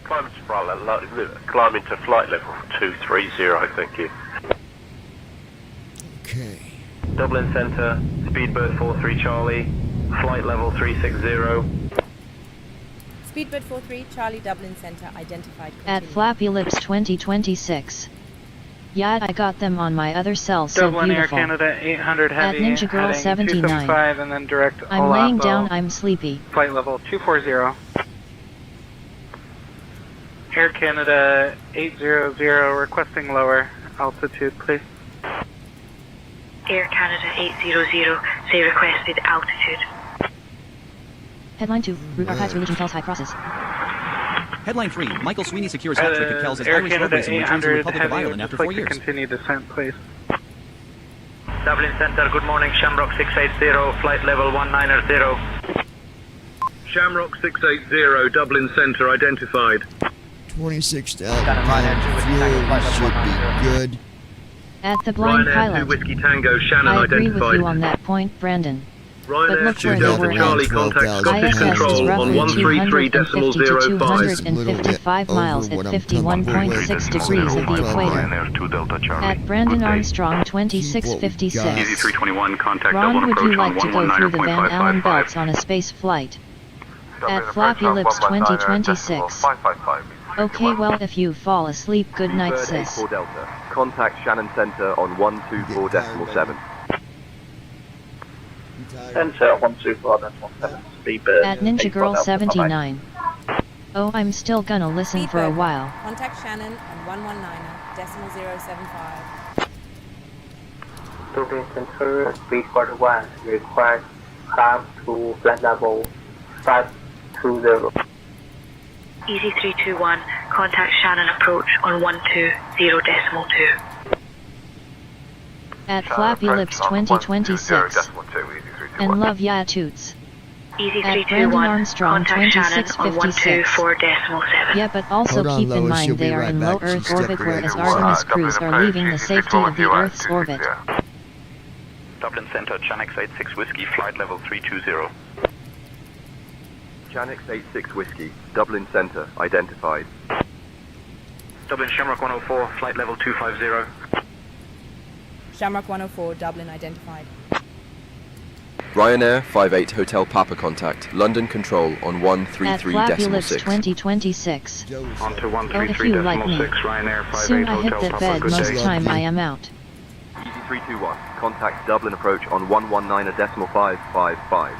Climb into flight level 230, thank you. Okay. Dublin Center, Speedbird 43 Charlie, flight level 360. Speedbird 43, Charlie, Dublin Center, identified. At Flappy Lips 2026. Yeah, I got them on my other cell, so Dublin beautiful. Air Canada 800 At Heavy, Ninja Girl heading 79. 275 and then direct I'm laying Olapo, down, I'm sleepy. flight level 240. Air Canada 800, requesting lower altitude, please. Air Canada 800, say requested altitude. Headline 2, Route Archives Religion Tells High Crosses. Headline 3, Michael Sweeney secures hat trick at Kells as Air Irish road Canada racing returns to the 800 Republic of Heavy, Ireland would after just 4 like to years. continue descent, please. Dublin Centre, good morning, Shamrock 680, flight level 190. Shamrock 680, Dublin Centre identified. 26,000 pounds of fuel should be good. At the blind Ryanair 2 pilot. Whiskey Tango, Shannon I agree with identified. you on that point, Brandon. But Ryanair look 2 where they Delta were Charlie, at. contact Scottish ISS is Control on roughly 133.05. 250 to 255 miles at 51.6 degrees of the equator. At Brandon Armstrong 2656. Easy 321, contact Ron, Dublin would you approach like on to go through the Van Allen 119.555. belts on a space flight? At Flappy Lips 2026. Okay, well, if you fall asleep, good night, Bird sis. 84 Delta, contact Shannon Centre on 124.7. Centre 124.7. Speedbird. At Ninja Girl 79. Oh, I'm still gonna listen for a while. Contact Shannon on 119.075. Dublin Centre, speed quarter 1, required climb to flight level 520. Easy 321, contact Shannon approach on 120.2. At Flappy Lips 2026. And love ya toots. Easy At Brandon 321, Armstrong contact Shannon on 2656. 124.7. Yeah, but also Hold on, keep in Lois, she'll mind be they are right in back. low She Earth stepped orbit, away whereas for a while. Artemis crews are leaving the safety of the Earth's orbit. Dublin Centre, Chanix 86 Whiskey, flight level 320. Janix 86 Whiskey, Dublin Centre identified. Dublin Shamrock 104, flight level 250. Shamrock 104, Dublin identified. Ryanair 58 Hotel Papa contact, London Control on At Flappy Lips 133.6. 2026. On to Oh, if you like me. 133.6, Ryanair 58 Soon I hit Hotel that Papa, bed good most day. time I am out. Easy 321, contact Dublin approach on 119.555.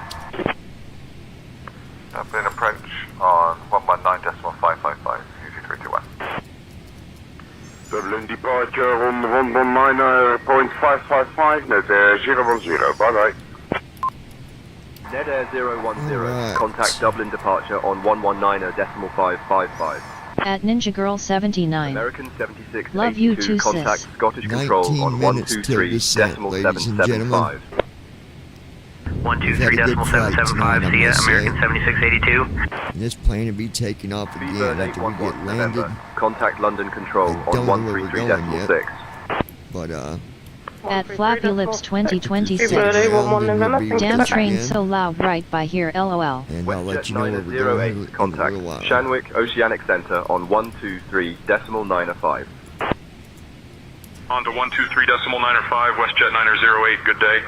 Dublin approach on 119.555, easy 321. Dublin departure on 119.555, net air 010, bye bye. Ned Air 010, Alright. contact Dublin departure on 119.555. At Ninja Girl 79. American 76 Love you 82, too, contact sis. Scottish Control 19 on minutes till descent, ladies and gentlemen. 123.775. 123.775, see ya, American 7682. And this plane will be taking off again Seabird after we 811 get landed. November, contact London Control I on don't know where we're going yet. 133.6. But At Flappy Lips 2026. Seabird 811 November, Damn train again. so loud right by here, lol. and I'll let WestJet you know where we're 908, going in a contact little while. Shanwick Oceanic Centre on 123.905. On to 123.905, WestJet 908, good day.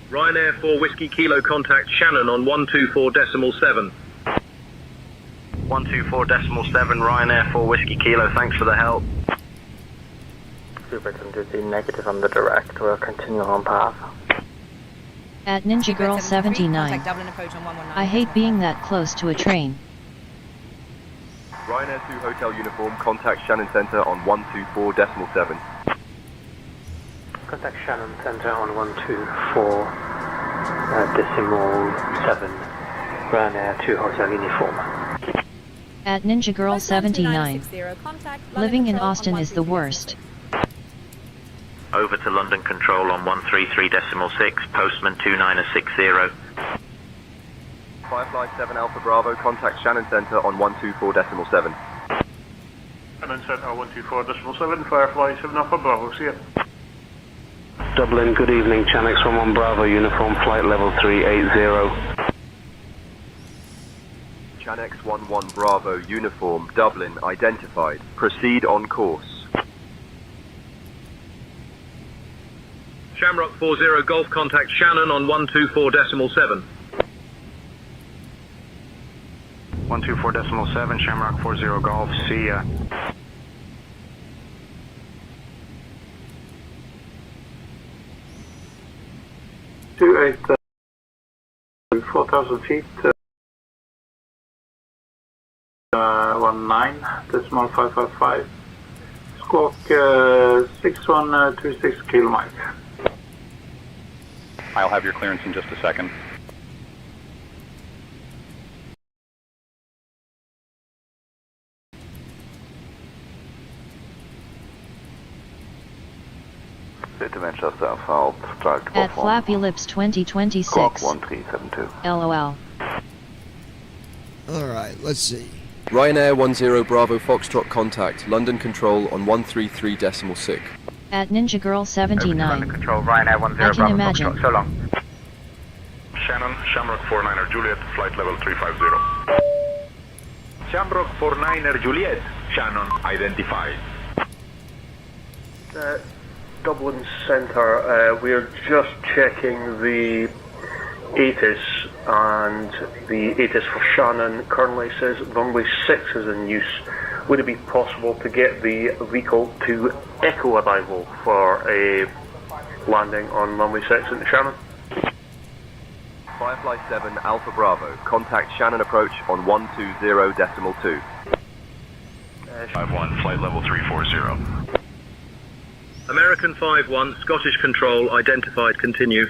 Ryanair 4 Whiskey Kilo, contact Shannon on 124.7. 124.7, Ryanair 4 Whiskey Kilo, thanks for the help. Super duty negative on the direct, we'll continue on path. At Ninja Girl 79. Contact Dublin approach on 119. I hate being that close to a train. Ryanair 2 Hotel Uniform, contact Shannon Centre on 124.7. Contact Shannon Centre on 124.7. Ryanair 2 Hotel Uniform. At Ninja Girl 79. 2960, contact London Living in Control Austin on is the worst. Over to London Control on 133.6, Postman 2960. Firefly 7 Alpha Bravo, contact Shannon Centre on 124.7. Shannon Centre 124.7, Firefly 7 Alpha Bravo, see ya. Dublin, good evening, Chanix 11 Bravo, uniform flight level 380. Chanex 11 Bravo, uniform, Dublin, identified. Proceed on course. Shamrock 40 Golf, contact Shannon on 124.7. 124.7, Shamrock 40 Golf, see ya. Two 4,000 feet, 19.555. Squawk 6126 kilo. I'll have your clearance in just a second. Bitte Manchester erfahrt, Strike At Flappy Lips 2026. Squawk 1372. LOL. Alright, let's see. Ryanair 10 Bravo Foxtrot contact, London Control on 133.6. At Ninja Girl 79. Control, Ryanair 10 I can Bravo imagine. Foxtrot. So long. Shannon, Shamrock 49er Juliet, flight level 350. Shamrock 49er Juliet. Shannon identified. Dublin Centre, we're just checking the ATIS, and the ATIS for Shannon currently says runway 6 is in use. Would it be possible to get the vehicle to echo arrival for a landing on runway 6 into Shannon? Firefly 7 Alpha Bravo, contact Shannon approach on 120.2. 51, flight level 340. American 51, Scottish Control identified. Continue.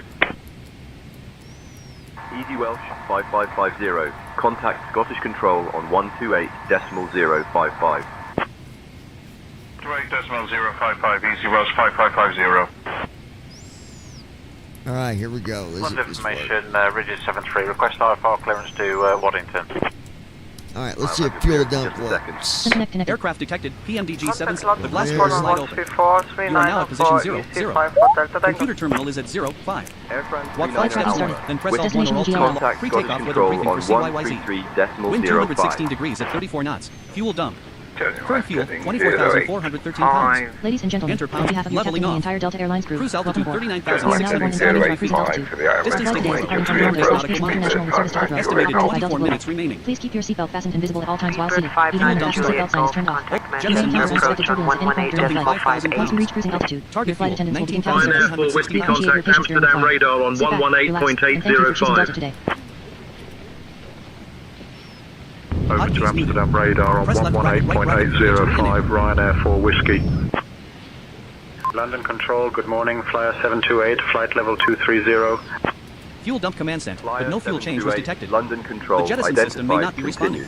Easy Welsh 5550, contact Scottish Control on 128.055. 28.055, Easy Welsh 5550. Alright, here we go. Let's London information, Ridges 73. Request IFR clearance to Waddington. Alright, let's see if fuel dump works. Aircraft detected. PMDG 7. Contact The blast London doors Control slide open. 124, You are now at position 0, 0. Computer terminal is at 0, 5. Walk 5 steps forward, then press Alt 1 or Alt 2 on Contact pre-takeoff Scottish with a Control briefing on for CYYZ. 133.05. Wind 216 degrees at 34 knots. Fuel dump. Current fuel, 24,413 pounds. Ladies and gentlemen, Enter on pound, behalf of your captain leveling and the off. entire Delta Airlines group, Cruise altitude welcome aboard. 39,670 We are now freezing altitude. Distance Flight to today is point, departing from London nautical International miles. and service to Heathrow. Estimated Operated by Delta 24 Global. minutes remaining. Please keep your seatbelt fastened and visible at all times while seated. Five Even when the nine fasten seatbelt sign is turned off. Jettison Please nozzles expected turbulence and impact during Dumping flight. 5,000 Once we reach pounds. cruising altitude, your Target flight fuel, attendants will begin 19,000. counting. Ryanair 4 Whiskey, Appreciate your contact patience during the Amsterdam flight. radar on Sit back, relax, and thank you for choosing Delta 118.805. today. Over to Amsterdam radar on 118.805, Ryanair 4 Whiskey. London Control, good morning, Flyer 728, flight level 230. Fuel dump command sent, but no fuel change was detected. London Control The jettison system may not be identified. responding.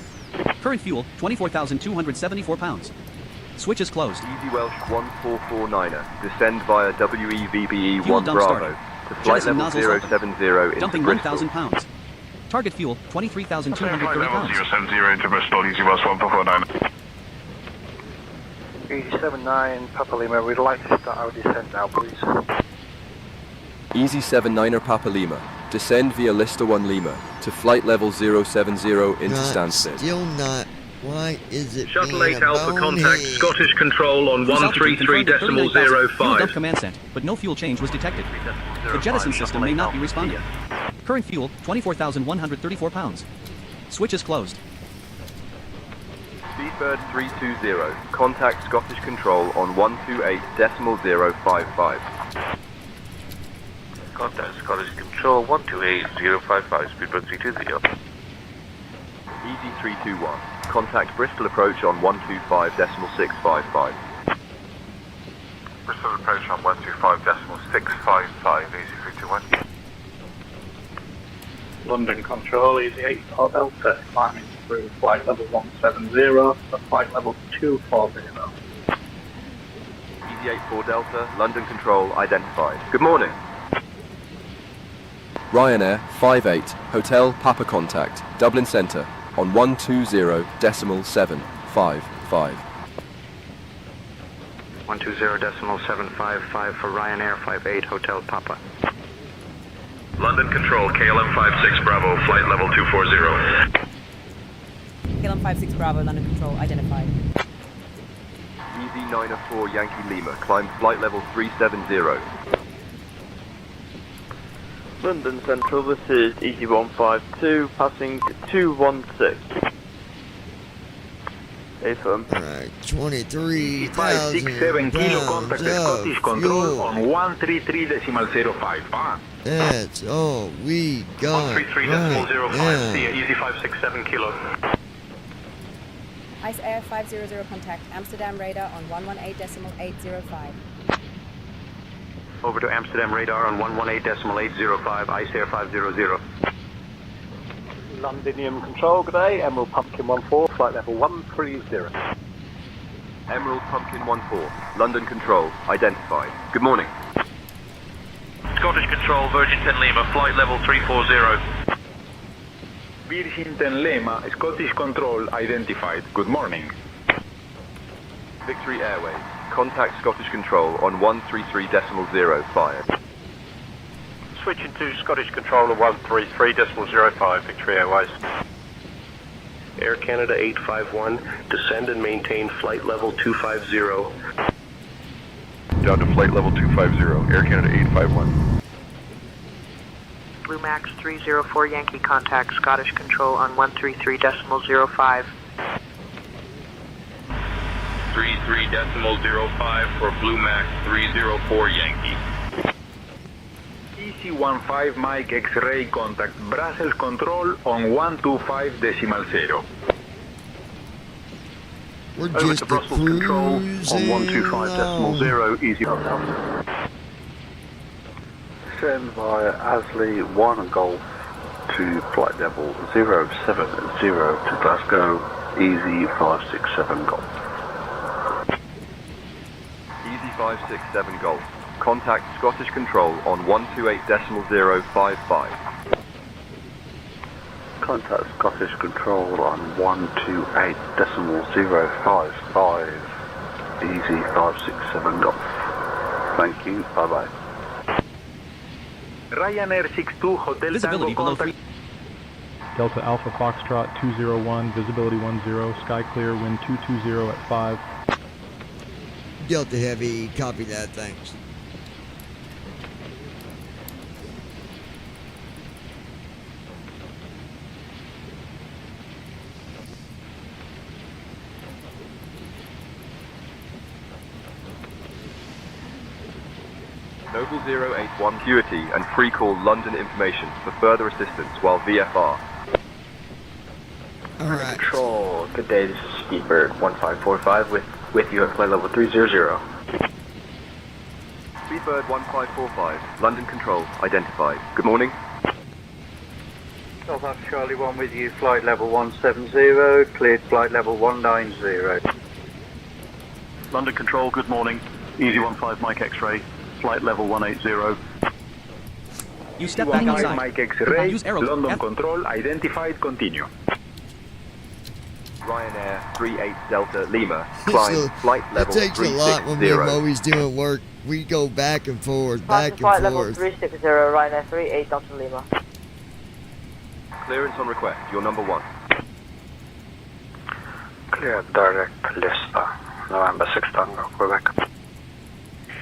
Current fuel, 24,274 pounds. Switch is closed. Easy Welsh 1449er, descend via WEVBE Fuel 1 dump Bravo started. to flight Jettison level nozzles open. 070 into Dumping Bristol. 1,000 pounds. Target fuel, 23,230 Level pounds. 070 into Bristol, Easy Welsh 1449. Easy 79, Papa Lima, we'd like to start our descent now, please. Easy 79er Papa Lima, descend via Lister 1 Lima to flight level 070 into Stansted. Still not. Why is it Shuttle being 8 Alpha a contact bonehead? Scottish Control on Cruise altitude confirmed at 39,000. Fuel dump 133.05. command sent, but no fuel change was detected. The jettison system may not be responding. Current fuel, 24,134 pounds. Switch is closed. Speedbird 320, contact Scottish Control on 128.055. Contact Scottish Control 128.055, Speedbird 320. Easy 321, contact Bristol approach on 125.655. Bristol approach on 125.655, Easy 321. London Control, Easy 8 Delta, climbing through flight level 170 to flight level 240. Easy 84 Delta, London Control identified. Good morning. Ryanair 58 Hotel Papa contact, Dublin Centre on 120.755. 120.755 for Ryanair 58 Hotel Papa. London Control, KLM 56 Bravo, flight level 240. KLM 56 Bravo, London Control identified. Easy 904 Yankee Lima, climb flight level 370. London Central, this is Easy 152, passing 216. Affirm. Alright, 23,000 567 kilo contact Scottish Control fuel. on 133.05. That's all we got 133.05, right see now. Easy 567 kilo. Ice Air 500 contact Amsterdam radar on 118.805. Over to Amsterdam radar on 118.805, Ice Air 500. Londinium Control, good day, Emerald Pumpkin 14, flight level 130. Emerald Pumpkin 14, London Control identified. Good morning. Scottish Control, Virgin 10 Lima, flight level 340. Virgin 10 Lima, Scottish Control identified. Good morning. Victory Airways. Contact Scottish Control on 133.05. Switching to Scottish Control on 133.05, Victory Airways. Air Canada 851, descend and maintain flight level 250. Down to flight level 250, Air Canada 851. Blue Max 304 Yankee, contact Scottish Control on 133.05. 33.05 for Blue Max 304 Yankee. EC15 Mike X-ray, contact Brussels Control on 125.0. We're Over just to Brussels Control on 125.0, easy. Send via Asley 1 Golf to flight level 070 to Glasgow, easy 567 Golf. Easy 567 Golf. Contact Scottish Control on 128.055. Contact Scottish Control on 128.055, easy 567 Golf. Thank you, bye bye. Ryanair 62 Hotel Visibility Tango, below 3. Delta Alpha Foxtrot 201, visibility 10, sky clear, wind 220 at 5. Delta Heavy, copy that, thanks. Noble 081 Acuity and free call London information for further assistance while VFR. Alright. Control, good day, this is Speedbird 1545 with you at flight level 300. Speedbird 1545, London Control, identified. Good morning. South Charlie 1 with you, flight level 170, cleared flight level 190. London Control, good morning. Easy 15 Mike X-ray, flight level 180. You step back outside. Mike X-ray, Use arrow. London Control identified, continue. Ryanair 38 Delta Lima, climb flight level It takes a lot when me and 360. Moe's doing work. We go back and forth, Passing back flight and level forth. 360, Ryanair 38 Delta Lima. Clearance on request, you're number 1. Clear direct Lispa, November 6 Tango, Quebec.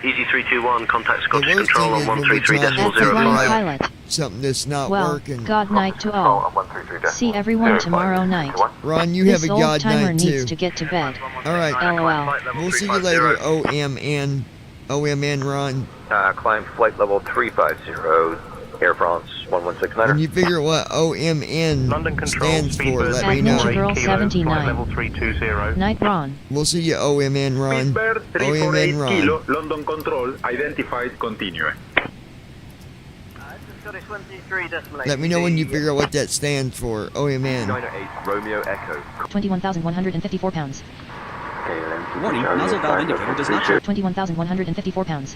Easy 321, contact Scottish worst Control thing on is when we're trying to figure 133.05. out Pilot. something that's not Well, working. God night to all. See everyone tomorrow night. Ron, you have This a old God timer night needs too. to get to bed. Alright. LOL. We'll see you later, OMN. OMN, Ron. Climb flight level 350, Air France 116. When you figure what OMN London Control, stands for, Speedbird let At me know. Ninja Girl flight 79. level 320. Night Ron. We'll see you, OMN, Ron. Speedbird 348 OMN, Kilo, Ron. London Control identified, continue. Let me know when you figure out what that stands for, OMN. 908 Romeo Echo. 21,154 pounds. Warning, nozzle valve indicator does not show. 21,154 pounds.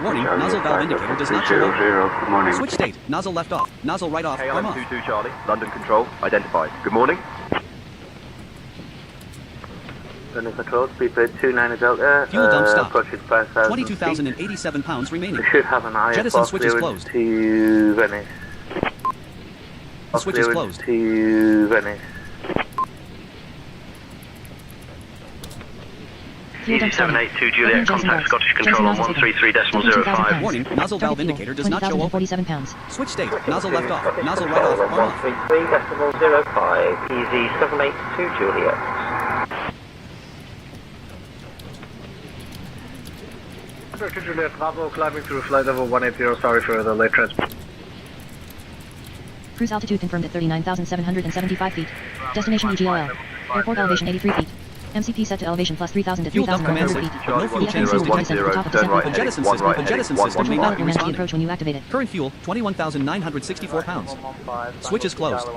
Warning, nozzle valve indicator does not show. Good morning. Switch state. Nozzle left off. Nozzle right off. Arm off. KLM 22 Charlie, London Control, identified. Good morning. London Control, Speedbird 29 Delta, Fuel dump stop. approaching 5,000 22,087 pounds remaining. We should have an IFR Jettison switch is clearance closed. to Venice. The switch is Clearance closed. to Venice. Fuel dump stop. 782 Juliet, contact Scottish Control on 133.05. Warning, nozzle valve indicator does not show open. 20,047 pounds. Switch state. Nozzle left off. Nozzle right off. Arm off. 133.05, easy 782 Juliet. Juliet Bravo, climbing through flight level 180, sorry for the late transport. Cruise altitude confirmed at 39,775 feet. Destination EGLL. Airport elevation 83 feet. MCP set to elevation plus 3,000 to Fuel dump 3,100 command feet. signal. No fuel The change FNC will system descend to the top of the turn right, second Jettison one system. right, Jettison one system may Pilot not be will manage the responding. approach when you activate it. Current fuel, 21,964 pounds. Switch is closed.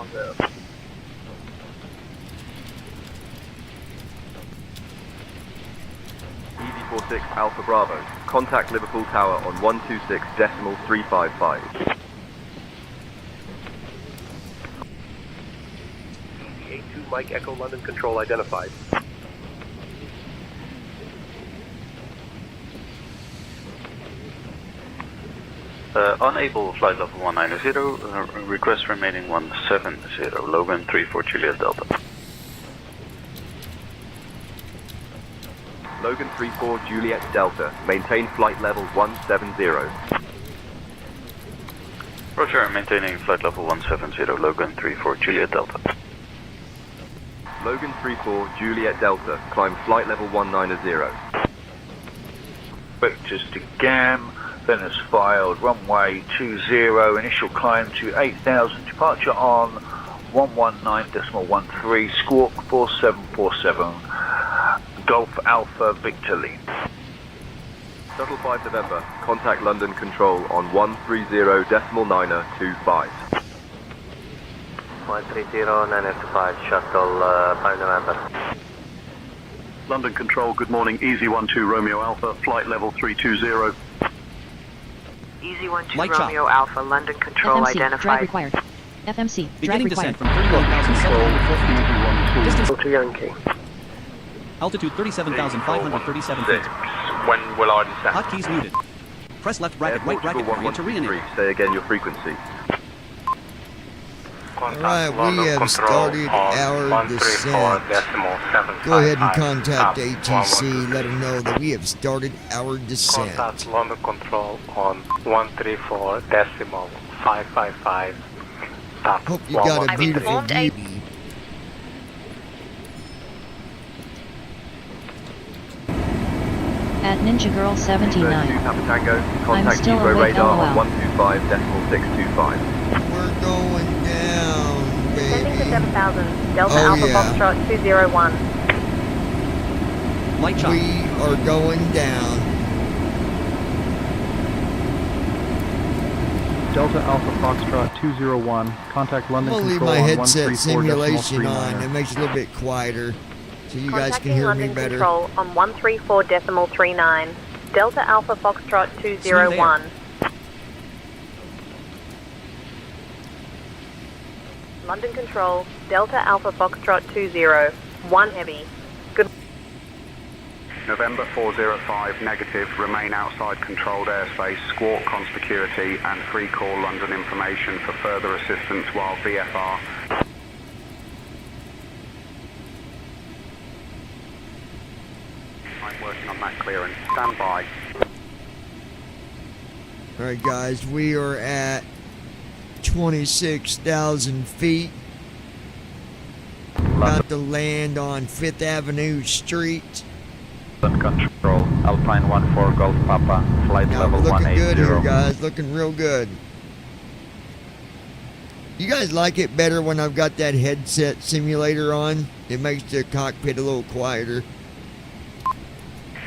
EV 126 Alpha Bravo. Contact Liverpool Tower on 126.355. A2 Mike Echo London Control identified. Unable flight level 190, request remaining 170, Logan 34 Juliet Delta. Logan 34 Juliet Delta, maintain flight level 170. Roger, maintaining flight level 170, Logan 34 Juliet Delta. Logan 34 Juliet Delta, climb flight level 190. Vectors to GAM, then as filed, runway 20, initial climb to 8,000, departure on 119.13, squawk 4747, Golf Alpha Victor Lee. Shuttle 5 November, contact London Control on 130.925. 130.925, Shuttle 5 November. London Control, good morning. Easy 12 Romeo Alpha, flight level 320. Easy 12 Light Romeo chop. Alpha, London Control FMC, drive identified. required. FMC, drive Beginning required. descent from 31,704 feet. Distance to Yankee. Altitude 37,537 feet. When will I descend? Hotkeys muted. Press left bracket, right bracket, period to re-enable. Say again your frequency. Alright, we have started our descent. Go ahead and contact ATC, let them know that we have started our descent. Contact London Control on 134.555. Hope you got a beautiful view. At Ninja Girl 79. Tango, I'm contact still Evo awake, radar LOL. on 125.625. We're going down, Descending to baby. 7,000, Delta Oh, Alpha yeah. Foxtrot 201. Light chop. We are going down. Delta Alpha Foxtrot 201, contact I'm London going to leave Control my on headset simulation on. 134.39. It makes it a little bit quieter so you guys can Contacting hear London me better. Control on 134.39. Delta Alpha Foxtrot 201. London Control, Delta Alpha Foxtrot 20. 1 heavy. Good. November 405, negative, remain outside controlled airspace, squawk conspicuity and free call London information for further assistance while VFR. I'm working on that clearance. Stand by. Alright guys, we are at 26,000 feet. About to land on 5th Avenue Street. Control, Alpine 14 Golf Papa, flight Now, level we're looking 180. good here, guys. Looking real good. You guys like it better when I've got that headset simulator on? It makes the cockpit a little quieter.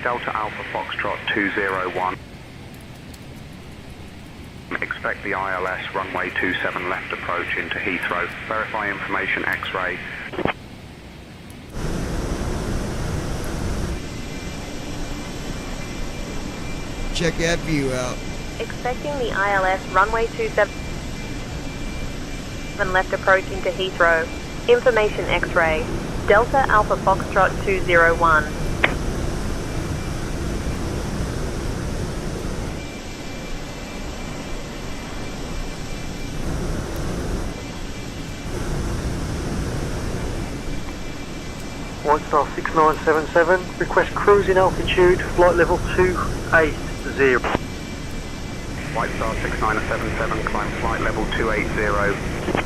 Delta Alpha Foxtrot 201. Expect the ILS runway 27 left approach into Heathrow. Verify information X-ray. Check that view out. Expecting the ILS runway 27 left approach into Heathrow. Information X-ray. Delta Alpha Foxtrot 201. White Star 6977, request cruising altitude, flight level 280. White Star 6977, climb flight level 280.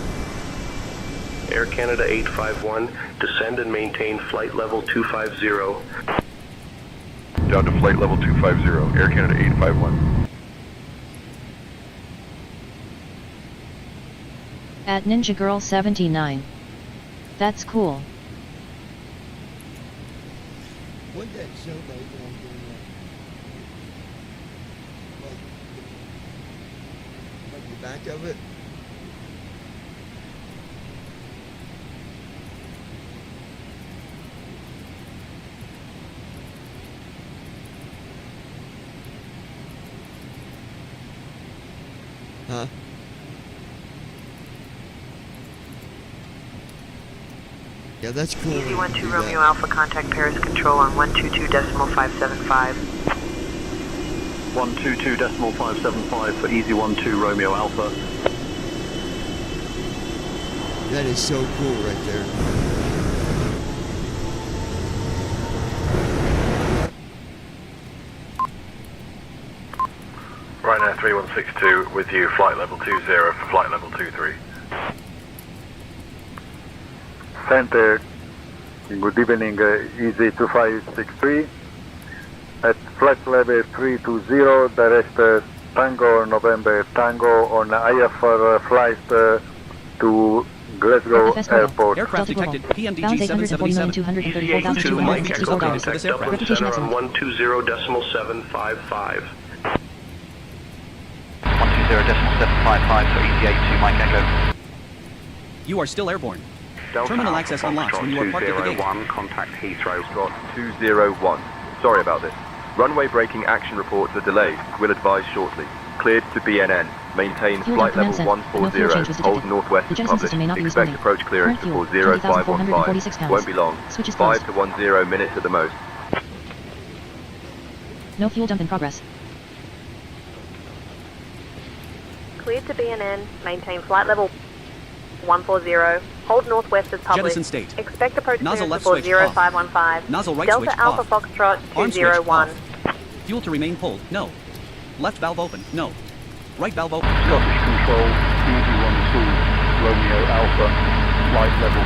Air Canada 851, descend and maintain flight level 250. Down to flight level 250, Air Canada 851. At Ninja Girl 79. That's cool. What'd that show like that I'm doing like the back of it? Huh? Yeah, that's cool. Easy 12 Romeo Alpha, contact Paris Control on 122.575. 122.575 for Easy 12 Romeo Alpha. That is so cool right there. Ryanair 3162 with you, flight level 20 for flight level 23. Center, good evening, Easy 2563. At flight level 320, direct Tango November Tango on IFR flight to Glasgow Airport. Aircraft detected PMDG 740,234,264 for this aircraft. Reputation Center on excellent. 120.755. 120.755 for Easy 82 Mike Echo. You are still airborne. Delta Terminal Alpha access unlocks when you are parked at the gate. 201, contact Heathrow. Got 201. Sorry about this. Runway braking action reports are delayed. We'll advise shortly. Cleared to BNN. Maintain Fuel flight dump level command set. No fuel 140. change was Hold detected. northwest The as jettison system may not published. be Expect responding. approach clearance Current fuel, before 0515. 20,446 Won't be long. Switch is 5 closed. to 10 minutes at the most. No fuel dump in progress. Cleared to BNN. Maintain flight level 140. Hold northwest as published. Jettison state. Expect approach Nozzle clearance left before switch off. 0515. Nozzle right Delta switch Alpha off. Foxtrot Arm switch 201. off. Fuel to remain pulled. No. Left valve open. No. Right valve open. Scottish Control, Easy 12 Romeo Alpha, flight level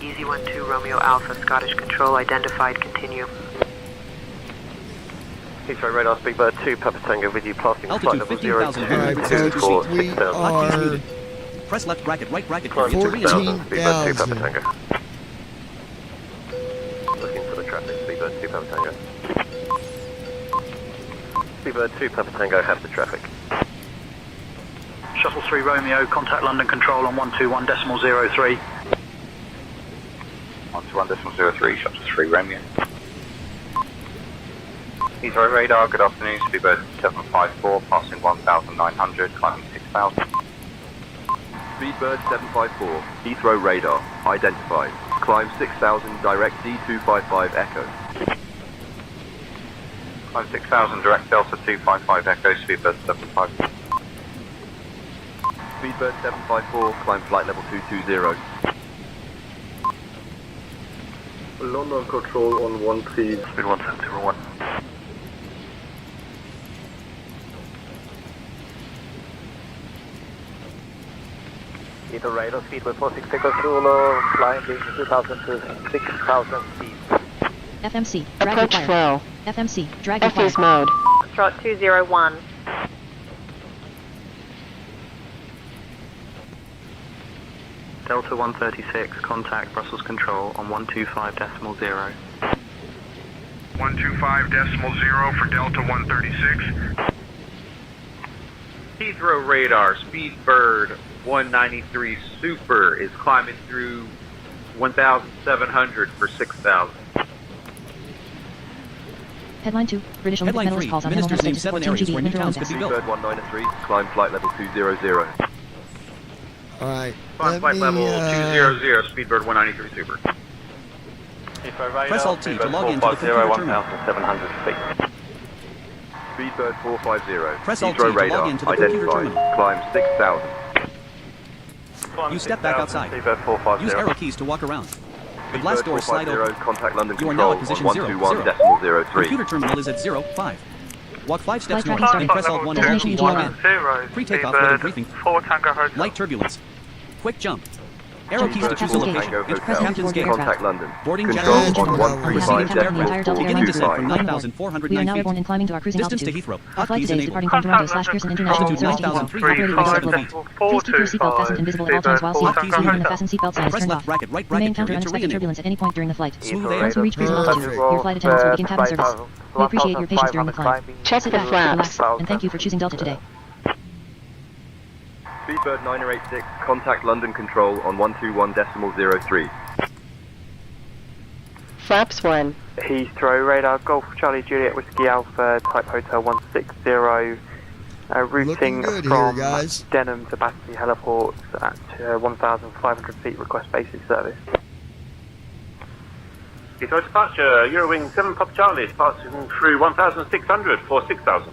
310. Easy 12 Romeo Alpha, Scottish Control identified, continue. Heathrow radar, Speedbird 2 Papa Tango with you, passing flight Altitude level 15,000. 02 Alright, folks, for we 6,000. are Press left bracket, right bracket. Climb Period to re-enter. 6,000, Speedbird 2 Papa 14,000. Tango. Looking for the traffic, Speedbird 2 Papa Tango. Speedbird 2 Papa Tango, have the traffic. Shuttle 3 Romeo, contact London Control on 121.03. 121.03, Shuttle 3 Romeo. Heathrow radar, good afternoon, Speedbird 754, passing 1,900, climbing 6,000. Speedbird 754. Heathrow radar. Identified. Climb 6000, direct D255 Echo. Climb 6,000, direct Delta 255 Echo, Speedbird 75. Speedbird 754. Climb flight level 220. London Control on 13. Speed 1701. Heathrow radar, Speedbird 46 Echo Zulu, flying being 2,000 to 6,000 feet. FMC, drag Approach required. FMC, drag FS required. mode. Foxtrot 201. Delta 136, contact Brussels Control on 125.0. 125.0 for Delta 136. Heathrow radar, Speedbird 193 Super is climbing through 1,700 for 6,000. Headline 2, British Olympic Headline medalist 3, calls on ministers Hamilton name to 7 support Team areas GB where in new Winter towns could Olympics. be built. Speedbird 193. Climb flight level 200. Alright. Climb flight level 200, Speedbird 193 Super. Heathrow radar, Press Alt T to Speedbird log into the 450, computer terminal. 1,700 feet. Speedbird 450. Press Alt T Heathrow to log radar. into the computer Identified. terminal. Climb 6000. You step back outside. Speedbird 450. Use arrow keys to walk around. The glass doors slide open. Contact London You are now Control at position on 0, 121.03. Computer terminal is at 05. Walk 5 steps Flight north tracking and press started. Alt 1 Destination to log GRN. in. Pre-takeoff weather briefing. 4 Tango Hotel. Light turbulence. Quick jump. Arrow keys to Jump choose to a Captain's location. Gate. Press Captain's Gate. Contact London. Boarding Control Jettison. on On the 135 the entire Delta decimal Airlines descent from 25. 9,409 We are now feet. airborne and climbing to our cruising Distance to altitude. Heathrow. Our flight Hotkeys today is enabled. departing from Toronto/Pearson International Altitude Service to Heathrow. 9,337 Operated feet. Please keep your seatbelt fastened and visible at all times while seated. Please remember to fasten seatbelt sign is Press turned left off. bracket, right We may bracket encounter period to unexpected re-enable. turbulence at any point during the flight. Heathrow Once we reach cruising altitude, your flight attendants will begin cabin service. We appreciate your patience during the climb. Check Sit the back, flaps. relax, and thank you for choosing Delta today. Speedbird 9086. Contact London Control on 121.03. Flaps 1. Heathrow radar, Golf Charlie Juliet Whiskey Alpha, type Hotel 160. Routing good from here, guys. Denham to Battersea Heliports at 1,500 feet, request basic service. Heathrow departure, Eurowing 7 Papa Charlie, departing through 1,600 for 6,000.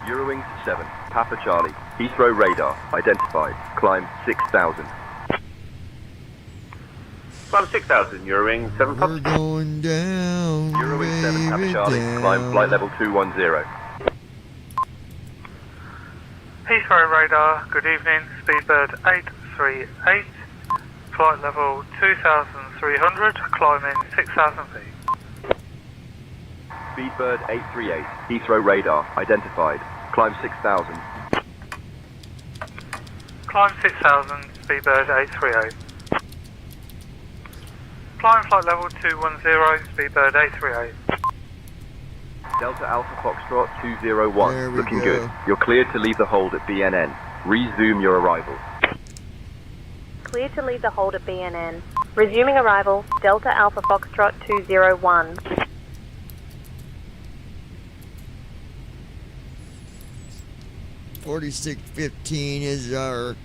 Eurowing 7, Papa Charlie, Heathrow radar, identified, climb 6,000. Climb 6,000, Eurowing 7 Papa We're going down, Eurowing 7, Papa baby, Charlie, down. climb flight level 210. Heathrow radar, good evening, Speedbird 838, flight level 2,300, climbing 6,000 feet. Speedbird 838, Heathrow radar, identified, climb 6,000. Climb 6,000, Speedbird 838. Climb flight level 210, Speedbird 838. Delta Alpha Foxtrot 201, There we looking go. good. You're cleared to leave the hold at BNN. Resume your arrival. Clear to leave the hold at BNN. Resuming arrival, Delta Alpha Foxtrot 201. $46.15 is our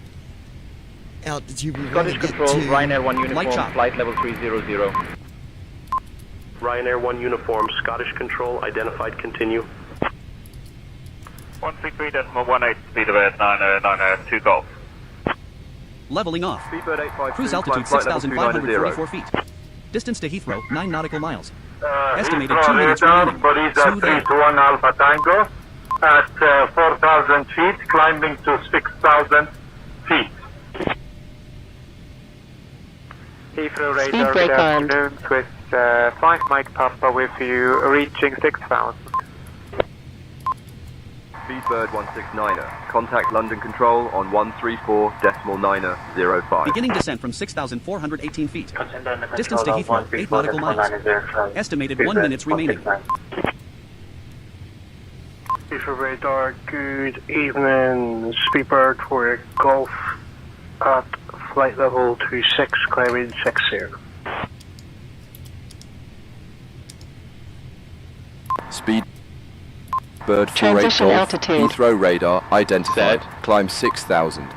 altitude we want Scottish to get Control, to. Ryanair 1 Uniform, Light chop. flight level 300. Ryanair 1 Uniform, Scottish Control, identified, continue. 133.18, speed of 992 Golf. Leveling off. Speedbird 852, Cruise altitude climb flight level 6,544 feet. Distance to Heathrow, 9 nautical miles. Estimated Heathrow 2 minutes radar, remaining. Borisa Smooth air. 321 Alpha Tango at 4,000 feet, climbing to 6,000 feet. Heathrow radar, good afternoon, Swiss 5 Mike Papa with you, reaching 6,000. Speedbird 169er, contact London Control on 134.905. Beginning descent from 6,418 feet. Distance to Heathrow, 8 nautical miles. Estimated 1 minutes remaining. Heathrow radar, good evening, Speedbird for Golf at flight level 26, climbing 60. Speedbird 48 Golf, Heathrow radar, identified, climb 6,000.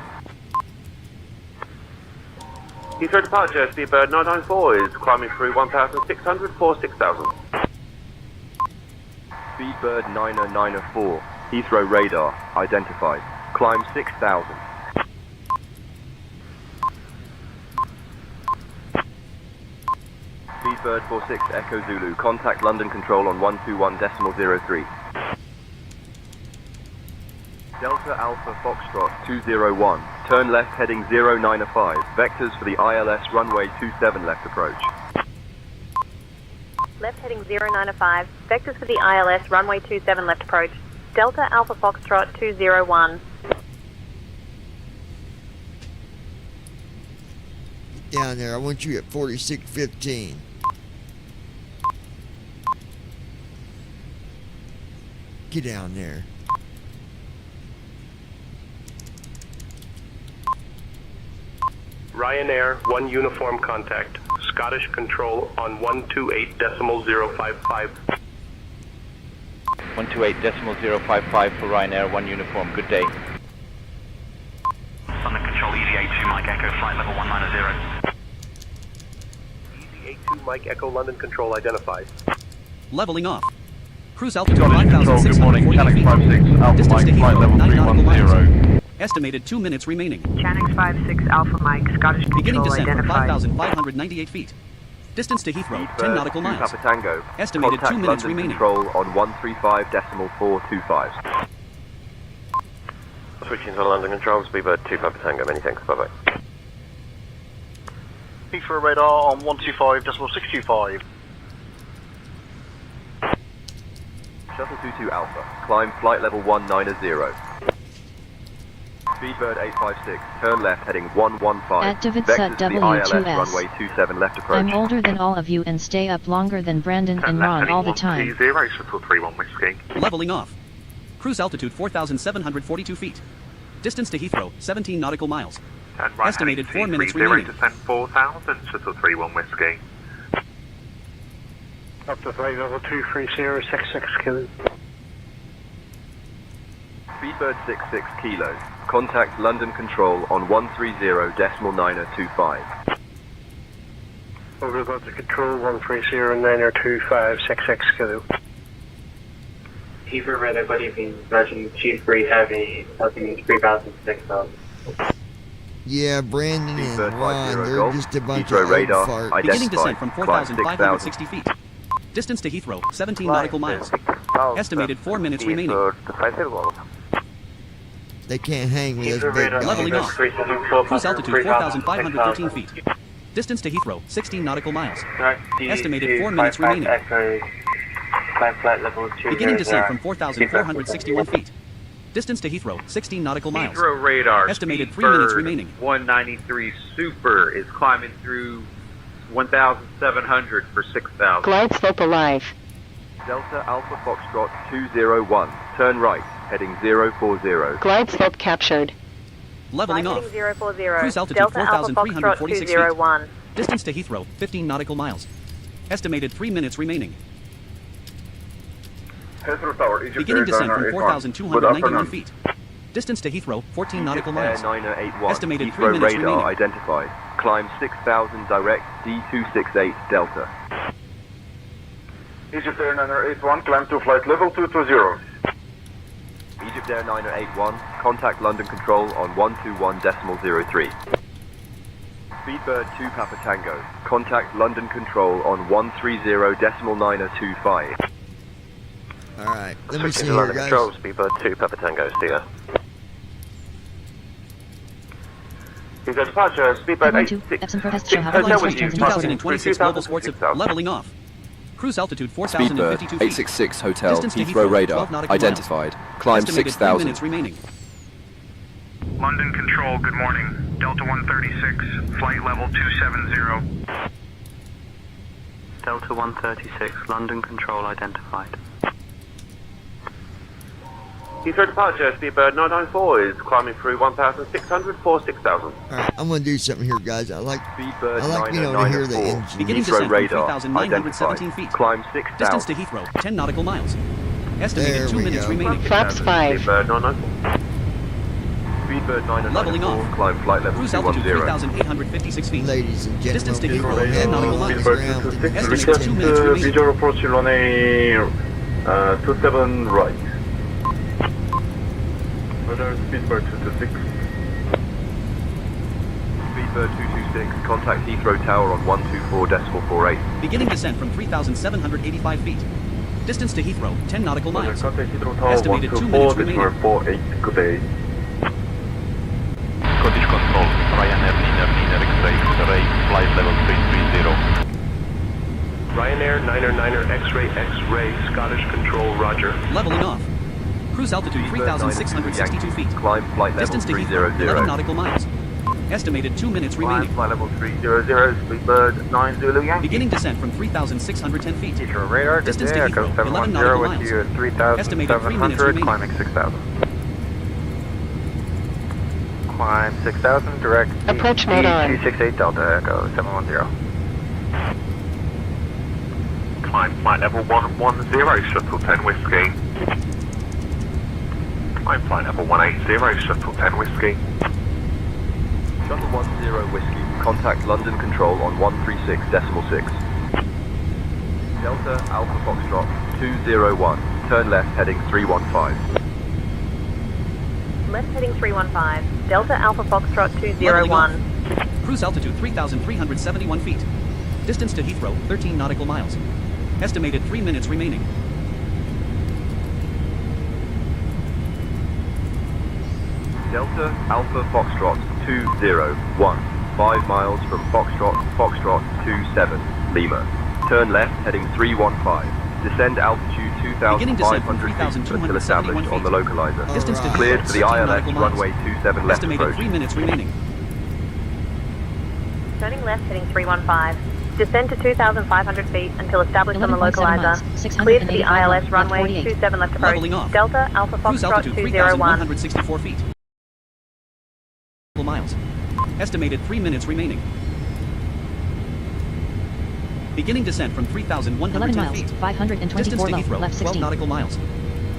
Heathrow departure, Speedbird 994 is climbing through 1,600 for 6,000. Speedbird 994, Heathrow radar, identified, climb 6,000. Speedbird 46 Echo Zulu, contact London Control on 121.03. Delta Alpha Foxtrot 201, turn left heading 095, vectors for the ILS runway 27 left approach. Left heading 095, vectors for the ILS, runway 27 left approach. Delta Alpha Foxtrot 201. Down there, I want you at 46.15. Get down there. Ryanair 1 Uniform contact, Scottish Control on 128.055. 128.055 for Ryanair 1 Uniform, good day. London Control, EZ82 Mike Echo, flight level 190. EZ82 Mike Echo, London Control, identified. Leveling off. Cruise altitude 5,640 feet. Distance to Heathrow, 9 nautical miles. Estimated 2 minutes remaining. Channings 56 Alpha Mike, Scottish Beginning Control descent from identified. 5,598 feet. Distance to Heathrow, 10 nautical miles. Papa Tango, Estimated 2 contact minutes London remaining. Control on 135.425. Switching to London Control, Speedbird 2 Papa Tango, many thanks, bye bye. Heathrow radar on 125.625. Shuttle 22 Alpha, climb flight level 190. Speedbird 856, turn left heading 115. At David vectors Sut to the ILS W2S. runway 27 left approach. I'm older than all of you and stay up longer than Brandon and Ron all the time. 0, Shuttle 31 Whiskey. Leveling off. Cruise altitude 4,742 feet. Distance to Heathrow, 17 nautical miles. Estimated 4 minutes remaining. Descent 4,000, Shuttle 31 Whiskey. Up to flight level 23066 Kilo. Speedbird 66 Kilo. Contact London Control on 130.925. Over to Control 130.92566 Kilo. Heathrow Radar Buddy being Legend G3 Heavy, altitude 3,006,000. Yeah, Brandon and Ron, they're Golf. just a bunch Heathrow of radar fart. Beginning descent identified. from Climb 4,560 feet. Distance to Heathrow, 17 nautical miles. Estimated 4 minutes remaining. They can't hang with us big dogs. Leveling off. Cruise altitude 4,513 feet. Distance to Heathrow, 16 nautical miles. Estimated 4 minutes remaining. Beginning descent from 4,461 feet. Distance to Heathrow, 16 nautical miles. Heathrow radar. Estimated 3 minutes remaining. 193 Super is climbing through 1,700 for 6,000. Glide slope alive. Delta Alpha Foxtrot 201. Turn right, heading 040. Glide slope captured. Leveling off. 040. Cruise altitude Delta Alpha 4,346 Foxtrot feet. 201. Distance to Heathrow, 15 nautical miles. Estimated 3 minutes remaining. Heathrow Tower, Egypt Beginning descent from 4,291 4,291 feet. Distance to Heathrow, 14 nautical miles. 9081. Estimated 3 Heathrow minutes radar remaining. identified. Climb 6,000 direct D268 Delta. Egypt Air 9081, climb to flight level 220. Egypt Air 9081, contact London Control on 121.03. Speedbird 2 Papa Tango, contact London Control on 130.925. Alright, let me see Switching to here, London guys. Control, Speedbird 2 Papa Tango, see ya. Speedbird departure, Speedbird 86. Hotel with you, 2026 Global Sports leveling off. Cruise altitude 4,052 Speedbird feet. 866 Hotel, Distance to Heathrow radar 12 nautical identified. miles. Climb Estimated 3 6,000. minutes remaining. London Control, good morning. Delta 136, flight level 270. Delta 136, London Control identified. Heathrow departure, Speedbird 994 is climbing through 1,600 for 6,000. Alright, I'm gonna do something here, guys. I like Speedbird to hear the 994. engine. Beginning Heathrow descent from radar 3,917 feet. Climb 6,000. Distance to Heathrow, 10 nautical miles. There Estimated 2 we minutes go. remaining. Flaps 5. Speedbird 994. Speedbird 994. Leveling off. Climb flight level Cruise altitude 210. 3,856 feet. Ladies and Distance to gentlemen, Heathrow, 10 nautical miles. Estimated 2 minutes Request remaining. visual approach runway 27 right. Radar Speedbird 226. Speedbird 226, contact Heathrow Tower on 124.48. Beginning descent from 3,785 feet. Distance to Heathrow, 10 nautical miles. Contact Heathrow Tower Estimated 2 124, minutes decimal remaining. 48, good day. Scottish Control, Ryanair Niner X-ray, X-ray, flight level 330. Ryanair 9er X-ray X-ray, Scottish Control, roger. Leveling off. Cruise altitude 3,662 feet. Climb flight level Distance to Heathrow, 300. 11 nautical miles. Estimated 2 minutes Climb remaining. flight level 300, Speedbird 9 Zulu Yankee. Beginning descent from 3,610 feet. Heathrow radar, good Distance day, to Echo Heathrow, 11 nautical 710 with miles. you at Estimated 3 minutes 3,700, remaining. climbing 6,000. Climb 6,000, direct Approach mode on. 268 Delta, Echo 710. Climb flight level 110, shuttle 10 whiskey. Climb flight level 180, shuttle 10 whiskey. Shuttle 10 Whiskey, contact London Control on 136.6. Delta Alpha Foxtrot 201, turn left heading 315. Left heading 315. Delta Alpha Foxtrot Leveling 201. off. Cruise altitude 3,371 feet. Distance to Heathrow, 13 nautical miles. Estimated 3 minutes remaining. Delta Alpha Foxtrot 201, 5 miles from Foxtrot 27, Lima. Turn left heading 315. Descend altitude Beginning descent from 2,500 feet until 3,271 established on the localizer. Distance to Cleared Heathrow, for the 16 ILS nautical miles. runway 27 left Estimated approach. 3 minutes remaining. Turning left heading 315. Descend to 2,500 feet until established on the 11.7 localizer. miles, Cleared for the 685 ILS left runway 48. 27 left approach. Leveling off. Delta Alpha Cruise Foxtrot altitude 201. 3,164 feet. Miles. Estimated 3 minutes remaining. Beginning descent from 11 3,110 miles, feet. 524 Distance to low, Heathrow, left 12 16. nautical miles.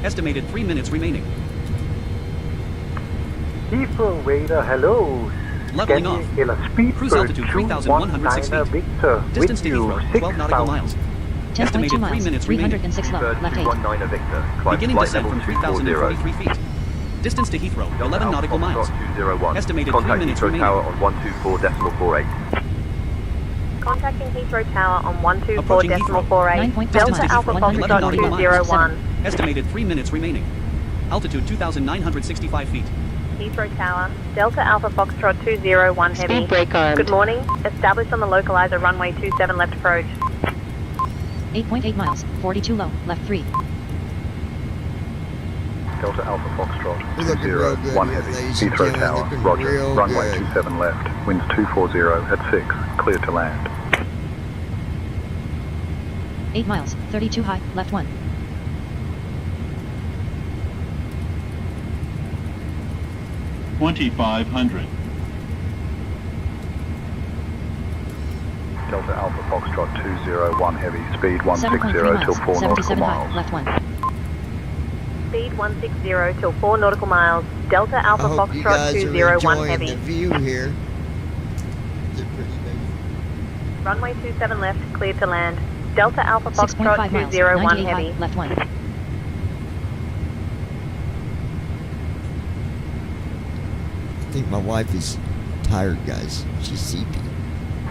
Estimated 3 minutes remaining. Heathrow Radar, hello. Leveling off. Cruise altitude 3,106 feet. Victor, Distance to Heathrow, 12 nautical miles. 10.2 Estimated 3 miles, minutes remaining. 306 low, left 8. 219 Victor. Climb Beginning flight descent level from 240. 3,043 feet. Distance to Heathrow, 11 nautical miles. 201. Estimated 3 Contact minutes Heathrow remaining. Tower on 124.48. Contacting Heathrow Tower on Approaching 124.48. 9.5 Delta miles, Alpha 11 Foxtrot nautical miles. 201. Estimated 3 minutes remaining. Altitude 2,965 feet. Heathrow Tower, Delta Alpha Foxtrot 201 Heavy. Speed brake armed. Good morning. Established on the localizer runway 27 left approach. 8.8 miles, 42 low, left 3. Delta Alpha Foxtrot We're looking real good 201 here, Heavy. ladies and Heathrow gentlemen, Tower, looking roger. real Runway good. 27 left. Winds 240 at 6. Clear to land. 8 miles, 32 high, left 1. Delta Alpha Foxtrot 201 Heavy. Speed 7.3 160 till 4 miles, nautical 77 high, miles. left 1. Speed 160 till 4 nautical miles. Delta I Alpha hope you Foxtrot guys are 201 enjoying Heavy. the view here. Is it pretty big? Runway 27 left, cleared to land. Delta Alpha 6.5 Foxtrot miles, 201 98 Heavy. high, left 1. I think my wife is tired, guys. She's sleepy.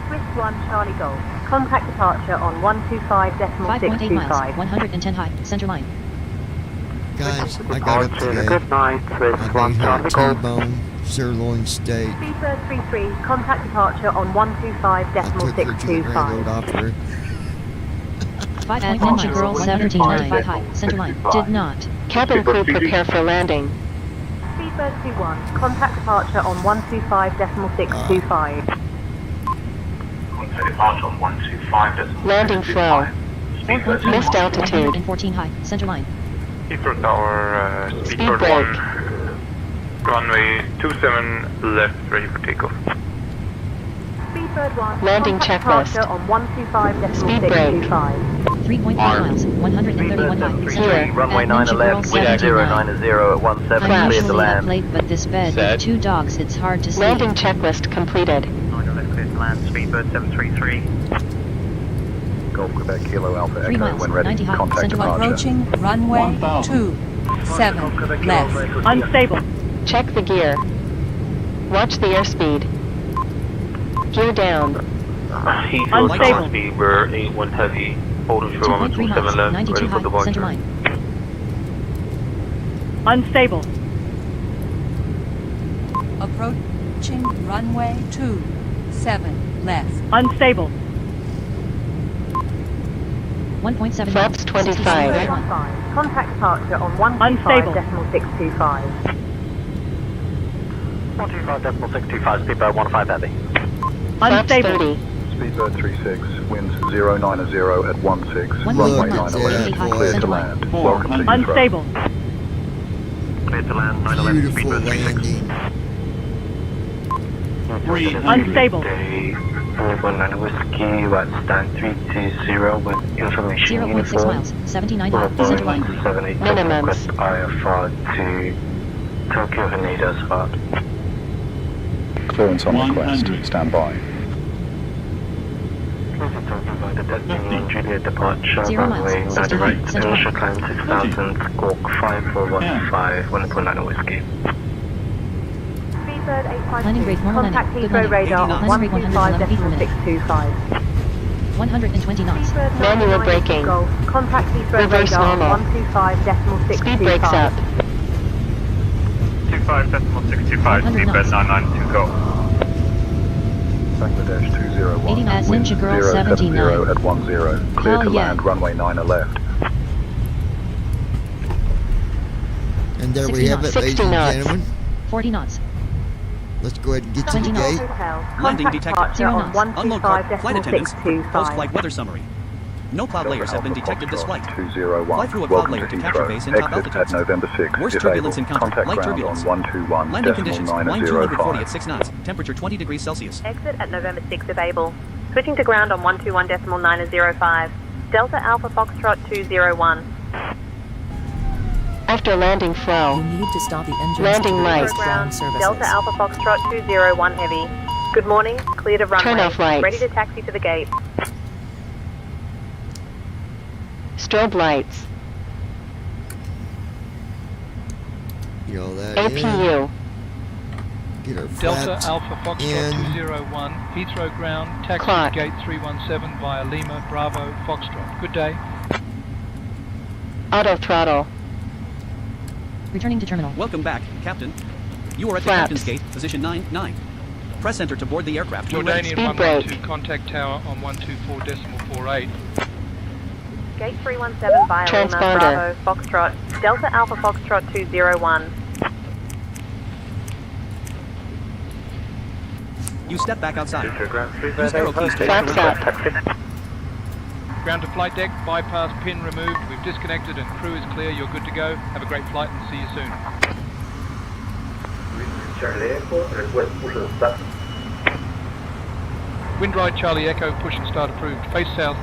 Swift 1 Charlie Golf. Contact departure on 5.8 miles, 125.625. 110 high, center line. Guys, I got up today. Good night, Swift I 1 made her Charlie Golf. T-bone sirloin steak. Speedbird 33, contact departure on I took her to the Grand Old 125.625. Opera. 5.1 miles, girl 1795 high, center line. Did not. Cabin crew prepare for landing. Speedbird 21, contact departure on 125.625. Departure on 125. Landing flow. Missed altitude. 114 high, center line. Heathrow Tower, Speed Speedbird brake. 1, runway 27 left, ready for takeoff. Speedbird 1, Landing contact checklist. departure on Speed brake. 125.625. 3.4 miles, 131 high, center line. Here, runway At 9 Ninja left, Girl wind 79. 090 at 17, I'm clear to usually up land. late, but this bed with 2 dogs, it's hard to sleep. Landing checklist completed. 9 left, clear to land. Speedbird 733. Golf Quebec Kilo Alpha 3 Echo miles, when ready. 90 high, Contact center line. departure. Approaching runway 27 left. Unstable. Check the gear. Watch the airspeed. Gear down. Heathrow Tower, Speedbird 81 Heavy. Holding short runway 2.3 27 miles, left, 92 ready for high, center departure. line. Unstable. Approaching runway 27 left. Unstable. 1.7 Flaps miles, 25. 65 1. Contact departure on 125.625. 125.625, Speedbird 15 Heavy. Flaps Unstable. 30. Speedbird 36, winds 090 at 16, One runway mile, 9 088 left, high, clear center to line. land. Welcome to Heathrow. Unstable. Clear to land, 911, Beautiful Speedbird 36. landing. Unstable. 419 Whiskey, White Stand 320 with information 0.6 uniform. miles, 79 high, center line. 278 Minimums. request IFR to Tokyo Haneda spot. Clearance on request. Stand by. Juliet departure, 0 miles, runway 60 90 right, feet, center initial line. climb 6000, squawk 5415, 1.9 Whiskey. Speedbird Landing grade 852. normal Contact landing. Good Heathrow landing. radar 80 on knots. Landing rate 111 feet per minute. 125.625. 120 knots. Speedbird Manual 99 braking. Golf. Contact Heathrow Reverse radar normal. on 125.625. Speed brakes up. 25.625, Speedbird 992 go. Bangladesh 201, 80 knots, winds Ninja Girl 070 79. at 10, clear Hell to yeah. land, runway 9 left. And there 60 we have knots. it, ladies 60 and knots. gentlemen. 40 knots. Let's go ahead and get to 20 the knots. gate. Landing Contact detected. departure 0 on knots. Unload cart. Flight attendants. Post-flight 125.625. weather summary. No cloud layers have been detected this flight. 201, Fly through a cloud welcome layer to to capture Heathrow. base in top Exit at altitudes. November 6, Worst if turbulence able. encountered. Contact Light ground turbulence. on 121, Landing conditions. Line 240 905. at 6 knots. Temperature 20 degrees Celsius. Exit at November 6 if able. Switching to ground on 121.905. Delta Alpha Foxtrot 201. After landing flow. You need to stop the engines Landing to lights. request ground services. Delta Alpha Foxtrot 201 Heavy. Good morning, clear to runway. Turn off lights. Ready to taxi to the gate. Strobe lights. Get all that APU. in. Get our Delta flaps Alpha Foxtrot 201, Heathrow ground, taxi Clock. to gate 317 via Lima, Bravo, Foxtrot. Good day. Auto throttle. Returning to terminal. Welcome back, Captain. You are at the Flaps. captain's gate, position 9-9. Press enter to board the aircraft. When ready. Jordanian Speed brake. 112, contact tower on 124.48. Gate 317 via Lima, Transponder. Bravo, Foxtrot. Delta Alpha Foxtrot 201. You step back outside. Ground Use arrow keys to Flaps up. Ground to flight deck, bypass pin removed. We've disconnected and crew is clear. You're good to go. Have a great flight and see you soon. Charlie Echo, request push and start. Wind right Charlie Echo, push and start approved. Face south.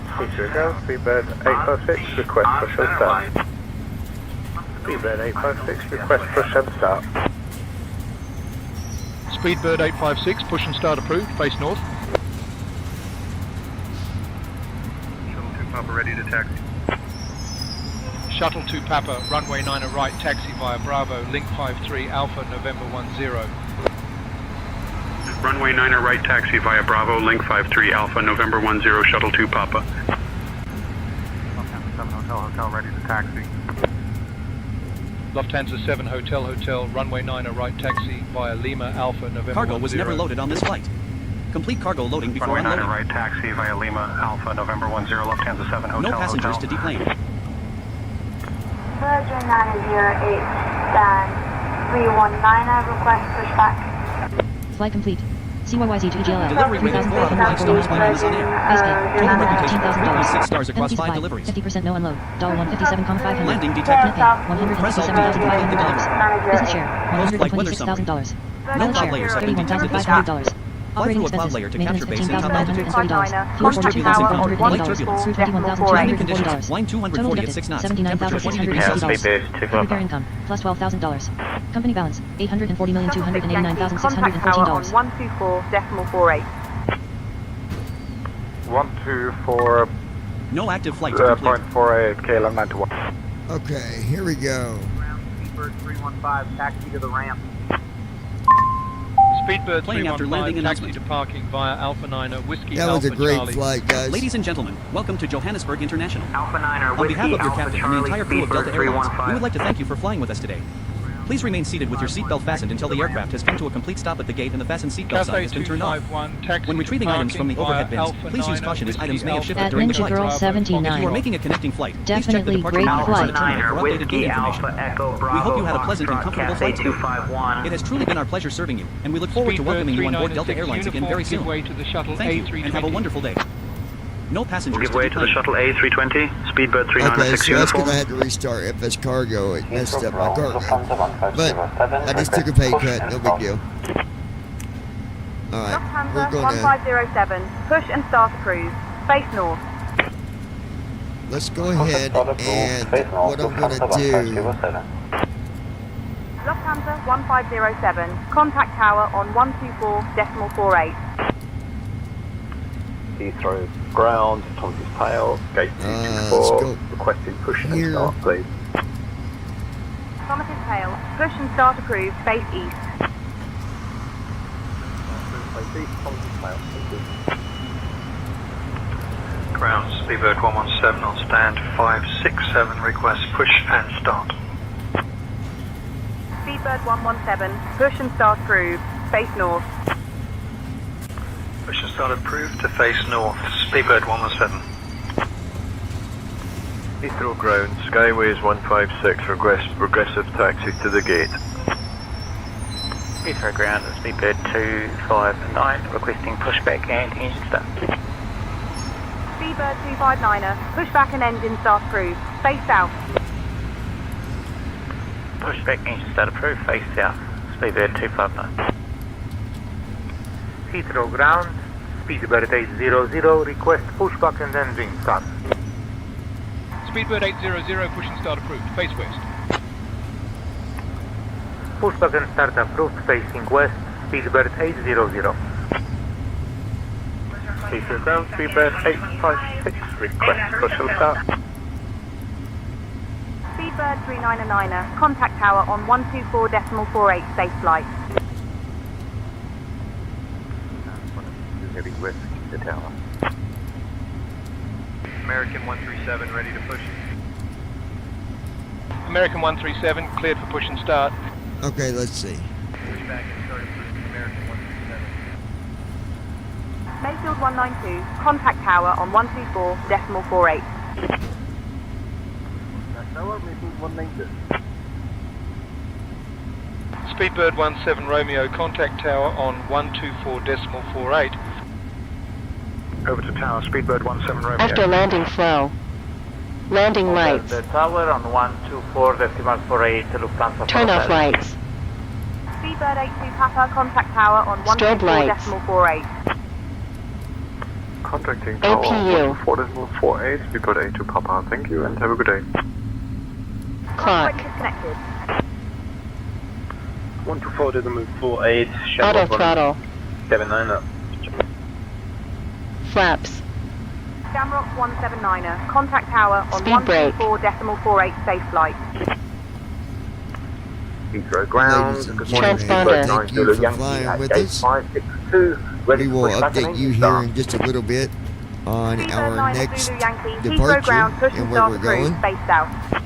Heathrow ground, Speedbird 856, request push and start. Speedbird 856, request push and start. Speedbird 856, push and start approved. Face north. Shuttle 2 Papa ready to taxi. Shuttle to Papa, runway 9 right, taxi via Bravo, link 53 Alpha, November 10. Runway 9 right, taxi via Bravo, link 53 Alpha, November 10, Shuttle 2 Papa. 7 Hotel, ready to taxi. Lufthansa 7 Hotel, runway 9 right, taxi via Lima, Alpha, November 10. Cargo was never loaded on this flight. Complete cargo loading before Runway 9 unloading. right, taxi via Lima, Alpha, November 10, Lufthansa 7 Hotel. No passengers to deplane. Virgin 908, stand 319, I request pushback. Flight complete. CYYZ to EGLL. Delivery rating 4 out of 5 stars by Amazon Air. Base pay. Training reputation $1,000. 6 stars across Penalty 5 supply. deliveries. 50% no unload. $157,500. Landing Net detected. pay. Press Alt to activate the $157,500. Business share. Post-flight weather summary. $126,000. No Pilot cloud share. layers have been detected this flight. $31,500. Fly Operating through a cloud expenses. layer to Maintenance capture base and top altitude. $15,930. Fuel Force turbulence encountered. Light $1,480. turbulence. Crew Landing conditions. $21,240. Wind Total 240 at deducted 6 knots. Temperature $79,660. 1 degree. Repair income plus $12,000. Company balance $840,289,614. Contact tower on 124.48. 124. No active flight to complete. 0.48, KLM 91. Okay, here we go. Speedbird 315, taxi to the ramp. Speedbird Playing after 315, landing taxi announcement. to parking via Alpha 9 Whiskey That was Alpha a great Charlie. flight, guys. Ladies and gentlemen, welcome to Johannesburg International. Alpha 9er, On Whiskey behalf of your Alpha captain and the Charlie, entire crew of Speedbird Delta Airlines, 315. we would like to thank you for flying with us today. Please remain seated with your seatbelt fastened until the aircraft has come to a complete stop at the gate and the fasten seatbelt sign Cathay has been turned off. 251, taxi When retrieving to items from the parking overhead via bins, Alpha please use 9 caution as Whiskey items may have Alpha shifted At during the Ninja flight. Girl If 79. you are making a connecting flight, please check the Definitely departure great box flight. at the terminal for updated gate information. Echo We Bravo, hope you had a pleasant and Foxtrot, comfortable Cathay flight today. 251. It has truly been our pleasure serving you, and we look forward to Speedbird welcoming you on board 396 Delta Airlines again very soon. Give way to the shuttle Thank you, and have a A320. wonderful day. No passengers Give way to the deplane. shuttle A320, Speedbird Okay, 396 so that's uniform. because I had to restart FS Cargo. It messed up my cargo. But I just took a pay cut, no big deal. Alright, we're Lufthansa going to... 1507, push and start approved. Face north. Let's go ahead and what I'm going to do... Lufthansa 1507, contact tower on 124.48. Heathrow ground, Thomas's Tail, gate let's 224, go requesting push and here. start, please. Thomas's Tail, push and start approved. Face east. Ground, Speedbird 117 on stand 567, request push and start. Speedbird 117, push and start approved. Face north. Push and start approved to face north, Speedbird 117. Heathrow ground, Skyways 156, progressive taxi to the gate. Heathrow ground, Speedbird 259, requesting pushback and engine start. Speedbird 259er, pushback and engine start approved. Face south. Pushback engine start approved, face south. Speedbird 259. Heathrow ground, Speedbird 800, request pushback and engine start. Speedbird 800, push and start approved. Face west. Pushback and start approved, facing west, Speedbird 800. Heathrow ground, Speedbird 856, request push and start. Speedbird 399er, contact tower on 124.48, safe flight. Heading west to the tower. American 137, ready to push. American 137, cleared for push and start. Okay, let's see. Pushback and start approved, American 137. Mayfield 192, contact tower on 124.48. Tower, Mayfield 192. Speedbird 17 Romeo, contact tower on 124.48. Over to tower, Speedbird 17 Romeo. After landing flow. Landing lights. The tower on 124.48, Lufthansa. Turn off lights. Speedbird 82 Papa, contact tower on Strobe lights. 124.48. Contacting tower APU. 124.48, Speedbird 82 Papa. Thank you and have a good day. Clock. Disconnected. 124.48, Auto throttle. 79 Flaps. Jamrock 179er, contact tower on Speed brake. 124.48, safe flight. Heathrow ground, Ladies and good morning, Transponder. Speedbird 9 Thank you Zulu for Yankee flying at with gate us. 562, ready We to will push back and update you engine here start. in just a little bit on Speedbird our 9 next Zulu Yankee, Heathrow departure ground, push and and where start we're approved, going. space south.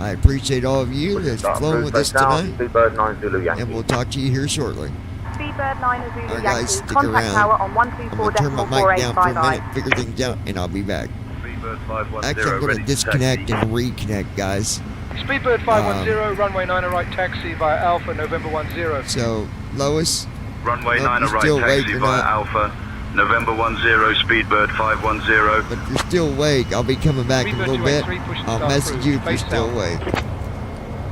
I appreciate all of you Push and that's start flown approved, with us space south, tonight, Speedbird 9 Zulu Yankee. and we'll talk to you here shortly. Speedbird 9 Zulu Alright, Yankee, guys, stick contact around. tower on I'm going to turn my mic down for a 124.48, minute, figure things out, and I'll be back. Speedbird 510, Actually, I'm going ready to to disconnect taxi. and reconnect, guys. Speedbird 510, runway 9 right taxi via Alpha, November 10. So, Lois, Runway Nope, 9 you're right still taxi awake or via not? Alpha, November 10, Speedbird 510. but if you're still awake, I'll be coming back in a Speedbird little bit. 283, push and I'll start message approved. you if you're Face still south. awake.